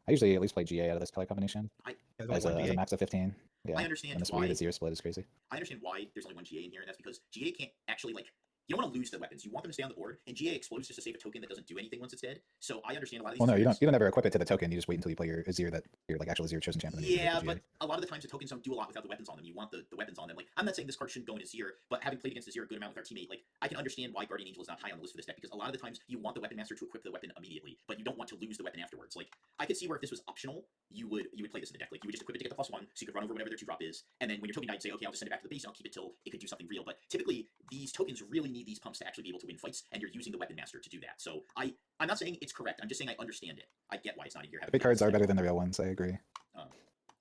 L: I usually at least play GA out of this color combination
K: I
L: as a max of 15. Yeah,
K: I understand
L: and this
K: why.
L: weird 0 split is crazy.
K: I understand why there's only 1 GA in here, and that's because GA can't actually like. You don't want to lose the weapons. You want them to stay on the board, and GA explodes just to save a token that doesn't do anything once it's dead. So I understand a lot of these.
L: Well, no, you
K: players-
L: don't ever equip it to the token. You just wait until you play your Azir that your like actual Azir chosen champion. and then you
K: Yeah,
L: equip it to
K: but a lot of the times the tokens don't do a lot without the weapons on them. You want the weapons on them. Like I'm not saying this card shouldn't go in Azir, but having played against Azir a good amount with our teammate, like I can understand why Guardian Angel is not high on the list for this deck because a lot of the times you want the weapon master to equip the weapon immediately, but you don't want to lose the weapon afterwards. Like I could see where if this was optional, you would play this in the deck. Like you would just equip it to get the +1, so you could run over whatever their 2-drop is, and then when your token died, you'd say, okay, I'll just send it back to the base and I'll keep it till it could do something real. But typically these tokens really need these pumps to actually be able to win fights, and you're using the weapon master to do that. So I'm not saying it's correct. I'm just saying I understand it. I get why it's not in here.
L: The big cards are better than the real ones. I agree.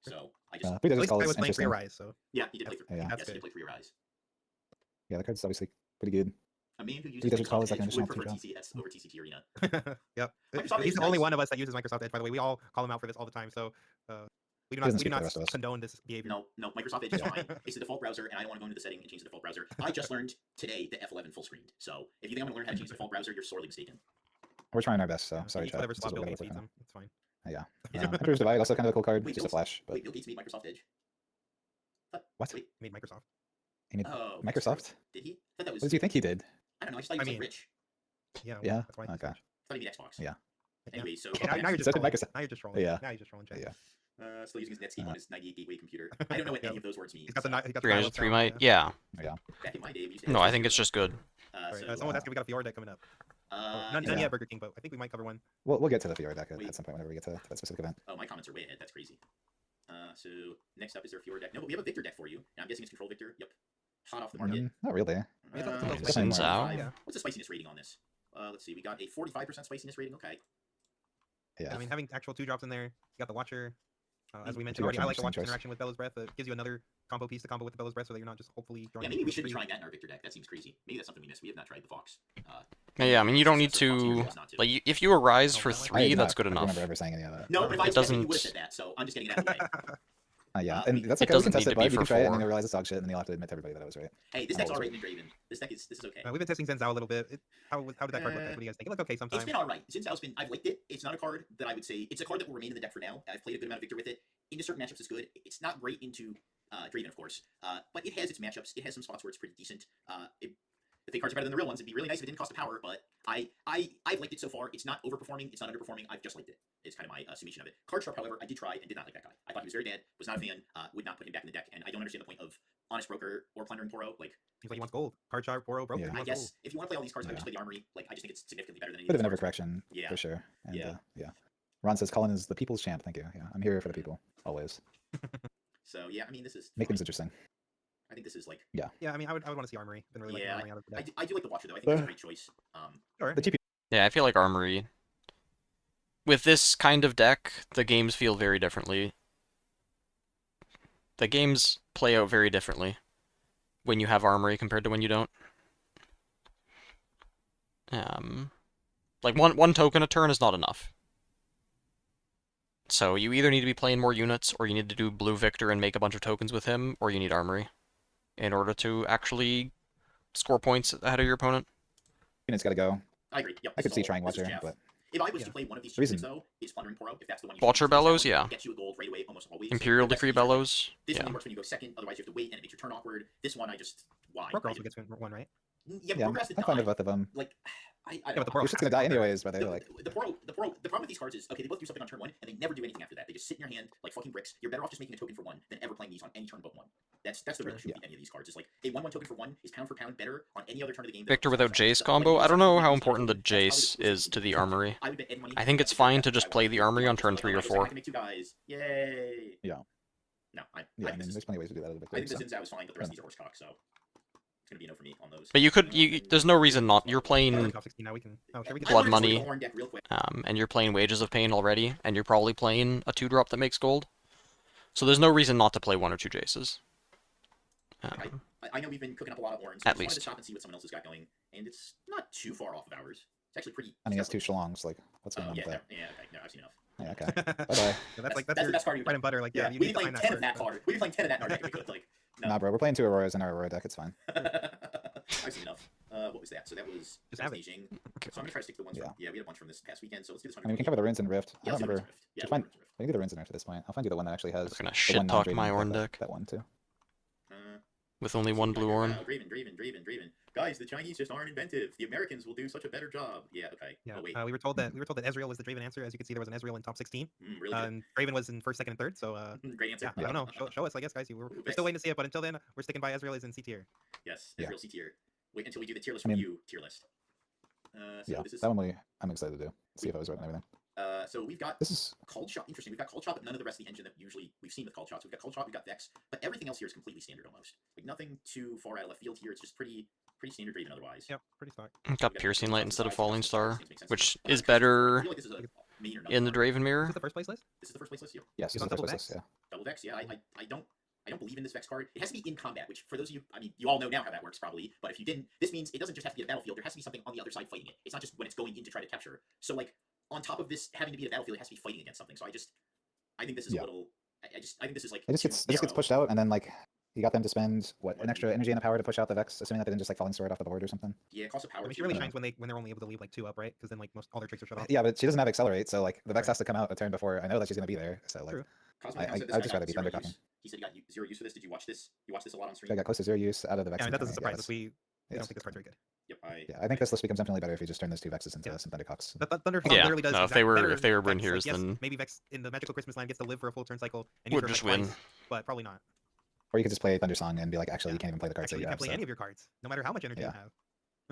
K: So I just
L: Three
M: At
L: Desert
M: least
L: Call
M: I
L: is
M: was playing for
L: interesting.
M: your eyes, so
K: yeah, he did play for
L: Yeah.
K: yes,
M: That's
K: he did
M: good.
K: play for your eyes.
L: Yeah, the card's obviously pretty good.
K: A man who uses
L: Three Desert Call is
K: Microsoft
L: like an
K: Edge would
L: additional
K: prefer
L: 2-drop.
K: TCS over TCT Arena.
M: yep.
K: Microsoft
M: He's
K: Edge
M: the only
K: nice.
M: one of us that uses Microsoft Edge, by the way. We all call him out for this all the time, so we do
L: doesn't
M: not
L: speak for the rest of us.
M: condone this behavior.
K: No, Microsoft Edge is fine. It's the default browser, and I don't want to go into the setting and change the default browser. I just learned today that F11 full screened. So if you think I'm going to learn how to change the default browser, you're sorely mistaken.
L: We're trying our best, so
M: Yeah,
L: sorry,
M: he needs
L: chat.
M: whatever
L: This is
M: slot
L: what
M: Bill
L: we
M: Gates
L: gotta
M: needs
L: work
M: him. It's fine.
L: on. Yeah. Emperor's Divide, also kind of a cool card.
K: Wait,
L: Just a flash, but
K: Wait, Bill Gates made Microsoft Edge?
L: what?
K: Wait,
M: Made Microsoft.
L: He made
K: oh,
L: Microsoft?
K: Did he? I thought that was.
L: What did you think he did?
K: I don't know. I just thought he was like rich.
M: Yeah.
L: Yeah.
M: That's why.
L: Okay.
K: I thought he made Xbox.
L: Yeah.
K: Anyway, so
M: Now you're just
L: So did
M: trolling.
L: Microsoft.
M: Now you're just trolling.
L: Yeah.
M: Now you're just trolling, Jack.
L: Yeah.
K: still using his Netscape on his 98 gateway computer. I don't know what any of those words mean.
M: He's got the
K: so.
M: he got the
A: 303
M: dial-up
A: might.
M: sound,
A: Yeah.
L: Yeah.
K: Back in my day, we used to
A: No,
K: have
A: I think it's just good.
M: Sorry,
K: so,
M: someone's asking if we got a Fiora deck coming up. None
L: yeah.
M: yet, Burger King, but I think we might cover one.
L: We'll get to the Fiora deck
K: Wait.
L: at some point whenever we get to that specific event.
K: Oh, my comments are way ahead. That's crazy. So next up is their Fiora deck. No, but we have a Victor deck for you. Now I'm guessing it's Control Victor. Yep. Hot off the market.
L: Not really.
K: What's
L: Definitely
A: Sin's
L: more.
A: out.
K: Yeah. What's the spiciness rating on this? Let's see. We got a 45% spiciness rating. Okay.
L: Yeah.
M: I mean, having actual 2-drops in there, you got the Watcher. As we
L: Two
M: mentioned already,
L: Direction,
M: I like the
L: interesting
M: Watcher's
L: choice.
M: interaction with Bellow's Breath. It gives you another combo piece to combo with the Bellow's Breath, so that you're not just hopefully
K: Yeah,
M: drawing.
K: maybe we should be
M: three.
K: trying that in our Victor deck. That seems crazy. Maybe that's something we missed. We have not tried the Fox.
A: Yeah, I mean, you don't need
K: So Fox
A: to...
K: recommends not to.
A: Like, if you Arise
M: Oh,
A: for
M: really?
L: I
A: 3,
L: do
A: that's
L: not
A: good enough.
L: remember ever saying any of that.
K: No, but if I
A: It
K: tested it, you would have
A: doesn't...
K: said that. So I'm just getting it out of the way.
L: Yeah,
K: I
L: and
K: mean,
L: that's
A: it
L: okay. We
A: doesn't
L: can
A: need
L: test it,
A: to be
L: bud. You
A: for
L: can try it, and
A: 4.
L: then you'll realize it sucks shit, and then you'll have to admit to everybody that I was right.
K: Hey, this
L: I'm
K: deck's
L: always
K: alright in Draven. This deck is okay.
M: We've been testing Zenzao a little bit. How did that card look like? What do you guys think? It looked okay sometimes.
K: It's been alright. Zinzao's been. I've liked it. It's not a card that I would say. It's a card that will remain in the deck for now. I've played a good amount of Victor with it. Into certain matchups, it's good. It's not great into Draven, of course. But it has its matchups. It has some spots where it's pretty decent. The fake cards are better than the real ones. It'd be really nice if it didn't cost a power, but I've liked it so far. It's not overperforming. It's not underperforming. I've just liked it. It's kind of my summation of it. Card Sharp, however, I did try and did not like that guy. I thought he was very bad. Was not a fan. Would not put him back in the deck, and I don't understand the point of Honest Broker or Plundering Poro. Like,
M: Seems like he wants gold. Card Sharp, Poro, Broker.
L: Yeah.
K: I guess if you want to play all these cards, I would just play the Armory. Like, I just think it's significantly better than any
L: Bit
K: of
L: of an
K: these cards.
L: overcorrection,
K: Yeah.
L: for sure. And,
K: Yeah.
L: yeah. Ron says Colin is the people's champ. Thank you. Yeah, I'm here for the people always.
K: So yeah, I mean, this is
L: Make
K: fine.
L: things interesting.
K: I think this is like
M: Yeah, I mean, I would want to see Armory. Been really liking Armory out of the deck.
K: I do like the Watcher though. I think that's a great choice.
M: Sure.
L: The GP
A: Yeah, I feel like Armory... With this kind of deck, the games feel very differently. The games play out very differently when you have Armory compared to when you don't. Like, one token a turn is not enough. So you either need to be playing more units, or you need to do Blue Victor and make a bunch of tokens with him, or you need Armory in order to actually score points ahead of your opponent.
L: unit's got to go.
K: I agree. Yep,
L: I could
K: this
L: see
K: is
L: trying
K: this is
L: Watcher,
K: Jeff.
L: but
K: If I was to play one of these two
L: reason-
K: things though, it's Plundering Poro. If that's the one you
A: Watcher
K: choose, because that
A: Bellows,
K: one
A: yeah.
K: gets you a gold right away almost always.
A: Imperial
K: That's
A: Decree
K: easier.
A: Bellows,
K: This
A: yeah.
K: only works when you go second. Otherwise, you have to wait and it makes your turn awkward. This one, I just why?
M: Broker also gets one, right?
K: Yeah,
L: yeah,
K: Broker has to
L: I'm fine
K: die.
L: with both of them.
K: Like, I
M: Yeah, but
K: don't
M: the
K: know.
M: Poro
L: Your shit's gonna die anyways, but
K: The,
L: they're like,
K: the problem with these cards is, okay, they both do something on turn 1, and they never do anything after that. They just sit in your hand like fucking bricks. You're better off just making a token for 1 than ever playing these on any turn but 1. That's the real issue with any of these cards. It's like a 1/1 token for 1 is pound for pound better on any other turn of the game.
A: Victor without Jace combo? I don't know how important the Jace is to the Armory.
K: I would bet any money
A: I think it's fine to just play the Armory on turn 3 or
K: I
A: 4.
K: can make 2 guys. Yay!
L: yeah,
K: No, I
L: yeah. I
K: think
L: mean,
K: this is,
L: there's plenty of ways to do that.
K: I think the
L: So.
K: Zinzao is fine, but the rest of these are horsecock, so it's gonna be a no for me on those.
A: But you could, there's no reason not. You're
M: Yeah,
A: playing
M: top 16 now. We can. Oh, sure, we can.
A: Blood
K: I wanted to
A: Money,
K: go Horn deck real quick.
A: and you're playing Wages of Pain already, and you're probably playing a 2-drop that makes gold. So there's no reason not to play 1 or 2 Jaces.
K: I know we've been cooking up a lot of horns.
A: At
K: I just wanted
A: least.
K: to stop and see what someone else has got going, and it's not too far off of ours. It's actually pretty.
L: I mean, it's 2 Shalongs. Like, what's going on
K: yeah,
L: with that?
K: yeah, okay, no, I've seen enough.
L: Yeah, okay. Bye bye.
M: Yeah, that's
K: the
M: your
K: best card you
M: bread and butter. Like, yeah, you
K: we'd
M: need
K: be
M: to
K: playing
M: find
K: 10 of
M: that
K: that card. We'd be playing 10 of that in our deck if we could. Like, no.
L: Nah, bro, we're playing 2 Auroras in our Aurora deck. It's fine.
K: I've seen enough. What was that? So that was
M: Just have it.
K: Beijing. So I'm gonna try to stick to the ones from. Yeah, we had a bunch from this past weekend. So let's do this one.
L: I mean, we can cover the runes and Rift.
K: Yeah,
L: I don't remember.
K: Yeah,
L: Just find, we can do the runes in Rift at this point. I'll find you the one that actually has.
A: I'm gonna
L: the
A: shit
L: one
A: talk
L: non-Draven
A: my
L: that-
A: Ornn
L: that-
A: deck.
L: That one too.
A: With only 1 blue Ornn.
K: Draven. Guys, the Chinese just aren't inventive. The Americans will do such a better job. Yeah, okay.
M: Yeah,
K: Oh, wait.
M: we were told that Ezreal was the Draven answer. As you can see, there was an Ezreal in top 16.
K: Really good.
M: And Draven was in first, second, and third. So
K: Great answer.
M: yeah, I don't know. Show us, I guess, guys. We're still waiting to see it, but until then, we're sticking by Ezreal is in C tier.
K: Yes,
L: Yeah.
K: Israel C tier. Wait until we do the tier list
L: I mean-
K: review tier list. So
L: Yeah,
K: this is
L: that one I'm excited to do. See if I was right and everything.
K: so we've got
L: This is
K: Cold Shot. Interesting. We've got Cold Shot, but none of the rest of the engine that usually we've seen with Cold Shots. We've got Cold Shot, we've got Vex, but everything else here is completely standard almost. Like nothing too far out of left field here. It's just pretty standard Draven otherwise.
M: Yep, pretty stock.
A: Got Piercing Light instead of Falling Star,
K: Seems to make sense.
A: which
K: Well,
A: is
K: I feel
A: better
K: like this is a main or
A: in the
K: nothing.
A: Draven
M: Is
A: Mirror.
M: this the first place list?
K: This is the first place list. Yep.
L: yes,
M: He's
L: this
M: on
L: is the
M: double
L: first
M: Vex?
L: list. Yeah.
K: Double Vex. Yeah, I don't believe in this Vex card. It has to be in combat, which for those of you, I mean, you all know now how that works probably. But if you didn't, this means it doesn't just have to be a battlefield. There has to be something on the other side fighting it. It's not just when it's going in to try to capture. So like on top of this having to be a battlefield, it has to be fighting against something. So I think this is
L: Yeah.
K: a little. I think this is like.
L: It just gets
K: narrow.
L: pushed out, and then like you got them to spend an extra energy and a power to push out the Vex, assuming that they didn't just like Falling Sword off the board or something.
K: Yeah, it costs a power.
M: I mean, she
K: too.
M: really shines when they're only able to leave like 2 up, right? Because then like most all their tricks are shut off.
L: Yeah, but she doesn't have Accelerate, so like the Vex has to come out a turn before I know that she's gonna be there. So like
M: True.
K: Cosmo
L: I
K: said this
L: would
K: guy
L: just
K: got
L: rather be
K: zero
L: Thundercocking.
K: use. He said he got 0 use for this. Did you watch this? You watch this a lot on stream?
L: I got close to 0 use out of the Vex.
M: Yeah, I mean, that doesn't
L: component,
M: surprise us.
L: yes.
M: We don't
L: Yes.
M: think this card's very good.
K: Yep.
L: Yeah, I think this list becomes infinitely better if you just turn those 2 Vexes into some Thundercocks.
M: Thunder
A: Yeah,
M: literally does
A: no, if
M: exact-
A: they were-
M: better
A: if they were
M: than
A: Bryn
M: Vex.
A: Heroes,
M: Like, yes,
A: then-
M: maybe Vex in the Magical Christmas Land gets to live for a full turn cycle and
A: Would
M: use her
A: just
M: effect
A: win.
M: twice, but probably not.
L: Or you could just play Thundersong and be like, actually, you can't even play the cards
M: Actually, you
L: that you
M: can't
L: have.
M: play any of your cards, no matter how much energy you
L: Yeah.
M: have.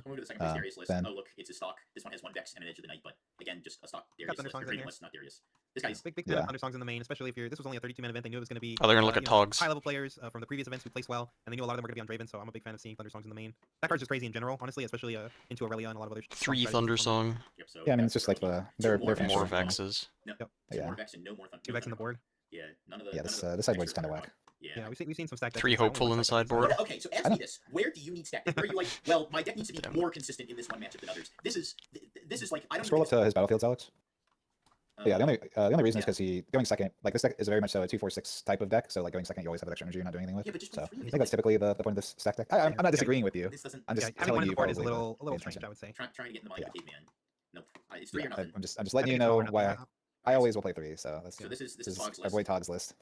K: Come over to the second place Darius list.
L: then-
K: Oh look, it's a stock. This one has 1 Vex and an Edge of the Night, but again, just a stock
M: Got
K: Darius list.
M: Thundersongs in
K: Draven
M: here.
K: list, not Darius. This guy's
M: Big fan of
L: Yeah.
M: Thundersongs in the main, especially if this was only a 32-man event. They knew it was going to be.
A: Oh, they're gonna look at Togs.
M: High-level players from the previous events who placed well, and they knew a lot of them were going to be on Draven. So I'm a big fan of seeing Thundersongs in the main. That card's just crazy in general, honestly, especially into Aurelia and a lot of other.
A: 3
M: strategies.
A: Thundersong,
K: Yep, so
L: Yeah, I mean,
K: that's
L: it's just like
K: really-
L: they're
K: more
L: fantastic.
A: more
K: Vex.
A: Vexes.
K: No,
M: Yep.
K: 2
L: Yeah.
K: more Vex and no more Thunder.
M: 2 Vex on the board.
K: Yeah, none of the.
L: Yeah,
K: none
L: this
K: of the
L: this sideboard's
K: textures
L: kind of
K: are
L: whack.
K: Yeah.
M: Yeah, we've seen some stack decks.
A: 3
M: with only
A: hopeful
M: one
A: in the
M: stack deck.
A: sideboard.
K: Okay, so ask me this: where do you need stack? Where are you like, well, my deck needs to be more consistent in this one matchup than others. This is like I don't
L: Scroll up
K: think
L: to his battlefields, Alex. But yeah, the only reason is
K: yeah.
L: because he going second. Like this deck is very much so a 2-4-6 type of deck. So like going second, you always have that extra energy you're not doing anything with.
K: Yeah, but just
L: So
K: play 3
L: I
K: of
L: think that's typically the point of this stack deck. I'm not disagreeing with you.
K: This doesn't.
L: I'm just
M: having one
L: telling
M: in
L: you
M: the board is a
L: probably
M: little
L: the
M: strange,
L: intention.
M: I would say.
K: Trying to get in the mind of the caveman. Nope. It's 3
L: Yeah,
K: or nothing.
L: I'm just letting you
M: think it's all
L: know
M: or
L: why
M: nothing.
L: I always will play 3. So that's
K: So this is
L: this is
K: Togg's
L: our
K: list.
L: boy Togg's list.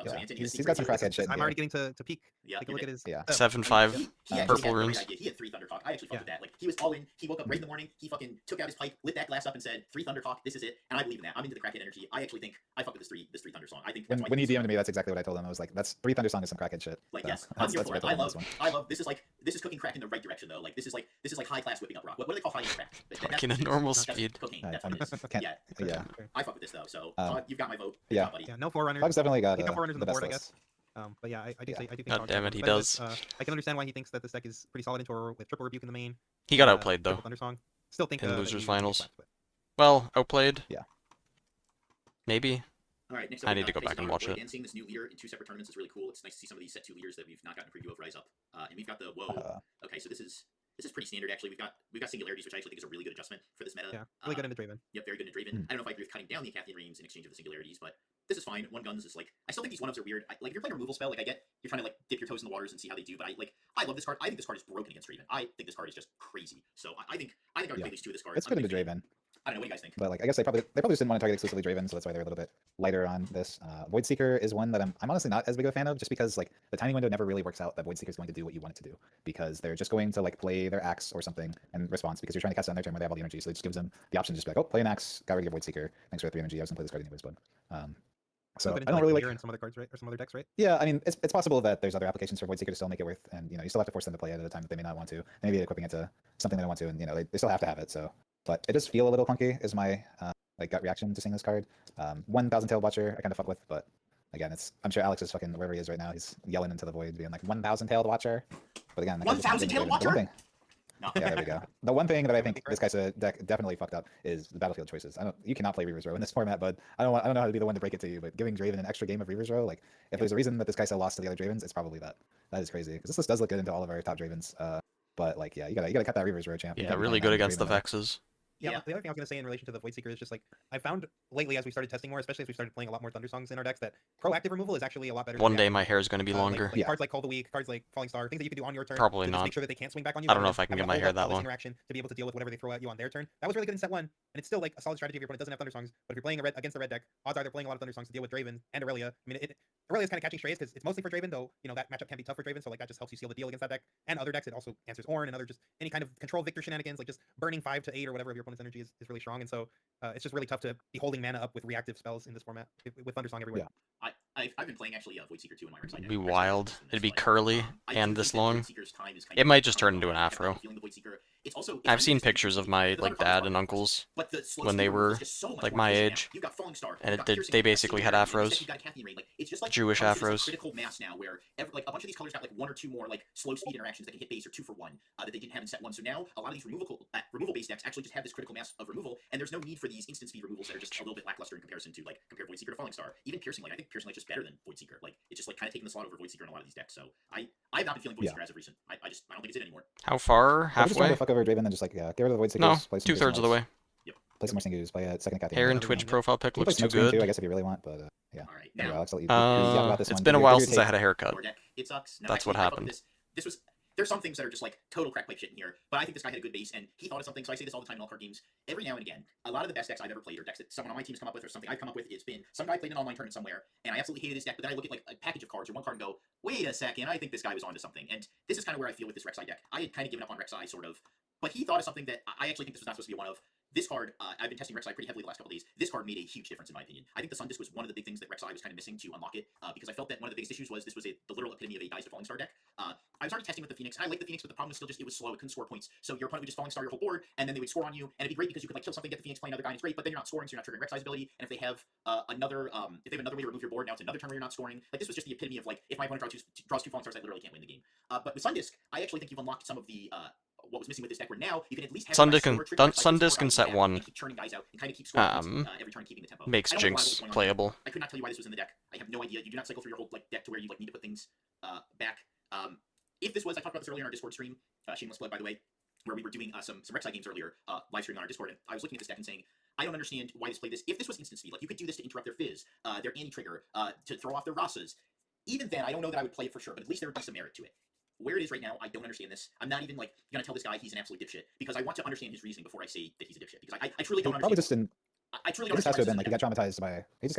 K: So
L: Yeah,
K: Anthony,
L: he's got some crackhead shit.
M: I'm already getting to peak.
K: Yeah,
M: Take a look at his.
L: Yeah.
A: 7/5
K: He actually
A: purple
K: had a
A: runes.
K: great idea. He had 3 Thundercock. I actually fucked with that. Like he was all in. He woke up right in the morning. He fucking took out his pipe, lit that glass up, and said, 3 Thundercock. This is it. And I believe in that. I'm into the crackhead energy. I actually think I fuck with this three Thunder song. I think that's
L: When he DM'd me, that's exactly what I told him. I was like, that's 3 Thunder Song is some crackhead shit.
K: like
L: So
K: yes, I'm here
L: that's
K: for
L: what
K: it.
L: I told him on
K: I love. This is cooking crack in the right direction though. Like this is like high class whipping up rock. What do they call high end crack?
A: Fucking at normal speed.
K: Cocaine.
L: Right,
K: That's what it is.
L: Can't-
K: Yeah.
L: yeah.
K: I fuck with this though. So Todd, you've got my vote. Good
L: yeah.
K: job, buddy.
M: Yeah, no Forerunners.
L: Togg's definitely got
M: He's got Forerunners on
L: the
M: the
L: best
M: board, I
L: list.
M: guess. But yeah, I do
L: Yeah.
M: think
A: God
M: Togg's
A: damn it,
M: definitely
A: he
M: the
A: does.
M: best. I can understand why he thinks that this deck is pretty solid into her with triple rebuke in the main.
A: He got outplayed though.
M: Triple Thunder Song. Still think
A: In
M: that
A: losers
M: he
A: finals.
M: slaps, but-
A: Well, outplayed.
L: Yeah.
A: Maybe.
K: All right, next up,
A: I
K: we
A: need to
K: got
A: go back and
K: Faces
A: watch
K: Honorable
A: it.
K: And seeing this new leader in 2 separate tournaments is really cool. It's nice to see some of these set 2 leaders that we've not gotten a preview of rise up. And we've got the Okay, so this is pretty standard actually. We've got singularities, which I actually think is a really good adjustment for this meta.
M: Yeah, really good into Draven.
K: Yep, very good into Draven. I don't know if I agree with cutting down the Acathian Reams in exchange for the singularities, but this is fine. One guns is like I still think these 1-ofs are weird. Like if you're playing a removal spell, like I get you're trying to like dip your toes in the waters and see how they do, but I love this card. I think this card is broken against Draven. I think this card is just crazy. So I think I would play these 2 of this card.
L: It's good into Draven.
K: I don't know what do you guys think.
L: But like I guess they probably just didn't want to target exclusively Draven, so that's why they're a little bit lighter on this. Voidseeker is one that I'm honestly not as big of a fan of, just because like the timing window never really works out that Voidseeker is going to do what you want it to do, because they're just going to like play their axe or something in response because you're trying to cast it on their turn where they have all the energy, so it just gives them the option to just be like, oh, play an axe, got rid of your Voidseeker, thanks for the 3 energy. I was gonna play this card anyways, but so I don't really like.
M: In some other cards, right, or some other decks, right?
L: Yeah, I mean, it's possible that there's other applications for Voidseeker to still make it worth, and you still have to force them to play it at a time that they may not want to. Maybe equipping it to something they don't want to, and they still have to have it. So, but it does feel a little clunky, is my like gut reaction to seeing this card. 1,000 Tailed Watcher, I kind of fuck with, but again, I'm sure Alex is fucking wherever he is right now. He's yelling into the void, being like 1,000 Tailed Watcher. But again,
K: 1,000 Tailed Watcher.
L: No. Yeah, there we go. The one thing that I think this guy's deck definitely fucked up is the battlefield choices. You cannot play Reaver's Row in this format, but I don't know how to be the one to break it to you. But giving Draven an extra game of Reaver's Row, like if there's a reason that this guy still lost to the other Dravens, it's probably that. That is crazy because this list does look good into all of our top Dravens. But like, yeah, you gotta cut that Reaver's Row, champ.
A: Yeah, really good against the Vexes.
M: Yeah, the other thing I was going to say in relation to the Voidseeker is just like I found lately as we started testing more, especially as we started playing a lot more Thunder Songs in our decks, that proactive removal is actually a lot better.
A: One day my hair is going to be longer.
M: Cards like Call the Weak, cards like Falling Star, things that you can do on your turn.
A: Probably
M: to
A: not.
M: Just make sure that they can't swing back on you.
A: I don't know if I can get my hair that long.
M: Interaction to be able to deal with whatever they throw at you on their turn. That was really good in set 1, and it's still like a solid strategy if your opponent doesn't have Thunder Songs. But if you're playing against the red deck, odds are they're playing a lot of Thunder Songs to deal with Draven and Aurelia. I mean, Aurelia's kind of catching strays because it's mostly for Draven, though that matchup can be tough for Draven. So like that just helps you seal the deal against that deck and other decks. It also answers Ornn and other just any kind of control victor shenanigans, like just burning 5 to 8 or whatever of your opponent's energy is really strong. And so it's just really tough to be holding mana up with reactive spells in this format with Thundersong everywhere.
L: Yeah.
K: I've been playing actually Voidseeker 2 in my right side.
A: It'd be wild. It'd be curly and this long. It might just turn into an afro. I've seen pictures of my like dad and uncles when they were like my age, and they basically had afros, Jewish afros.
K: Critical mass now, where like a bunch of these colors got like 1 or 2 more like slow speed interactions that can hit base or 2 for 1 that they didn't have in set 1. So now a lot of these removal based decks actually just have this critical mass of removal, and there's no need for these instant speed removals that are just a little bit lackluster in comparison to like compare Voidseeker to Falling Star. Even Piercing Light, I think Piercing Light's just better than Voidseeker. Like it's just like kind of taking the slot over Voidseeker in a lot of these decks. So I've not been feeling Voidseeker as of recent. I don't think it's it anymore.
A: How far?
L: I'm just trying
A: Halfway?
L: to fuck over Draven and just like get rid of the Voidseekers.
A: No,
L: play some
A: 2/3 of the way.
L: Play some more Singus, play a second Acathian.
A: Hair and Twitch profile pic looks too
L: Too, I
A: good.
L: guess if you really want, but yeah.
K: All right,
L: Anyway,
K: now,
L: Alex, I'll let you about this
A: It's
L: one.
A: been a
L: Give
A: while
L: your
A: since I
L: take.
A: had a haircut.
K: Core deck, it sucks. No,
A: That's
K: actually,
A: what
K: I fuck with
A: happened.
K: This was. There's some things that are just like total crack pipe shit in here, but I think this guy had a good base and he thought of something. So I say this all the time in all card games. Every now and again, a lot of the best decks I've ever played, or decks that someone on my team's come up with, or something I've come up with, it's been some guy played an online tournament somewhere, and I absolutely hated his deck. But then I look at like a package of cards or one card and go, wait a second, I think this guy was onto something. And this is kind of where I feel with this Rek'Sai deck. I had kind of given up on Rek'Sai sort of, but he thought of something that I actually think this was not supposed to be one of. This card, I've been testing Rek'Sai pretty heavily the last couple of days. This card made a huge difference in my opinion. I think the Sun Disc was one of the big things that Rek'Sai was kind of missing to unlock it, because I felt that one of the biggest issues was this was the literal epitome of a Dies to Falling Star deck. I was already testing with the Phoenix. I liked the Phoenix, but the problem was still just it was slow. It couldn't score points. So your opponent would just Falling Star your whole board, and then they would score on you, and it'd be great because you could like kill something, get the Phoenix, play another guy, and it's great. But then you're not scoring, so you're not triggering Rek'Sai's ability. And if they have another way to remove your board, now it's another turn where you're not scoring. Like this was just the epitome of like if my opponent draws two Falling Stars, I literally can't win the game. But with Sun Disc, I actually think you've unlocked some of the what was missing with this deck. Where now you can at least have
A: Sundisk and set 1
K: keep churning guys out and kind of keep scoring every turn, keeping the tempo.
A: makes Jinx playable.
K: I could not tell you why this was in the deck. I have no idea. You do not cycle through your whole like deck to where you like need to put things back. If this was, I talked about this earlier in our Discord stream. Shameless plug, by the way, where we were doing some Rek'Sai games earlier, live streaming on our Discord, and I was looking at this deck and saying, I don't understand why this played this. If this was instant speed, like you could do this to interrupt their Fizz, their anti-trigger, to throw off their Rasas. Even then, I don't know that I would play it for sure, but at least there would be some merit to it. Where it is right now, I don't understand this. I'm not even like gonna tell this guy he's an absolute dipshit because I want to understand his reasoning before I say that he's a dipshit because I truly don't understand. I truly don't
L: understand. Has to have been like he got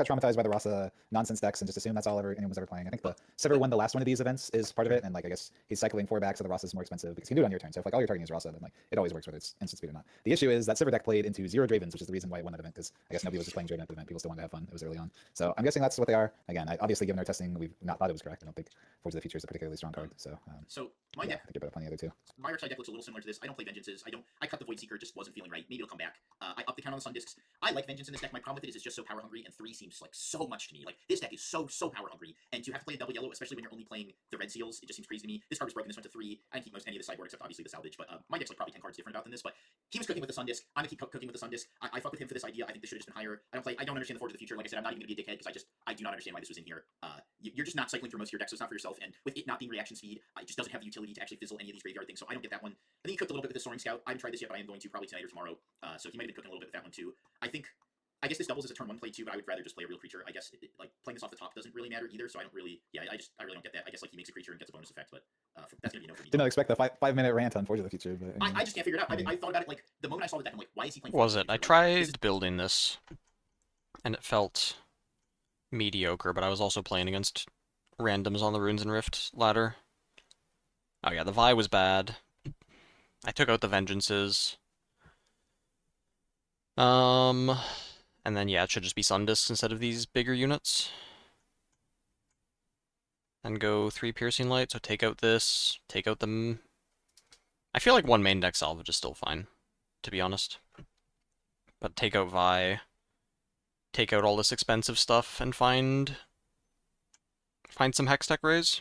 L: traumatized by the Rasa nonsense decks and just assumed that's all anyone was ever playing. I think the Sivir won the last one of these events is part of it, and like I guess he's cycling 4 back so the Rasa is more expensive because you can do it on your turn. So if like all you're targeting is Rasa, then like it always works whether it's instant speed or not. The issue is that Sivir deck played into 0 Dravens, which is the reason why it won that event because I guess nobody was just playing Draven at the event. People still wanted to have fun. It was early on, so I'm guessing that's what they are. Again, obviously given our testing, we've not thought it was correct. I don't think Forge of the Future is a particularly strong card. So
K: my deck,
L: I think you're plenty other too.
K: My Rek'Sai deck looks a little similar to this. I don't play Vengeances. I cut the Void Seeker, just wasn't feeling right. Maybe it'll come back. I up the count on the Sun Discs. I like Vengeance in this deck. My problem with it is it's just so power hungry, and 3 seems like so much to me. Like this deck is so power hungry, and to have to play a double yellow, especially when you're only playing the red seals, it just seems crazy to me. This card was broken. This went to 3. I didn't keep most any of the sideboard except obviously the salvage, but my deck's like probably 10 cards different about than this. But he was cooking with the Sun Disc. I'm gonna keep cooking with the Sun Disc. I fuck with him for this idea. I think this should have just been higher. I don't understand the Forge of the Future. Like I said, I'm not even gonna be a dickhead because I do not understand why this was in here. You're just not cycling through most of your decks, so it's not for yourself. And with it not being reaction speed, it just doesn't have the utility to actually fizzle any of these graveyard things. So I don't get that one. I think he cooked a little bit with the Soaring Scout. I haven't tried this yet, but I am going to probably tonight or tomorrow. So he might have been cooking a little bit with that one too. I guess this doubles as a turn 1 play too, but I would rather just play a real creature. I guess like playing this off the top doesn't really matter either. So I don't really, I really don't get that. I guess like he makes a creature and gets a bonus effect, but that's gonna be no for me.
L: Did not expect the 5-minute rant on Forge of the Future, but
K: I just can't figure it out. I thought about it like the moment I saw the deck, I'm like, why is he playing?
A: What was it? I tried building this, and it felt mediocre, but I was also playing against randoms on the Runes and Rift ladder. Oh yeah, the Vi was bad. I took out the Vengeances. And then yeah, it should just be Sundisks instead of these bigger units. And go 3 Piercing Light, so take out this, take out them. I feel like 1 main deck salvage is still fine, to be honest. But take out Vi, take out all this expensive stuff, and find some Hextech Rays.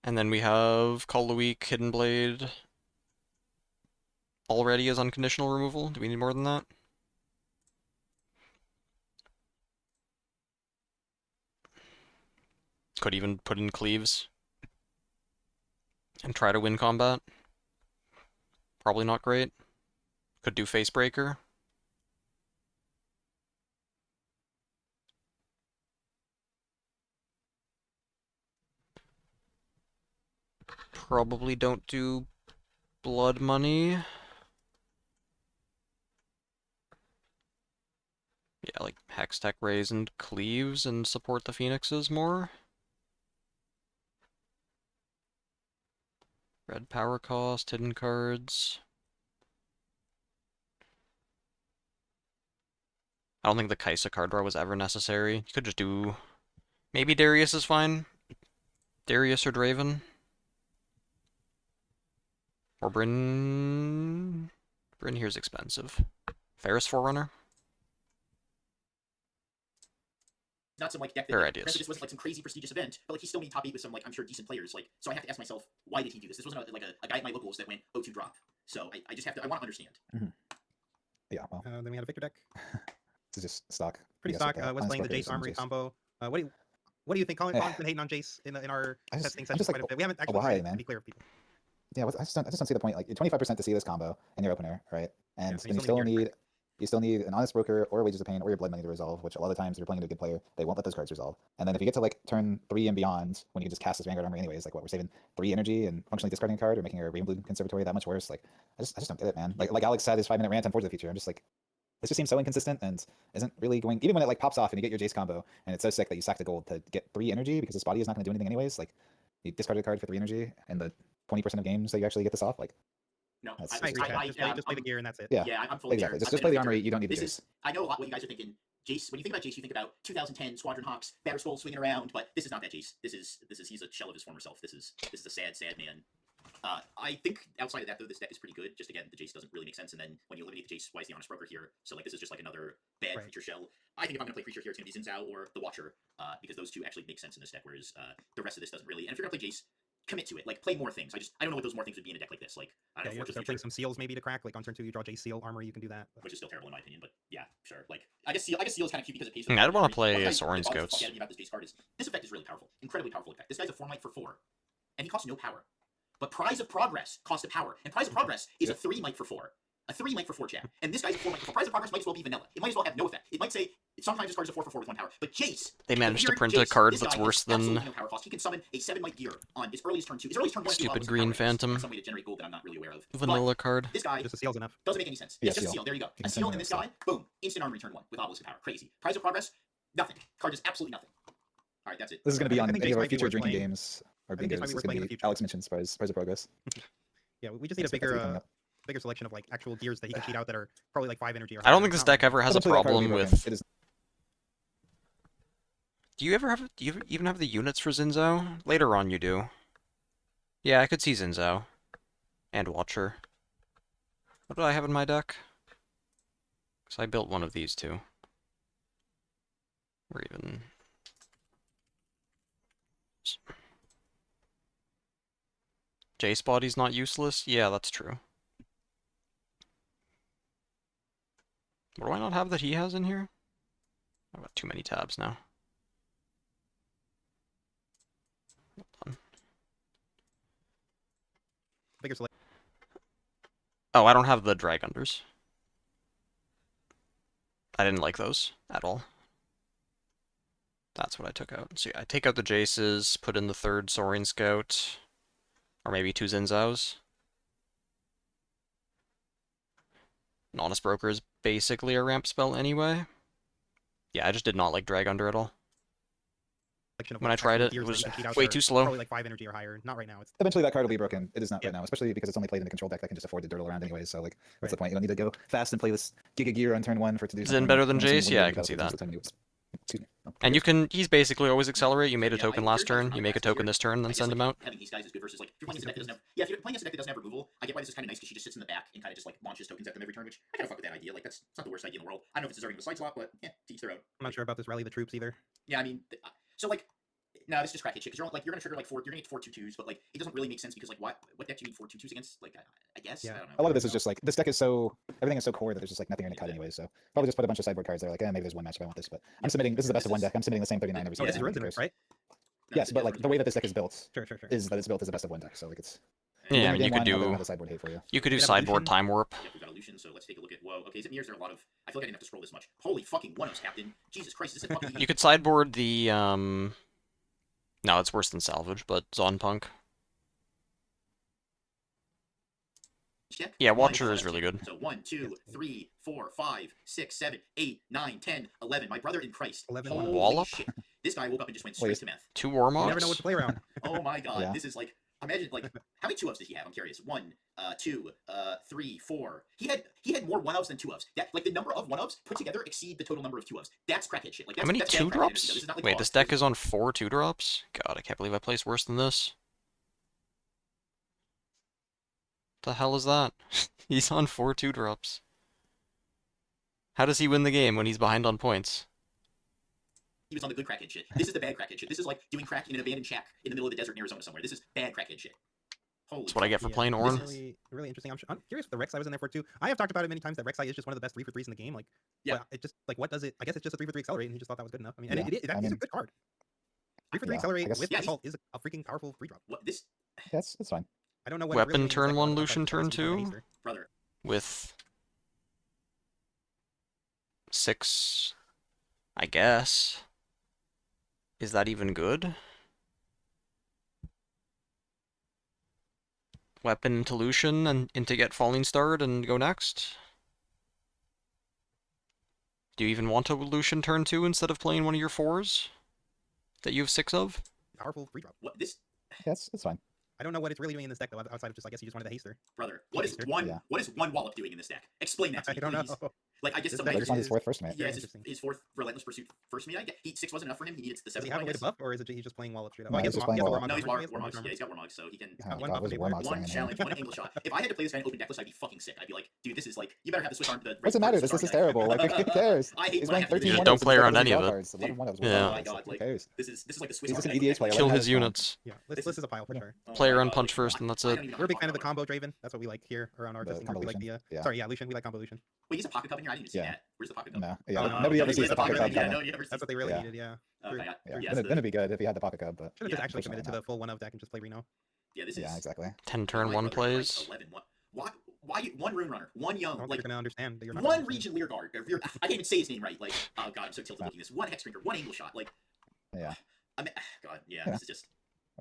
A: And then we have Call of the Week, Hidden Blade, already as unconditional removal. Do we need more than that? Could even put in Cleaves and try to win combat. Probably not great. Could do Facebreaker. Probably don't do Blood Money. Yeah, like Hextech Rays and Cleaves and support the Phoenixes more. Red power cost, hidden cards. I don't think the Kaisa card draw was ever necessary. You could just do... Maybe Darius is fine. Darius or Draven. Or Bryn... Bryn here's expensive. Ferris Forerunner.
K: Not some like deck that
A: Fair
K: like,
A: ideas.
K: Granted, this wasn't like some crazy prestigious event, but like he still made top 8 with some like I'm sure decent players. Like so, I have to ask myself, why did he do this? This wasn't a guy at my locals that went 0-2 drop. So I just have to. I want to understand.
L: Mm-hmm. Yeah. Well.
M: Then we had a Victor deck.
L: It's just stock.
M: Pretty stock. Was playing the Jace Armory combo. What do you think? Colin's been hating on Jace in our testing sessions quite a bit. We haven't actually tried to be clear with people.
L: Yeah, I just don't see the point. Like you're 25% to see this combo in your opener, right? And then you still need an Honest Broker or Wages of Pain or your Blood Money to resolve, which a lot of times if you're playing a good player, they won't let those cards resolve. And then if you get to like turn 3 and beyond, when you can just cast this Vanguard Armory anyways, like what we're saving 3 energy and functionally discarding a card or making our Rain Blue Conservatory that much worse. Like I just don't get it, man. Like Alex said, his 5-minute rant on Forge of the Future. I'm just like, this just seems so inconsistent and isn't really going. Even when it like pops off and you get your Jace combo and it's so sick that you sack the gold to get 3 energy because this body is not going to do anything anyways. Like you discard a card for 3 energy and the 20% of games that you actually get this off, like.
K: No,
M: I agree. Just play the gear and that's it.
K: Yeah, I'm fully
L: exactly. Just play the armory. You don't need the Jace.
K: I know a lot what you guys are thinking. Jace, when you think about Jace, you think about 2010 Squadron Hawks, Batterskull swinging around, but this is not that Jace. This is he's a shell of his former self. This is a sad man. I think outside of that though, this deck is pretty good. Just again, the Jace doesn't really make sense, and then when you eliminate the Jace, why is the Honest Broker here? So like this is just like another bad creature shell. I think if I'm gonna play creature here, it's gonna be Xin Zhao or the Watcher, because those two actually make sense in this deck, whereas the rest of this doesn't really. And if you're gonna play Jace, commit to it. Like, play more things. I don't know what those more things would be in a deck like this. Like, I don't know,
M: you have to
K: Fortress
M: start playing
K: Future,
M: some seals maybe to crack. Like on turn 2, you draw Jace Seal Armory. You can do that. But...
K: which is still terrible in my opinion. But yeah, sure. Like, I guess Seal is kind of cute because it pays.
A: I don't want to play
K: One guy
A: Soaring
K: that bothers the
A: Scouts.
K: fuck out of me about this base card is this effect is really powerful, incredibly powerful effect. This guy's a 4-might for 4, and he costs no power. But Prize of Progress costs a power, and Prize of Progress is a 3-might for 4. A 3-might for 4 chat. And this guy's a 4-might for 4. Prize of Progress might as well be vanilla. It might as well have no effect. It might say sometimes this card is a 4 for 4 with 1 power. But Jace,
A: They managed to
K: weird
A: print a
K: Jace,
A: card
K: this
A: that's
K: guy
A: worse
K: has absolutely
A: than
K: no power cost. He can summon a 7-might gear on his earliest turn 2. His earliest turn 1
A: stupid
K: is
A: Green
K: power,
A: Phantom.
K: some way to generate gold that I'm not really aware of.
A: Vanilla
K: But
A: card.
K: this guy
M: just a seal's enough.
K: doesn't make any sense.
L: Yeah,
K: It's just a
L: seal.
K: seal. There you go.
L: You
K: A
L: can
K: seal
L: send
K: in
L: a
K: this
L: seal.
K: guy, boom, instant armory turn 1 with obelisk power. Crazy. Prize of Progress, nothing. Card is absolutely nothing. All right, that's it.
L: This is going to be
M: I
L: on
M: think
L: any
M: Jace
L: of our
M: might be
L: future
M: worth
L: drinking
M: playing.
L: games or
M: I think Jace might
L: bingos.
M: be
L: It's
M: worth
L: going
M: playing in
L: to
M: the
L: be
M: future.
L: Alex mentions Prize of Progress.
M: Yeah, we just need a
L: That's coming
M: bigger
L: up.
M: bigger selection of like actual gears that he can cheat out that are probably like 5 energy or
A: I
M: higher.
A: don't think this
M: Not
A: deck
M: really-
A: ever has a
L: Eventually that card will be
A: problem
L: broken.
A: with.
L: It is
A: Do you even have the units for Zinzo? Later on, you do. Yeah, I could see Zinzo and Watcher. What do I have in my deck? Because I built one of these two. Or even. Jace body's not useless? Yeah, that's true. What do I not have that he has in here? I've got too many tabs now. Hold on.
M: bigger selection.
A: Oh, I don't have the Drag Unders. I didn't like those at all. That's what I took out. So yeah, I take out the Jaces, put in the 3rd Soaring Scout, or maybe 2 Zinzaos. An Honest Broker is basically a ramp spell anyway. Yeah, I just did not like Drag Under at all.
M: Of
A: When I
M: like
A: tried
M: actual
A: it,
M: gears
A: it
M: that
A: was
M: he can cheat out
A: way
M: that are
A: too slow.
M: Probably like 5 energy or higher. Not right now. It's
L: Eventually that card will be broken. It is not right now, especially because it's only played in the control deck that can just afford to dirtle around anyway. So like, what's the point? You don't need to go fast and play this Giga Gear on turn 1 for it to do
A: Is
L: something.
A: it better than
L: Once you
A: Jace?
L: win
A: Yeah,
L: the
A: I can see
L: battle,
A: that.
L: Excuse me. Oh,
A: And you
L: yes.
A: he's basically always accelerate. You made a
K: Yeah,
A: token
K: I-
A: last
K: here's my
A: turn, you make a
K: contrast
A: token
K: here.
A: this turn,
K: I
A: then
K: guess,
A: send
K: like,
A: him out.
K: having these guys is good versus like if you're playing against a deck that doesn't have if you're playing against a deck that doesn't have removal, I get why this is kind of nice because she just sits in the back and kind of just like launches tokens at them every turn, which I kind of fuck with that idea. Like that's it's not the worst idea in the world. I don't know if it's deserving of a side slot, but yeah, to each their own.
M: I'm not sure about this rally the troops either.
K: Yeah, I mean, so like, no, this is just crackhead shit because you're gonna trigger like you're gonna get 4 2/2s, but like it doesn't really make sense because like what deck do you need 4 2/2s against? Like I guess
M: Yeah.
K: I don't know.
L: A lot of this is just like this deck is so everything is so core that there's just like nothing you're gonna cut anyway. So probably just put a bunch of sideboard cards there. Like, maybe there's one match if I want this, but I'm submitting. This is the best of one deck. I'm submitting the same 39 every
M: Oh,
L: single
M: this is
L: time.
M: runes
L: Who
M: in
L: cares?
M: right?
K: No,
L: Yes, but like the way that this deck is built
M: Sure.
L: is that it's built as a best of one deck. So like it's
A: Yeah, I
L: win
A: mean, you
L: game
A: could
L: one, I'll
A: do
L: have the sideboard hate for you.
A: you could do
M: You could have
A: sideboard
M: Lucian.
A: Time Warp.
K: Yeah, we've got Illusion, so let's take a look at whoa. Okay, is it mirrors? There are a lot of. I feel like I didn't have to scroll this much. Holy fucking one-ups, Captain! Jesus Christ, is this a fucking?
A: You could sideboard the No, it's worse than Salvage, but Zonpunk.
K: Check.
A: Yeah,
K: One,
A: Watcher is
K: so
A: really good.
K: So 1, 2, 3, 4, 5, 6, 7, 8, 9, 10, 11. My brother in Christ.
M: 11.
K: Holy
A: Wallop?
K: shit. This guy woke up and just went straight to meth.
A: 2
M: You
A: Warmogs?
M: never know what to play around.
K: Oh my god,
L: Yeah.
K: this is like imagine like how many 2-ups did he have? I'm curious. 1, 2, 3, 4. He had more 1-ups than 2-ups. That like the number of 1-ups put together exceed the total number of 2-ups. That's crackhead shit. Like
A: How
K: that's,
A: many
K: that's bad
A: 2
K: crackhead
A: drops?
K: energy, though. This is not like
A: Wait,
K: raw,
A: this
K: it's
A: deck
K: crazy.
A: is on 4 2 drops? God, I can't believe I placed worse than this. The hell is that? He's on 4 2 drops. How does he win the game when he's behind on points?
K: He was on the good crackhead shit. This is the bad crackhead shit. This is like doing crack in an abandoned shack in the middle of the desert in Arizona somewhere. This is bad crackhead shit. Holy
A: That's what I
K: fuck.
A: get for
M: Yeah,
A: playing
M: this
A: Ornn.
M: is really interesting. I'm curious if the Rek'Sai was in there for too. I have talked about it many times that Rek'Sai is just one of the best 3-for-3s in the game. Like,
K: Yeah.
M: well, it just like what does it? I guess it's just a 3-for-3 accelerate, and he just thought that was good enough. I mean, and
L: Yeah,
M: that
L: I
M: is a
L: mean-
M: good card. 3-for-3
L: Yeah,
M: accelerate
L: I guess-
M: with
K: Yeah,
M: assault is a freaking powerful free drop.
K: What this
L: That's fine.
M: I don't know what
A: Weapon
M: really means
A: turn
M: that
A: 1,
M: outside of
A: Lucian
M: just
A: turn
M: obviously being a
A: 2?
M: haster.
K: brother?
A: With 6, I guess. Is that even good? Weapon into Lucian and into get Falling Starred and go next? Do you even want a Lucian turn 2 instead of playing one of your 4s? That you have 6 of?
M: Powerful free drop.
K: What this
L: That's fine.
M: I don't know what it's really doing in this deck though, outside of just I guess you just wanted the haster.
K: brother? What is
M: Haster?
K: one?
L: Yeah.
K: What is one wallop doing in this deck? Explain that to
M: I
K: me,
M: don't
K: please.
M: know.
K: Like I guess
M: This
K: some
M: deck
L: They just want his
M: is
L: fourth first to me.
K: yeah,
M: very
K: it's
M: interesting.
K: his fourth Relentless Pursuit first to me. I get 6 wasn't enough for him. He needed the
M: Does
K: seventh
M: he have
K: one,
M: a
K: I
M: way to
K: guess.
M: buff, or is it he just playing wall up straight up?
L: No,
M: I
L: he's
M: guess
L: just
M: he has
L: playing
M: a
L: wall
M: Warmog
K: No, he's
M: armor.
K: Warmog's. Yeah, he's got Warmog's, so he can.
M: He's got
L: Oh,
M: one
L: God,
M: buff
L: where's
M: and
L: the
M: a
L: Warmog
M: ward.
K: One
L: thing
K: challenge,
L: anymore?
K: one angle shot. If I had to play this guy in open decklist, I'd be fucking sick. I'd be like, dude, this is like, you better have the Swiss Arm.
L: What's the matter? This is terrible. Like, who cares?
K: I hate
L: He's
K: when I
L: playing
K: have to do
L: 13
K: this.
A: Yeah,
L: one
A: don't play around any of it.
L: cards, 11 one ups,
A: Yeah.
K: Oh my god,
L: who
K: like
L: cares?
K: this is like the Swiss
L: He's
K: Arm.
L: just an
K: deck.
L: EDH player.
A: Kill
L: Let him
A: his
L: have fun.
A: units.
M: Yeah, this list is a pile for sure.
K: Oh
A: Play
K: my
A: around
K: God,
A: punch
K: like,
A: first, and that's
K: I
A: it.
K: don't even know
M: We're a big
K: how
M: fan of the
K: to
M: combo Draven. That's what we like here around our
L: The
M: testing group. We like the
L: convolution, yeah.
M: sorry, yeah, Lucian. We like convolution.
K: Wait, he's a pocket cup in here. I didn't even see
L: Yeah.
K: that. Where's the pocket cup?
L: No, yeah,
M: Oh,
L: nobody ever
K: Nobody
L: sees the pocket cub
K: Yeah,
L: coming.
K: nobody ever sees.
M: That's what they really
L: Yeah.
M: needed. Yeah.
K: Okay,
L: Yeah,
K: yes,
L: then it'd be good if he had the pocket cub, but
M: Should have
K: Yeah,
M: just actually
L: unfortunately
M: committed to the full one of deck and just play Reno.
K: yeah, this is.
L: yeah, exactly.
A: 10
K: my
A: turn, one
K: brother,
A: plays.
K: 11. Why one Rune Runner, one
M: I
K: young,
M: don't think
K: like
M: you're gonna understand that you're not.
K: one region Lear Guard. I can't even say his name right. Like, oh god, I'm so tilted
L: Yeah.
K: looking at this. One Hex Drinker, one Angle Shot. Like,
L: Yeah.
K: I mean, god, yeah,
L: Yeah.
K: this is just.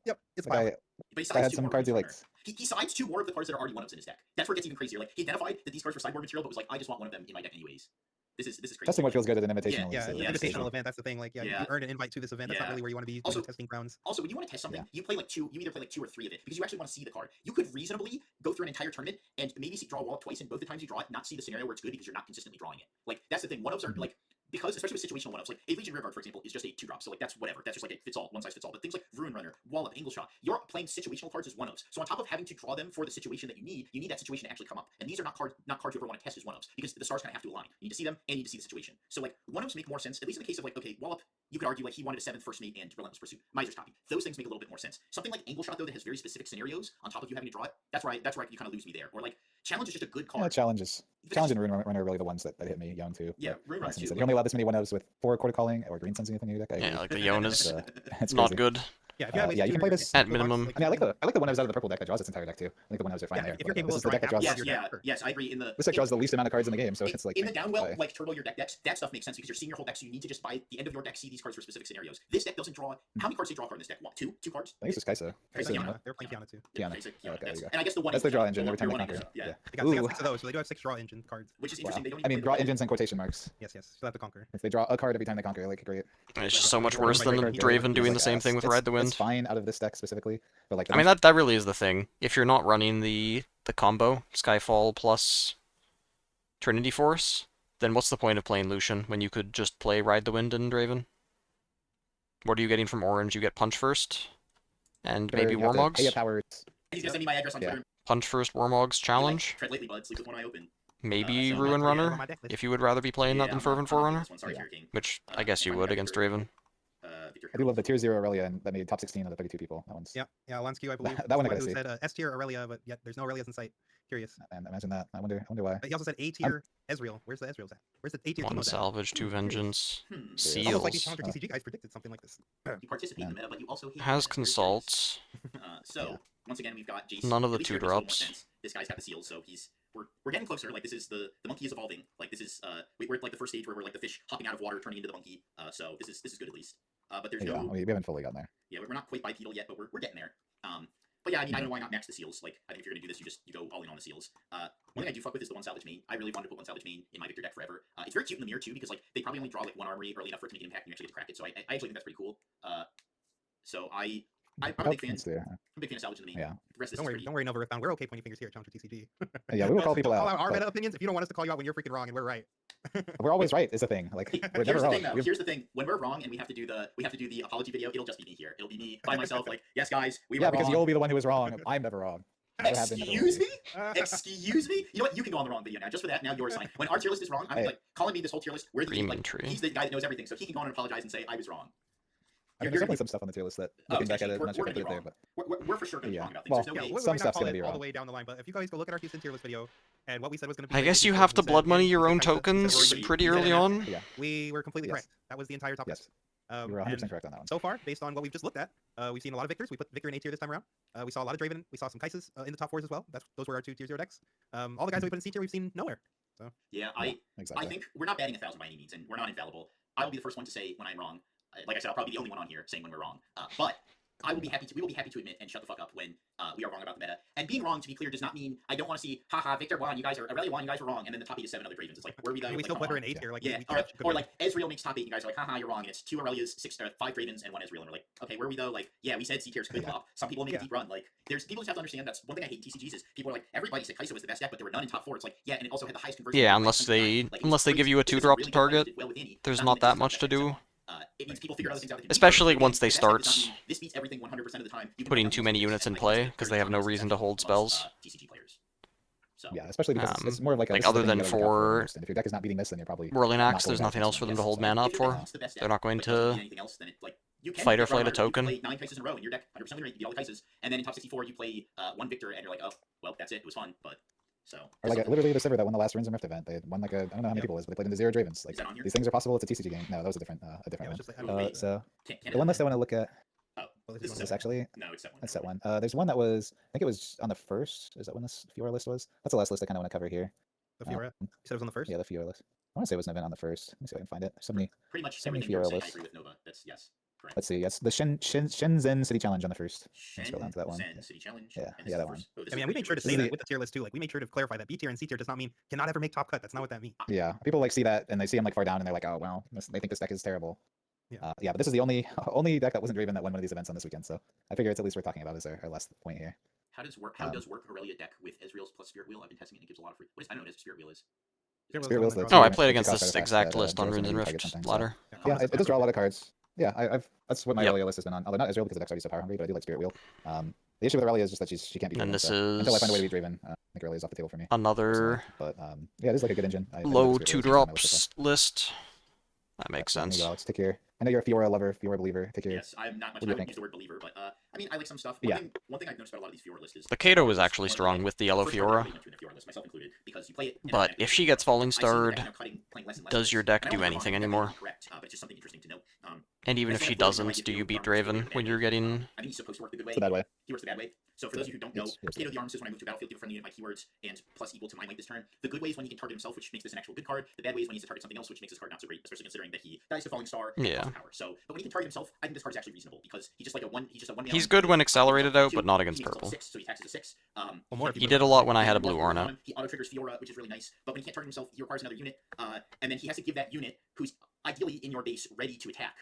M: Yep, it's
L: Like,
M: fine.
K: But he
L: I had
K: sides two
L: some
K: more
L: cards he
K: Rune
L: likes.
K: Runner. He sides two more of the cards that are already one ups in his deck. That's where it gets even crazier. Like, he identified that these cards were sideboard material, but was like, I just want one of them in my deck anyways. This is crazy.
L: Testing what feels good at an
K: Yeah,
L: invitational.
M: Yeah,
L: is,
K: yeah,
L: is
M: invitational
L: good.
M: event. That's the thing. Like, yeah,
K: Yeah.
M: you earn an invite to this event. That's not
K: Yeah.
M: really where you want to be.
K: Also-
M: Also, testing grounds.
K: Also, when you want to test something,
L: Yeah.
K: you play like two. You either play like 2 or 3 of it because you actually want to see the card. You could reasonably go through an entire tournament and maybe draw a wall twice, and both the times you draw it, not see the scenario where it's good because you're not consistently drawing it. Like that's the thing. One ups are
L: Mhm.
K: like because especially with situational one ups, like a Legion Rearguard, for example, is just a 2-drop. So like that's whatever. That's just like a fits all, one size fits all. But things like Ruin Runner, Wall Up, Angle Shot, you're playing situational cards as one ups. So on top of having to draw them for the situation that you need that situation to actually come up. And these are not cards you ever want to test as one ups because the stars kind of have to align. You need to see them and you need to see the situation. So like one ups make more sense, at least in the case of like okay, Wall Up. You could argue like he wanted a 7th first mate and Relentless Pursuit. Miser's Copy. Those things make a little bit more sense. Something like Angle Shot though that has very specific scenarios on top of you having to draw it. That's where you kind of lose me there. Or like Challenge is just a good card.
L: Yeah, challenges. Challenge and Rune Runner are really the ones that hit me young too.
K: Yeah,
L: But,
K: Rune Runner
L: as you
K: too.
L: said, you only allow this many one ups with 4 quarter calling or green sensing anything in your deck. I
A: Yeah,
L: agree.
A: like the Yon
L: It's,
A: is
L: it's
A: not
L: crazy.
A: good.
M: Yeah, if you have
L: Yeah, you can play this
A: at minimum.
L: I mean, I like the one ups out of the purple deck that draws its entire deck too. I think the one ups are fine
M: Yeah,
L: there.
M: if you're
L: but,
M: capable
L: this
M: of
L: is the deck that
M: drawing
L: draws.
M: out
K: Yes,
M: your
K: yeah,
M: deck, sure.
K: yes, I agree.
L: This deck draws the least amount of cards in the game, so it's like
K: in the down well,
L: why?
K: like turtle your deck decks, that stuff makes sense because you're seeing your whole deck, so you need to just by the end of your deck see these cards for specific scenarios. This deck doesn't draw. How many cards do you draw a card in this deck? What, two card?
L: I think it's just Kaisa.
K: Kaisa,
L: Kaisa,
K: Kiana.
L: no?
M: They're playing Kiana too.
K: Yeah,
L: Kiana.
K: Kaisa,
L: Oh, okay, there you go.
K: and I guess the one.
L: That's their draw engine
K: the
L: every time they
K: one
L: conquer.
K: Angle Shot, yeah.
M: They got
L: Ooh.
M: 6 of those, so they do have 6 draw engine cards.
K: Which is
L: Wow.
K: interesting. They don't
L: I mean,
K: even
L: draw
K: play the
L: engines and quotation marks.
M: Yes, so have to conquer.
L: If they draw a card every time they conquer, like great.
A: It's just so much
M: Or
A: worse
M: my
A: than
M: great card
A: Draven
M: Draven
A: doing
L: Like,
A: the same thing with
L: it's-
A: Ride the Wind.
L: It's fine out of this deck specifically, but like
A: I mean that really is the thing. If you're not running the combo Skyfall plus Trinity Force, then what's the point of playing Lucian when you could just play Ride the Wind and Draven? What are you getting from Orange? You get Punch first, and maybe
L: you have to pay a
A: Warmogs.
L: power.
K: He's gonna send me my address on
L: Yeah.
K: Twitter.
A: Punch first, Warmogs challenge.
K: Tread lately, bud. Sleep with one eye open.
A: Maybe
K: so
A: Ruin
K: that's-
A: Runner,
M: on my deck list.
A: if you would rather be playing that
K: Yeah,
A: than
K: I'm
A: Fervent
K: not playing
A: Forerunner,
K: this one. Sorry,
L: Yeah.
K: Kira King.
A: which I guess you
K: I'm
A: would
K: gonna
A: against
K: Victor-
A: Draven.
K: Victor
L: I do love the tier 0 Aurelia and that made top 16 of the 32 people. That one's
M: Yeah, Lansky, I believe.
L: that one I
M: is the
L: gotta
M: who
L: see.
M: said S tier Aurelia, but yet there's no Aurelias in sight. Curious.
L: and imagine that. I wonder why.
M: But he also said A tier Ezreal. Where's the Ezreals at? Where's the A tier
A: One
M: Teemos at?
A: Salvage, two Vengeance,
K: Hmm.
M: Almost like these
A: Seals.
M: Challenger TCG guys predicted something like this.
K: You participate in the meta, but you also hate
A: Has
K: the meta. Very
A: Consults.
K: curious. So once again, we've got Jace.
A: None of the
K: At least here it makes a little more
A: 2-drops.
K: sense. This guy's got the seals, so we're getting closer. Like this is the monkey is evolving. Like this is we're at like the first stage where we're like the fish hopping out of water, turning into the monkey. So this is good at least. But there's
L: Yeah,
K: no
L: we haven't fully gotten there.
K: yeah, we're not quite bipedal yet, but we're getting there. But yeah, I mean, I don't know why not max the seals. Like, I think if you're gonna do this, you go all in on the seals. One thing I do fuck with is the one salvage main. I really wanted to put one salvage main in my Victor deck forever. It's very cute in the mirror too, because like they probably only draw like one armory early enough for it to make an impact, and you actually get to crack it. So I actually think that's pretty cool. So I'm a big fan. I'm a big fan of salvage in the main.
L: Yeah.
K: The rest of this
M: Don't
K: is
M: worry,
K: pretty.
M: don't worry, Nova Riftbound. We're okay pointing fingers here at Challenger TCG.
L: Yeah, we will call people
M: Call
L: out.
M: out our
L: but
M: meta opinions if you don't want us to call you out when you're freaking wrong and we're right.
L: We're always right is the thing. Like we're
K: Here's
L: never
K: the
L: wrong.
K: thing, though. Here's the thing. When we're wrong and we have to do the apology video, it'll just be me here. It'll be me by myself. Like, yes, guys, we were
L: Yeah,
K: wrong.
L: because you'll be the one who was wrong. I'm never wrong. I have been never wrong.
K: Excuse me? Excuse me? You know what? You can go on the wrong video now. Just for that, now you're sign. When our tier list is wrong, I'm
L: Hey.
K: like calling me this whole tier list. We're the
A: Green
K: like,
A: tree.
K: he's the guy that knows everything, so he can go on and apologize and say I was wrong.
L: I mean, there's definitely some stuff on the tier list that looking back at it, I'm not sure if I put it there, but
K: We're for sure going to be
L: Yeah.
K: wrong about things.
L: Well,
K: There's no
M: Yeah,
K: way.
M: we
L: some
M: might not
L: stuff's
M: call
L: gonna
M: it
L: be
M: all the
L: wrong.
M: way down the line, but if you guys go look at our Houston tier list video and what we said was going to be,
A: I guess you have to blood money your own tokens pretty early on.
L: yeah,
M: We were completely
L: Yes.
M: correct. That was the entire top
L: yes,
M: list.
L: you were 100%
M: And
L: correct on that one.
M: so far, based on what we've just looked at, we've seen a lot of Victors. We put Victor in A tier this time around. We saw a lot of Draven. We saw some Kaisas in the top 4s as well. Those were our 2 tier 0 decks. All the guys that we put in C tier, we've seen nowhere. So
K: Yeah,
L: Yeah,
K: I
L: exactly.
K: think we're not batting 1,000 by any means, and we're not infallible. I will be the first one to say when I'm wrong. Like I said, I'll probably be the only one on here saying when we're wrong. But I will be happy to. We will be happy to admit and shut the fuck up when we are wrong about the meta. And being wrong, to be clear, does not mean I don't want to see, haha, Victor won, you guys are Aurelia won, you guys were wrong, and then the top 8 is 7 other Dravens. It's like, were we though?
M: I mean, we
K: like,
M: still
K: come
M: put her
K: on.
M: in 8 tier. Like,
K: Yeah,
M: we
K: or like Ezreal makes top 8, and you guys are like, haha, you're wrong, and it's 2 Aurelias, 5 Dravens, and 1 Ezreal, and we're like, okay, were we though? Like, yeah, we said C tiers could pop. Some people make a deep run. Like, there's people just have to understand that's one thing I hate in TCGs is people are like, everybody said Kai'Sa was the best deck, but there were none in top 4. It's like, yeah, and it also had the highest conversion.
A: Yeah, unless they give you a 2-drop to target, there's not that much to do.
K: It means people figure other things out.
A: Especially once they start
K: this beats everything 100% of the time.
A: putting too many units in play because they have no reason to hold spells.
K: TCG players. So
L: Yeah, especially because it's more of like a,
A: like
L: this is the
A: other
L: thing
A: than
L: you gotta look out
A: for
L: most, and if your deck is not beating this, then you're probably
A: Whirling
L: not
A: Axe,
L: going
A: there's
L: back
A: nothing
L: to
A: else for them to hold
L: so-
A: mana up for. They're not going to fight or flight a token.
K: You play 9 Kai'Sas in a row, and your deck 100% win rate, you beat all the Kai'Sas, and then in top 64 you play 1 Victor, and you're like, oh, well, that's it. It was fun, but so.
L: Or like literally the server that won the last Runes and Rift event, they had won like I don't know how many people it was, but they played into 0 Dravens. Like these things are possible. It's a TCG game. No, that was a different one. So the one list I want to look at.
K: This
L: Is this actually?
K: No, it's that one.
L: That's that one. There's one that was, I think it was on the first. Is that when this Fiora list was? That's the last list I kind of want to cover here.
M: The Fiora? You said it was on the first?
L: Yeah, the Fiora list. I want to say it was an event on the first. Let me see if I can find it. So many,
K: pretty much
L: so many
K: everything you're
L: Fiora
K: saying, I
L: lists.
K: agree with Nova. That's yes. Correct.
L: Let's see. Yes, the Shenzhen City Challenge on the first. Let's go down to that one.
K: City Challenge.
L: Yeah, yeah, that one.
M: I mean, we made sure to say that with the tier list too. Like, we made sure to clarify that B tier and C tier does not mean cannot ever make top cut. That's not what that means.
L: Yeah, people like see that and they see him like far down and they're like, oh well, they think this deck is terrible. Yeah, but this is the only deck that wasn't Draven that won one of these events on this weekend. So I figure it's at least worth talking about as our last point here.
K: How does work Aurelia deck with Ezreal's plus Spirit Wheel? I've been testing it and it gives a lot of free. I don't know what Spirit Wheel is.
L: Spirit Wheel's
A: Oh, I played against this exact list on Runes and Rift ladder.
L: Yeah, it does draw a lot of cards. Yeah, that's what my Aurelia list has been on. Although not Ezreal because the deck's already so power hungry, but I do like Spirit Wheel. The issue with Aurelia is just that she can't be Draven.
A: And this
L: so until I find a way to
A: is
L: beat Draven, I think Aurelia's off the table for me.
A: Another
L: but yeah, it is like a good engine.
A: low 2-drops list. That makes sense.
L: Alex, take your. I know you're a Fiora lover, Fiora believer. Take your.
K: Yes, I'm not much. I wouldn't use the word believer, but I mean, I like some stuff. One thing I've noticed about a lot of these Fiora lists is
A: The Kato is actually strong with the yellow Fiora.
K: Because you play it,
A: But if she gets Falling Starred, does your deck do anything anymore?
K: But it's just something interesting to note.
A: And even if she doesn't, do you beat Draven when you're getting...
K: I think he's supposed to work the good way.
L: It's the bad way.
K: He works the bad way. So for those of you who don't know, Kato the Arm says when I move to a battlefield, give a friendly unit my keywords and plus equal to my length this turn. The good way is when he can target himself, which makes this an actual good card. The bad way is when he has to target something else, which makes this card not so great, especially considering that he dies to Falling Star and
A: Yeah.
K: power. So, but when he can target himself, I think this card is actually reasonable because he's just like a one.
A: He's good when accelerated out, but not against purple.
K: 6, so he taxes a 6.
A: He did a lot when I had a blue Ornat.
K: He auto triggers Fiora, which is really nice. But when he can't target himself, he requires another unit, and then he has to give that unit, who's ideally in your base, ready to attack,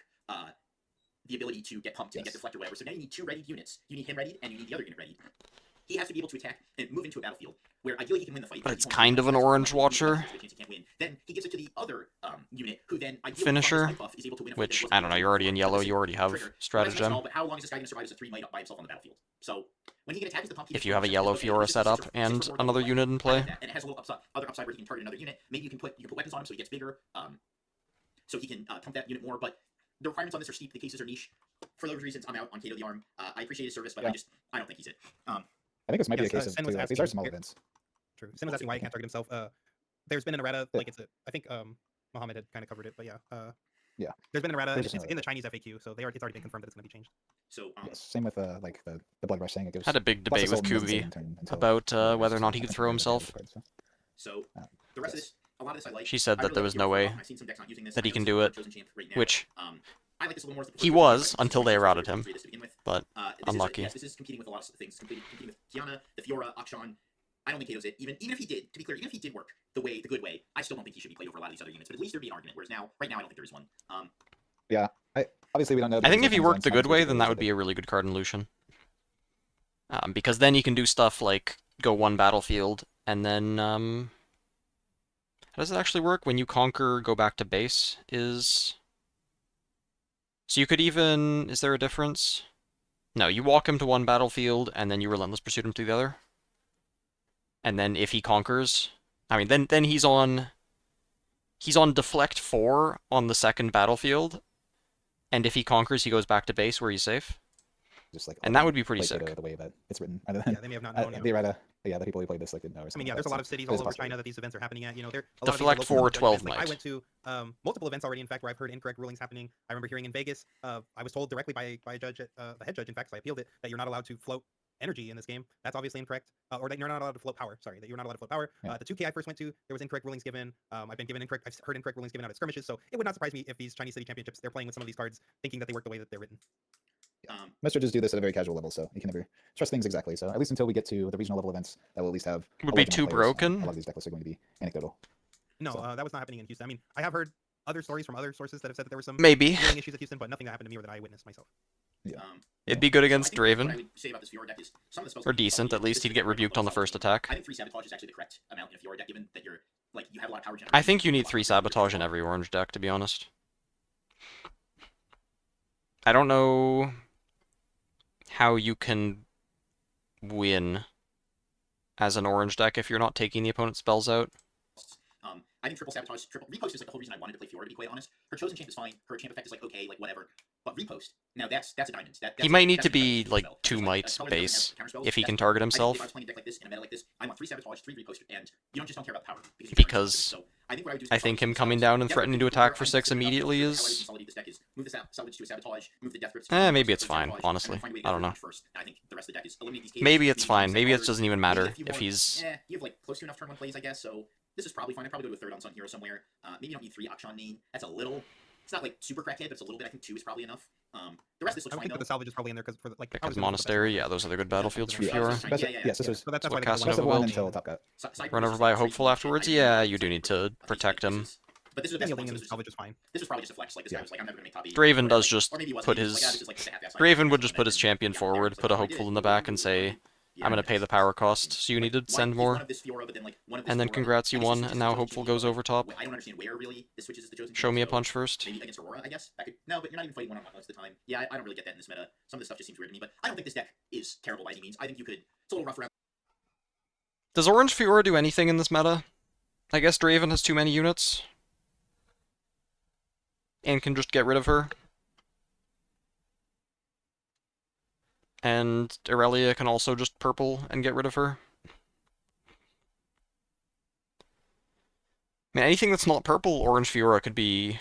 K: the ability to get pumped and get deflected, whatever. So now you need 2 readied units. You need him readied, and you need the other unit readied. He has to be able to attack and move into a battlefield where ideally he can win the fight.
A: But it's kind of an Orange Watcher.
K: He can't win. Then he gives it to the other unit, who then ideally
A: Finisher,
K: is able to win a fight
A: which,
K: that
A: I don't know, you're already in yellow, you already have Stratagem.
K: But how long is this guy going to survive as a 3 might by himself on the battlefield? So when he can attack as the pump,
A: If you have a yellow Fiora set up and another unit in play.
K: and it has a little other upside where he can target another unit. Maybe you can put weapons on him so he gets bigger, so he can pump that unit more. But the requirements on this are steep. The cases are niche. For those reasons, I'm out on Kato the Arm. I appreciate his service, but I don't think he's it.
L: I think this might be a case of
M: Sen was
L: these
M: asking-
L: are small events.
M: True. Sen was asking why he can't target himself. There's been an errata, like it's a, I think Mohammed had kind of covered it, but yeah.
L: Yeah.
M: There's been an errata.
L: There's
M: It's
L: just an
M: in the Chinese FAQ, so it's already been confirmed that it's going to be changed.
K: So
L: Yes, same with like the blood rush saying it gives.
A: Had a big
L: plus
A: debate with
L: assault and doesn't
A: Kuvi
L: save in turn until
A: about
L: the
A: whether or
L: rest,
A: not he
L: I
A: could
L: think
A: throw
L: they're gonna
A: himself.
L: card, so.
K: So the rest of this, a lot of this I like.
A: She said
K: I
A: that
K: really
A: there
K: like
A: was
K: the
A: no
K: overall.
A: way
K: I've seen some decks not using this.
A: that he
K: I know
A: can
K: this
A: do
K: is
A: it,
K: Chosen Champ right now.
A: which
K: I like this a little more. As the
A: he
K: first
A: was
K: one,
A: until they routed him,
K: to begin with.
A: but
K: This
A: unlucky.
K: This is competing with a lot of things. Competing with Kiana, the Fiora, Akshan. I don't think Kato's it. Even if he did, to be clear, even if he did work the good way, I still don't think he should be played over a lot of these other units. But at least there'd be an argument. Whereas right now, I don't think there is one.
L: Yeah, obviously we don't know.
A: I think if he
L: because
A: worked the
L: it's
A: good
L: not
A: way,
L: just
A: then that would be a really good card in Lucian. Because then he can do stuff like go one battlefield, and then, how does it actually work? When you conquer, go back to base is... So you could even... Is there a difference? No, you walk him to one battlefield, and then you Relentless Pursuit him to the other. And then if he conquers... I mean, then he's on... He's on Deflect 4 on the second battlefield, and if he conquers, he goes back to base where he's safe.
L: Just like
A: and that would be pretty
L: sick.
A: sick.
L: The way that it's written.
M: Yeah, they may have not known.
L: The errata, yeah, the people who played this like didn't know.
M: I mean, yeah, there's a lot of cities all over China that these events are happening at. You know, there a
A: Deflect
M: lot of these are local
A: 4 12
M: events. Like,
A: might.
M: I went to multiple events already. In fact, where I've heard incorrect rulings happening. I remember hearing in Vegas. I was told directly by a judge, the head judge, in fact, so I appealed it, that you're not allowed to float energy in this game. That's obviously incorrect. Or that you're not allowed to float power. Sorry, that you're not allowed to float power.
L: Yeah.
M: The 2K I first went to, there was incorrect rulings given. I've heard incorrect rulings given out at skirmishes. So it would not surprise me if these Chinese City Championships, they're playing with some of these cards, thinking that they work the way that they're written.
L: Most judges do this at a very casual level, so you can never trust things exactly. So at least until we get to the regional level events, that will at least have
A: Would
L: a
A: be
L: large amount
A: too
L: of players.
A: broken.
L: A lot of these deck lists are going to be anecdotal.
M: No, that was not happening in Houston. I mean, I have heard other stories from other sources that have said that there were some
A: Maybe.
M: healing issues at Houston, but nothing that happened to me or that I witnessed myself.
L: Yeah.
A: It'd be good against
K: so I think what I
A: Draven.
K: would say about this Fiora deck is some of the spells
A: Or
K: that you
A: decent,
K: probably
A: at
K: use,
A: least
K: this
A: he'd
K: is
A: get
K: right now
A: rebuked on the
K: what
A: first
K: Sabotage.
A: attack.
K: I think 3 Sabotage is actually the correct amount in a Fiora deck, given that you're like you have a lot of power generation.
A: I think you need 3 Sabotage in every orange deck, to be honest. I don't know how you can win as an orange deck if you're not taking the opponent's spells out.
K: I think triple sabotage, triple repost is like the whole reason I wanted to play Fiora, to be quite honest. Her chosen champ is fine. Her champ effect is like okay, like whatever. But repost, now that's a diamond.
A: He might need to be like 2 mites base if he can target himself.
K: If I was playing a deck like this in a meta like this, I want 3 sabotage, 3 repost, and you don't care about the power
A: because
K: so I think what I would do is
A: I think him coming down and threatening to attack for 6 immediately is.
K: How I would consolidate this deck is move the salvage to a sabotage, move the death grips.
A: Maybe it's fine, honestly. I don't know.
K: First. I think the rest of the deck is eliminate these caves,
A: Maybe it's
K: maybe
A: fine.
K: set
A: Maybe it
K: colors,
A: doesn't even
K: maybe
A: matter
K: a few
A: if
K: more.
A: he's.
K: You have like close to enough turn 1 plays, I guess. So this is probably fine. I'd probably go to a third on Sun Hero somewhere. Maybe you don't need 3 Akshan main. That's a little. It's not like super crackhead, but it's a little bit. I think 2 is probably enough. The rest of this looks
M: I would
K: fine
M: think
K: though.
M: that the salvage is probably in there because for like
A: Because Monastery, yeah, those are the good battlefields for Fiora.
L: Yes, this was
M: So that's
A: what
M: why
A: Casa
L: best of
A: Nova
L: 1
A: build.
L: until top cut.
A: Run over by a hopeful afterwards. Yeah, you do need to protect him.
K: But this is the best
M: healing
K: one.
M: and salvage is fine.
K: This was probably just a flex. Like this guy was like, I'm never gonna make top 8.
A: Draven does just
K: Or maybe he was,
A: put
K: maybe he was
A: his.
K: like, this is like just a half-ass
A: Draven would just put his champion forward, put a hopeful in the back, and say,
K: Yeah,
A: I'm gonna pay the power cost, so you need to send more. And then congrats, you won, and now hopeful goes over top.
K: I don't understand where really this switches the chosen.
A: Show me a punch first.
K: Maybe against Aurora, I guess. No, but you're not even fighting one-on-one most of the time. Yeah, I don't really get that in this meta. Some of this stuff just seems weird to me, but I don't think this deck is terrible by any means. I think you could. It's a little rough around.
A: Does Orange Fiora do anything in this meta? I guess Draven has too many units. And can just get rid of her. And Aurelia can also just purple and get rid of her. I mean, anything that's not purple, Orange Fiora could be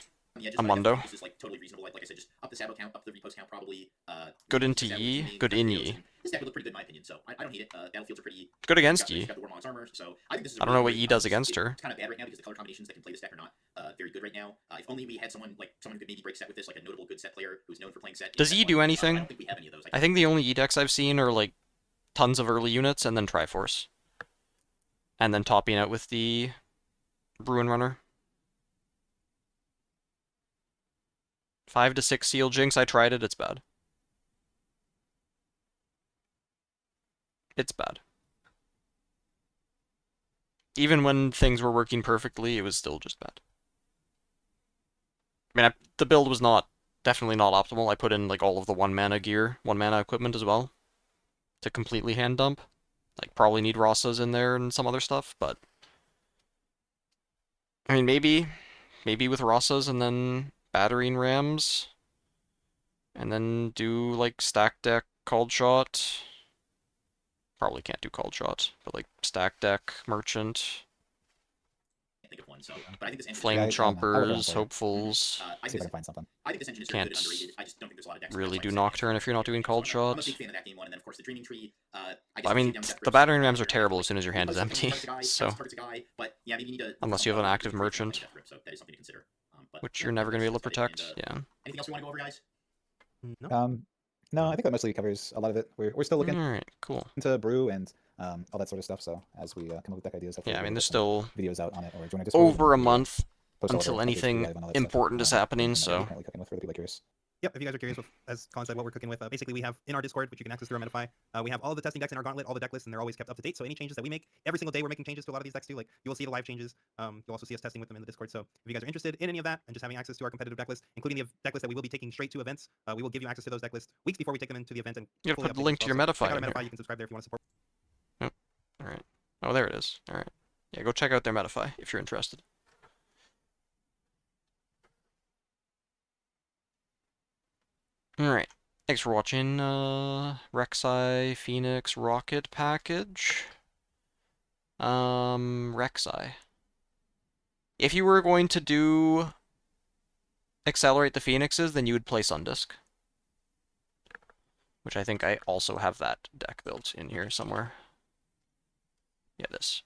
A: a Mundo.
K: This is like totally reasonable. Like I said, just up the Sabo count, up the repost count, probably.
A: Good into Yi, good in Yi.
K: This deck would look pretty good in my opinion, so I don't hate it. Battlefields are pretty
A: good against Yi.
K: Got the Warmont's armor, so I think this is
A: I don't know what Yi does against her.
K: It's kind of bad right now because the color combinations that can play this deck are not very good right now. If only we had someone who could maybe break set with this, like a notable good set player who's known for playing set.
A: Does Yi do anything?
K: I don't think we have any of those.
A: I think the only Yi decks I've seen are like tons of early units and then Triforce. And then topping out with the Bruin Runner. 5 to 6 Seal Jinx, I tried it, it's bad. It's bad. Even when things were working perfectly, it was still just bad. I mean, the build was definitely not optimal. I put in like all of the 1 mana gear, 1 mana equipment as well. To completely hand dump. Like, probably need Rassas in there and some other stuff, but... I mean, maybe with Rassas and then battering Rams. And then do, like, stack deck, called shot. Probably can't do called shot, but, like, stack deck, merchant.
K: Think of one, so, but I think this
A: Flame Chompers, Hopefuls.
L: See if I can find something.
K: I think this engine is
A: Can't
K: good and underrated. I just don't think there's a lot of decks.
A: Really do Nocturne if you're not doing called shot.
K: I'm a big fan of that game one, and then of course the Dreaming Tree.
A: I mean, the battering rams are terrible as soon as your hand is empty, so
K: but yeah, maybe you need to,
A: unless you have an active merchant,
K: so that is something to consider.
A: Which you're never going to be able to protect. Yeah.
K: Anything else we want to go over, guys?
L: No, I think that mostly covers a lot of it. We're still looking
A: cool.
L: into brew and all that sort of stuff. So as we come up with deck ideas,
A: yeah, I mean, there's still
L: videos out on it or join our Discord
A: over a month
L: post all
A: until
L: the updates
A: anything
L: live and all that
A: important is
L: stuff.
A: happening.
L: And
A: So
L: we're currently cooking with for the people curious.
M: Yep, if you guys are curious, as Colin said, what we're cooking with, basically we have in our Discord, which you can access through our Metafy, we have all the testing decks in our gauntlet, all the deck lists, and they're always kept up to date. So any changes that we make, every single day we're making changes to a lot of these decks too. Like you will see the live changes. You'll also see us testing with them in the Discord. So if you guys are interested in any of that and just having access to our competitive deck list, including the deck list that we will be taking straight to events, we will give you access to those deck lists weeks before we take them into the event. And
A: you gotta put the link to your Metafy.
M: Check out our Metafy. You can subscribe there if you want to support.
A: Yep. All right. Oh, there it is. All right. Yeah, go check out their Metafy if you're interested. Alright, thanks for watching, Rek'Sai, Phoenix, Rocket package. Rek'Sai. If you were going to do Accelerate the Phoenixes, then you would play Sundisk. Which I think I also have that deck built in here somewhere. Yeah, this.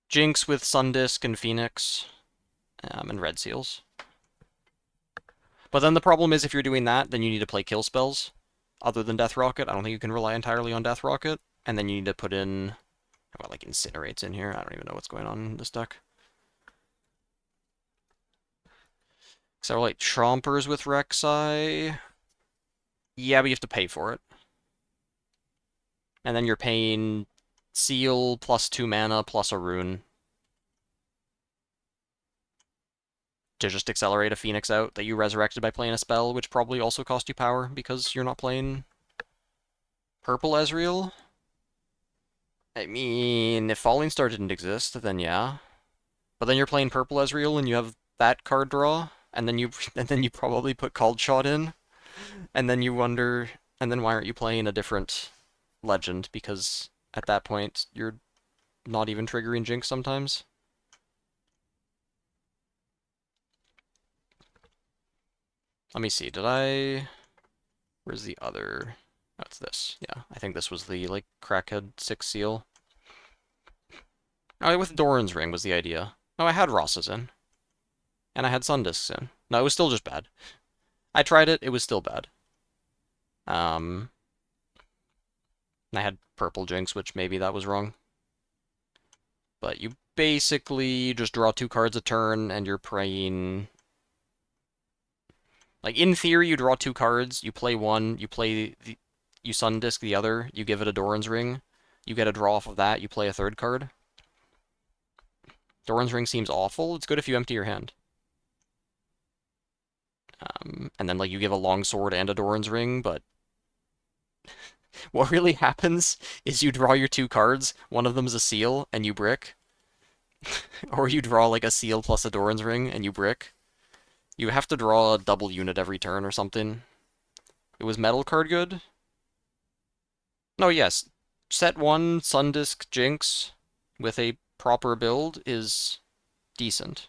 A: Jinx with Sundisk and Phoenix. And Red Seals. But then the problem is if you're doing that, then you need to play kill spells other than Death Rocket. I don't think you can rely entirely on Death Rocket. And then you need to put in... How about, like, Incinerates in here? I don't even know what's going on in this deck. So, like, Chompers with Rek'Sai... Yeah, but you have to pay for it. And then you're paying Seal plus 2 mana plus a rune to just accelerate a Phoenix out that you resurrected by playing a spell, which probably also cost you power because you're not playing Purple Ezreal. I mean, if Falling Star didn't exist, then yeah. But then you're playing Purple Ezreal and you have that card draw, and then you probably put Called Shot in, and then you wonder, and then why aren't you playing a different legend? Because at that point you're not even triggering Jinx sometimes. Let me see, did I... Where's the other... That's this. Yeah, I think this was the, like, Crackhead 6 seal. Oh, with Doran's Ring was the idea. Oh, I had Ross's in. And I had Sundisks in. No, it was still just bad. I tried it, it was still bad. I had Purple Jinx, which maybe that was wrong. But you basically just draw 2 cards a turn, and you're praying... Like, in theory, you draw 2 cards, you play one, you Sundisk the other, you give it a Doran's Ring, you get a draw off of that, you play a 3rd card. Doran's Ring seems awful. It's good if you empty your hand. And then, like, you give a Longsword and a Doran's Ring, but what really happens is you draw your 2 cards, one of them's a seal, and you brick. Or you draw, like, a seal plus a Doran's Ring, and you brick. You have to draw a double unit every turn or something. It was Metal card good? No, yes. Set 1 Sundisk Jinx with a proper build is decent.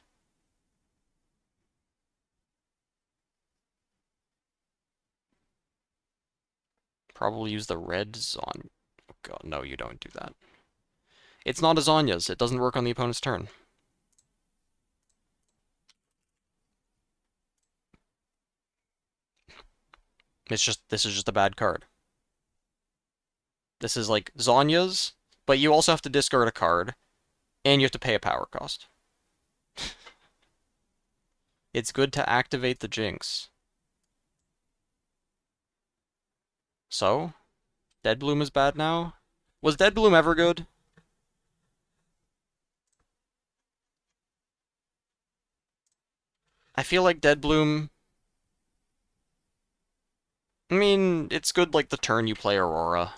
A: Probably use the red Zon. Oh god, no, you don't do that. It's not a Zonya's. It doesn't work on the opponent's turn. This is just a bad card. This is like Zonya's, but you also have to discard a card, and you have to pay a power cost. It's good to activate the Jinx. So? Dead Bloom is bad now? Was Dead Bloom ever good? I feel like Dead Bloom... I mean, it's good like the turn you play Aurora,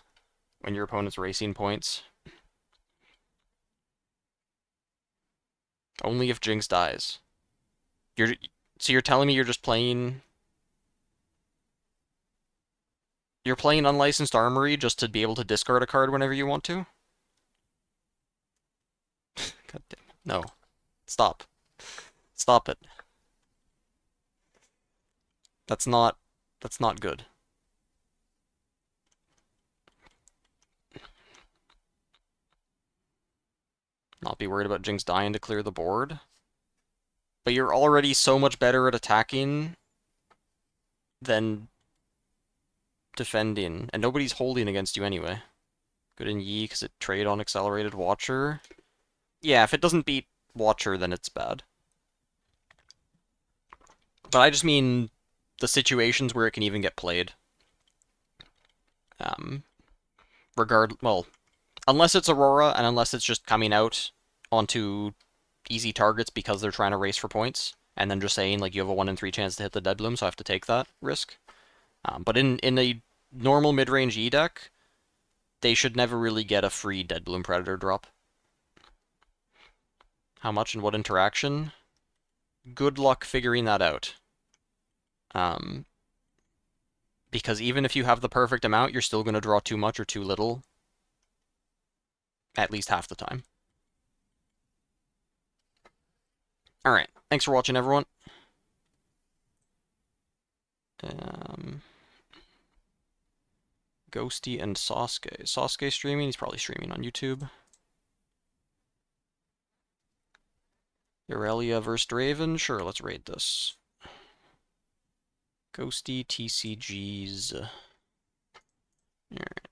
A: when your opponent's racing points. Only if Jinx dies. So you're telling me you're just playing... You're playing Unlicensed Armory just to be able to discard a card whenever you want to? God damn. No. Stop. Stop it. That's not good. Not be worried about Jinx dying to clear the board. But you're already so much better at attacking than defending. And nobody's holding against you anyway. Good in Yi because it trade on Accelerated Watcher. Yeah, if it doesn't beat Watcher, then it's bad. But I just mean the situations where it can even get played. Well, unless it's Aurora, and unless it's just coming out onto easy targets because they're trying to race for points, and then just saying, like, you have a 1 in 3 chance to hit the Dead Bloom, so I have to take that risk. But in a normal mid-range E deck, they should never really get a free Dead Bloom Predator drop. How much and what interaction? Good luck figuring that out. Because even if you have the perfect amount, you're still going to draw too much or too little. At least half the time. Alright, thanks for watching, everyone. Ghosty and Sasuke. Is Sasuke streaming? He's probably streaming on YouTube. Irelia versus Draven? Sure, let's raid this. Ghosty TCGs. Alright.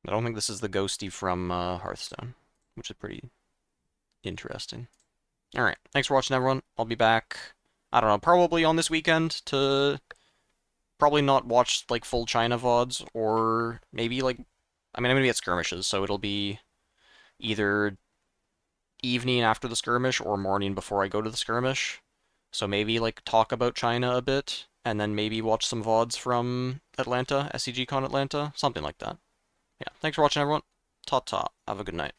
A: I don't think this is the Ghosty from Hearthstone, which is pretty interesting. Alright, thanks for watching, everyone. I'll be back, I don't know, probably on this weekend to probably not watch, like, full China VODs, or maybe, like, I mean, I'm gonna be at skirmishes, so it'll be either evening after the skirmish or morning before I go to the skirmish. So maybe, like, talk about China a bit, and then maybe watch some VODs from Atlanta, SCGCon Atlanta, something like that. Yeah, thanks for watching, everyone. Ta-ta. Have a good night.